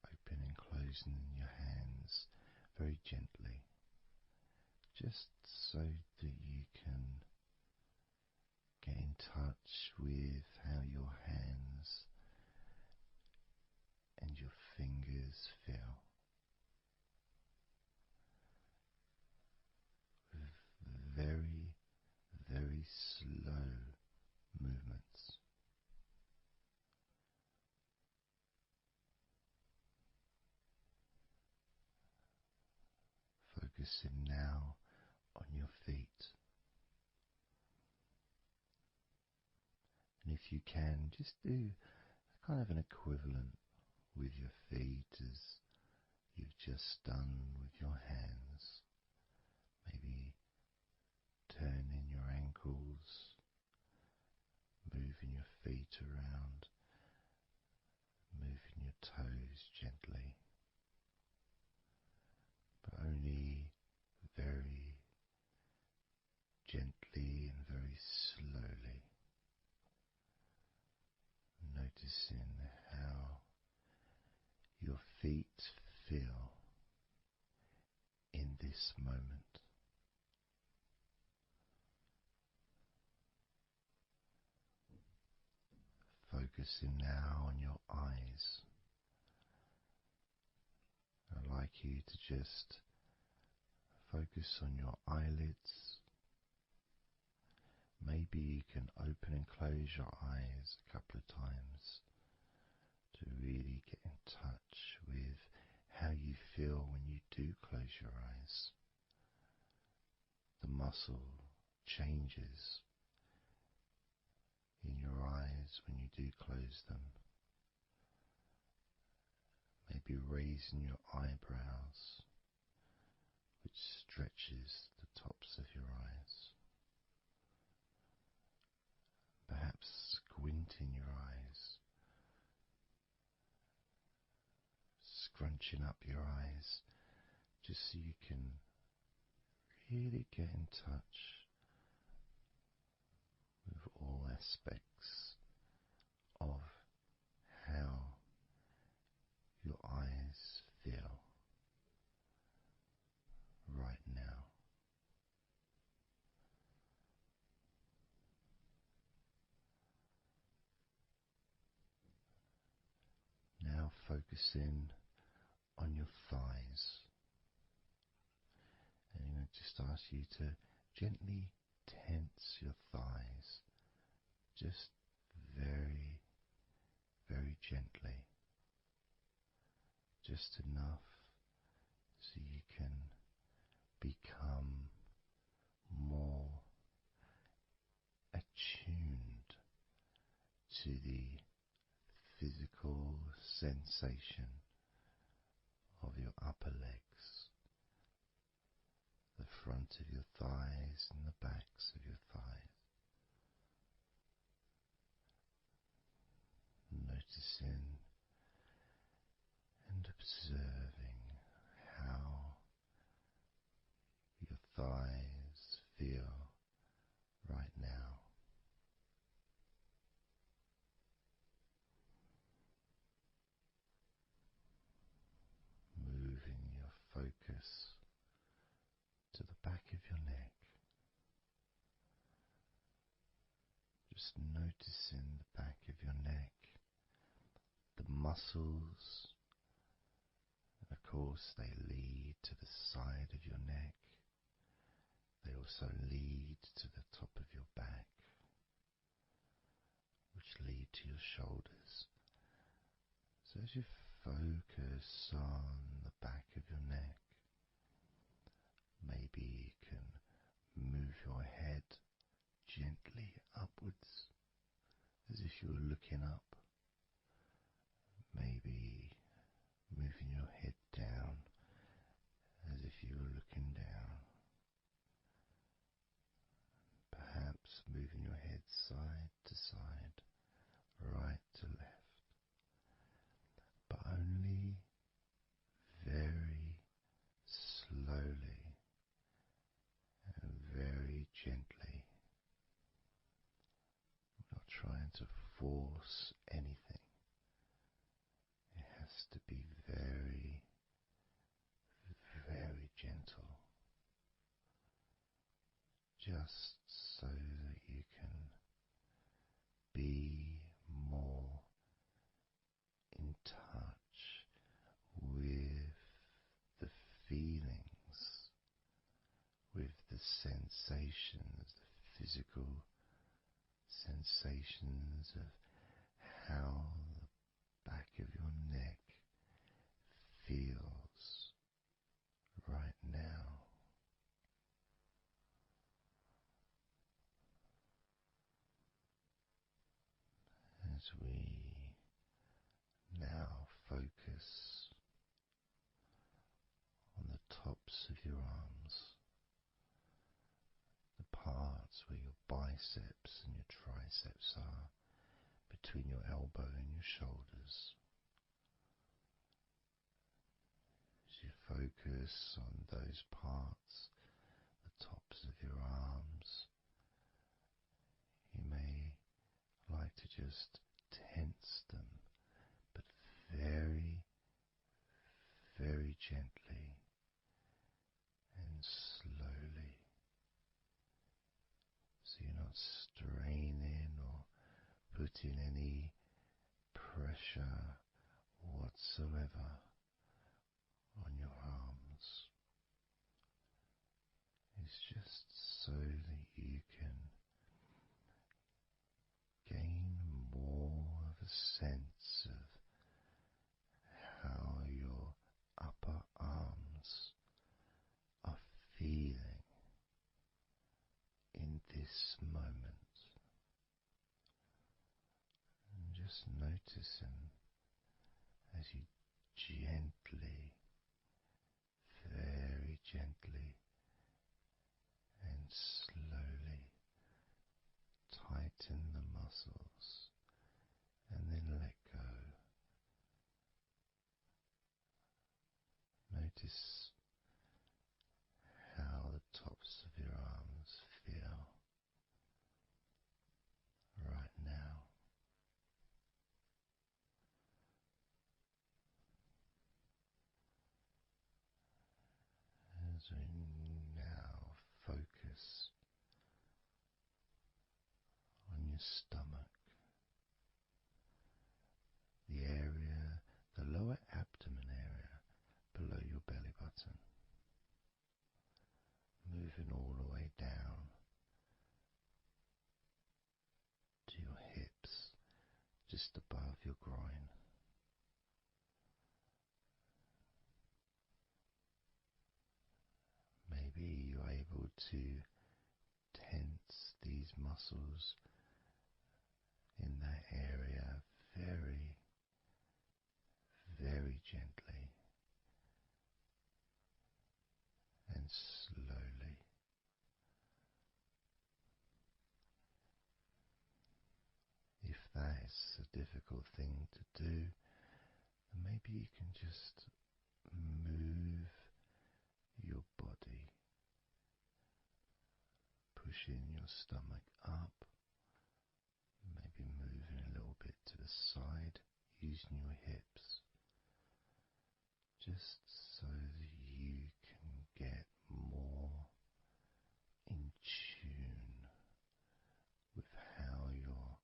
open and closing your hands very gently, just so that you can get in touch with how your hands and your fingers feel, with very, very slow movements. Focusing now on your feet. And if you can, just do kind of an equivalent with your feet as you've just done with your hands. Maybe turning your ankles, moving your feet around, moving your toes gently, but only very gently and very slowly, noticing how your feet feel in this moment. Focusing now on your eyes. I'd like you to just focus on your eyelids. Maybe you can open and close your eyes a couple of times to really get in touch with how you feel when you do close your eyes. The muscle changes in your eyes when you do close them. Maybe raising your eyebrows, which stretches the tops of your eyes. Perhaps squinting your eyes, scrunching up your eyes, just so you can really get in touch with all aspects of how your eyes feel right now. Now focusing on your thighs. And I'm going to just ask you to gently tense your thighs, just very, very gently, just enough so you can become more attuned to the physical sensation of your upper legs, the front of your thighs and the backs of your thighs. Noticing and observing how your thighs feel noticing the back of your neck, the muscles, and of course they lead to the side of your neck. They also lead to the top of your back, which lead to your shoulders. So as you focus on the back of your neck, maybe you can move your head gently upwards as if you were looking up. Maybe moving your head down as if you were looking down. Perhaps moving your head side to side, right to left, but only very slowly and very gently. Not trying to force anything. It has to be very, very gentle, just so that you can be more in touch with the feelings, with the sensations, the physical sensations of how the back of your neck feels right now. As we now focus on the tops of your arms, the parts where your biceps and your triceps are, between your elbow and your shoulders. As you focus on those parts, the tops of your arms, you may like to just tense them, but very, very gently and slowly, so you're not straining or putting any pressure whatsoever on your arms. It's just so that you can gain more of a sense of how your upper arms are feeling in this moment. And just noticing as you gently, very gently and slowly tighten the muscles and then let go. Notice how the tops of your arms feel right now. As we now focus on your stomach, the area, the lower abdomen area below your belly button, moving all the way down to your hips, just above your groin. Maybe you're able to tense these muscles in that area very, very gently and slowly. If that's a difficult thing to do, then maybe you can just move your body, pushing your stomach up, maybe moving a little bit to the side, using your hips, just so that you can get more in tune with how your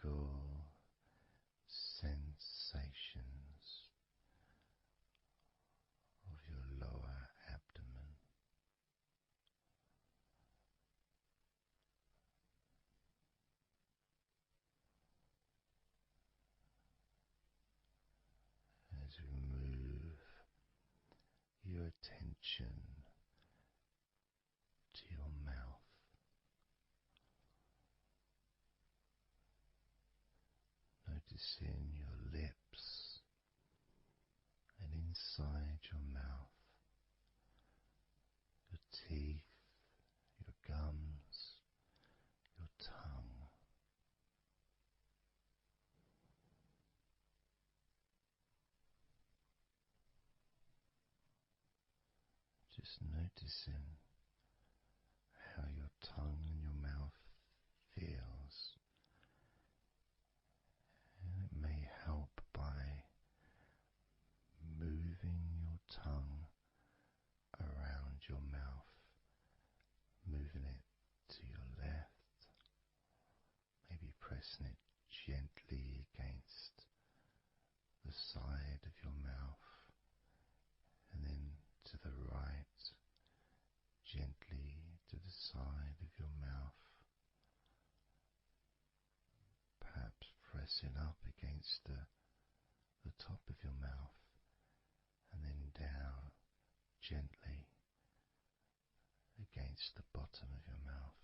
physical sensations of your lower abdomen. As we move your attention to your mouth, noticing your lips and inside your mouth, your teeth, your gums, your tongue. Just noticing how your tongue and your mouth feels, and it may help by moving your tongue around your mouth, moving it to your left, maybe pressing it gently against the side of your mouth, and then to the right, gently to the side of your mouth, perhaps pressing up against the top of your mouth, and then down gently against the bottom of your mouth.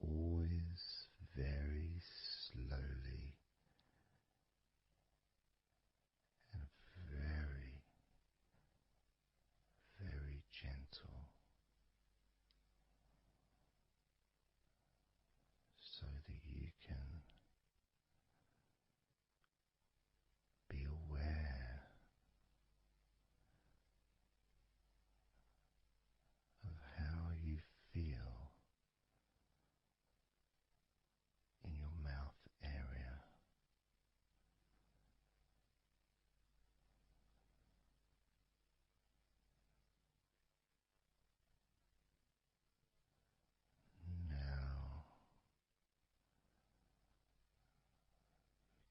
Always very slowly and very, very gentle, so that you can be aware of how you feel in your mouth area. Now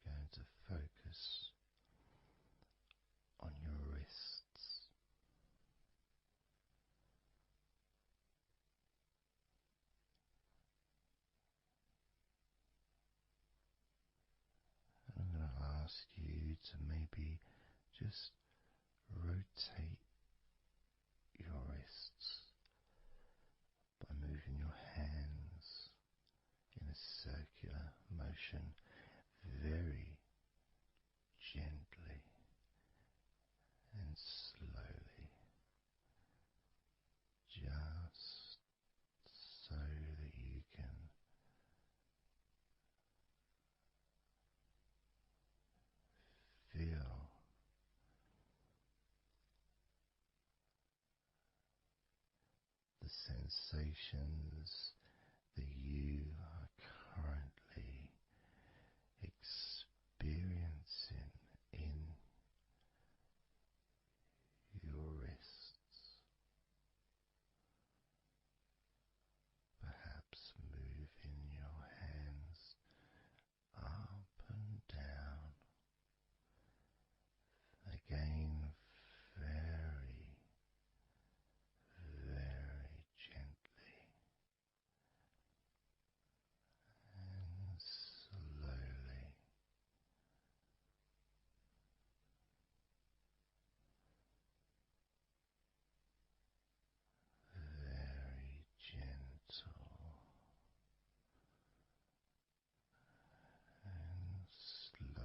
we're going to focus on your wrists. And I'm going to ask you to maybe just rotate your wrists by moving your hands in a circular motion very gently and slowly, just so that you can feel the sensations that you are currently experiencing in your wrists. Perhaps moving your hands up and down, again very, very gently and slowly. Very gentle and slow.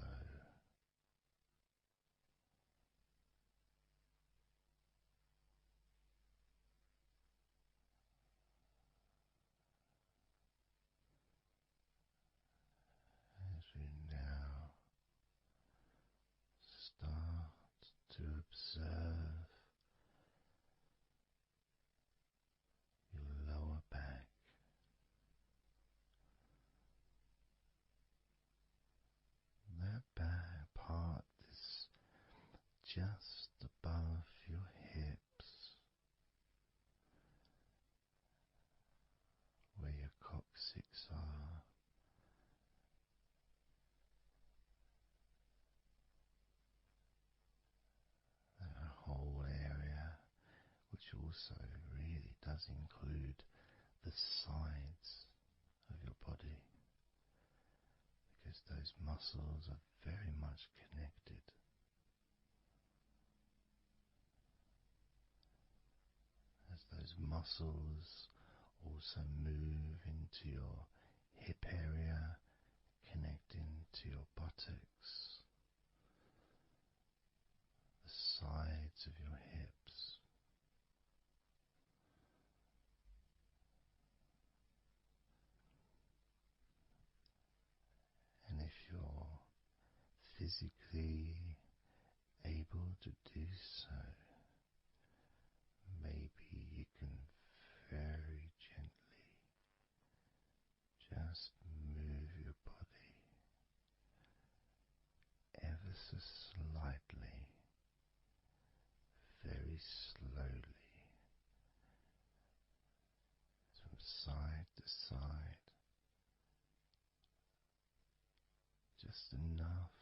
As we now start to observe your lower back, that back part is just above your hips, where your coccyx are, also really does include the sides of your body, because those muscles are very much connected. As those muscles also move into your hip area, connecting to your buttocks, the sides of your hips, and if you're physically able to do so, maybe you can very gently just move your body ever so slightly, very slowly, from side to side, just enough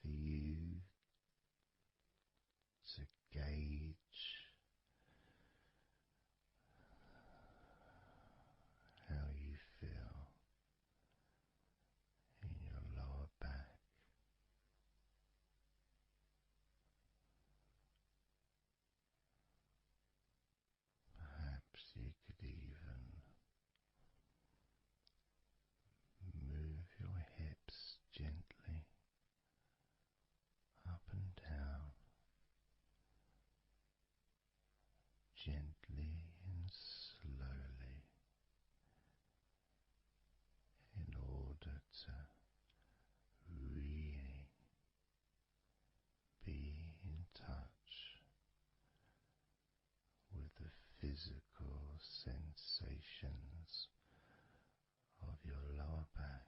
for you to gauge how you feel in your lower back. Perhaps you could even move your hips gently up and down, gently and slowly, in order to really be in touch with the physical sensations of your lower back.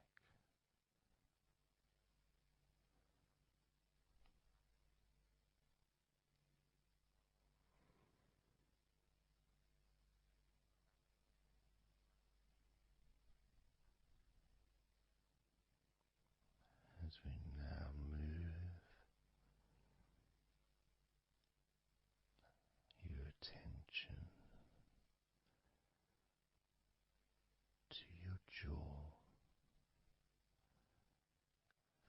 As we now move your attention to your jaw,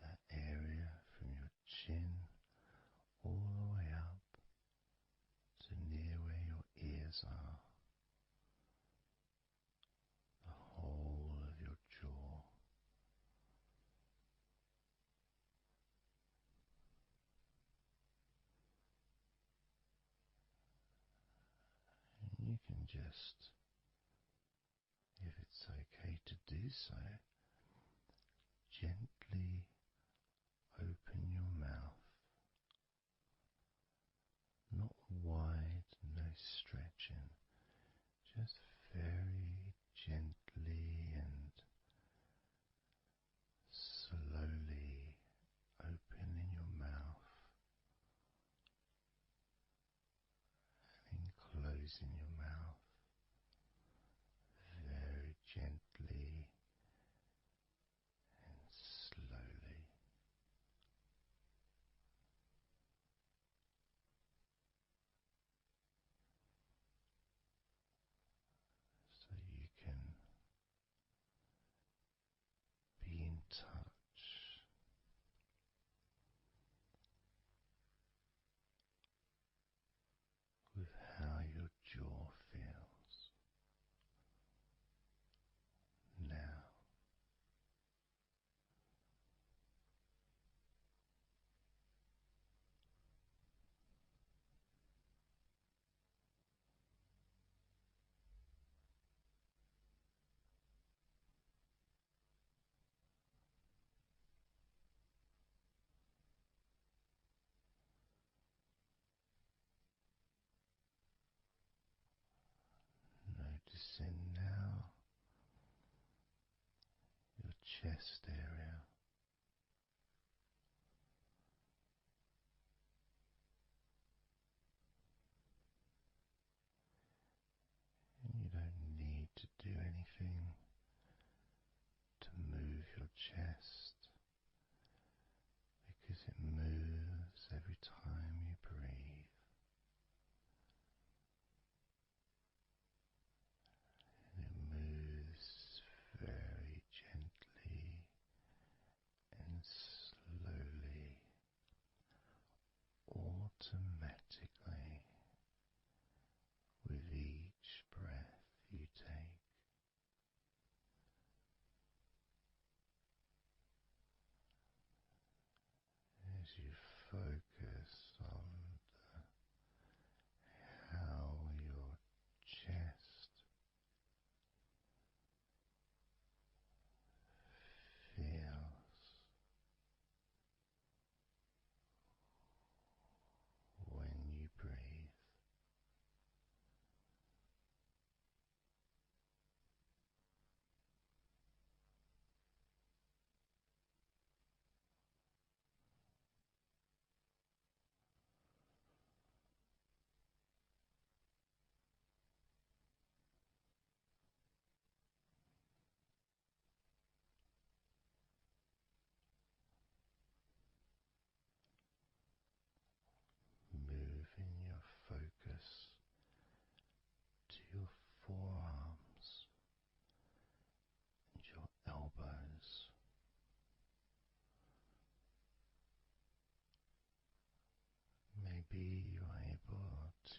that area from your chin all the way up to near where your ears are, the whole of your jaw. And you can just, if it's okay to do so, gently open your mouth, not wide, no stretching, just very gently and slowly opening your mouth and closing your mouth very gently and slowly. So you can be in touch with how your jaw feels now. Noticing now your chest area. And you don't need to do anything to move your chest, because it moves every time you breathe.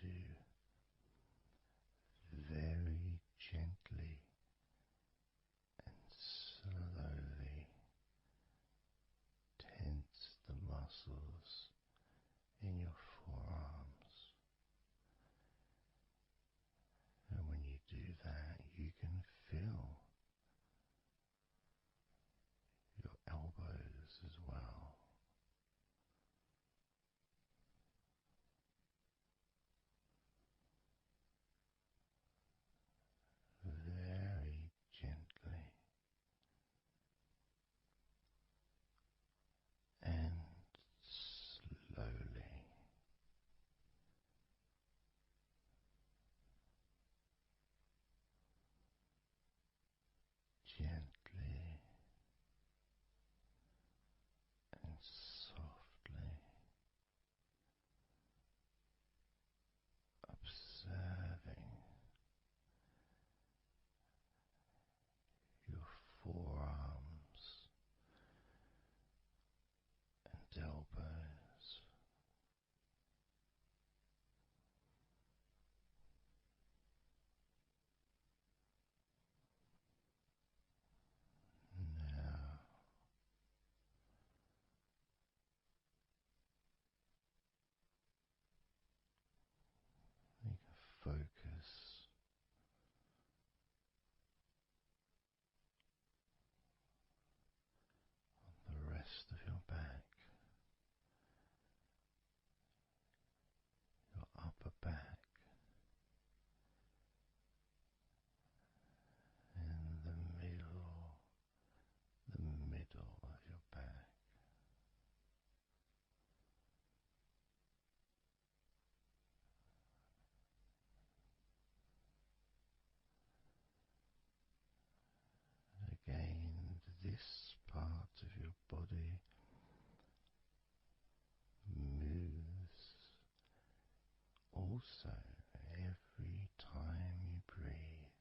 to very gently and slowly tense the muscles in your forearms. And when you do that, you can feel your elbows as well. Very gently and slowly. Gently and softly observing your forearms and elbows. Now you can focus on the rest of your back, your upper back, and the middle of your back. Again, this part of your body moves also every time you breathe.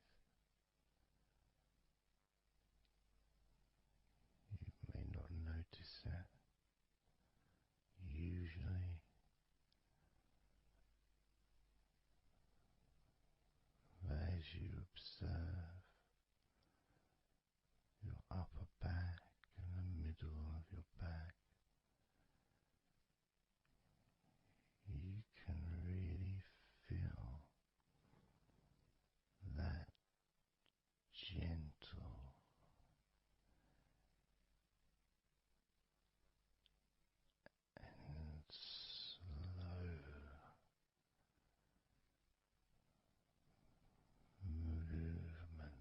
You may not notice it usually, but as you observe your upper back and the middle of your back, you can really feel that gentle and slow movement.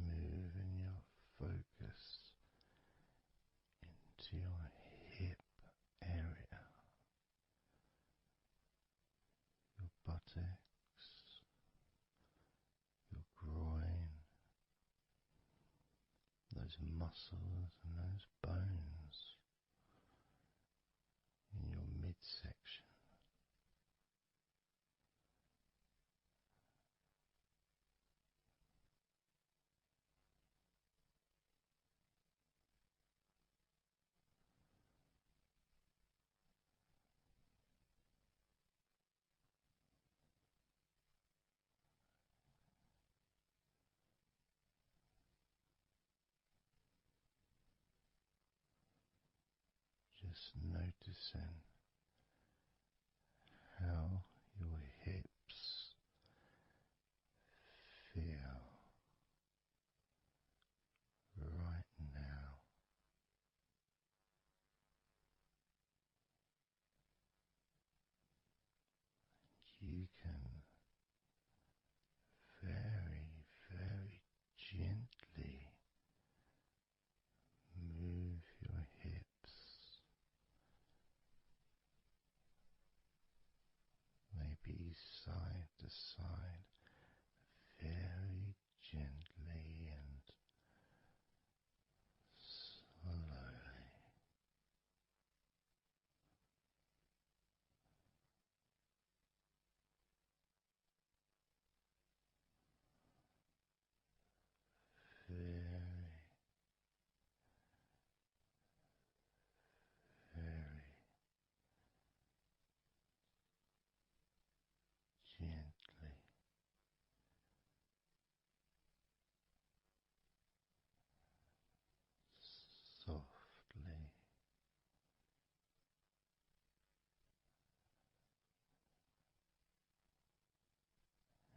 Moving your focus into your hip area, your buttocks, your groin, those muscles and those bones in your midsection. Just noticing how your hips feel right now. You can very, very gently move your hips side to side, very gently and slowly. Very, very gently, softly,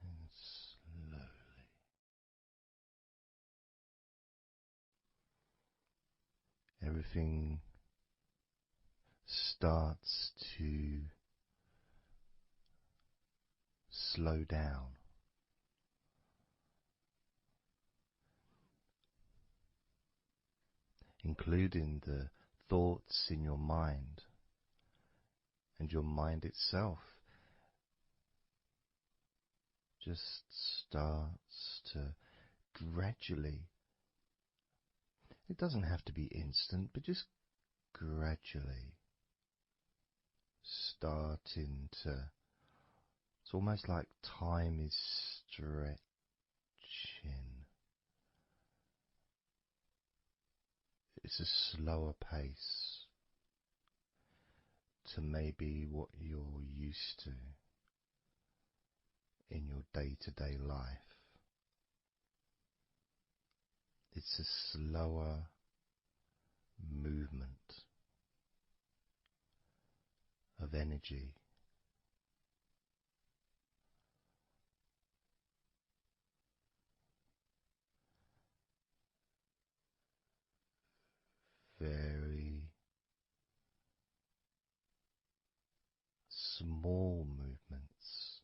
and slowly. Everything starts to slow down, including the thoughts in your mind, and your mind itself just starts to gradually, it doesn't have to be instant, but just gradually starting to, it's almost like time is stretching. It's a slower pace to maybe what you're used to in your day-to-day life. It's a slower movement of energy. Very small movements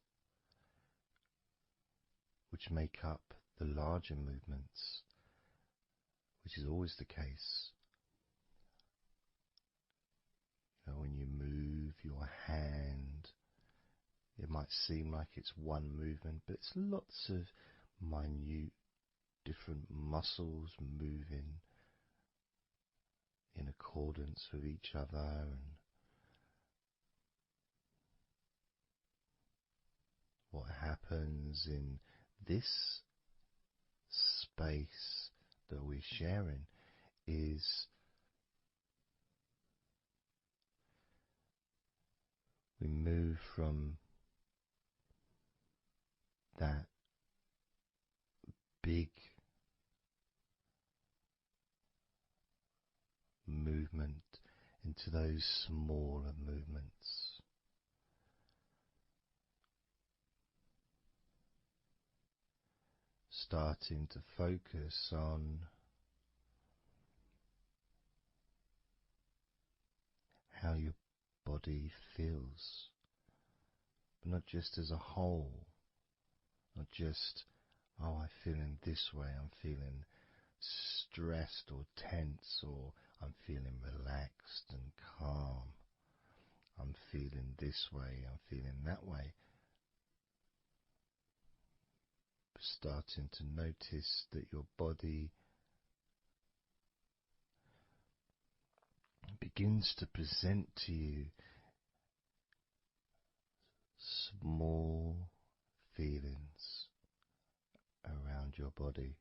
which make up the larger movements, which is always the case. You know, when you move your hand, it might seem like it's one movement, but it's lots of minute different muscles moving in accordance with each other, and what happens in this space that we're sharing is we move from that big movement into those smaller movements, starting to focus on how your body feels, but not just as a whole, not just, oh, I'm feeling this way, I'm feeling stressed or tense, or I'm feeling relaxed and calm, I'm feeling this way, I'm feeling that way. Starting to notice that your body begins to present to you small feelings around your body.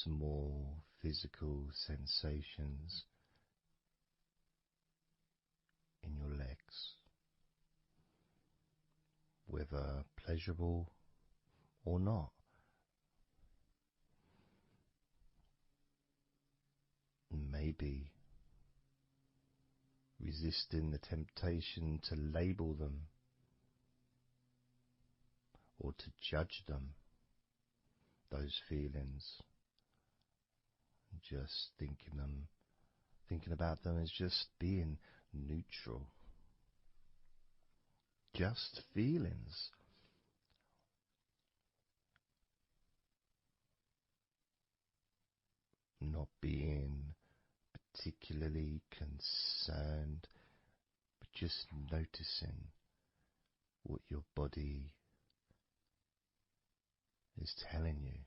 Small physical sensations in your legs, whether pleasurable or not. Maybe resisting the temptation to label them or to judge them, those feelings, just thinking about them as just being neutral, just feelings. Not being particularly concerned, but just noticing what your body is telling you.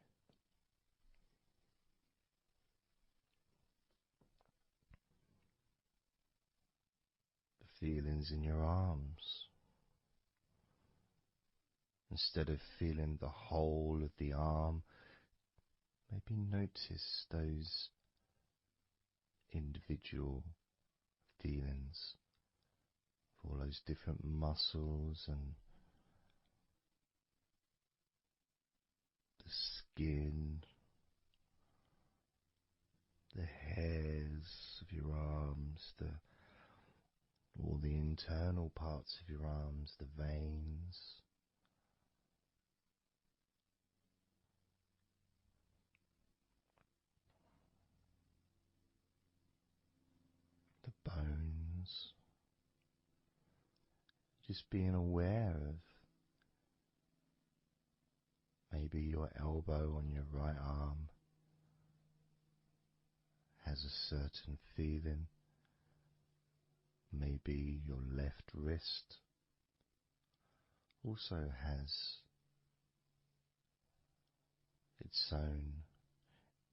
The feelings in your arms. Instead of feeling the whole of the arm, maybe notice those individual feelings of all those different muscles and the skin, the hairs of your arms, all the internal parts of your arms, the veins. The bones, just being aware of maybe your elbow on your right arm has a certain feeling, maybe your left wrist also has its own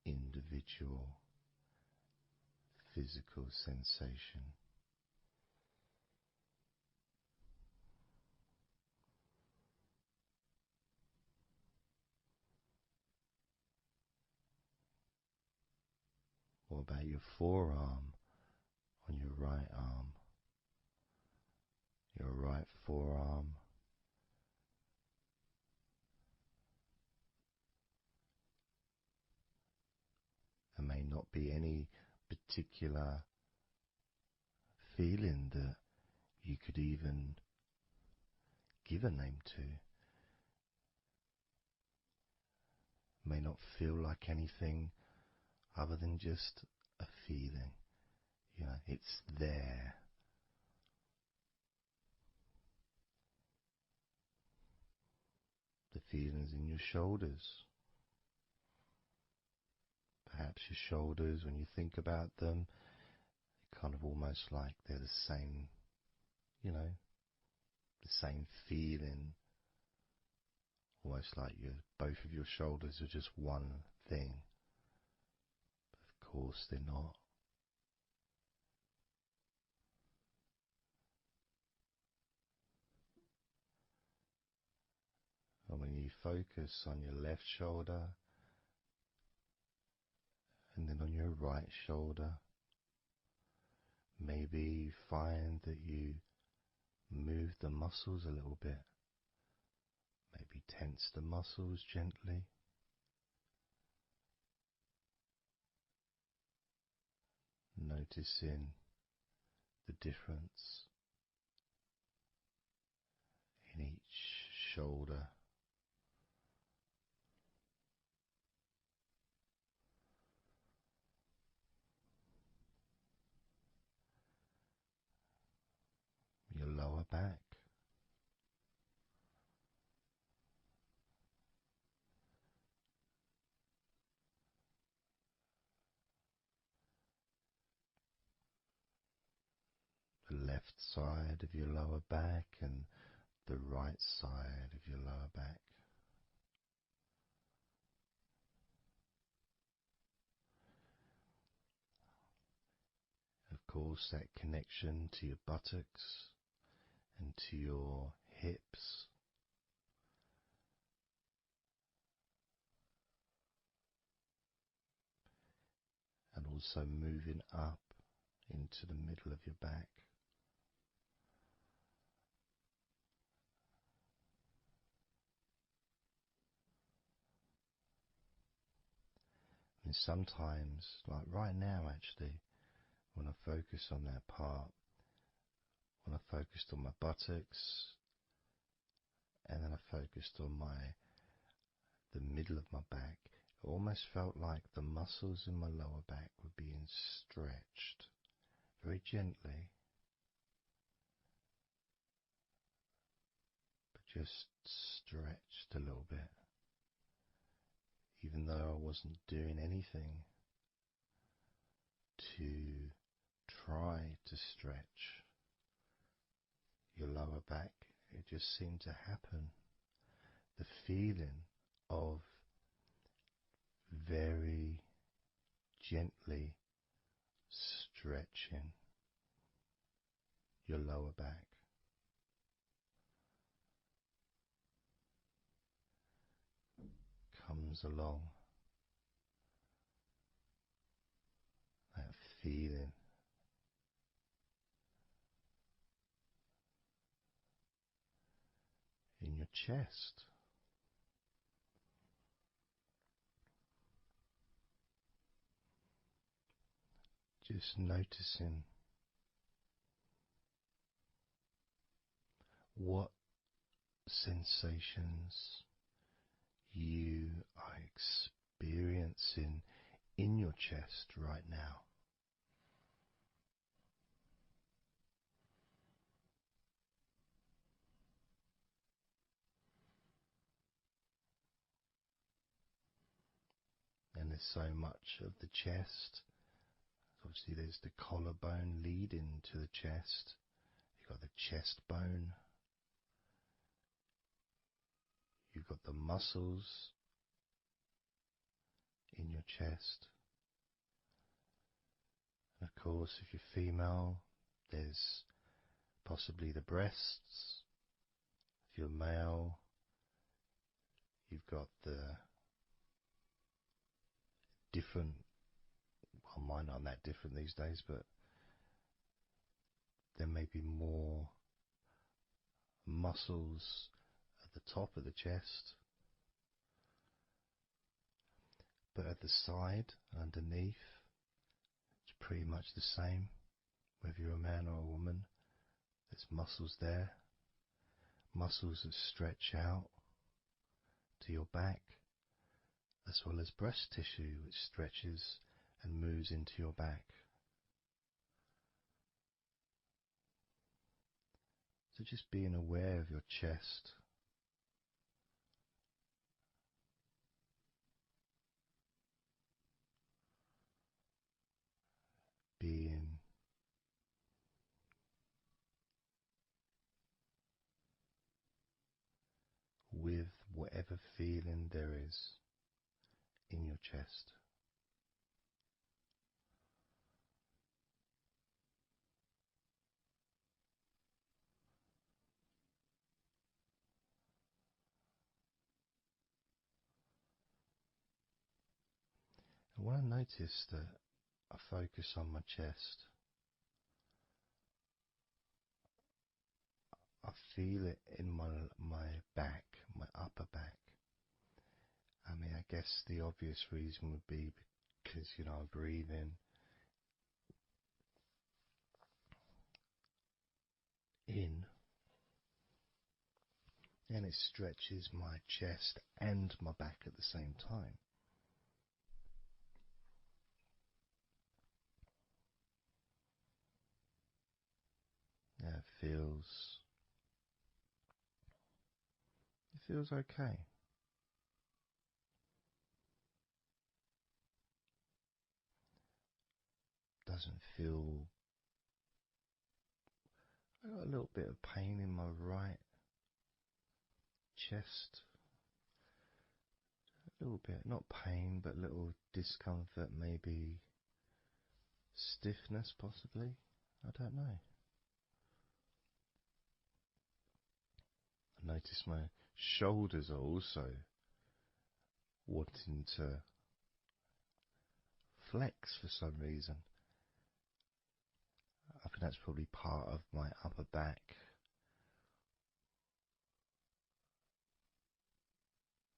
individual physical sensation. What about your forearm on your right arm? Your right forearm. There may not be any particular feeling that you could even give a name to. May not feel like anything other than just a feeling. You know, it's there. The feelings in your shoulders. Perhaps your shoulders, when you think about them, they're kind of almost like they're the same, you know, the same feeling. Almost like both of your shoulders are just one thing. But of course they're not. And when you focus on your left shoulder and then on your right shoulder, maybe you find that you move the muscles a little bit. Maybe tense the muscles gently. Noticing the difference in each shoulder. Your lower back. The left side of your lower back and the right side of your lower back. Of course, that connection to your buttocks and to your hips. And also moving up into the middle of your back. And sometimes, like right now actually, when I focus on that part, when I focused on my buttocks, and then I focused on the middle of my back, it almost felt like the muscles in my lower back were being stretched very gently, but just stretched a little bit, even though I wasn't doing anything. to try to stretch your lower back, it just seemed to happen. The feeling of very gently stretching your lower back comes along. That feeling in your chest. Just noticing what sensations you are experiencing in your chest right now. And there's so much of the chest. Obviously there's the collarbone leading to the chest. You've got the chest bone. You've got the muscles in your chest. And of course, if you're female, there's possibly the breasts. If you're male, you've got the different, well, mine aren't that different these days, but there may be more muscles at the top of the chest, but at the side, underneath, it's pretty much the same. Whether you're a man or a woman, there's muscles there, muscles that stretch out to your back, as well as breast tissue which stretches and moves into your back. So just being aware of your chest. Being with whatever feeling there is in your chest. And when I notice that I focus on my chest, I feel it in my back, my upper back. I mean, I guess the obvious reason would be because, I breathe in and it stretches my chest and my back at the same time. Yeah, it feels okay. Doesn't feel. I got a little bit of pain in my right chest. A little bit, not pain, but little discomfort, maybe stiffness, possibly. I don't know. I notice my shoulders are also wanting to flex for some reason. I think that's probably part of my upper back.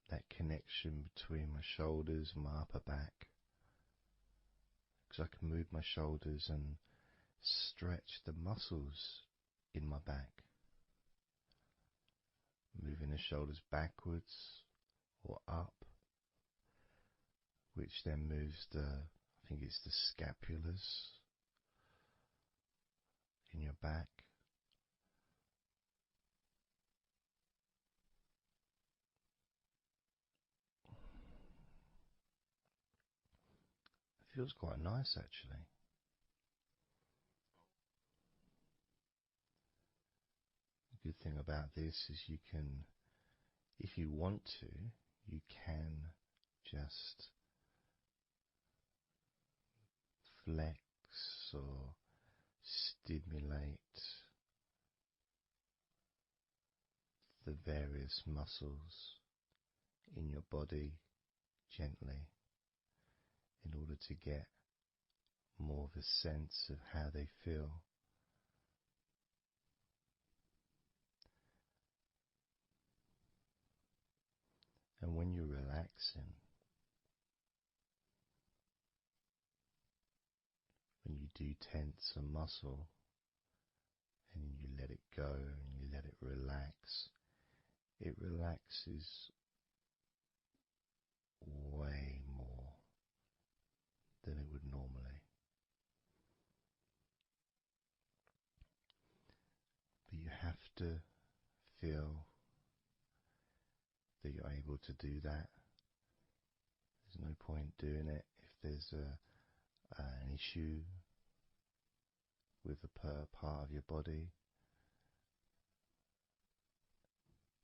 That connection between my shoulders and my upper back. Because I can move my shoulders and stretch the muscles in my back. Moving the shoulders backwards or up, which then moves I think it's the scapulars in your back. It feels quite nice actually. good thing about this is you can, if you want to, you can just flex or stimulate the various muscles in your body gently in order to get more of a sense of how they feel. And when you're relaxing, when you do tense a muscle and you let it go and you let it relax, it relaxes way more than it would normally. But you have to feel that you're able to do that. There's no point doing it if there's an issue with a part of your body.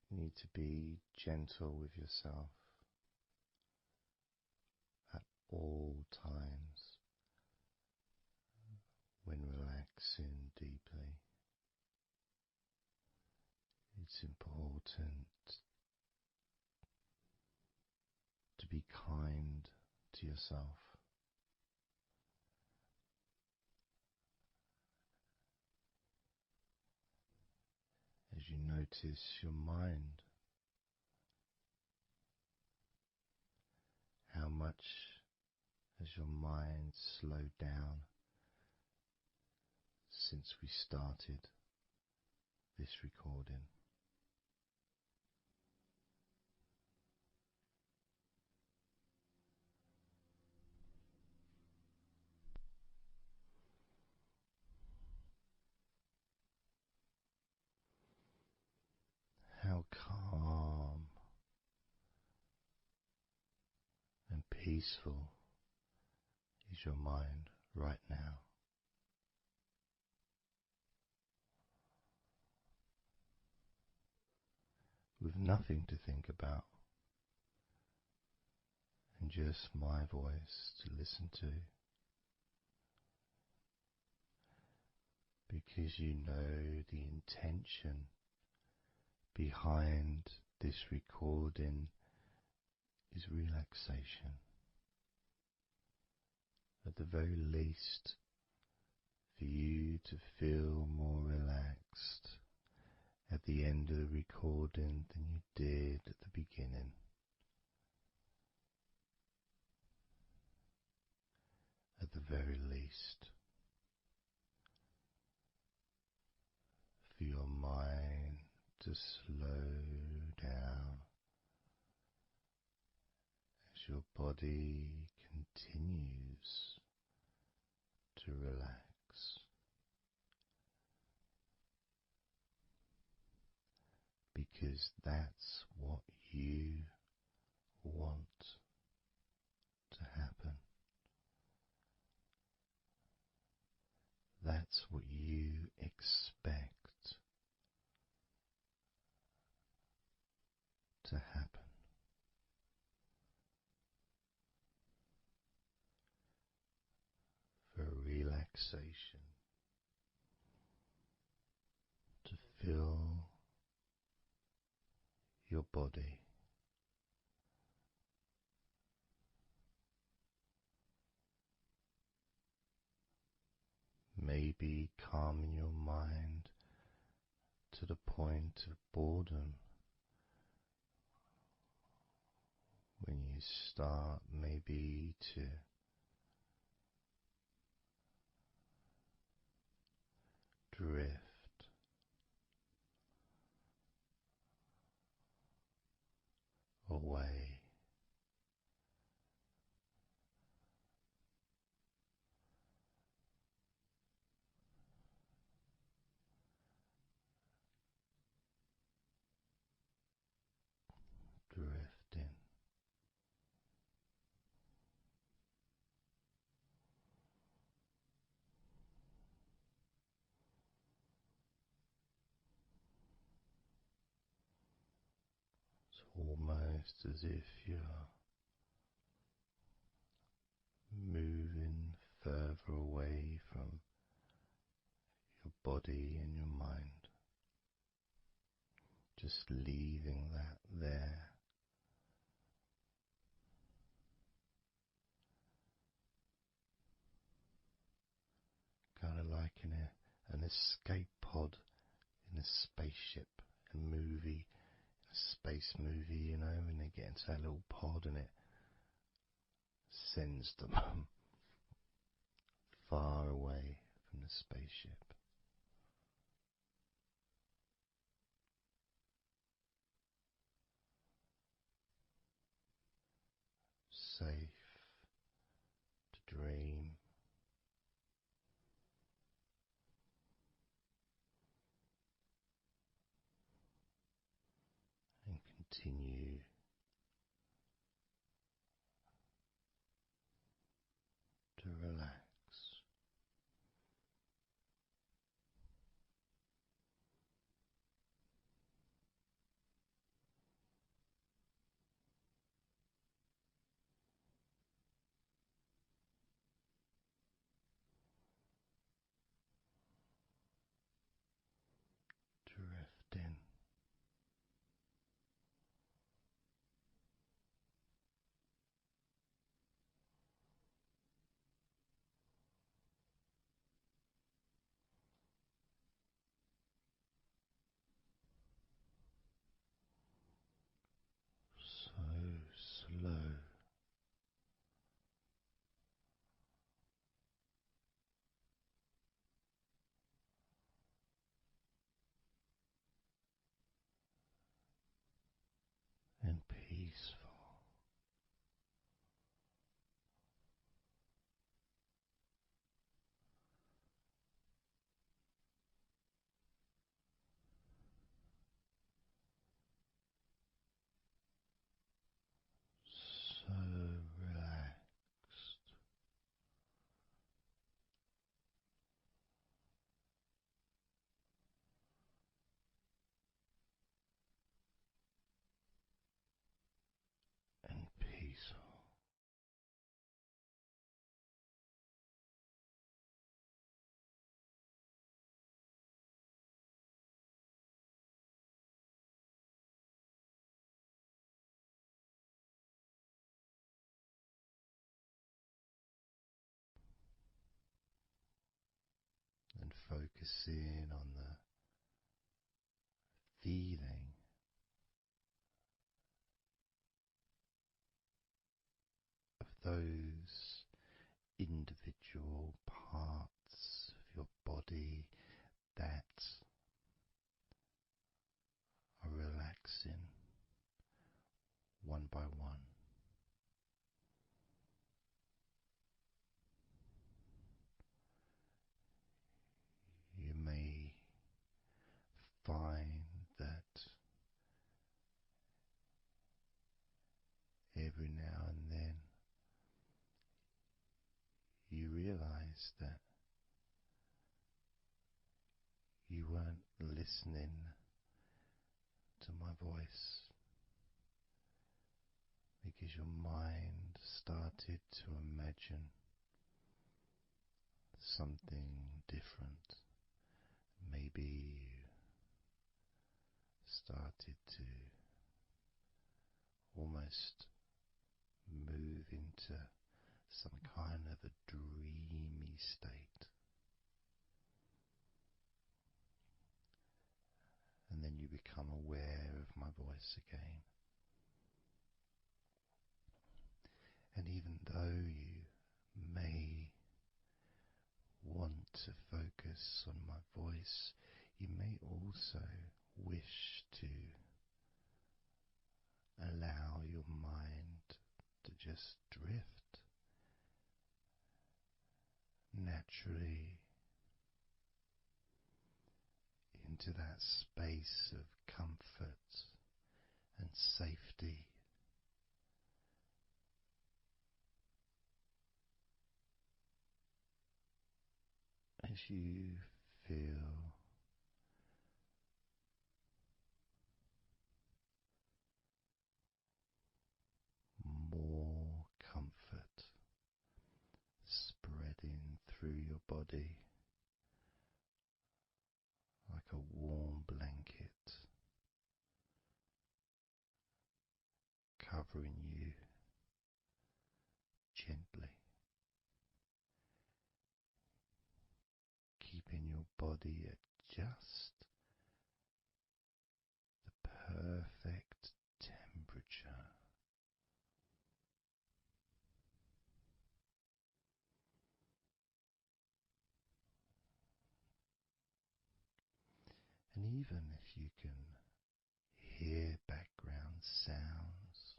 You need to be gentle with yourself at all times when relaxing deeply. It's important to be kind to yourself. As you notice your mind, how much has your mind slowed down since we started this recording? How calm and peaceful is your mind right now? With nothing to think about and just my voice to listen to, because you know the intention behind this recording is relaxation. At the very least, for you to feel more relaxed at the end of the recording than you did at the beginning. At the very least, for your mind to slow down as your body continues to relax. Because that's what you want to happen. That's what you expect to happen. For relaxation to fill your body. Maybe calming your mind to the point of boredom when you start maybe to drift away. Drifting. almost as if you're moving further away from your body and your mind, just leaving that there. Kind of like in an escape pod in a spaceship and movie, a space movie, when they get into that little pod and it sends them far away from the spaceship. Safe to dream. And continue to relax. Drift in. So slow. And peaceful. So relaxed. And peaceful. And focusing on the feeling of those individual parts of your body that are relaxing one by one. You may find that every now and then you realize that you weren't listening to my voice because your mind started to imagine something different. Maybe you started to almost move into some kind of a dreamy state. And then you become aware of my voice again. And even though you may want to focus on my voice, you may also wish to allow your mind to just drift naturally into that space of comfort and safety. As you feel body like a warm blanket, covering you gently, keeping your body at just the perfect temperature. And even if you can hear background sounds,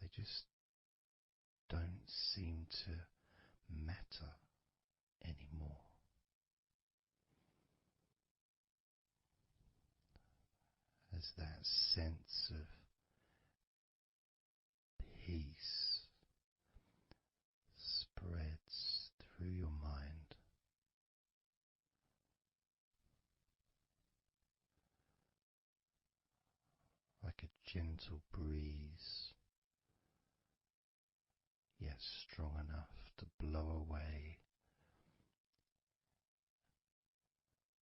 they just don't seem to matter anymore. As that sense of peace spreads through your mind, like a gentle breeze, yet strong enough to blow away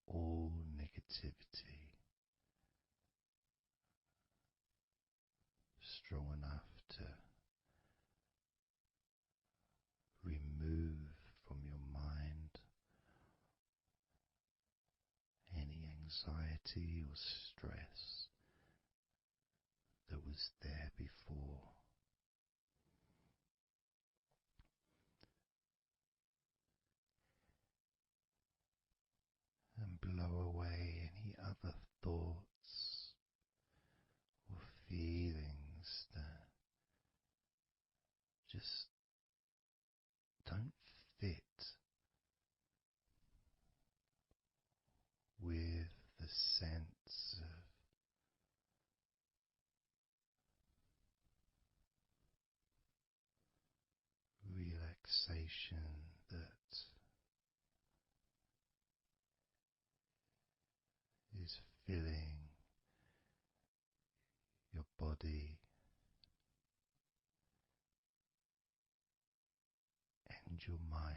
all negativity, strong enough to remove from your mind any anxiety or stress that was there before. And blow away any other thoughts or feelings that just don't fit with the sense of relaxation that is filling your body and your mind.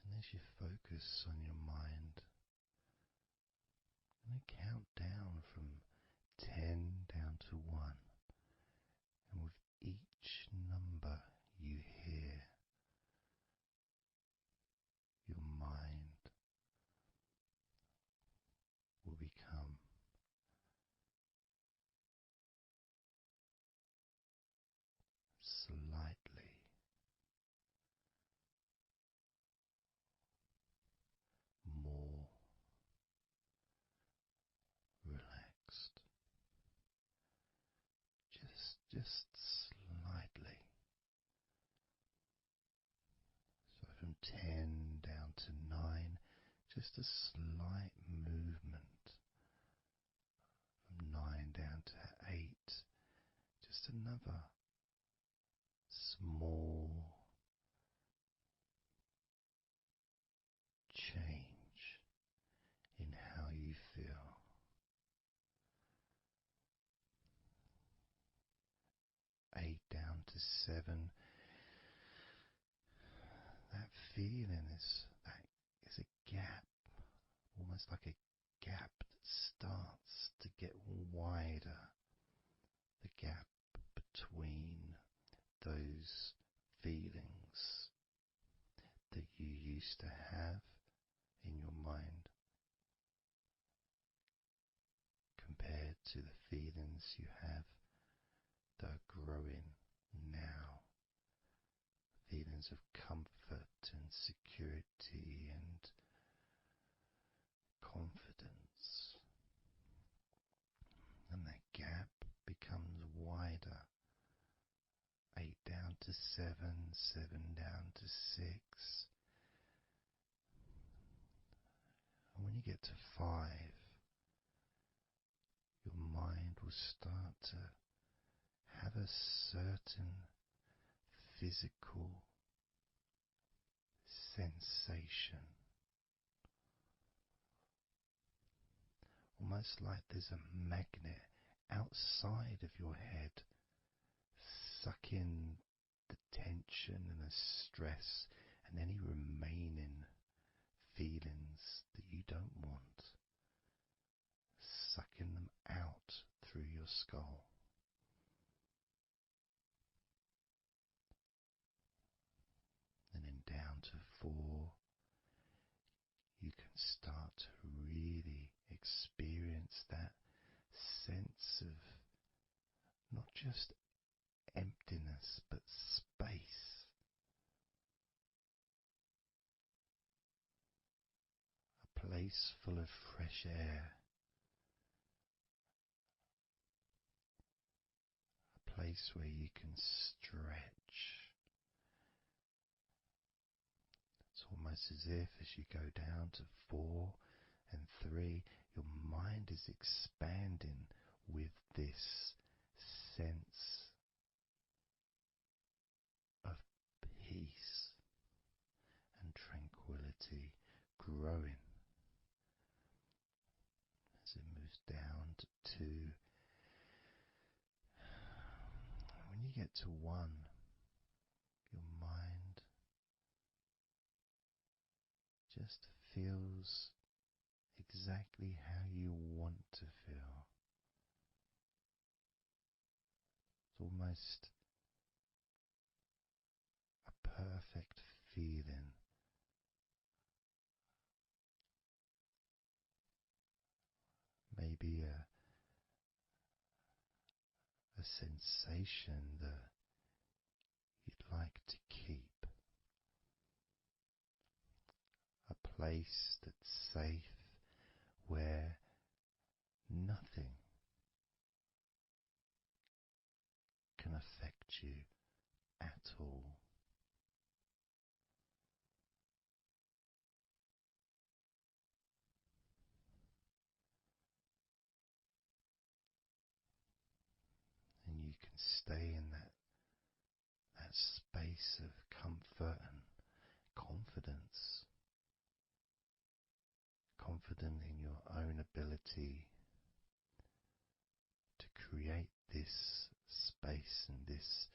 And as you focus on your mind, I'm going to count down from 10 down to 1, and with each number you hear, your mind will become slightly more relaxed, just slightly. So from 10 down to 9, just a slight movement. From 9 down to 8, just another small change in how you feel. 8 down to 7, that feeling is a gap, almost like a gap that starts to get wider, the gap between those feelings that you used to have in your mind compared to the feelings you have that are growing now. Feelings of comfort and security and confidence. And that gap becomes wider. 8 down to 7, 7 down to 6. And when you get to 5, your mind will start to have a certain physical sensation, almost like there's a magnet outside of your head, sucking the tension and the stress and any remaining feelings that you don't want, sucking them out through your skull. And then down to 4, you can start to really experience that sense of not just emptiness but space. A place full of fresh air. A place where you can stretch. It's almost as if as you go down to 4 and 3, your mind is expanding with this sense of peace and tranquility growing. As it moves down to 2, when you get to 1, your mind just feels exactly how you want to feel. It's almost a perfect feeling. Maybe a sensation that you'd like to keep. A place that's safe where nothing can affect you at all. And you can stay in that space of comfort and confidence. Confident in your own ability to create this space and this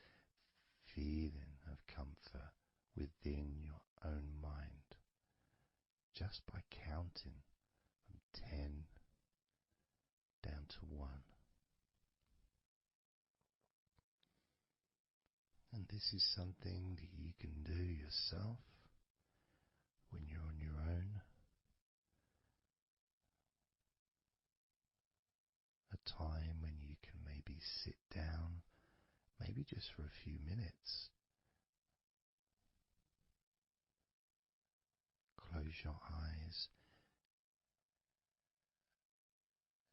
feeling of comfort within your own mind, just by counting from 10 down to 1. And this is something that you can do yourself when you're on your own. A time when you can maybe sit down, maybe just for a few minutes. Close your eyes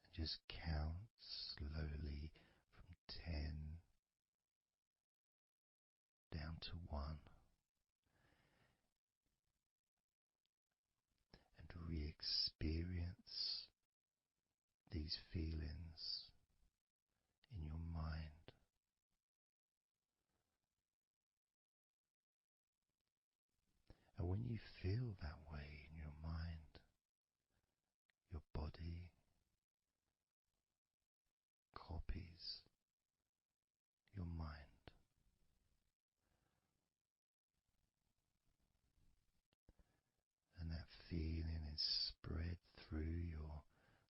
and just count slowly from 10 down to 1. And re-experience these feelings in your mind. And when you feel that way in your mind, your body copies your mind. And that feeling is spread through your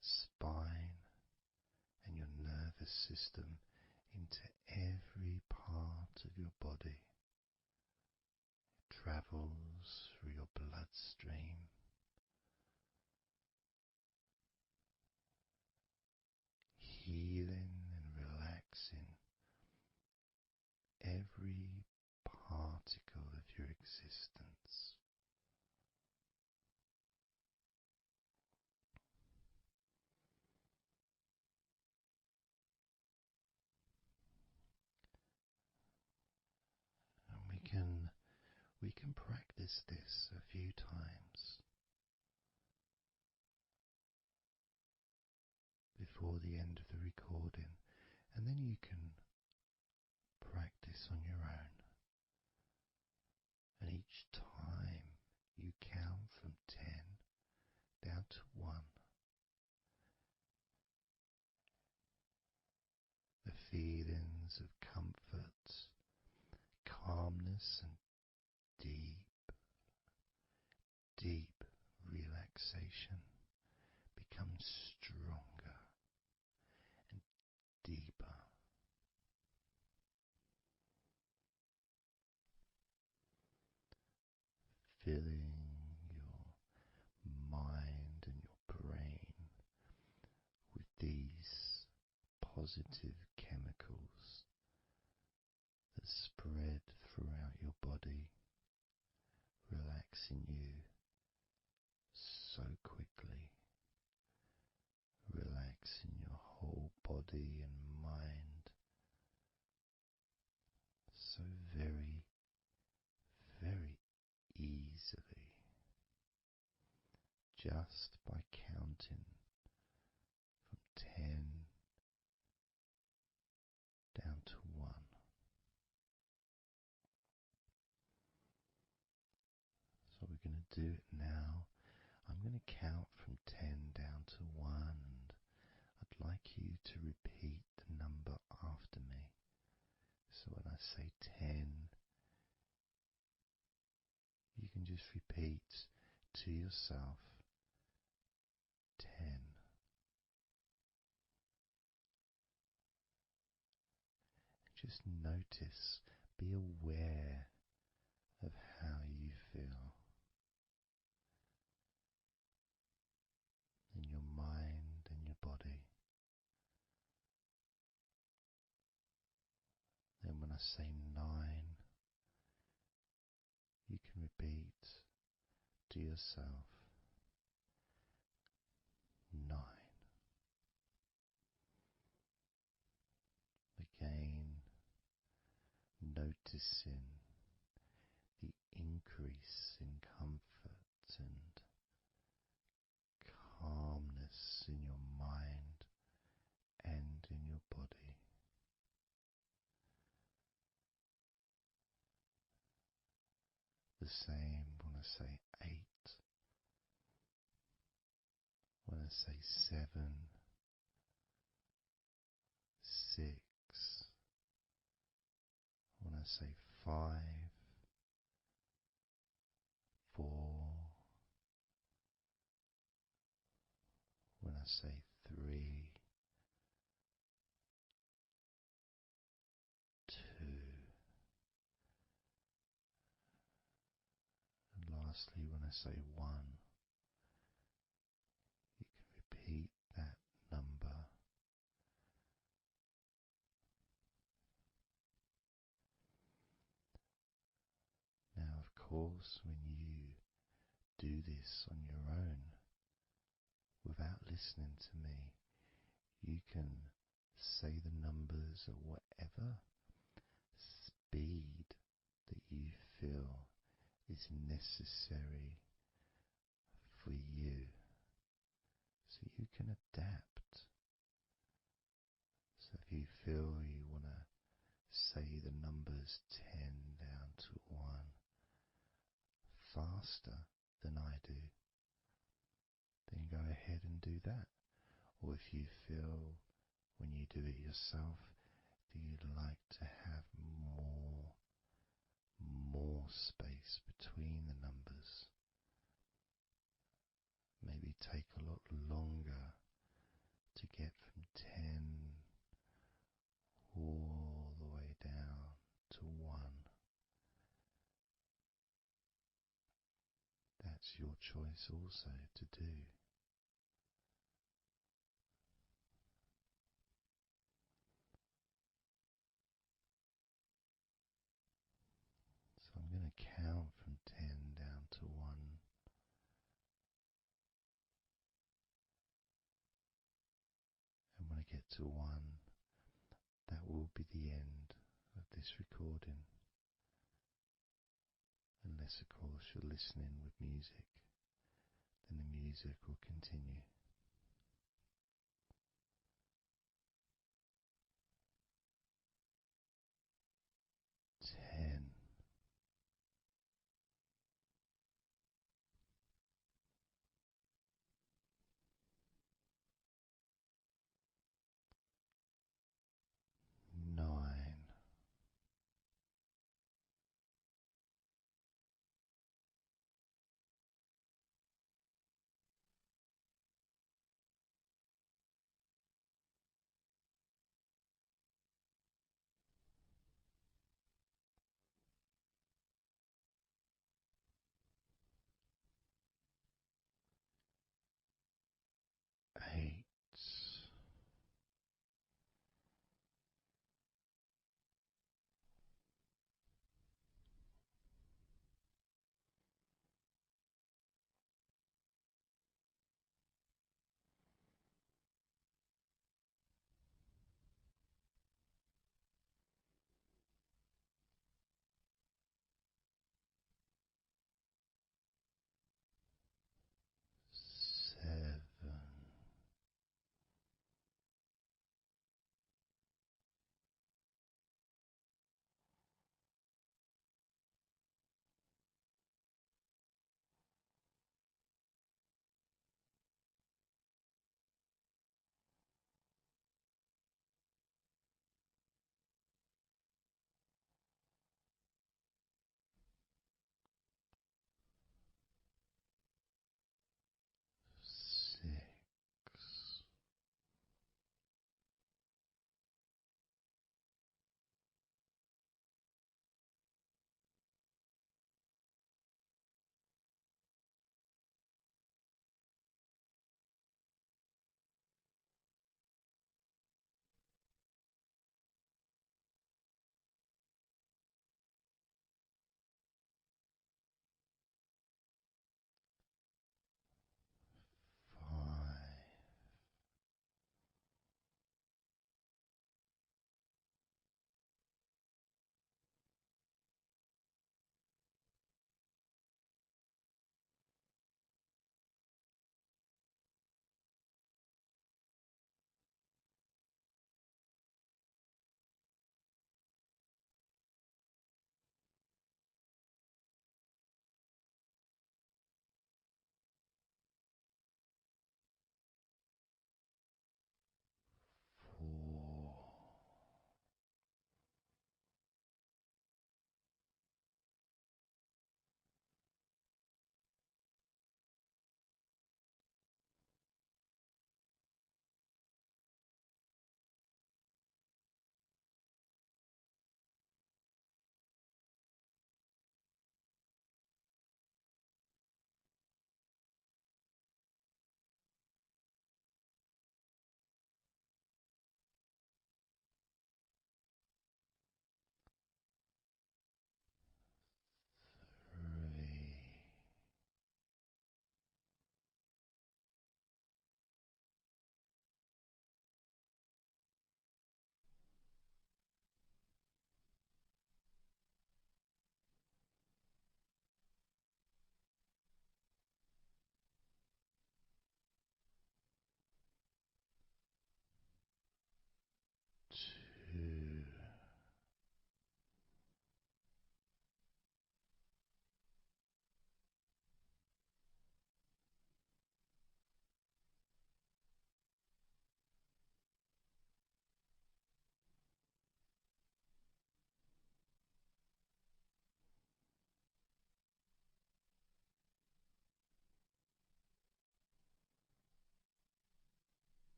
spine and your nervous system into every part of your body. It travels through your bloodstream, healing and relaxing every particle of your existence. And we can practice this a few times before the end of the recording, and then you can practice on your own. And each time feelings of comfort, calmness, and deep, deep relaxation become stronger and deeper. Filling your mind and your brain with these positive chemicals that spread throughout your body, relaxing you so quickly, relaxing your whole body and mind so very, very easily, just by counting from 10 down to 1. So we're going to do it now. I'm going to count from 10 down to 1, and I'd like you to repeat the number after me. So when I say 10, you can just repeat to yourself 10. And just notice, be aware of how you feel in your mind and your body. Then when I say 9, you can repeat to yourself 9. Again, noticing the increase in comfort and calmness in your mind and in your body. The same when I say 8, when I say 7, 6, when I say 5, 4, when I say 3, 2, and lastly when I say 1, you can repeat that number. Now, of course, when you do this on your own, without listening to me, you can say the numbers at whatever speed that you feel is necessary for you, so you can adapt. So if you feel you want to say the numbers 10 down to 1 faster than I do, then go ahead and do that. Or if you feel when you do it yourself that you'd like to have more space between the numbers, maybe take a lot longer to get from 10 all the way down to 1. That's your choice also to do. So I'm going to count from 10 down to 1. And when I get to 1, that will be the end of this recording. Unless, of course, you're listening with music, then the music will continue. 10.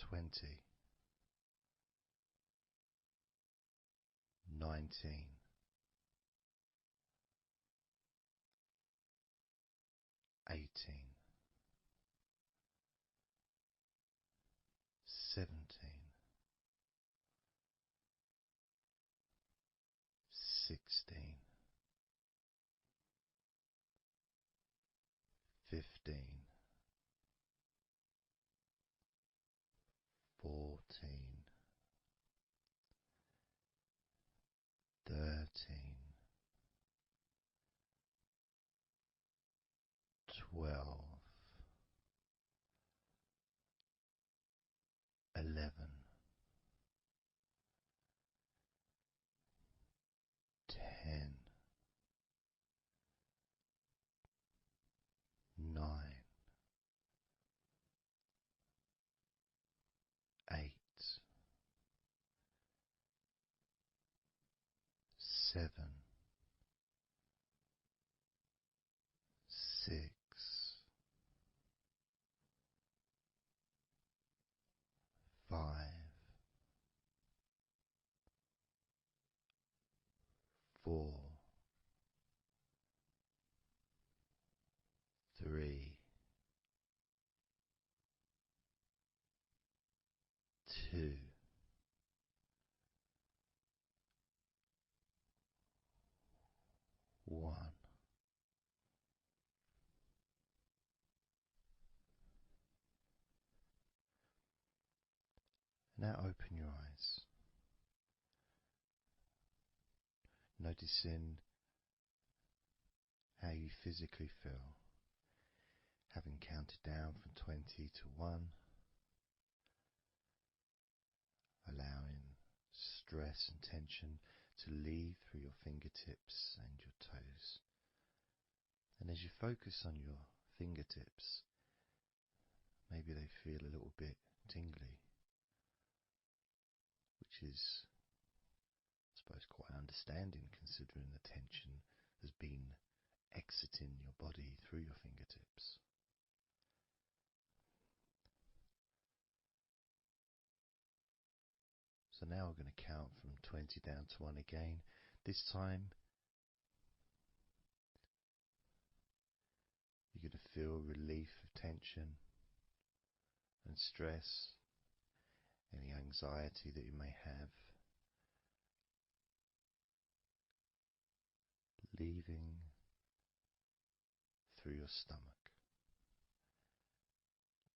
20, 19, 18, 17, 16, 15, 14, 13, 12, 11, 10, 9, 8, 7, 6, 5, 4, 3, 2, 1. Now open your eyes, noticing how you physically feel, having counted down from 20 to 1, allowing stress and tension to leave through your fingertips and your toes. And as you focus on your fingertips, maybe they feel a little bit tingly, which is, I suppose, quite understanding considering the tension has been exiting your body through your fingertips. So now we're going to count from 20 down to 1 again. This time you're going to feel relief of tension and stress, any anxiety that you may have, leaving through your stomach.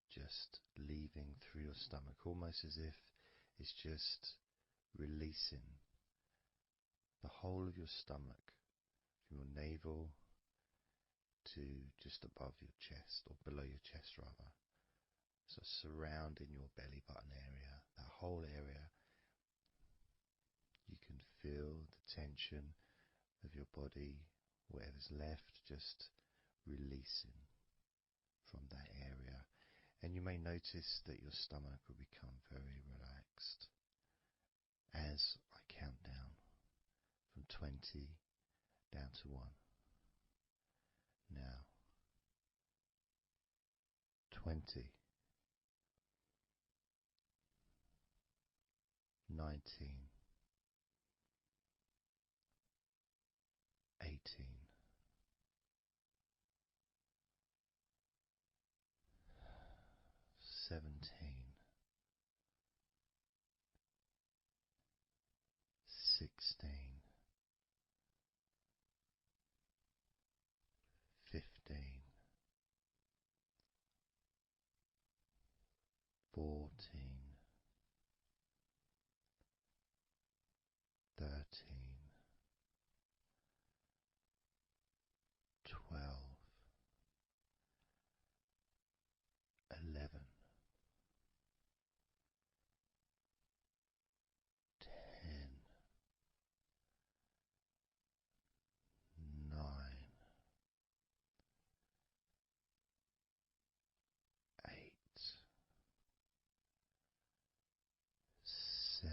Just leaving through your stomach, almost as if it's just releasing the whole of your stomach, from your navel to just above your chest, or below your chest rather. So surrounding your belly button area, that whole area, you can feel the tension of your body, whatever's left, just releasing from that area. And you may notice that your stomach will become very relaxed as I count down from 20 down to 1. Now, 20, 19, 18, 17, 16, 15, 14, 13, 12, 11, 10, 9, 8, 7,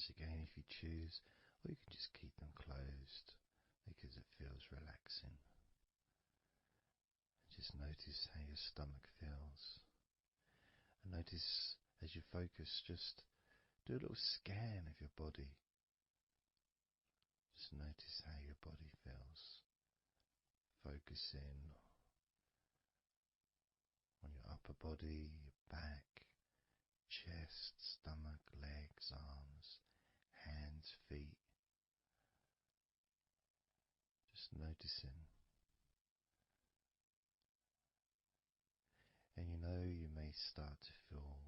eyes again if you choose, or you can just keep them closed because it feels relaxing. Just notice how your stomach feels. And notice as you focus, just do a little scan of your body. Just notice how your body feels. Focus in on your upper body, your back, chest, stomach, legs, arms, hands, feet. Just noticing. And you may start to feel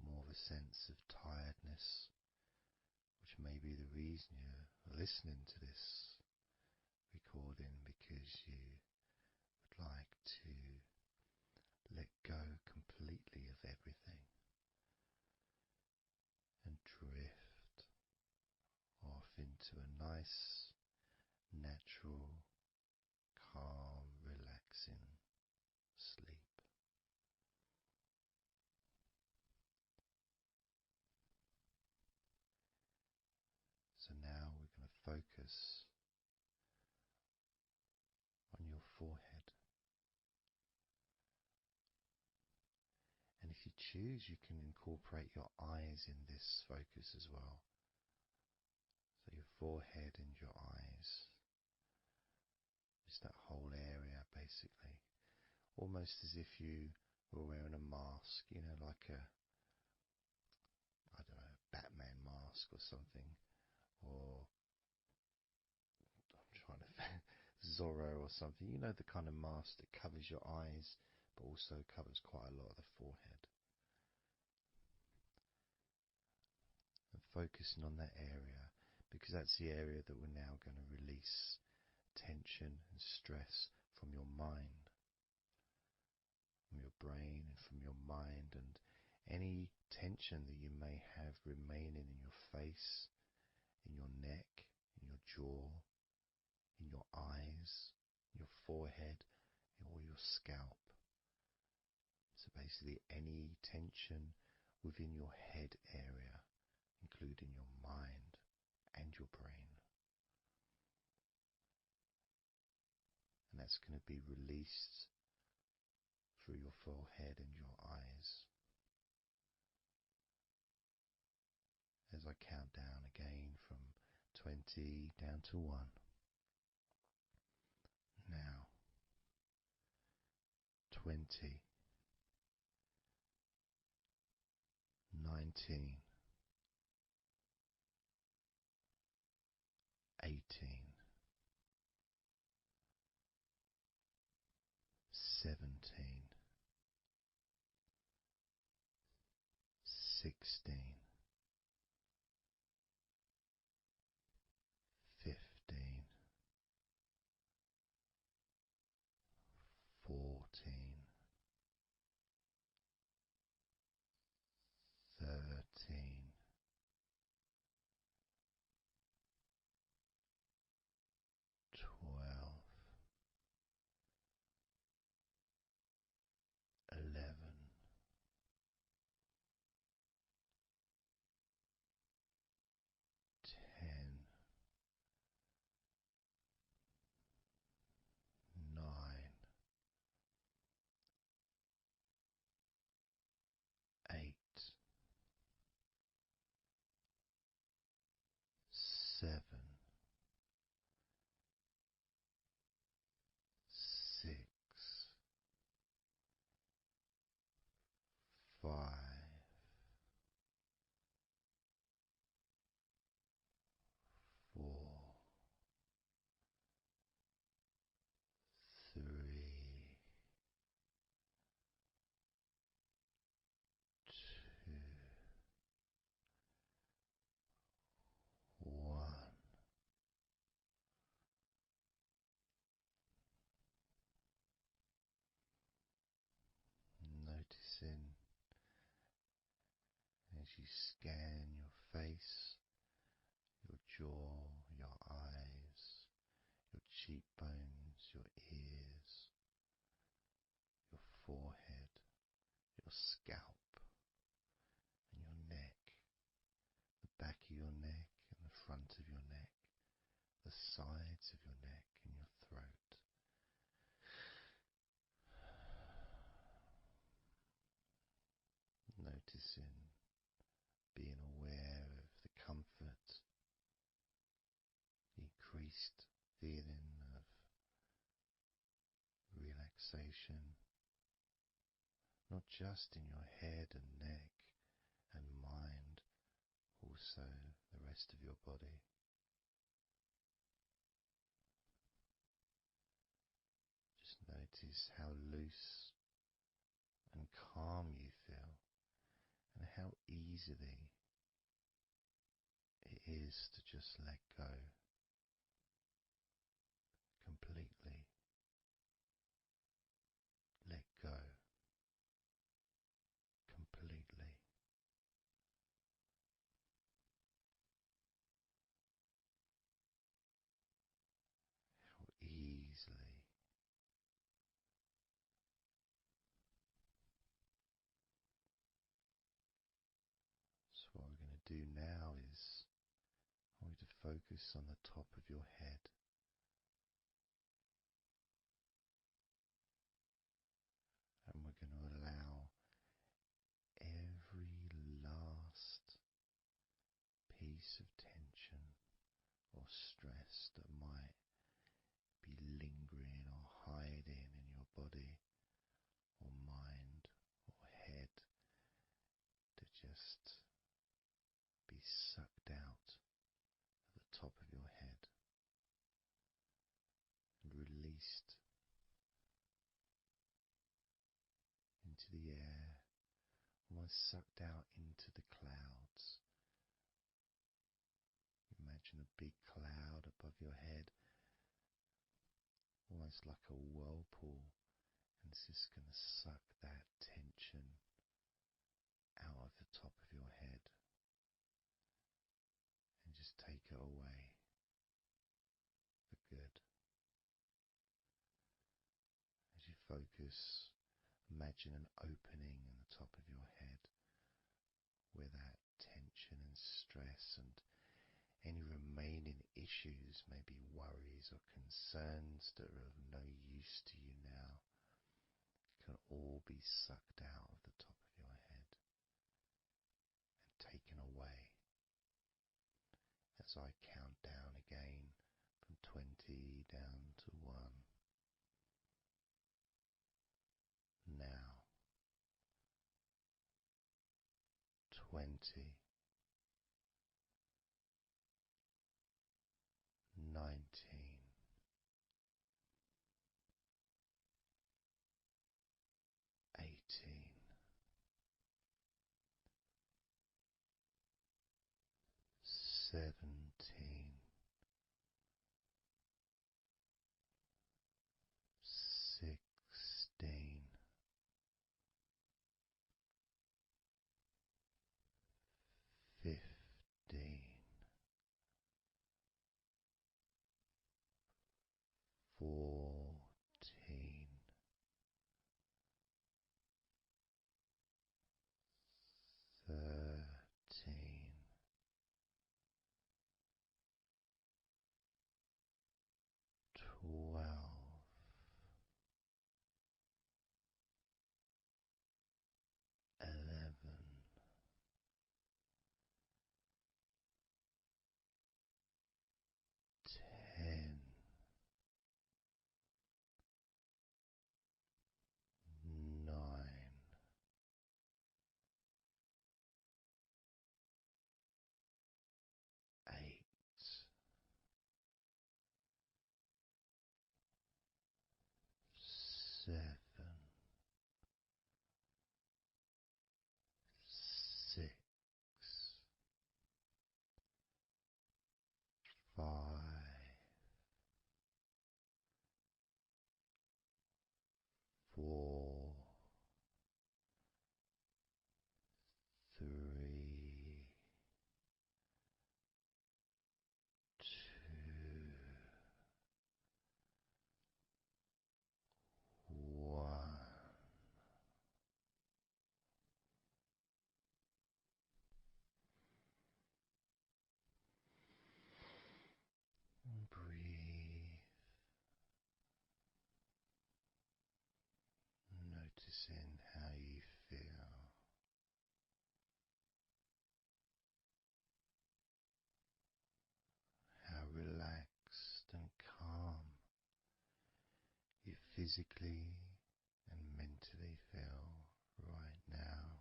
more of a sense of tiredness, which may be the reason you're listening to this recording, because you would like to let go completely of everything and drift off into a nice, natural, calm, relaxing sleep. So now we're going to focus on your forehead. And if you choose, you can incorporate your eyes in this focus as well. So your forehead and your eyes. Just that whole area, basically. Almost as if you were wearing a mask, like a, I don't know, Batman mask or something. Or, I'm trying to think, Zorro or something. The kind of mask that covers your eyes, but also covers quite a lot of the forehead. And focusing on that area, because that's the area that we're now going to release tension and stress from your mind, from your brain and from your mind, and any tension that you may have remaining in your face, in your neck, in your jaw, in your eyes, your forehead, or your scalp. So basically any tension within your head area, including your mind and your brain. And that's going to be released through your forehead and your eyes. As I count down again from 20 down to 1. Now, 20, 19, 18, 17, 16, 15, 14, 13, 12, 11, 10, 9, 8, 7, 6, 5, 4, 3, 2, 1. Noticing as you scan your face, your jaw, your eyes, your cheekbones, your ears, your forehead, your scalp, and your neck, front of your neck, the sides of your neck, and your throat. Noticing, being aware of the comfort, the increased feeling of relaxation, not just in your head and neck and mind, also the rest of your body. Just notice how loose and calm you feel, and how easily it is to just let go completely. Let go completely. How easily. So what we're going to do now is I want you to focus on the top of your head. And we're going to allow every last piece of tension or stress that might be lingering or hiding in your body or mind or head to just be sucked out at the top of your head and released into the air, almost sucked out into the clouds. Imagine a big cloud above your head, almost like a whirlpool, and it's just going to suck that tension out of the top of your head and just take it away for good. As you focus, imagine an opening in the top of your head where that tension and stress and any remaining issues, maybe worries or concerns that are of no use to you now, can all be sucked out of the top of your head and taken away. As I count down again from 20 down to 1. Now, 20, 19, 18, 17, 16, 15, 14, 13, 12, 11, 10, 9, 8, 7, 6, 5, 4, 3, 2, 1. physically and mentally feel right now.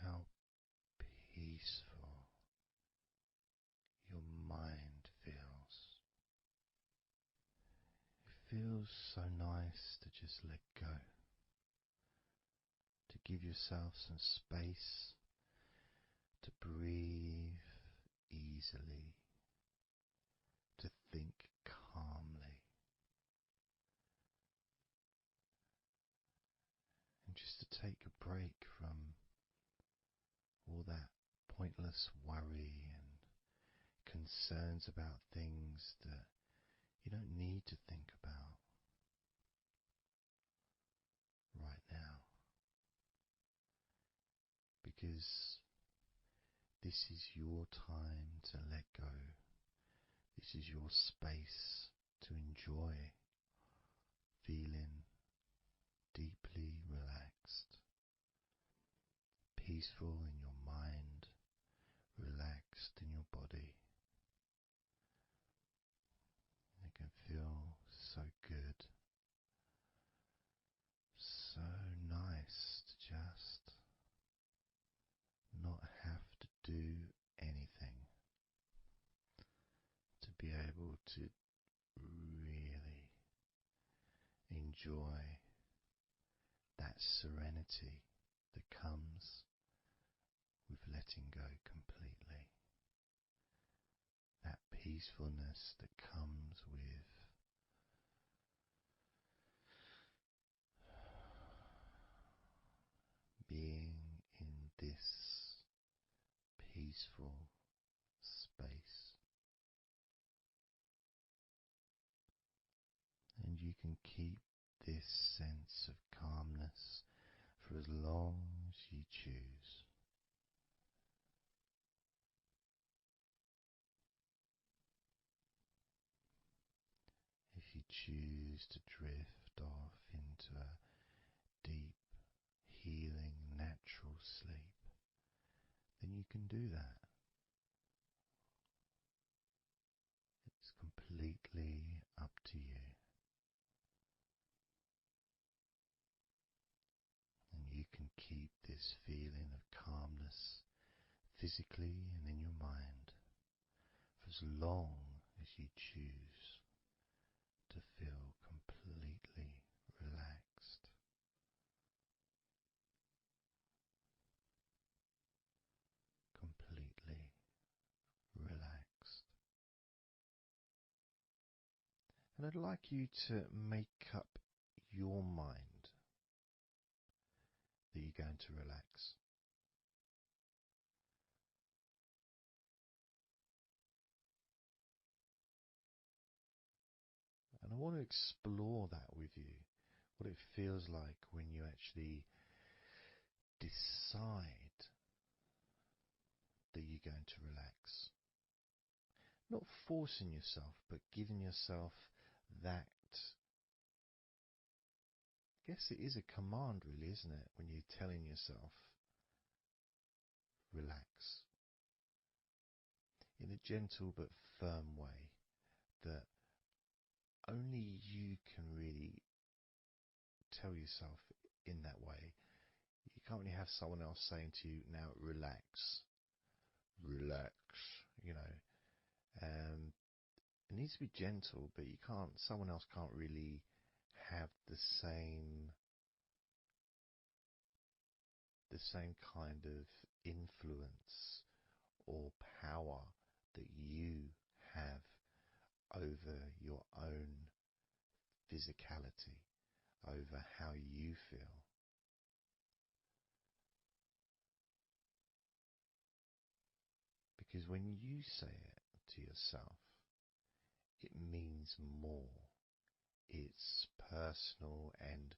How peaceful your mind feels. It feels so nice to just let go, to give yourself some space to breathe easily, to think calmly, and just to take a break from all that pointless worry and concerns about things that you don't need to think about right now, because this is your time to let go. This is your space to enjoy feeling deeply relaxed, peaceful in your mind, relaxed in your body. It can feel so good, so nice to just not have to do anything, to be able to really enjoy that serenity that comes with letting go completely, that peacefulness that comes with being in this peaceful space. And you can keep this sense of calmness for as long as you choose. If you choose to drift off into a deep, healing, natural sleep, then you can do that. It's completely up to you. And you can keep this feeling of calmness physically and in your mind for as long as you choose to feel completely relaxed. Completely relaxed. And I'd like you to make up your mind that you're going to relax. And I want to explore that with you, what it feels like when you actually decide that you're going to relax. Not forcing yourself, but giving yourself that. I guess it is a command, really, isn't it? When you're telling yourself, relax. In a gentle but firm way that only you can really tell yourself in that way. You can't really have someone else saying to you, now relax, relax, you know. It needs to be gentle, but someone else can't really have the same kind of influence or power that you have over your own physicality, over how you feel. Because when you say it to yourself, it means more. It's personal, and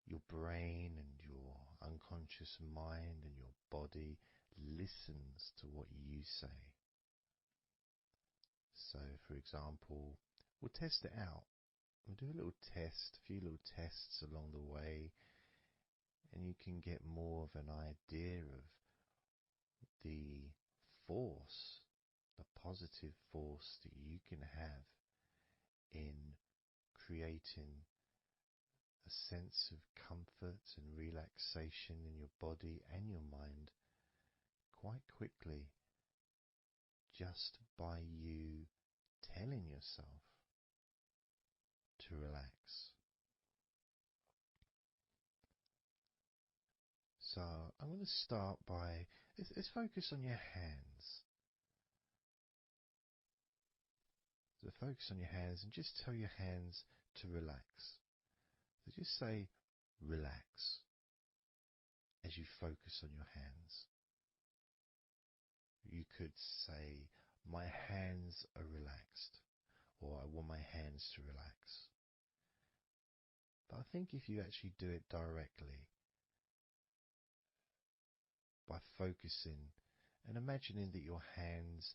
your brain and your unconscious mind and your body listens to what you say. So, for example, we'll test it out. We'll do a little test, a few little tests along the way, and you can get more of an idea of the force the positive force that you can have in creating a sense of comfort and relaxation in your body and your mind quite quickly, just by you telling yourself to relax. So I'm going to start by, let's focus on your hands. So focus on your hands and just tell your hands to relax. So just say relax as you focus on your hands. You could say, my hands are relaxed, or I want my hands to relax. But I think if you actually do it directly, by focusing and imagining that your hands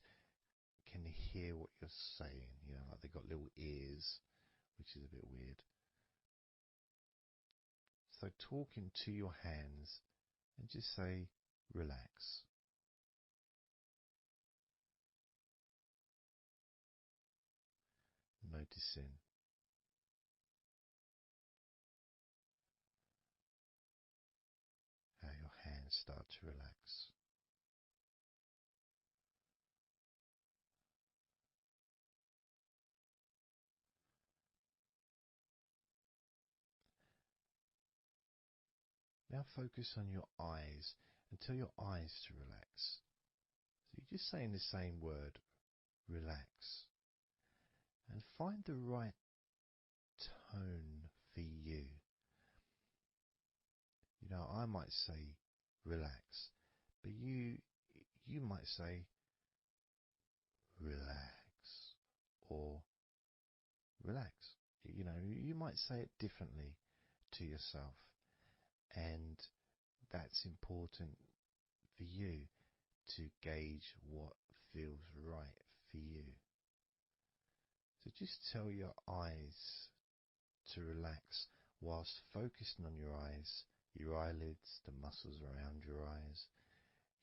can hear what you're saying, like they've got little ears, which is a bit weird. So talking to your hands and just say, relax. Noticing how your hands start to relax. Now focus on your eyes and tell your eyes to relax. So you're just saying the same word, relax. And find the right tone for you. I might say relax, but you might say relax or relax. You might say it differently to yourself, and that's important for you to gauge what feels right for you. So just tell your eyes to relax whilst focusing on your eyes, your eyelids, the muscles around your eyes,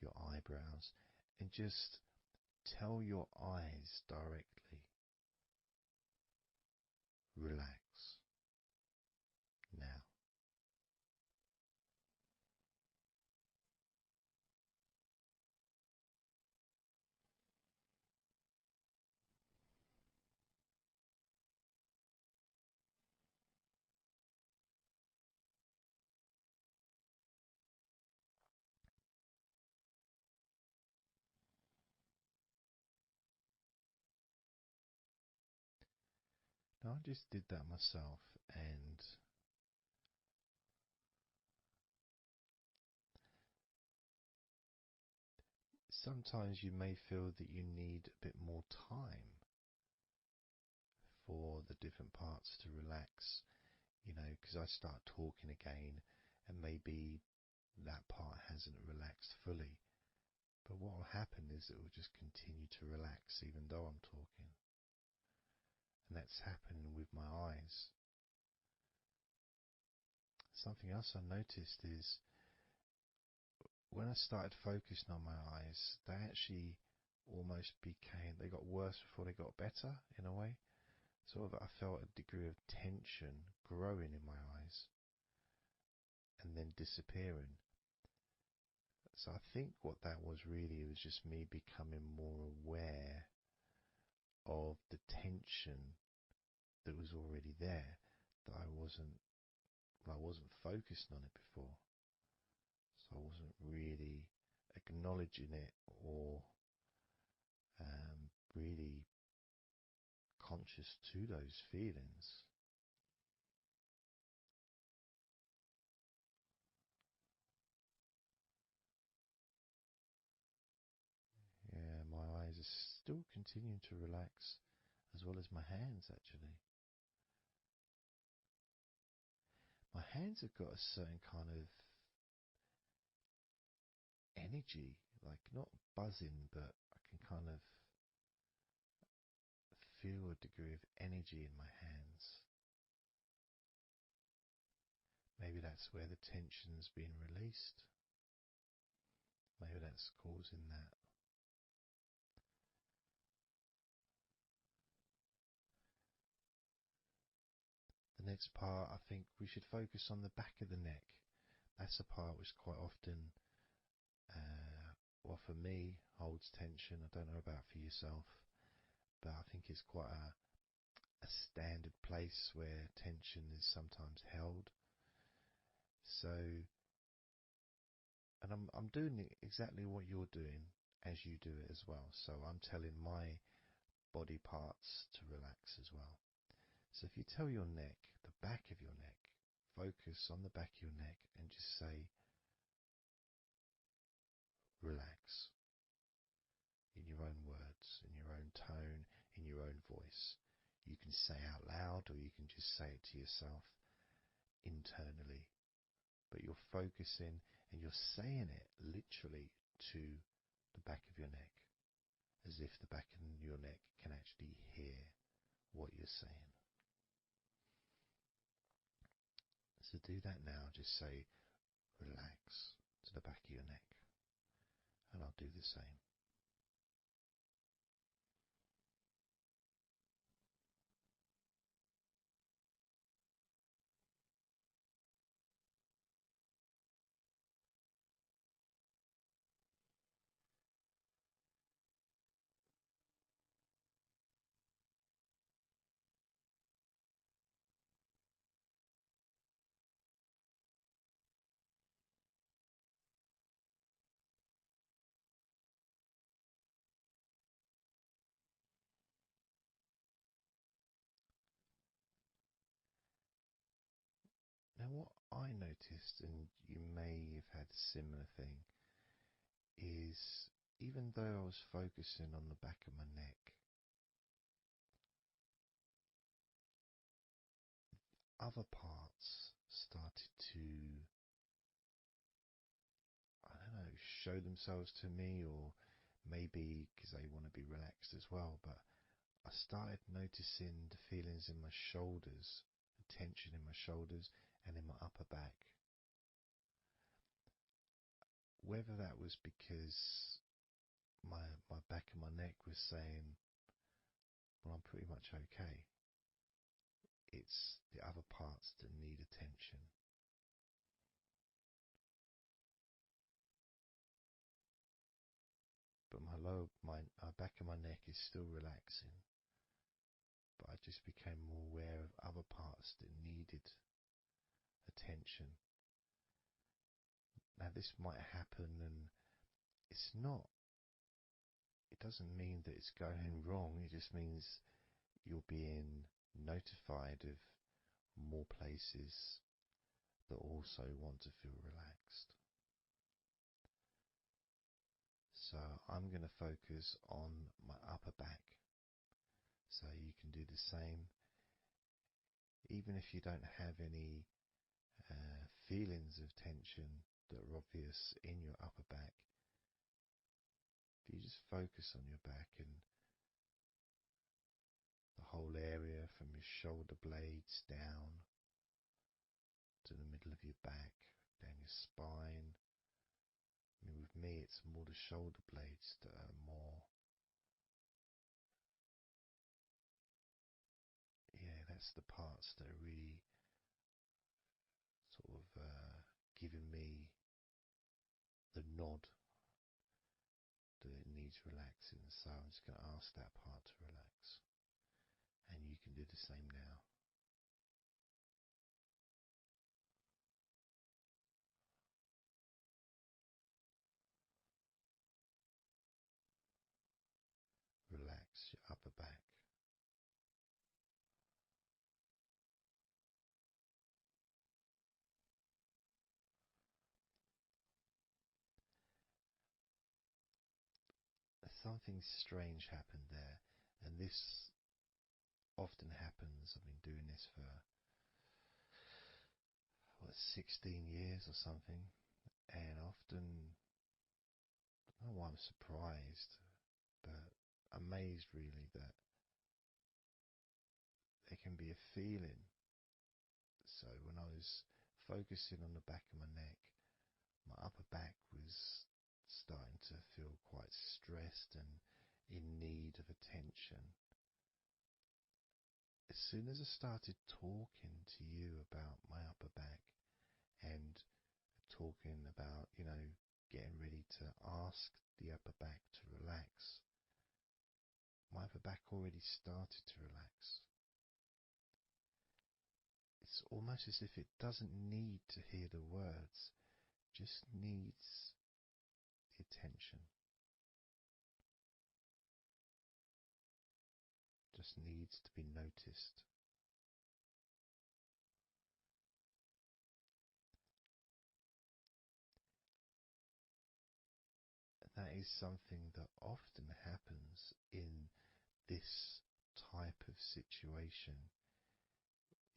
your eyebrows, and just tell your eyes directly, relax now. Now I just did that myself, and sometimes you may feel that you need a bit more time for the different parts to relax, because I start talking again and maybe that part hasn't relaxed fully. But what will happen is it will just continue to relax even though I'm talking. And that's happening with my eyes. Something else I noticed is when I started focusing on my eyes, they actually almost they got worse before they got better in a way. Sort of, I felt a degree of tension growing in my eyes and then disappearing. So I think what that was really was just me becoming more aware of the tension that was already there, that I wasn't focused on it before. So I wasn't really acknowledging it or really conscious to those feelings. Yeah, my eyes are still continuing to relax, as well as my hands actually. My hands have got a certain kind of energy, like not buzzing, but I can kind of feel a degree of energy in my hands. Maybe that's where the tension's been released. Maybe that's causing that. next part, I think we should focus on the back of the neck. That's the part which quite often, well, for me, holds tension. I don't know about for yourself, but I think it's quite a standard place where tension is sometimes held. So, and I'm doing exactly what you're doing as you do it as well. So I'm telling my body parts to relax as well. So if you tell your neck, the back of your neck, focus on the back of your neck and just say, relax, in your own words, in your own tone, in your own voice. You can say out loud or you can just say it to yourself internally. But you're focusing and you're saying it literally to the back of your neck, as if the back of your neck can actually hear what you're saying. So do that now. Just say relax to the back of your neck, and I'll do the same. Now what I noticed, and you may have had a similar thing, is even though I was focusing on the back of my neck, other parts started to, I don't know, show themselves to me, or maybe because they want to be relaxed as well, but I started noticing the feelings in my shoulders, the tension in my shoulders and in my upper back. Whether that was because my back of my neck was saying, well, I'm pretty much okay. It's the other parts that need attention. But my back of my neck is still relaxing. But I just became more aware of other parts that needed attention. Now this might happen, and it's not, it doesn't mean that it's going wrong. It just means you're being notified of more places that also want to feel relaxed. So I'm going to focus on my upper back. So you can do the same. Even if you don't have any feelings of tension that are obvious in your upper back, if you just focus on your back and the whole area from your shoulder blades down to the middle of your back, down your spine. I mean, with me, it's more the shoulder blades that are more, yeah, that's the parts that are really sort of giving me the nod that it needs relaxing. So I'm just going to ask that part to relax. And you can do the same now. Relax your upper back. Something strange happened there, and this often happens. I've been doing this for 16 years or something, and often, I don't know why I'm surprised, but amazed really that there can be a feeling. So when I was focusing on the back of my neck, my upper back was starting to feel quite stressed and in need of attention. As as soon as I started talking to you about my upper back and talking about, getting ready to ask the upper back to relax, my upper back already started to relax. It's almost as if it doesn't need to hear the words, just needs the attention. Just needs to be noticed. That is something that often happens in this type of situation,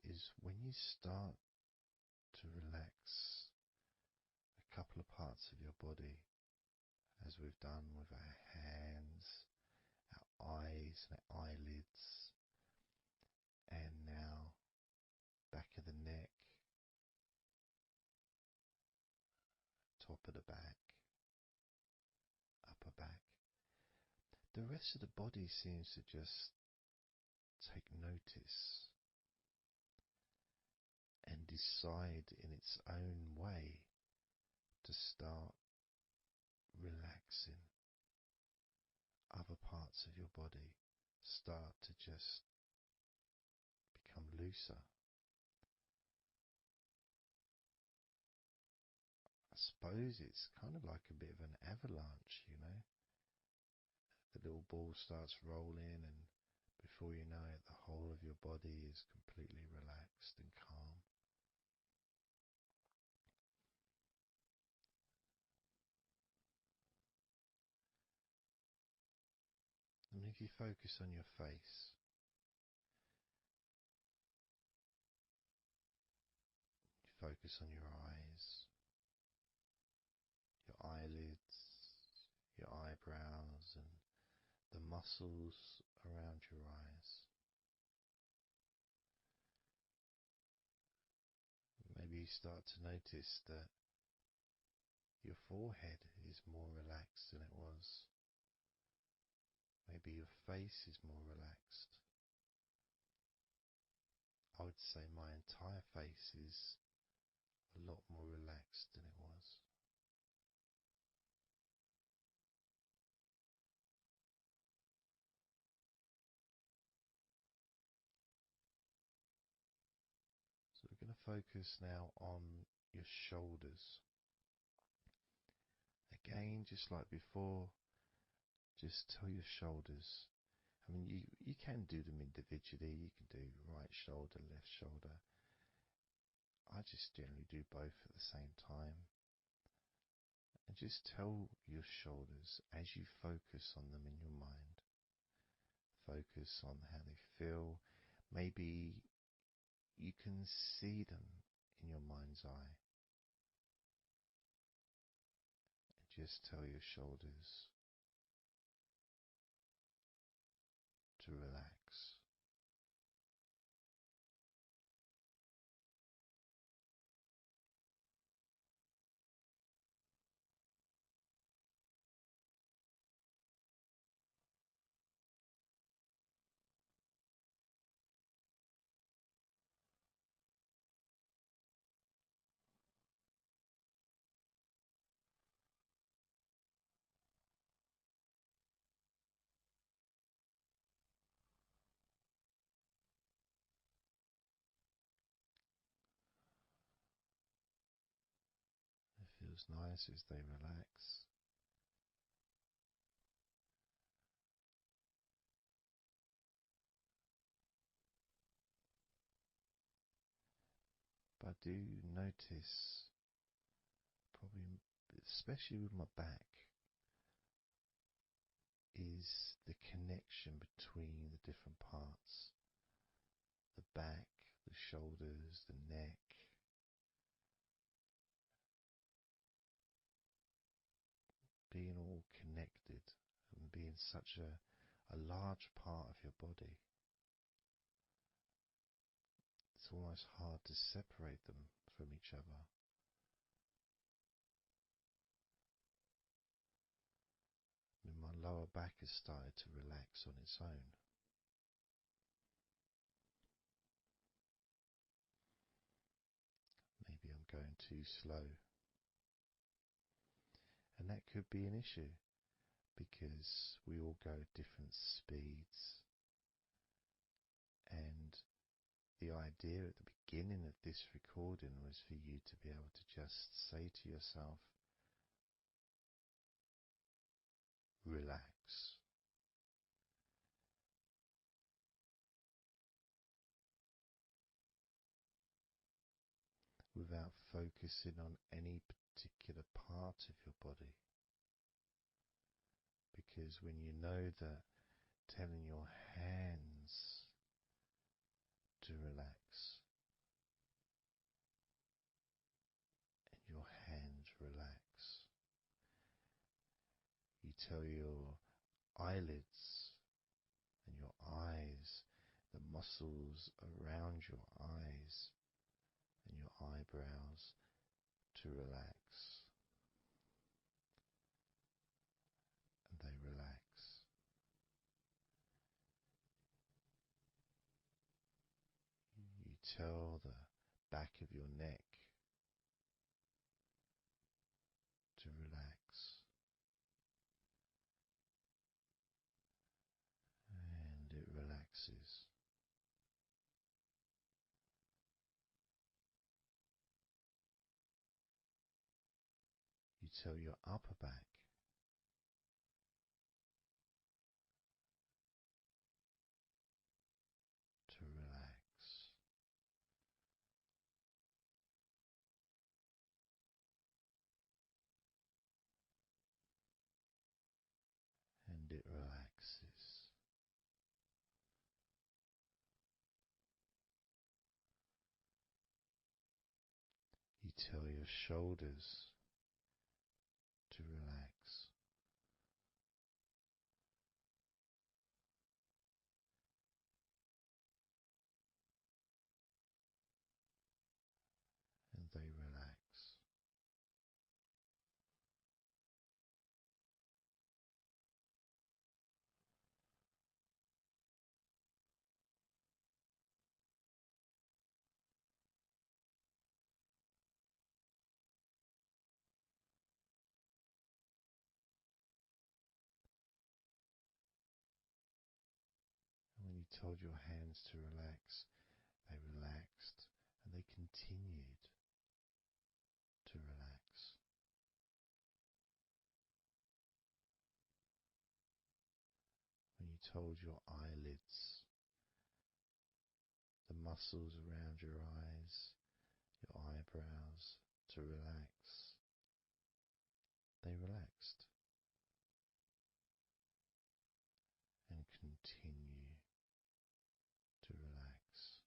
is when you start to relax a couple of parts of your body, as we've done with our hands, our eyes and our eyelids, and now back of the neck, top of the back, upper back. The rest of the body seems to just take notice and decide in its own way to start relaxing. Other parts of your body start to just become looser. I suppose it's kind of like a bit of an avalanche, The little ball starts rolling, and before you know it, the whole of your body is completely relaxed and calm. And if you focus on your face, you focus on your eyes, your eyelids, your eyebrows, and the muscles around your eyes. Maybe you start to notice that your forehead is more relaxed than it was. Maybe your face is more relaxed. I would say my entire face is a lot more relaxed than it was. So we're going to focus now on your shoulders. Again, just like before, just tell your shoulders. I mean, you can do them individually. You can do right shoulder, left shoulder. I just generally do both at the same time. And just tell your shoulders as you focus on them in your mind. Focus on how they feel. Maybe you can see them in your mind's eye. And just tell your shoulders to relax. It feels nice as they relax. But I do notice, probably especially with my back, is the connection between the different parts. The back, the shoulders, the neck. Being all connected and being such a large part of your body. It's almost hard to separate them from each other. And my lower back has started to relax on its own. too slow. And that could be an issue because we all go at different speeds. And the idea at the beginning of this recording was for you to be able to just say to yourself, relax. Without focusing on any particular part of your body. Because when you know that telling your hands to relax, and your hands relax, you tell your eyelids and your eyes, the muscles around your eyes and your eyebrows to relax, and they relax. You tell the back of your neck to relax, and it relaxes. You tell your upper back to relax, and it relaxes. You tell your shoulders to relax, and they relax. And when you told your hands to relax, they relaxed, and they continued to relax. When you told your eyelids, the muscles around your eyes, your eyebrows to relax, they relaxed and continue to relax.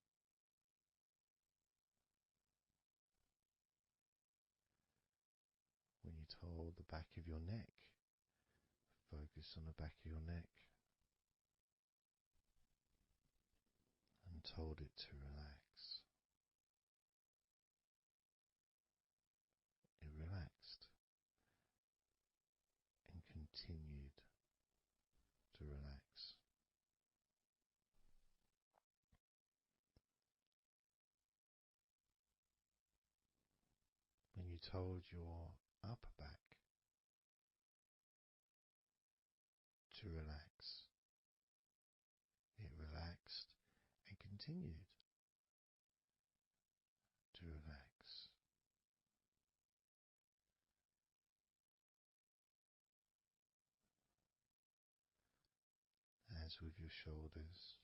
When you told the back of your neck, focus on the back of your neck, and told it to relax. It relaxed and continued to relax. When you told your upper back to relax, it relaxed and continued to relax. As with your shoulders,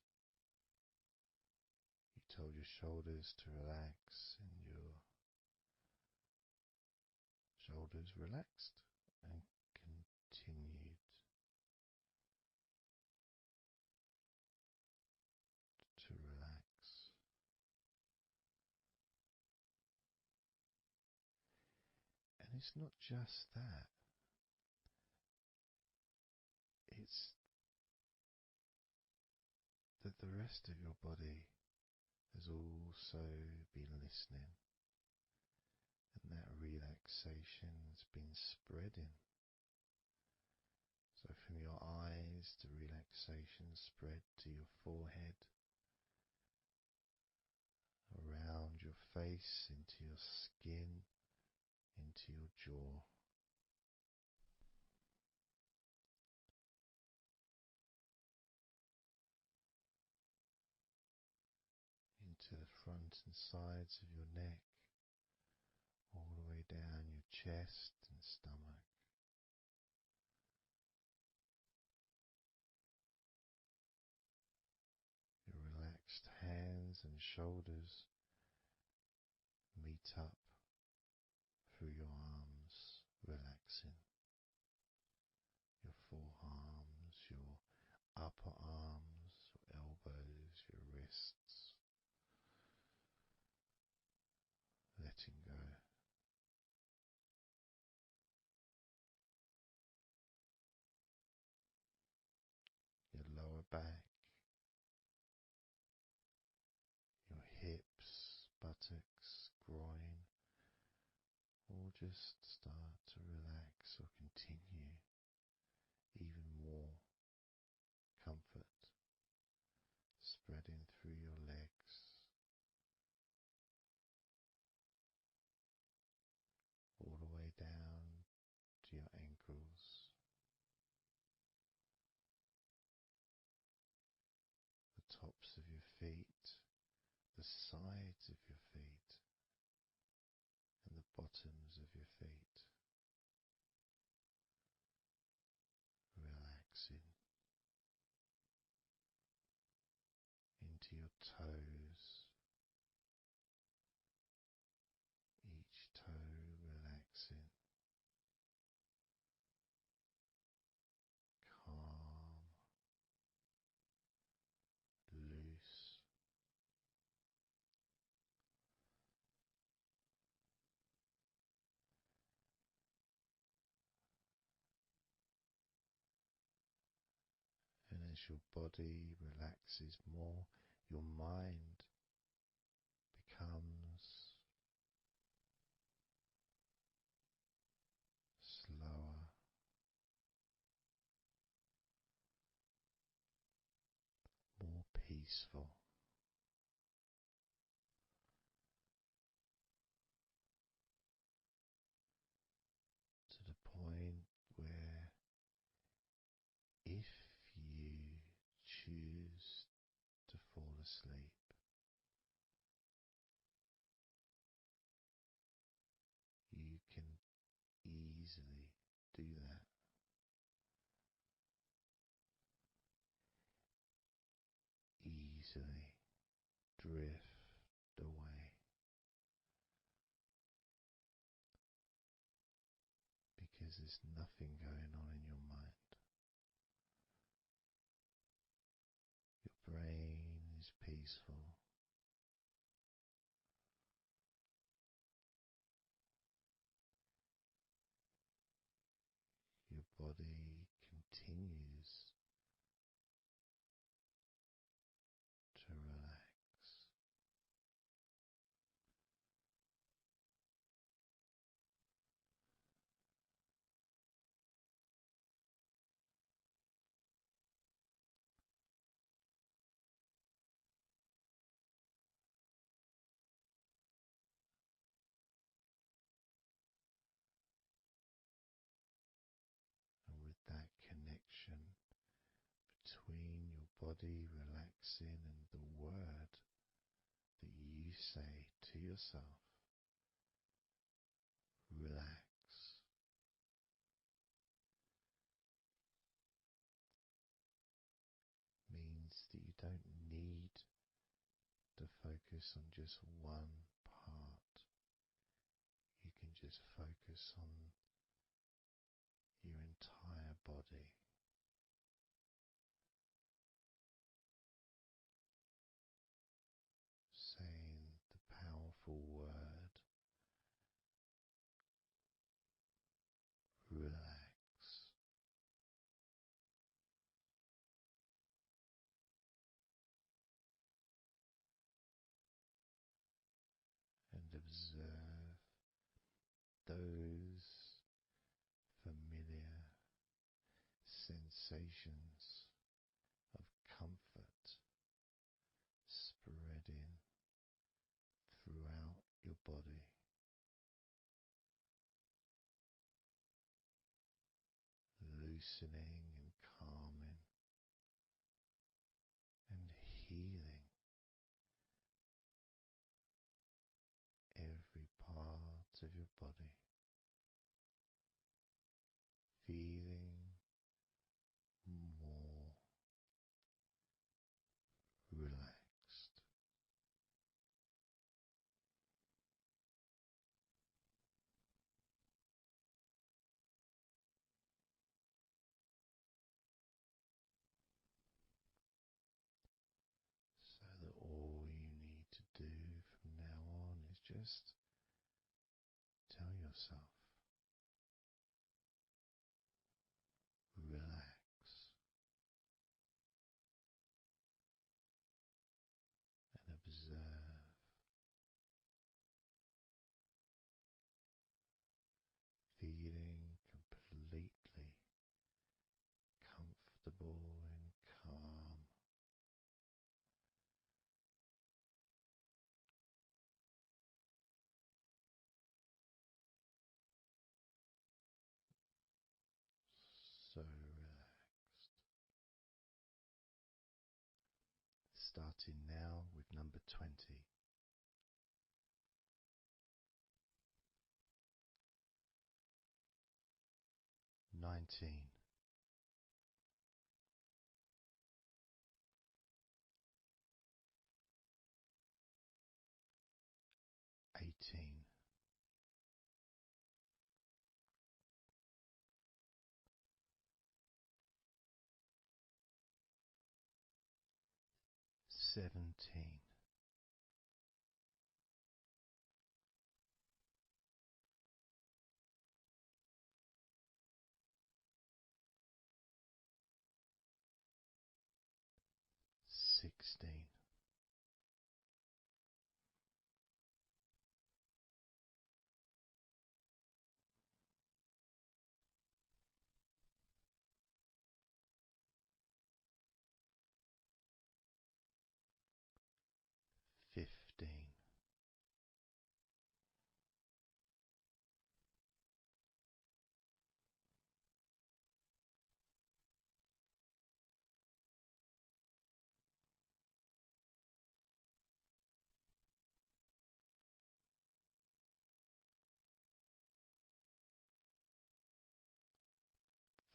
you told your shoulders to relax, and your shoulders relaxed and continued to relax. And it's not just that, it's that the rest of your body has also been listening, and that relaxation has been spreading. So from your eyes, the relaxation spread to your forehead, around your face, into your skin, into your jaw, into the front and sides of your neck, all the way down your chest and stomach. Your relaxed hands and shoulders meet up through your arms, relaxing your forearms, your upper arms, your elbows, your wrists, letting go. Your lower back, your hips, buttocks, groin, all just start to relax or continue. Even more comfort spreading through your legs, all the way down to your ankles, the tops of your feet, the sides of your feet, and the bottoms of your feet. Relaxing into your toes, each toe relaxing, calm, loose. And as your body relaxes more, your mind becomes slower, more peaceful, to the point where if you choose to fall asleep, you can easily do that. Easily drift away, because there's nothing going on in your mind. Your brain is peaceful. Your body continues to relax. And with that connection between your body relaxing and the word that you say to yourself, relax, means that you don't need to focus on just one part. You can just focus on your entire body. Saying the powerful word, relax. And observe those familiar sensations of comfort spreading throughout your body. loosening and calming and healing every part of your body, feeling more relaxed. So that all you need to do from now on is just tell yourself, relax, and observe, feeling completely comfortable and calm. So relaxed. Starting now with number 20. 19. 18. 17. 16. 15.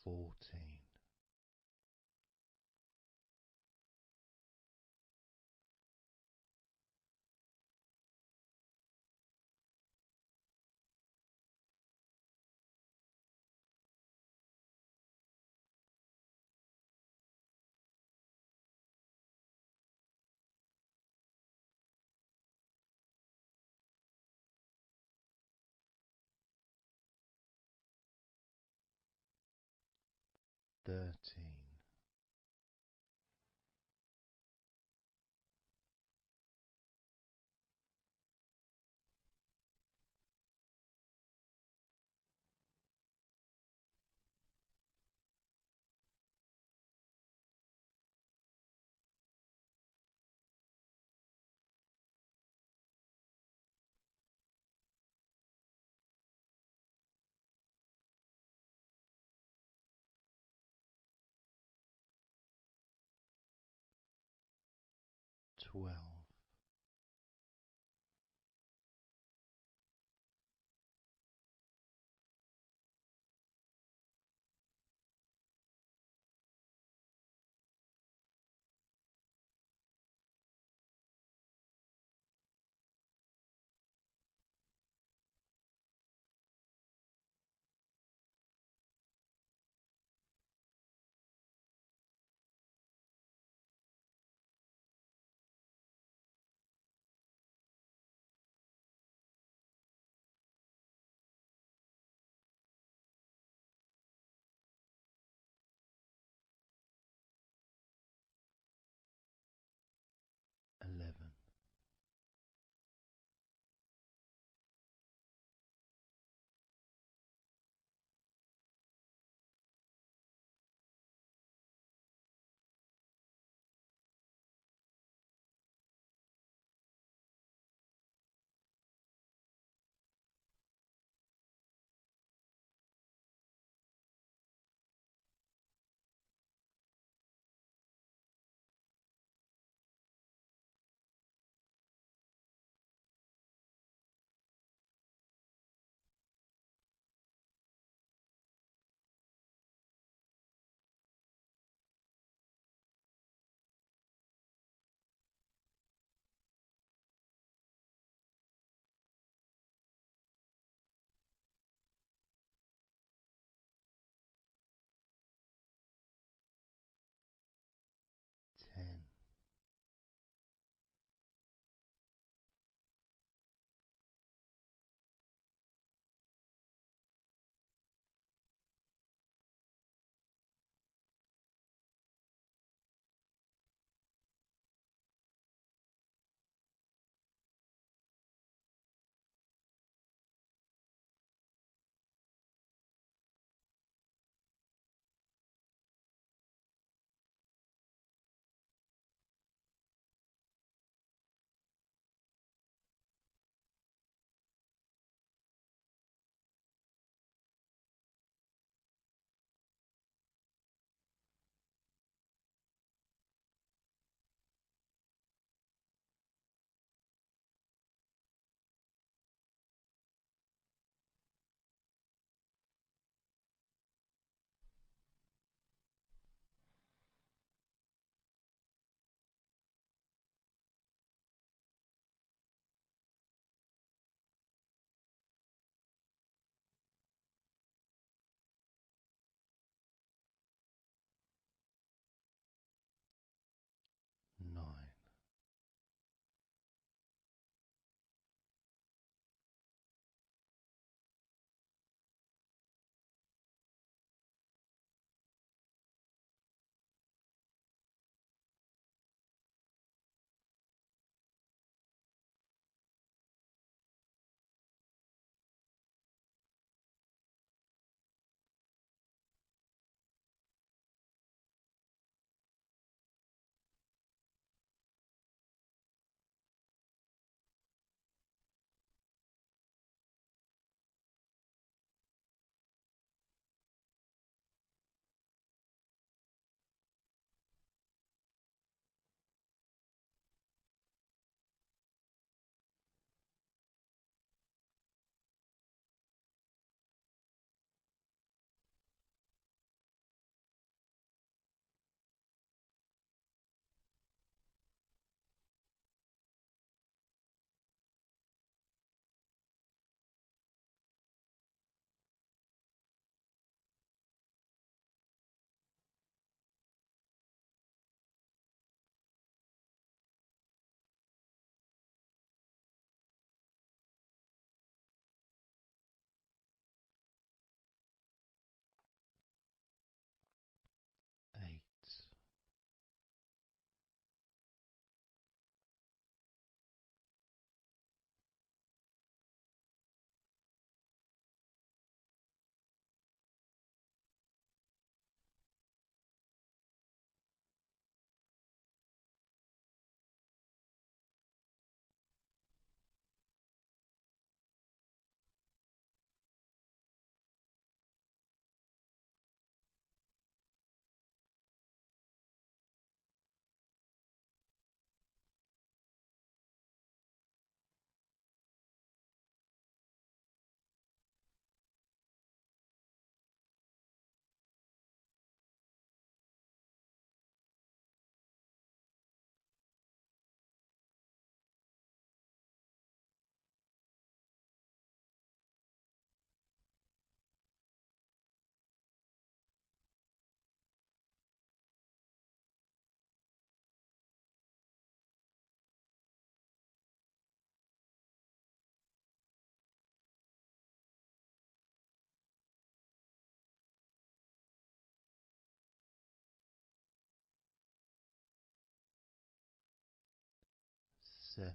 14. 13. Twelve. 7.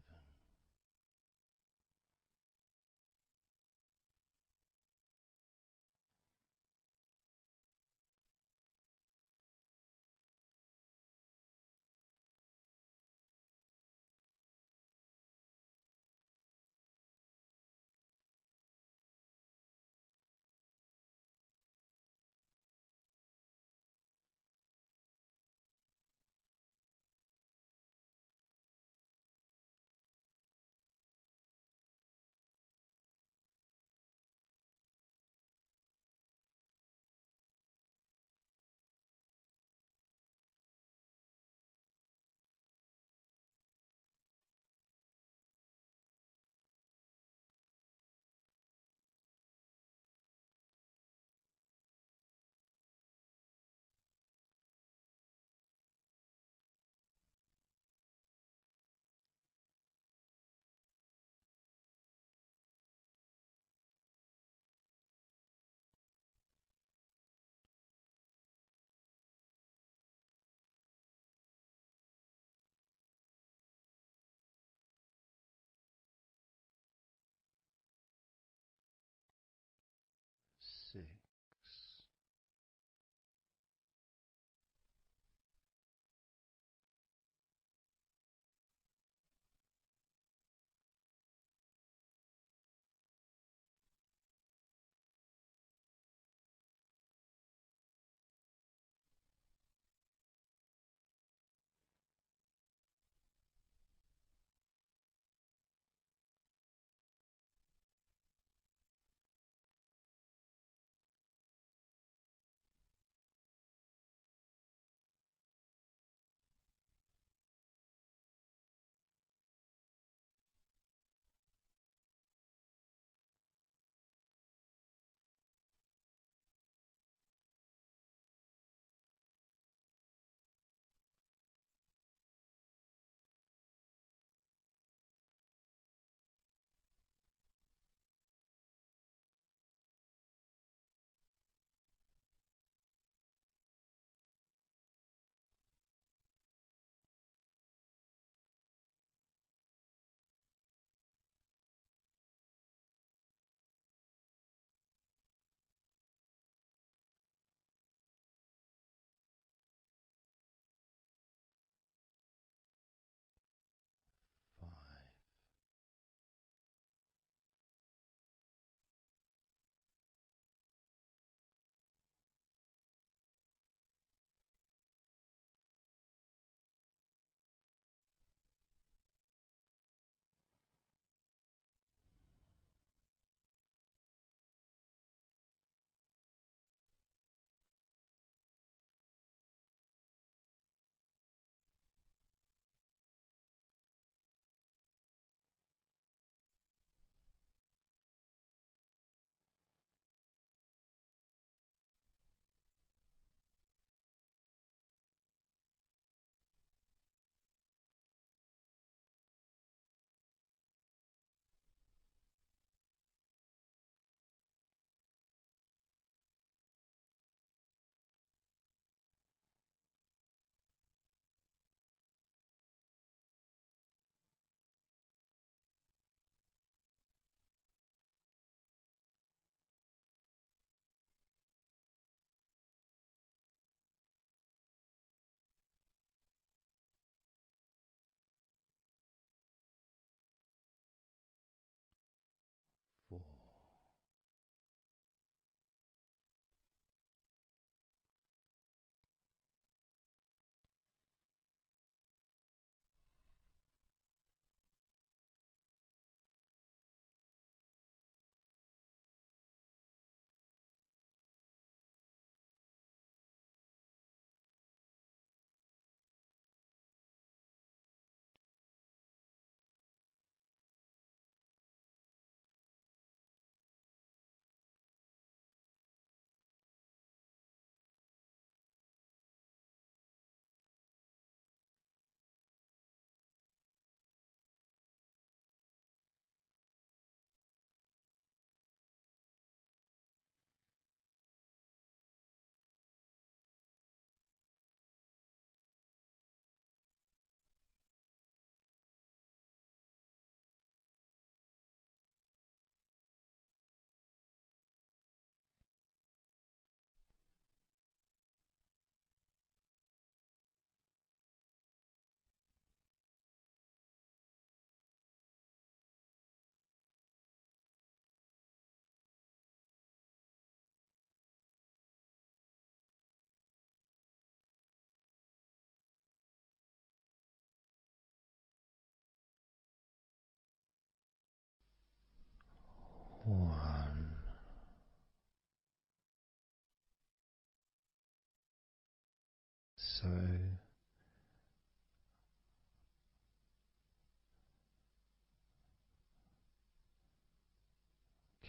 So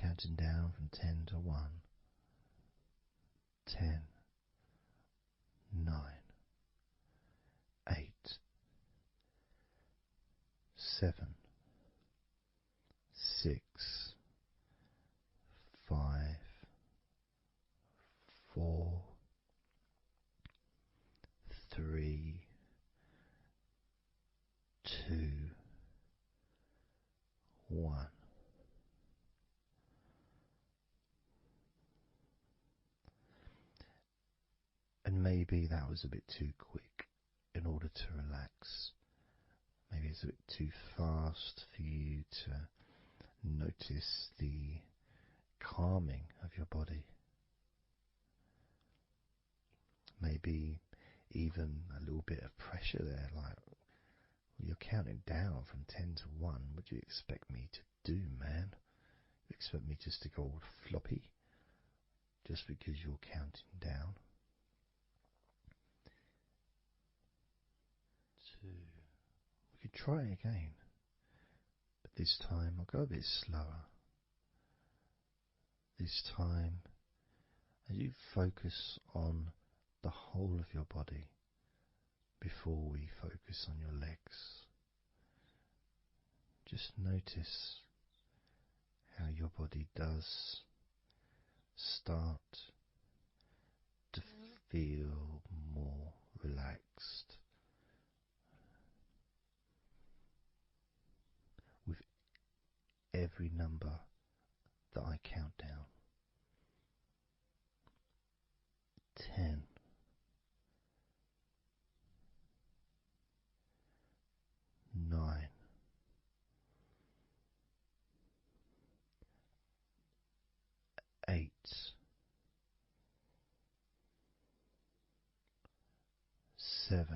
counting down from 10 to 1, 10, 9, 8, 7, 6, 5, 4, 3, 2, 1. And maybe that was a bit too quick in order to relax. Maybe it's a bit too fast for you to notice the calming of your body. Maybe even a little bit of pressure there, like you're counting down from 10 to 1. What do you expect me to do, man? You expect me just to go all floppy just because you're counting down? 2. We could try again, but this time I'll go a bit slower. This time, as you focus on the whole of your body before we focus on your legs, just notice how your body does start to feel more relaxed with every number that I count down. 10, 9, 8, 7,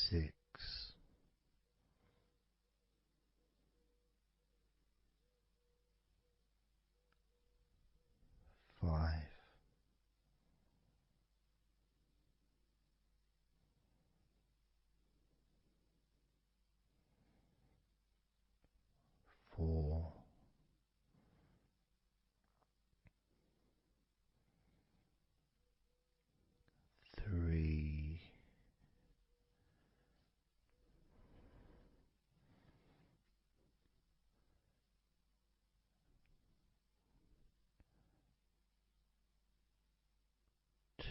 6, 5, 4, 3, 2,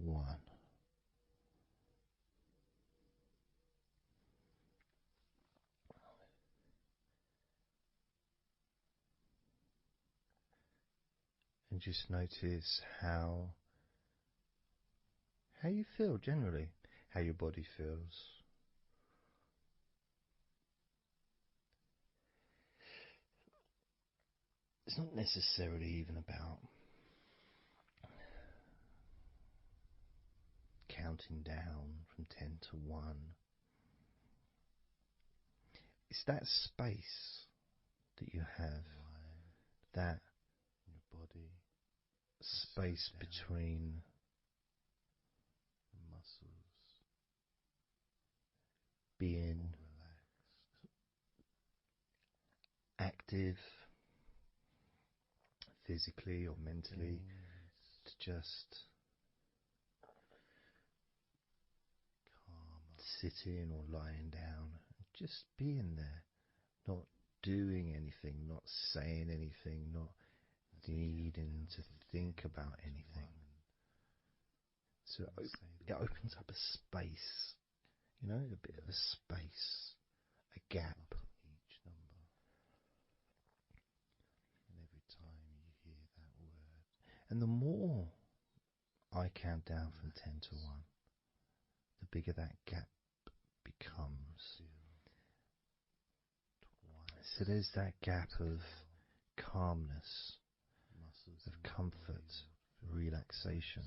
1. And just notice how you feel generally, how your body feels. It's not necessarily even about counting down from 10 to 1. It's that space that you have, that your body, space between the muscles, being active physically or mentally, to just sitting or lying down, just being there, not doing anything, not saying anything, not needing to think about anything. So it opens up a space, a bit of a space, a gap. Each number. And every time you hear that word. And the more I count down from 10 to 1, the bigger that gap becomes. So there's that gap of calmness, of comfort, relaxation.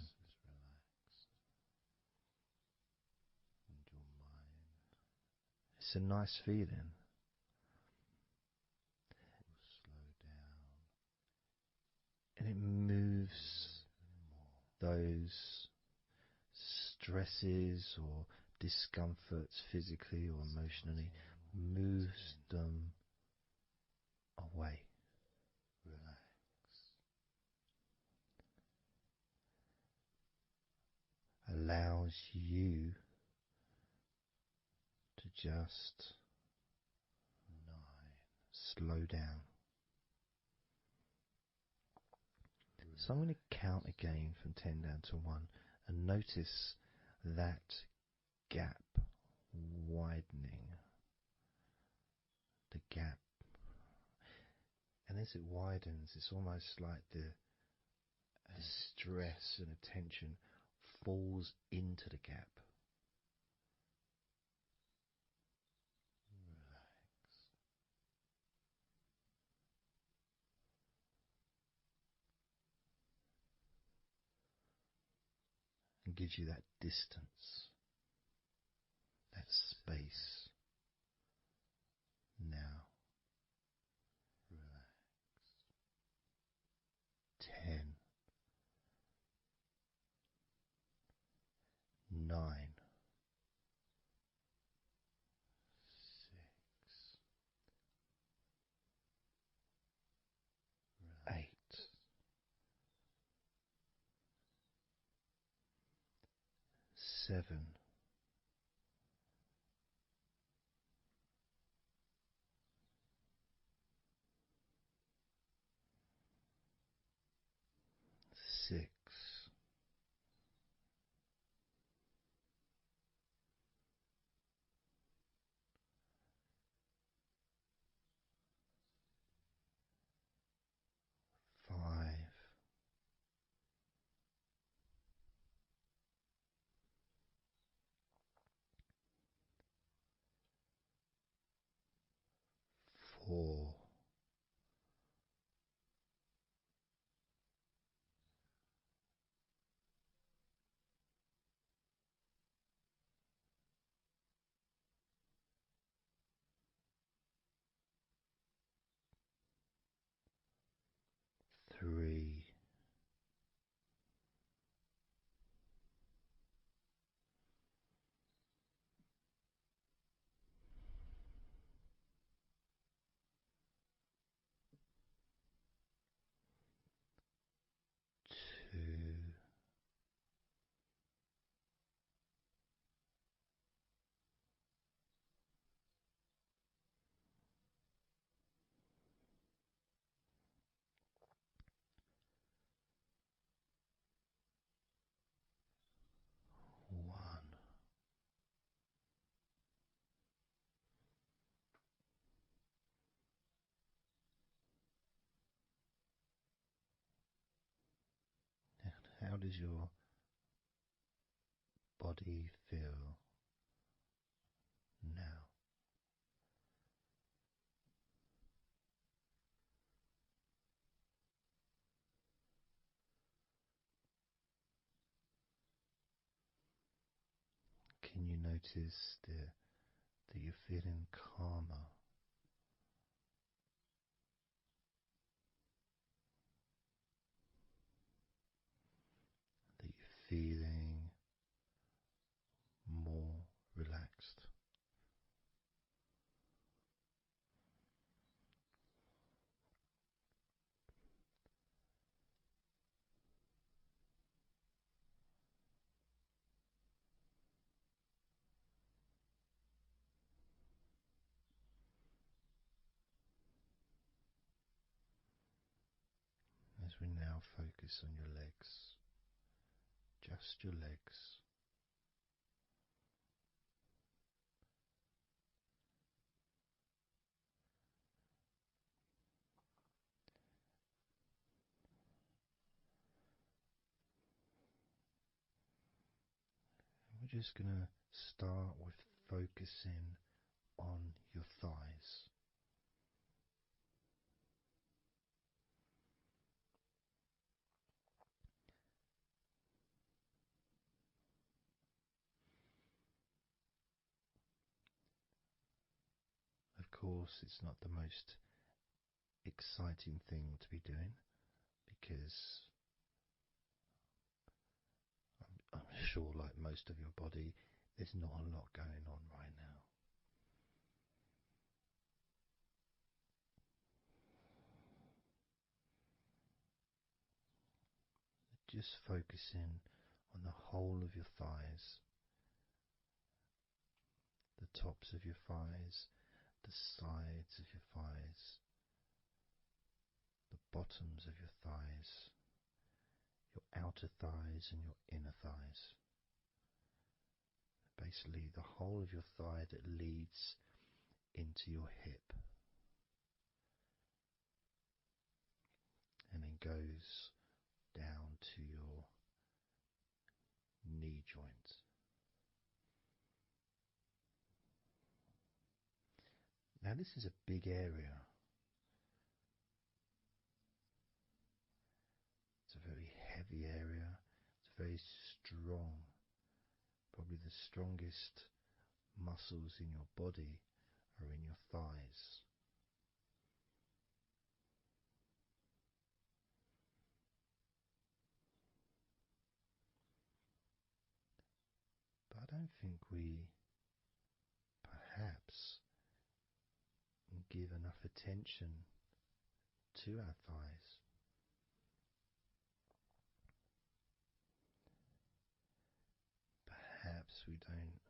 It's a nice feeling. And it moves those stresses or discomforts physically or emotionally, moves them away. Allows you to just slow down. So I'm going to count again from 10 down to 1 and notice that gap widening. The gap. And as it widens, it's almost like the stress and attention falls into the gap. And gives you that distance, that space. Now, relax. 10, 9, 6, 8, 7, 6, 5, 4, 3, 2, 1. How does your body feel now? Can you notice that you're feeling calmer? That you're feeling more relaxed? As we now focus on your legs, just your legs. We're just going to start with focusing on your thighs. Of course, it's not the most exciting thing to be doing because I'm sure, like most of your body, there's not a lot going on right now. Just focusing on the whole of your thighs, the tops of your thighs, the sides of your thighs, the bottoms of your thighs, your outer thighs and your inner thighs. Basically, the whole of your thigh that leads into your hip and then goes down to your knee joint. Now, this is a big area. It's a very heavy area. It's very strong. Probably the strongest muscles in your body are in your thighs. But I don't think we perhaps give enough attention to our thighs. Perhaps we don't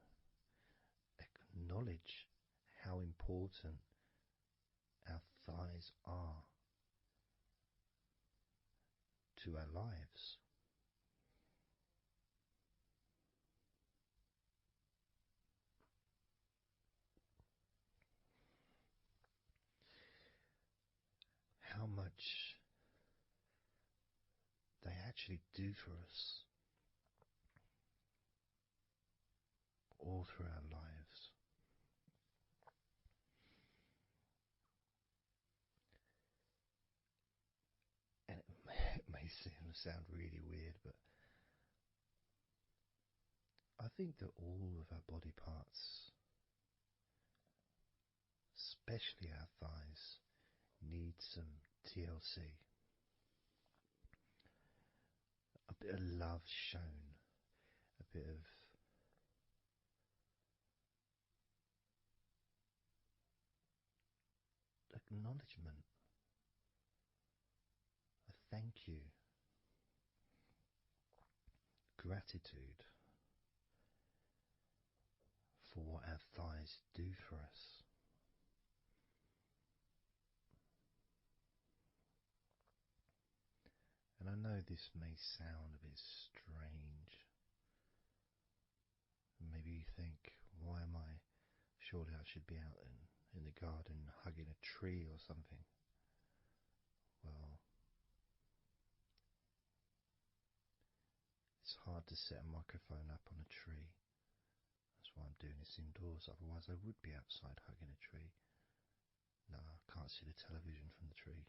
acknowledge how important our thighs are to our lives. How much they actually do for us all through our lives. And it may sound really weird, but I think that all of our body parts, especially our thighs, need some TLC. A bit of love shown, a bit of acknowledgement, a thank you, gratitude for what our thighs do for us. And I know this may sound a bit strange. Maybe you think, why am I? Surely I should be out in the garden hugging a tree or something. Well, it's hard to set a microphone up on a tree. That's why I'm doing this indoors, otherwise I would be outside hugging a tree. No, I can't see the television from the tree.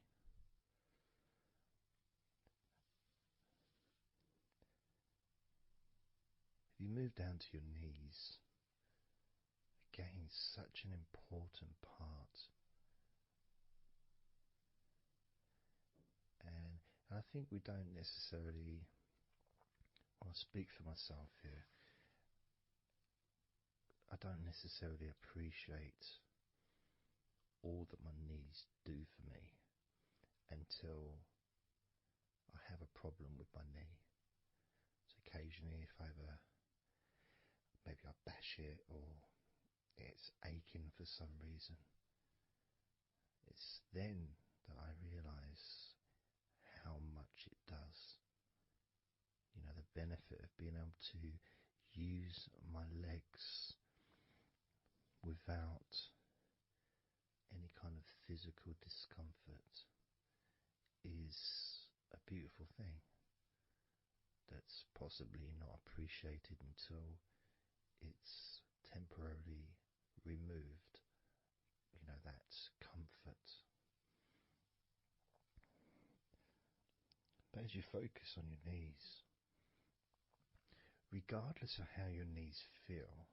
If you move down to your knees, again, such an important part. And I think we don't necessarily, I'll speak for myself here, I don't necessarily appreciate all that my knees do for me until I have a problem with my knee. So occasionally if maybe I bash it or it's aching for some reason, it's then that I realise how much it does. You know, the benefit of being able to use my legs without any kind of physical discomfort is a beautiful thing that's possibly not appreciated until it's temporarily removed, that comfort. But as you focus on your knees, regardless of how your knees feel,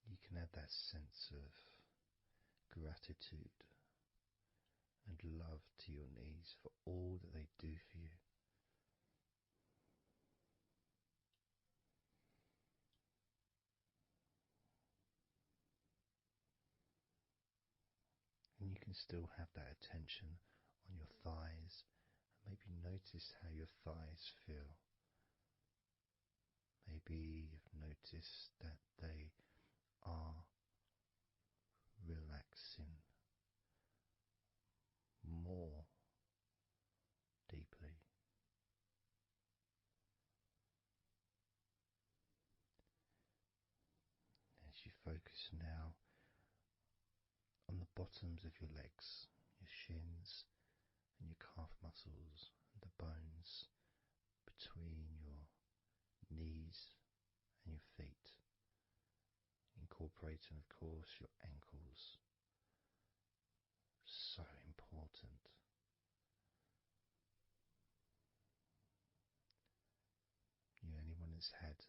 you can add that sense of gratitude and love to your knees for all that they do for you. And you can still have that attention on your thighs, and maybe notice how your thighs feel. Maybe you've noticed that they are relaxing more deeply. As you focus now on the bottoms of your legs, your shins and your calf muscles, and the bones between your knees and your feet, incorporating, of course, your ankles. So important. Anyone that's had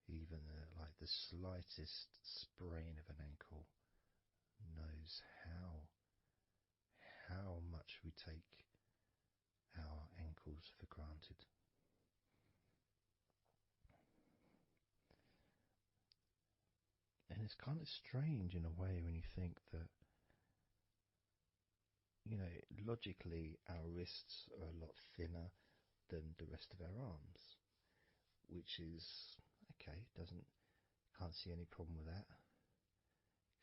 even like the slightest sprain of an ankle knows how much we take our ankles for granted. And it's kind of strange in a way when you think that, logically our wrists are a lot thinner than the rest of our arms, which is okay, can't see any problem with that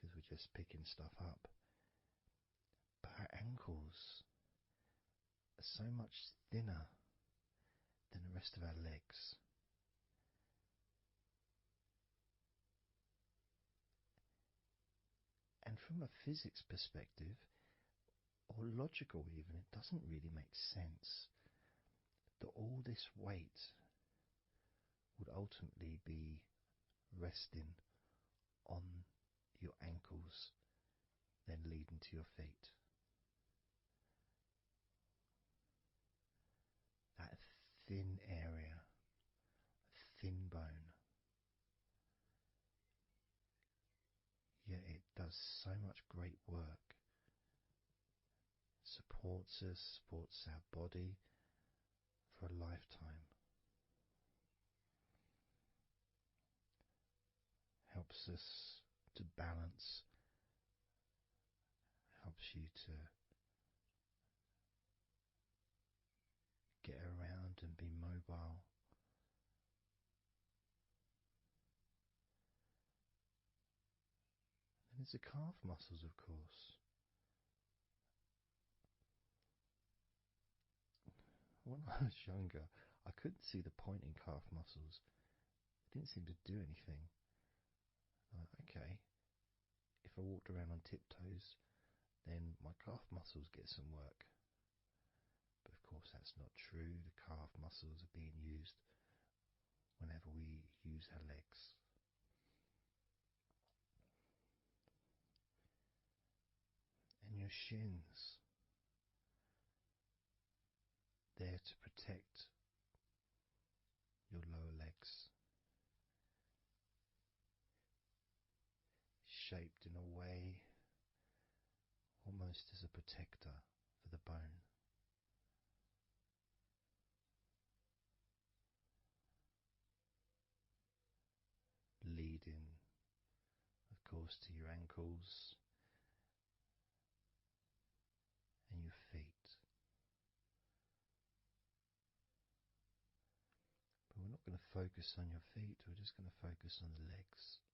because we're just picking stuff up. But our ankles are so much thinner than the rest of our legs. And from a physics perspective, or logical even, it doesn't really make sense that all this weight would ultimately be resting on your ankles, then leading to your feet. That thin area, thin bone, yet it does so much great work. Supports us, supports our body for a lifetime. Helps us to balance, helps you to get around and be mobile. And there's the calf muscles, of course. When I was younger, I couldn't see the point in calf muscles. They didn't seem to do anything. Okay, if I walked around on tiptoes, then my calf muscles get some work. But of course that's not true. The calf muscles are being used whenever we use our legs. And your shins, there to protect your lower legs, shaped in a way almost as a protector for the bone. Leading, of course, to your ankles and your feet. But we're not going to focus on your feet, we're just going to focus on the legs.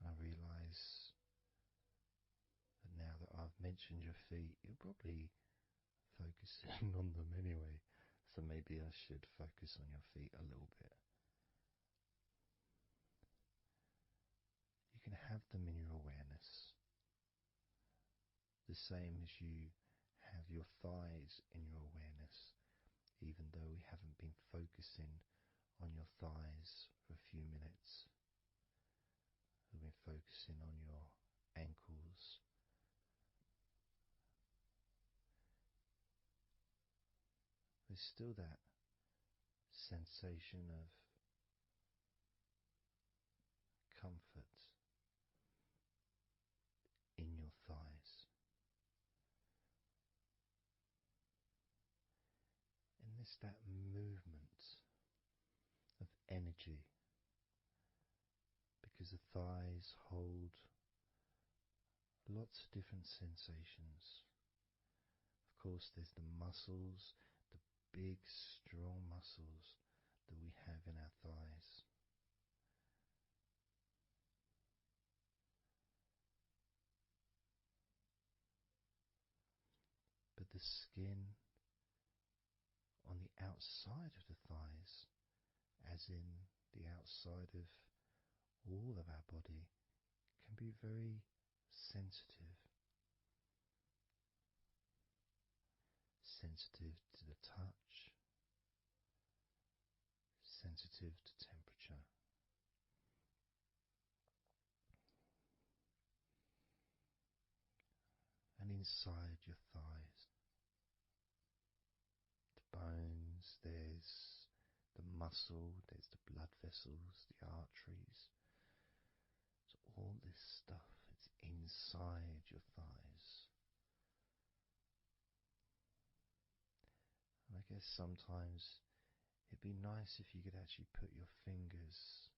And I realise that now that I've mentioned your feet, you're probably focusing on them anyway. So maybe I should focus on your feet a little bit. You can have them in your awareness, the same as you have your thighs in your awareness, even though we haven't been focusing on your thighs there's still that sensation of comfort in your thighs. And there's that movement of energy, because the thighs hold lots of different sensations. Of course, there's the muscles, the big, strong muscles that we have in our thighs. But the skin on the outside of the thighs, as in the outside of all of our body, can be very sensitive. Sensitive to the touch, sensitive to temperature. And inside your thighs, the bones, there's the muscle, there's the blood vessels, the arteries. So all this stuff, it's inside your thighs. And I guess sometimes it'd be nice if you could actually put your fingers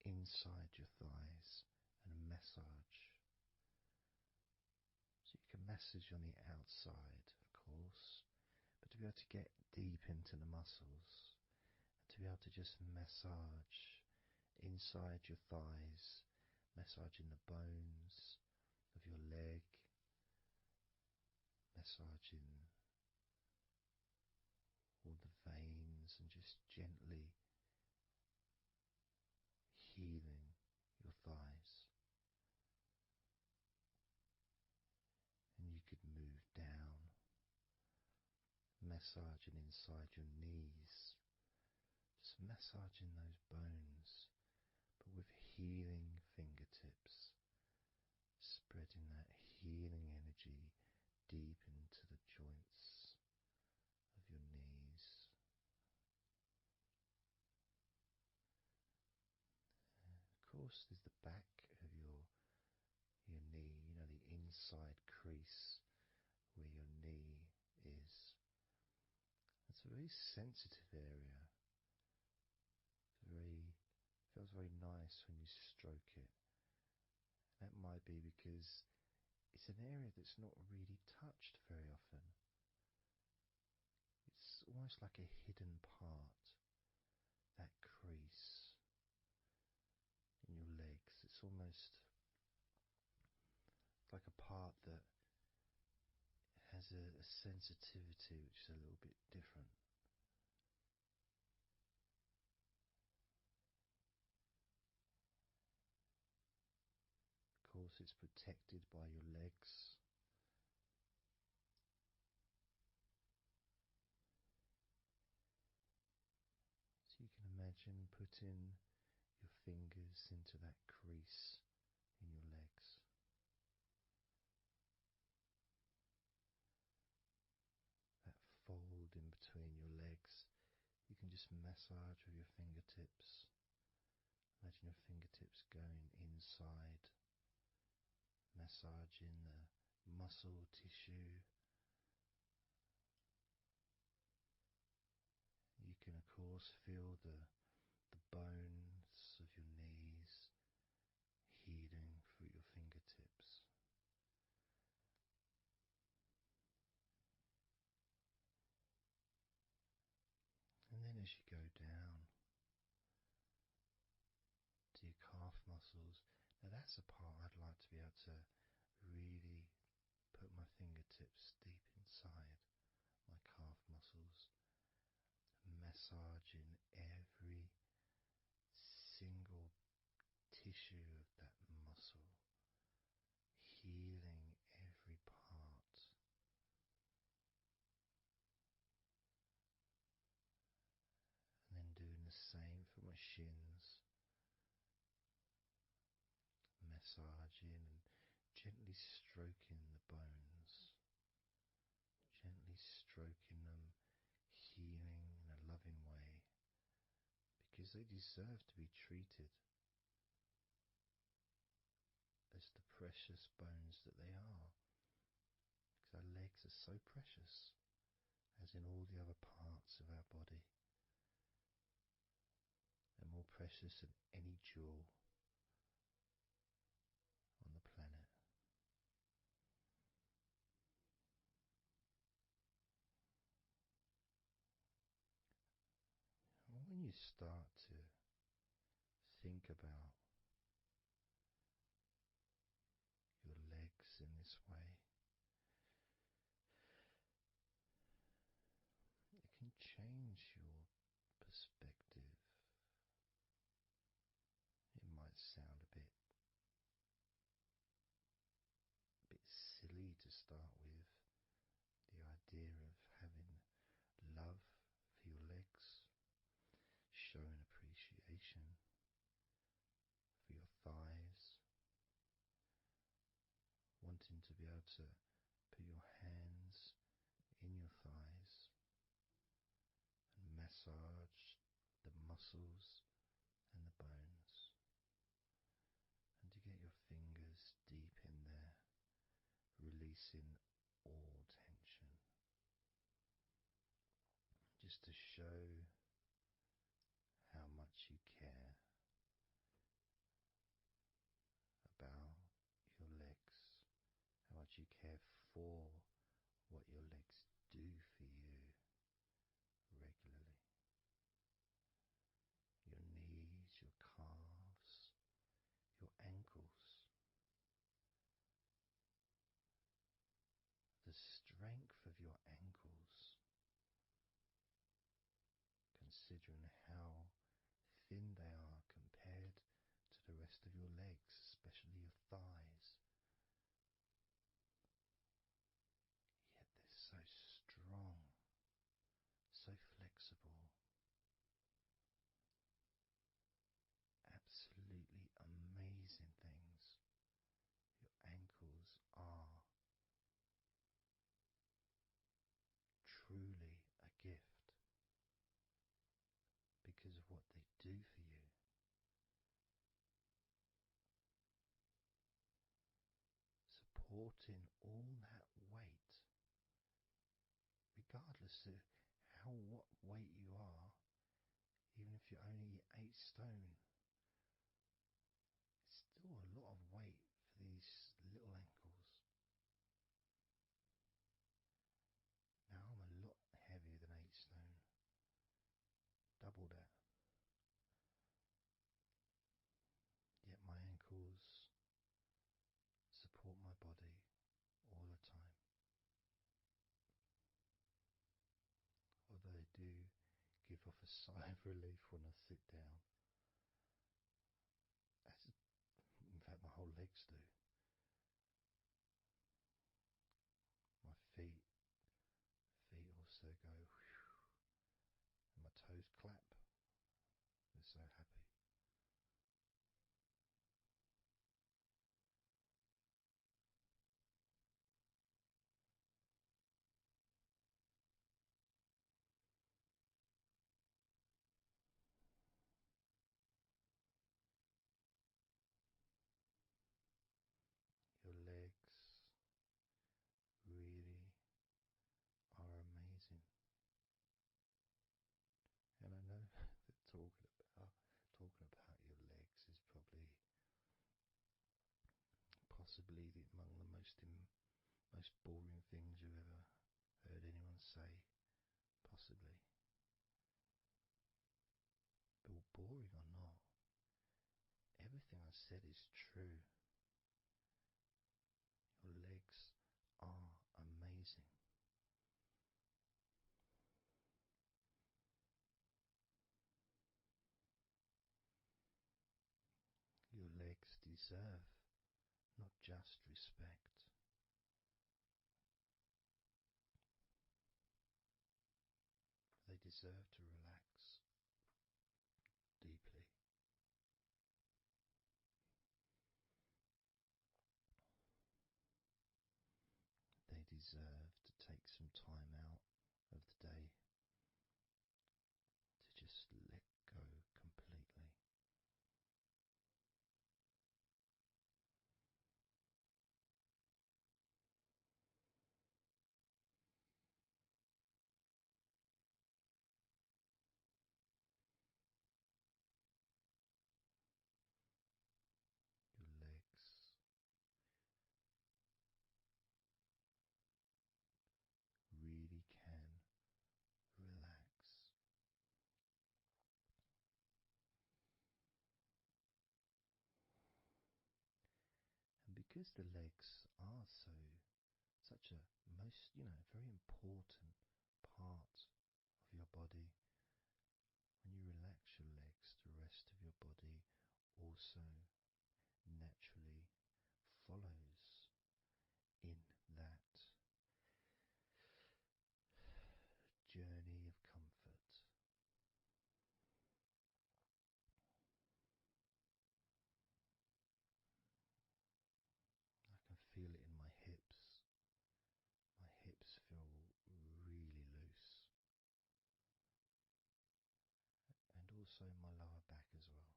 inside your thighs and massage. So you can massage on the outside, of course, but to be able to get deep into the muscles, and to be able to just massage inside your thighs, massaging the bones of your leg, massaging all the veins, and just gently healing your thighs. And you could move down, massaging inside your knees, just massaging those bones, but with healing fingertips, spreading that healing energy deep into the joints of your knees. And of course, there's the back of your knee, you know, the inside crease where your knee is. It's a very sensitive area. Feels very nice when you stroke it. That might be because it's an area that's not really touched very often. It's almost like a hidden part, that crease in your legs. It's almost like a part that has a sensitivity which is a little bit different. Of course, it's protected by your legs. So you can imagine putting your fingers into that crease in your legs. That fold in between your legs, you can just massage with your fingertips. Imagine your fingertips going inside, massaging the muscle tissue. You can of course feel the bones of your knees healing through your fingertips. And then as you go down to your calf muscles, now that's a part I'd like to be able to really put my fingertips deep inside my calf muscles, massaging every single tissue of that muscle, healing every part. And then doing the same for my shins, massaging and gently stroking the bones, gently stroking them, because they deserve to be treated as the precious bones that they are. Because our legs are so precious, as in all the other parts of our body. They're more precious than any jewel on the planet. And when you start to think about your legs in this way, it can change your perspective. It might sound a bit silly to start with, the idea of having love for your legs, showing appreciation for your thighs, wanting to be able to put your hands in your thighs and massage the muscles and the bones, and to get your fingers deep in there, releasing all tension, just to show how much you care about your legs, how much you care for what your legs do for you regularly. Your knees, your calves, your ankles, the strength of your ankles, considering how thin they are compared to the rest of your legs, especially your thighs. Yet they're so strong, so flexible, absolutely amazing things. Your ankles are truly a gift because of what they do for you. Supporting all that weight, regardless of what weight you are, even if you're only 8 stone, it's still a lot of weight for these little ankles. Now I'm a lot heavier than 8 stone, double that. Yet my ankles support my body all the time. Although they do give off a sigh of relief when I sit down. In fact, my whole legs do. My feet also go, whew, and my toes clap. They're so happy. Your legs really are amazing. And I know that talking about your legs is possibly among the most boring things you've ever heard anyone say, possibly. But boring or not, everything I said is true. Your legs are amazing. Your legs deserve not just respect, they deserve to relax deeply. They deserve to take some time out of the day to just let go completely. because the legs are such a very important part of your body. When you relax your legs, the rest of your body also naturally follows in that journey of comfort. I can feel it in my hips. My hips feel really loose. And also my lower back as well.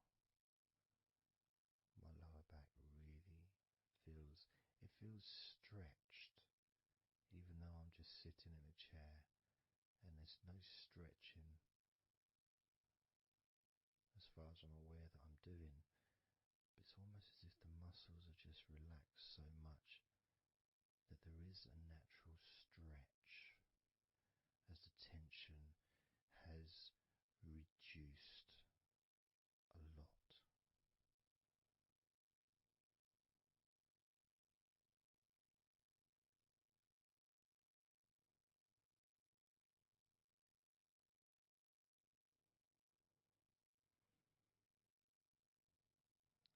My lower back really feels stretched, even though I'm just sitting in a chair and there's no stretching as far as I'm aware that I'm doing. It's almost as if the muscles are just relaxed so much that there is a natural stretch as the tension has reduced a lot.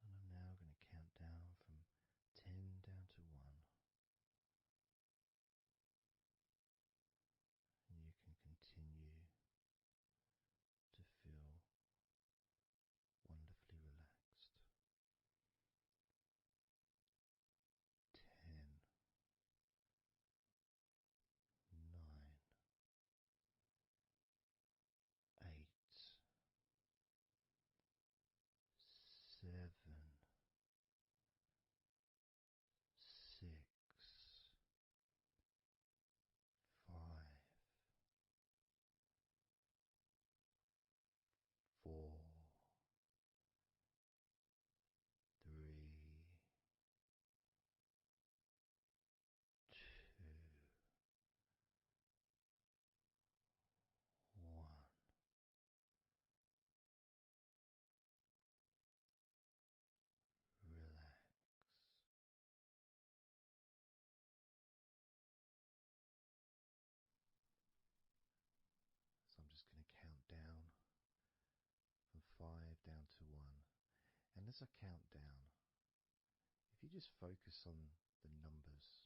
And I'm now going to count down from 10 down to 1. And you can continue to feel wonderfully relaxed. 10, 9, 8, 7, 6, 5, 4, 3, 2, 1. Relax. So I'm just going to count down from 5 down to 1. And as I count down, if you just focus on the numbers,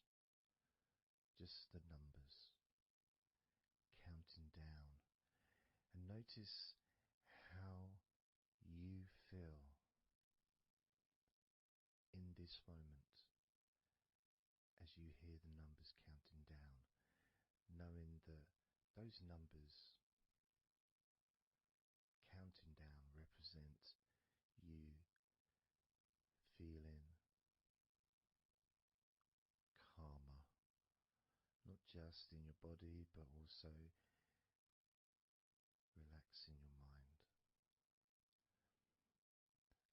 just the numbers, counting down, and notice how you feel in this moment as you hear the numbers counting down, knowing that those numbers counting down represent you feeling calmer, not just in your body but also relaxing your mind.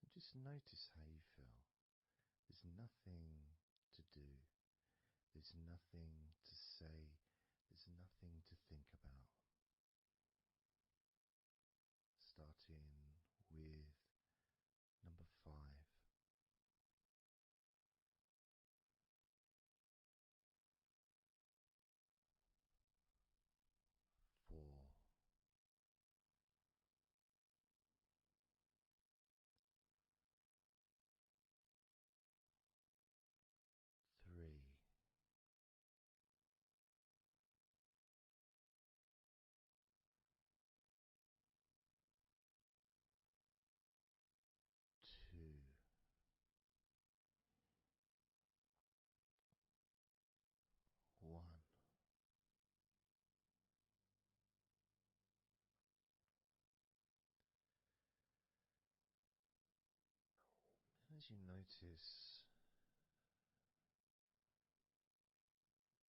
And just notice how you feel. There's nothing to do, there's nothing to say, there's nothing to think about. Starting with number 5. 4. 3. 2. 1. And as you notice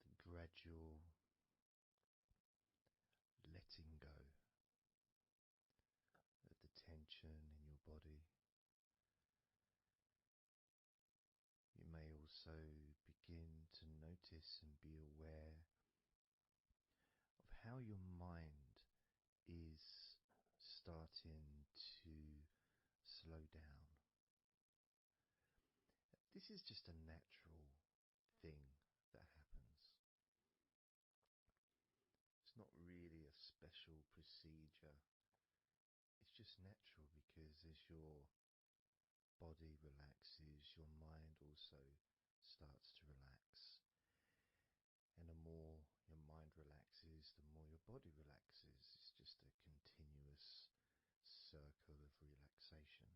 the gradual letting go of the tension in your body, you may also begin to notice and be aware of how your mind is starting to slow down. This this is just a natural thing that happens. It's not really a special procedure. It's just natural because as your body relaxes, your mind also starts to relax. And the more your mind relaxes, the more your body relaxes. It's just a continuous circle of relaxation.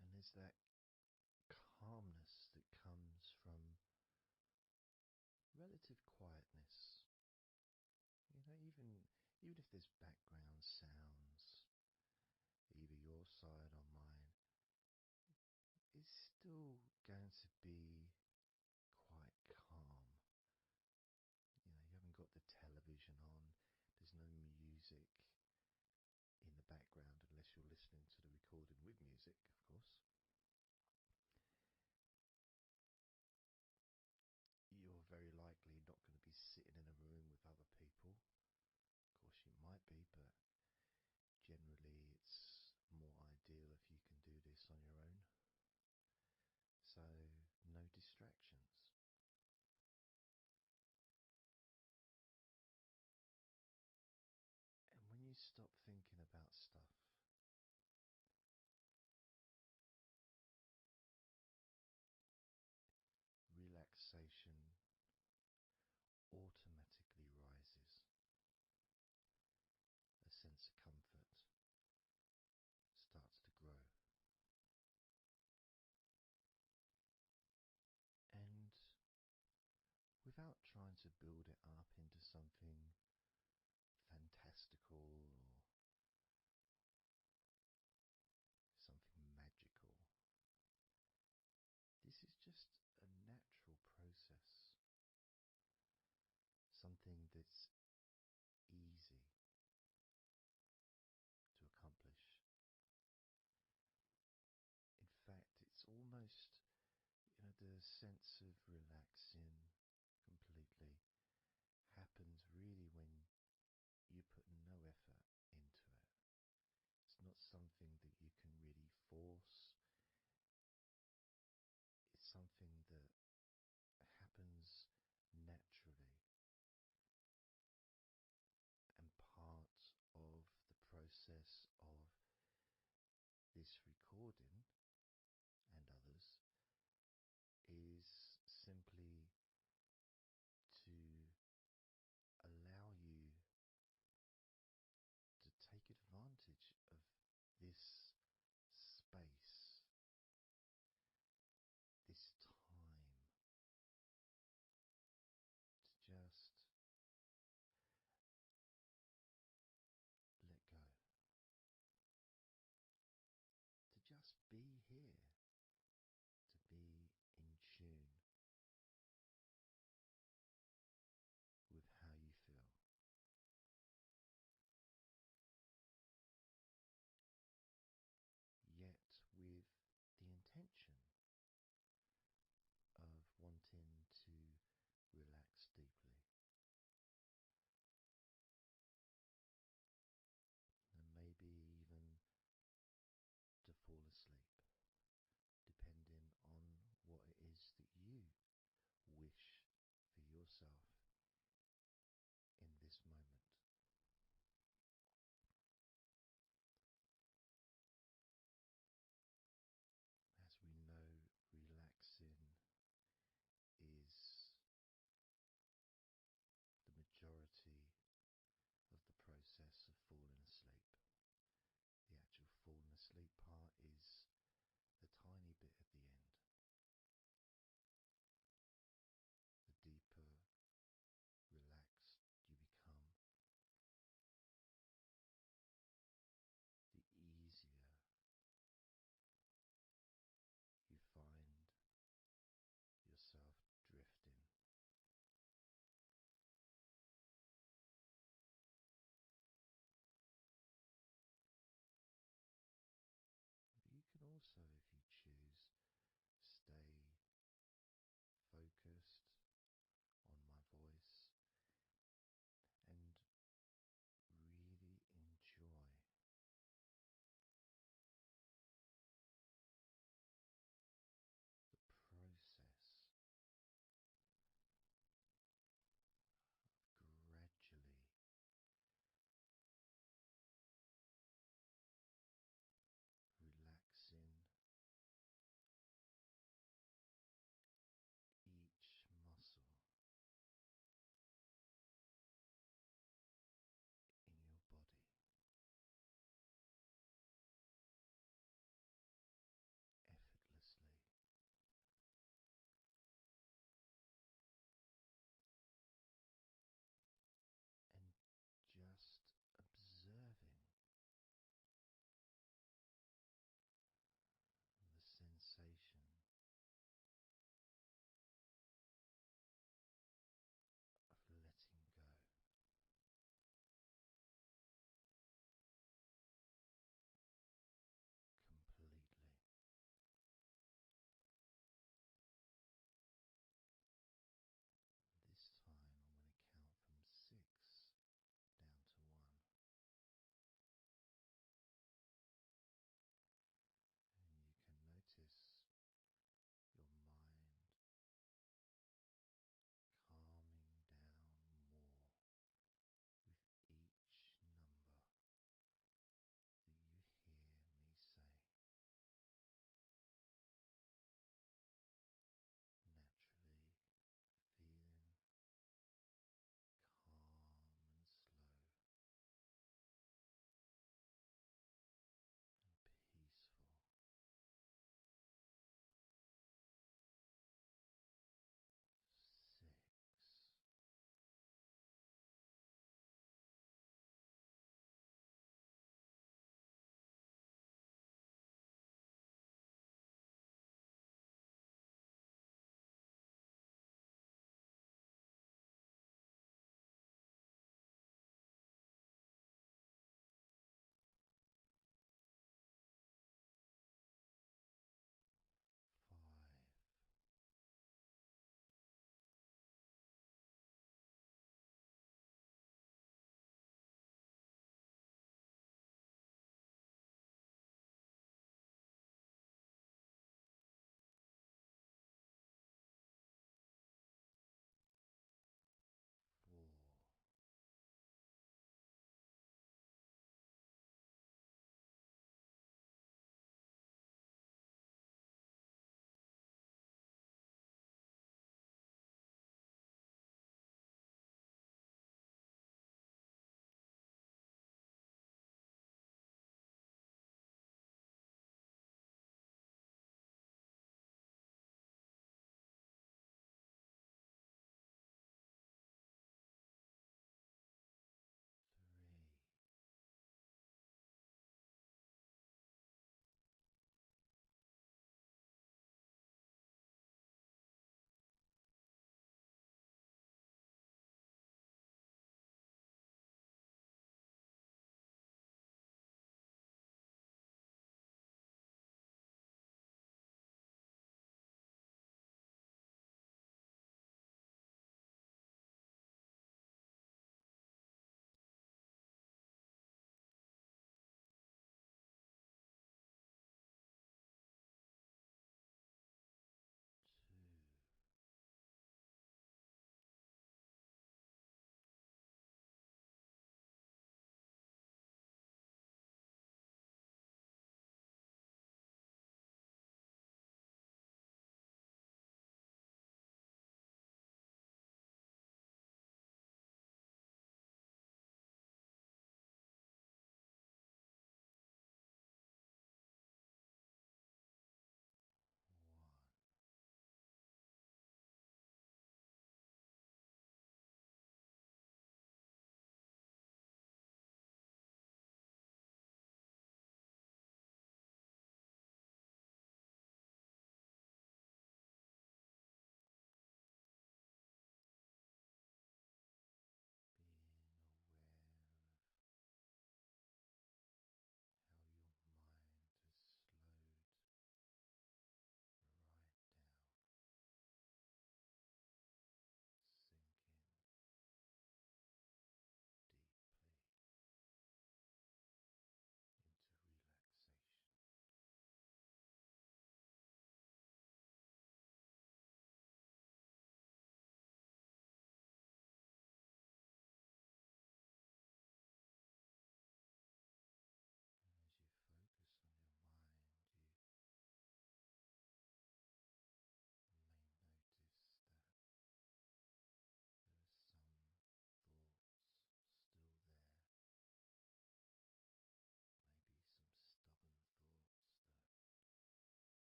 And there's that calmness that comes from relative quietness. Even if there's background sounds, either your side or mine, it's still going to be quite calm. You haven't got the television on, there's no music in the background unless you're listening to the recording with music, of course. You're very likely not going to be sitting in a room with other people. Of course you might be, but generally it's more ideal if you can do this on your own. So, no distractions. And when you stop thinking about stuff, relaxation automatically rises. A sense of comfort starts to grow. And without trying to build it up into something fantastical or something magical, this is just a natural process. Something that's easy to accomplish. In fact, it's almost, the sense of relaxing completely happens really when you put no effort into it. It's not something that you can really force. It's something that happens naturally. And part of the process of this recording and others is simply to allow you to take advantage of this space, this time, to just let go, to just be here, to be in tune with how you feel. Yet with the intention of wanting to relax deeply. And maybe even to fall asleep, depending on what it is that you wish for yourself.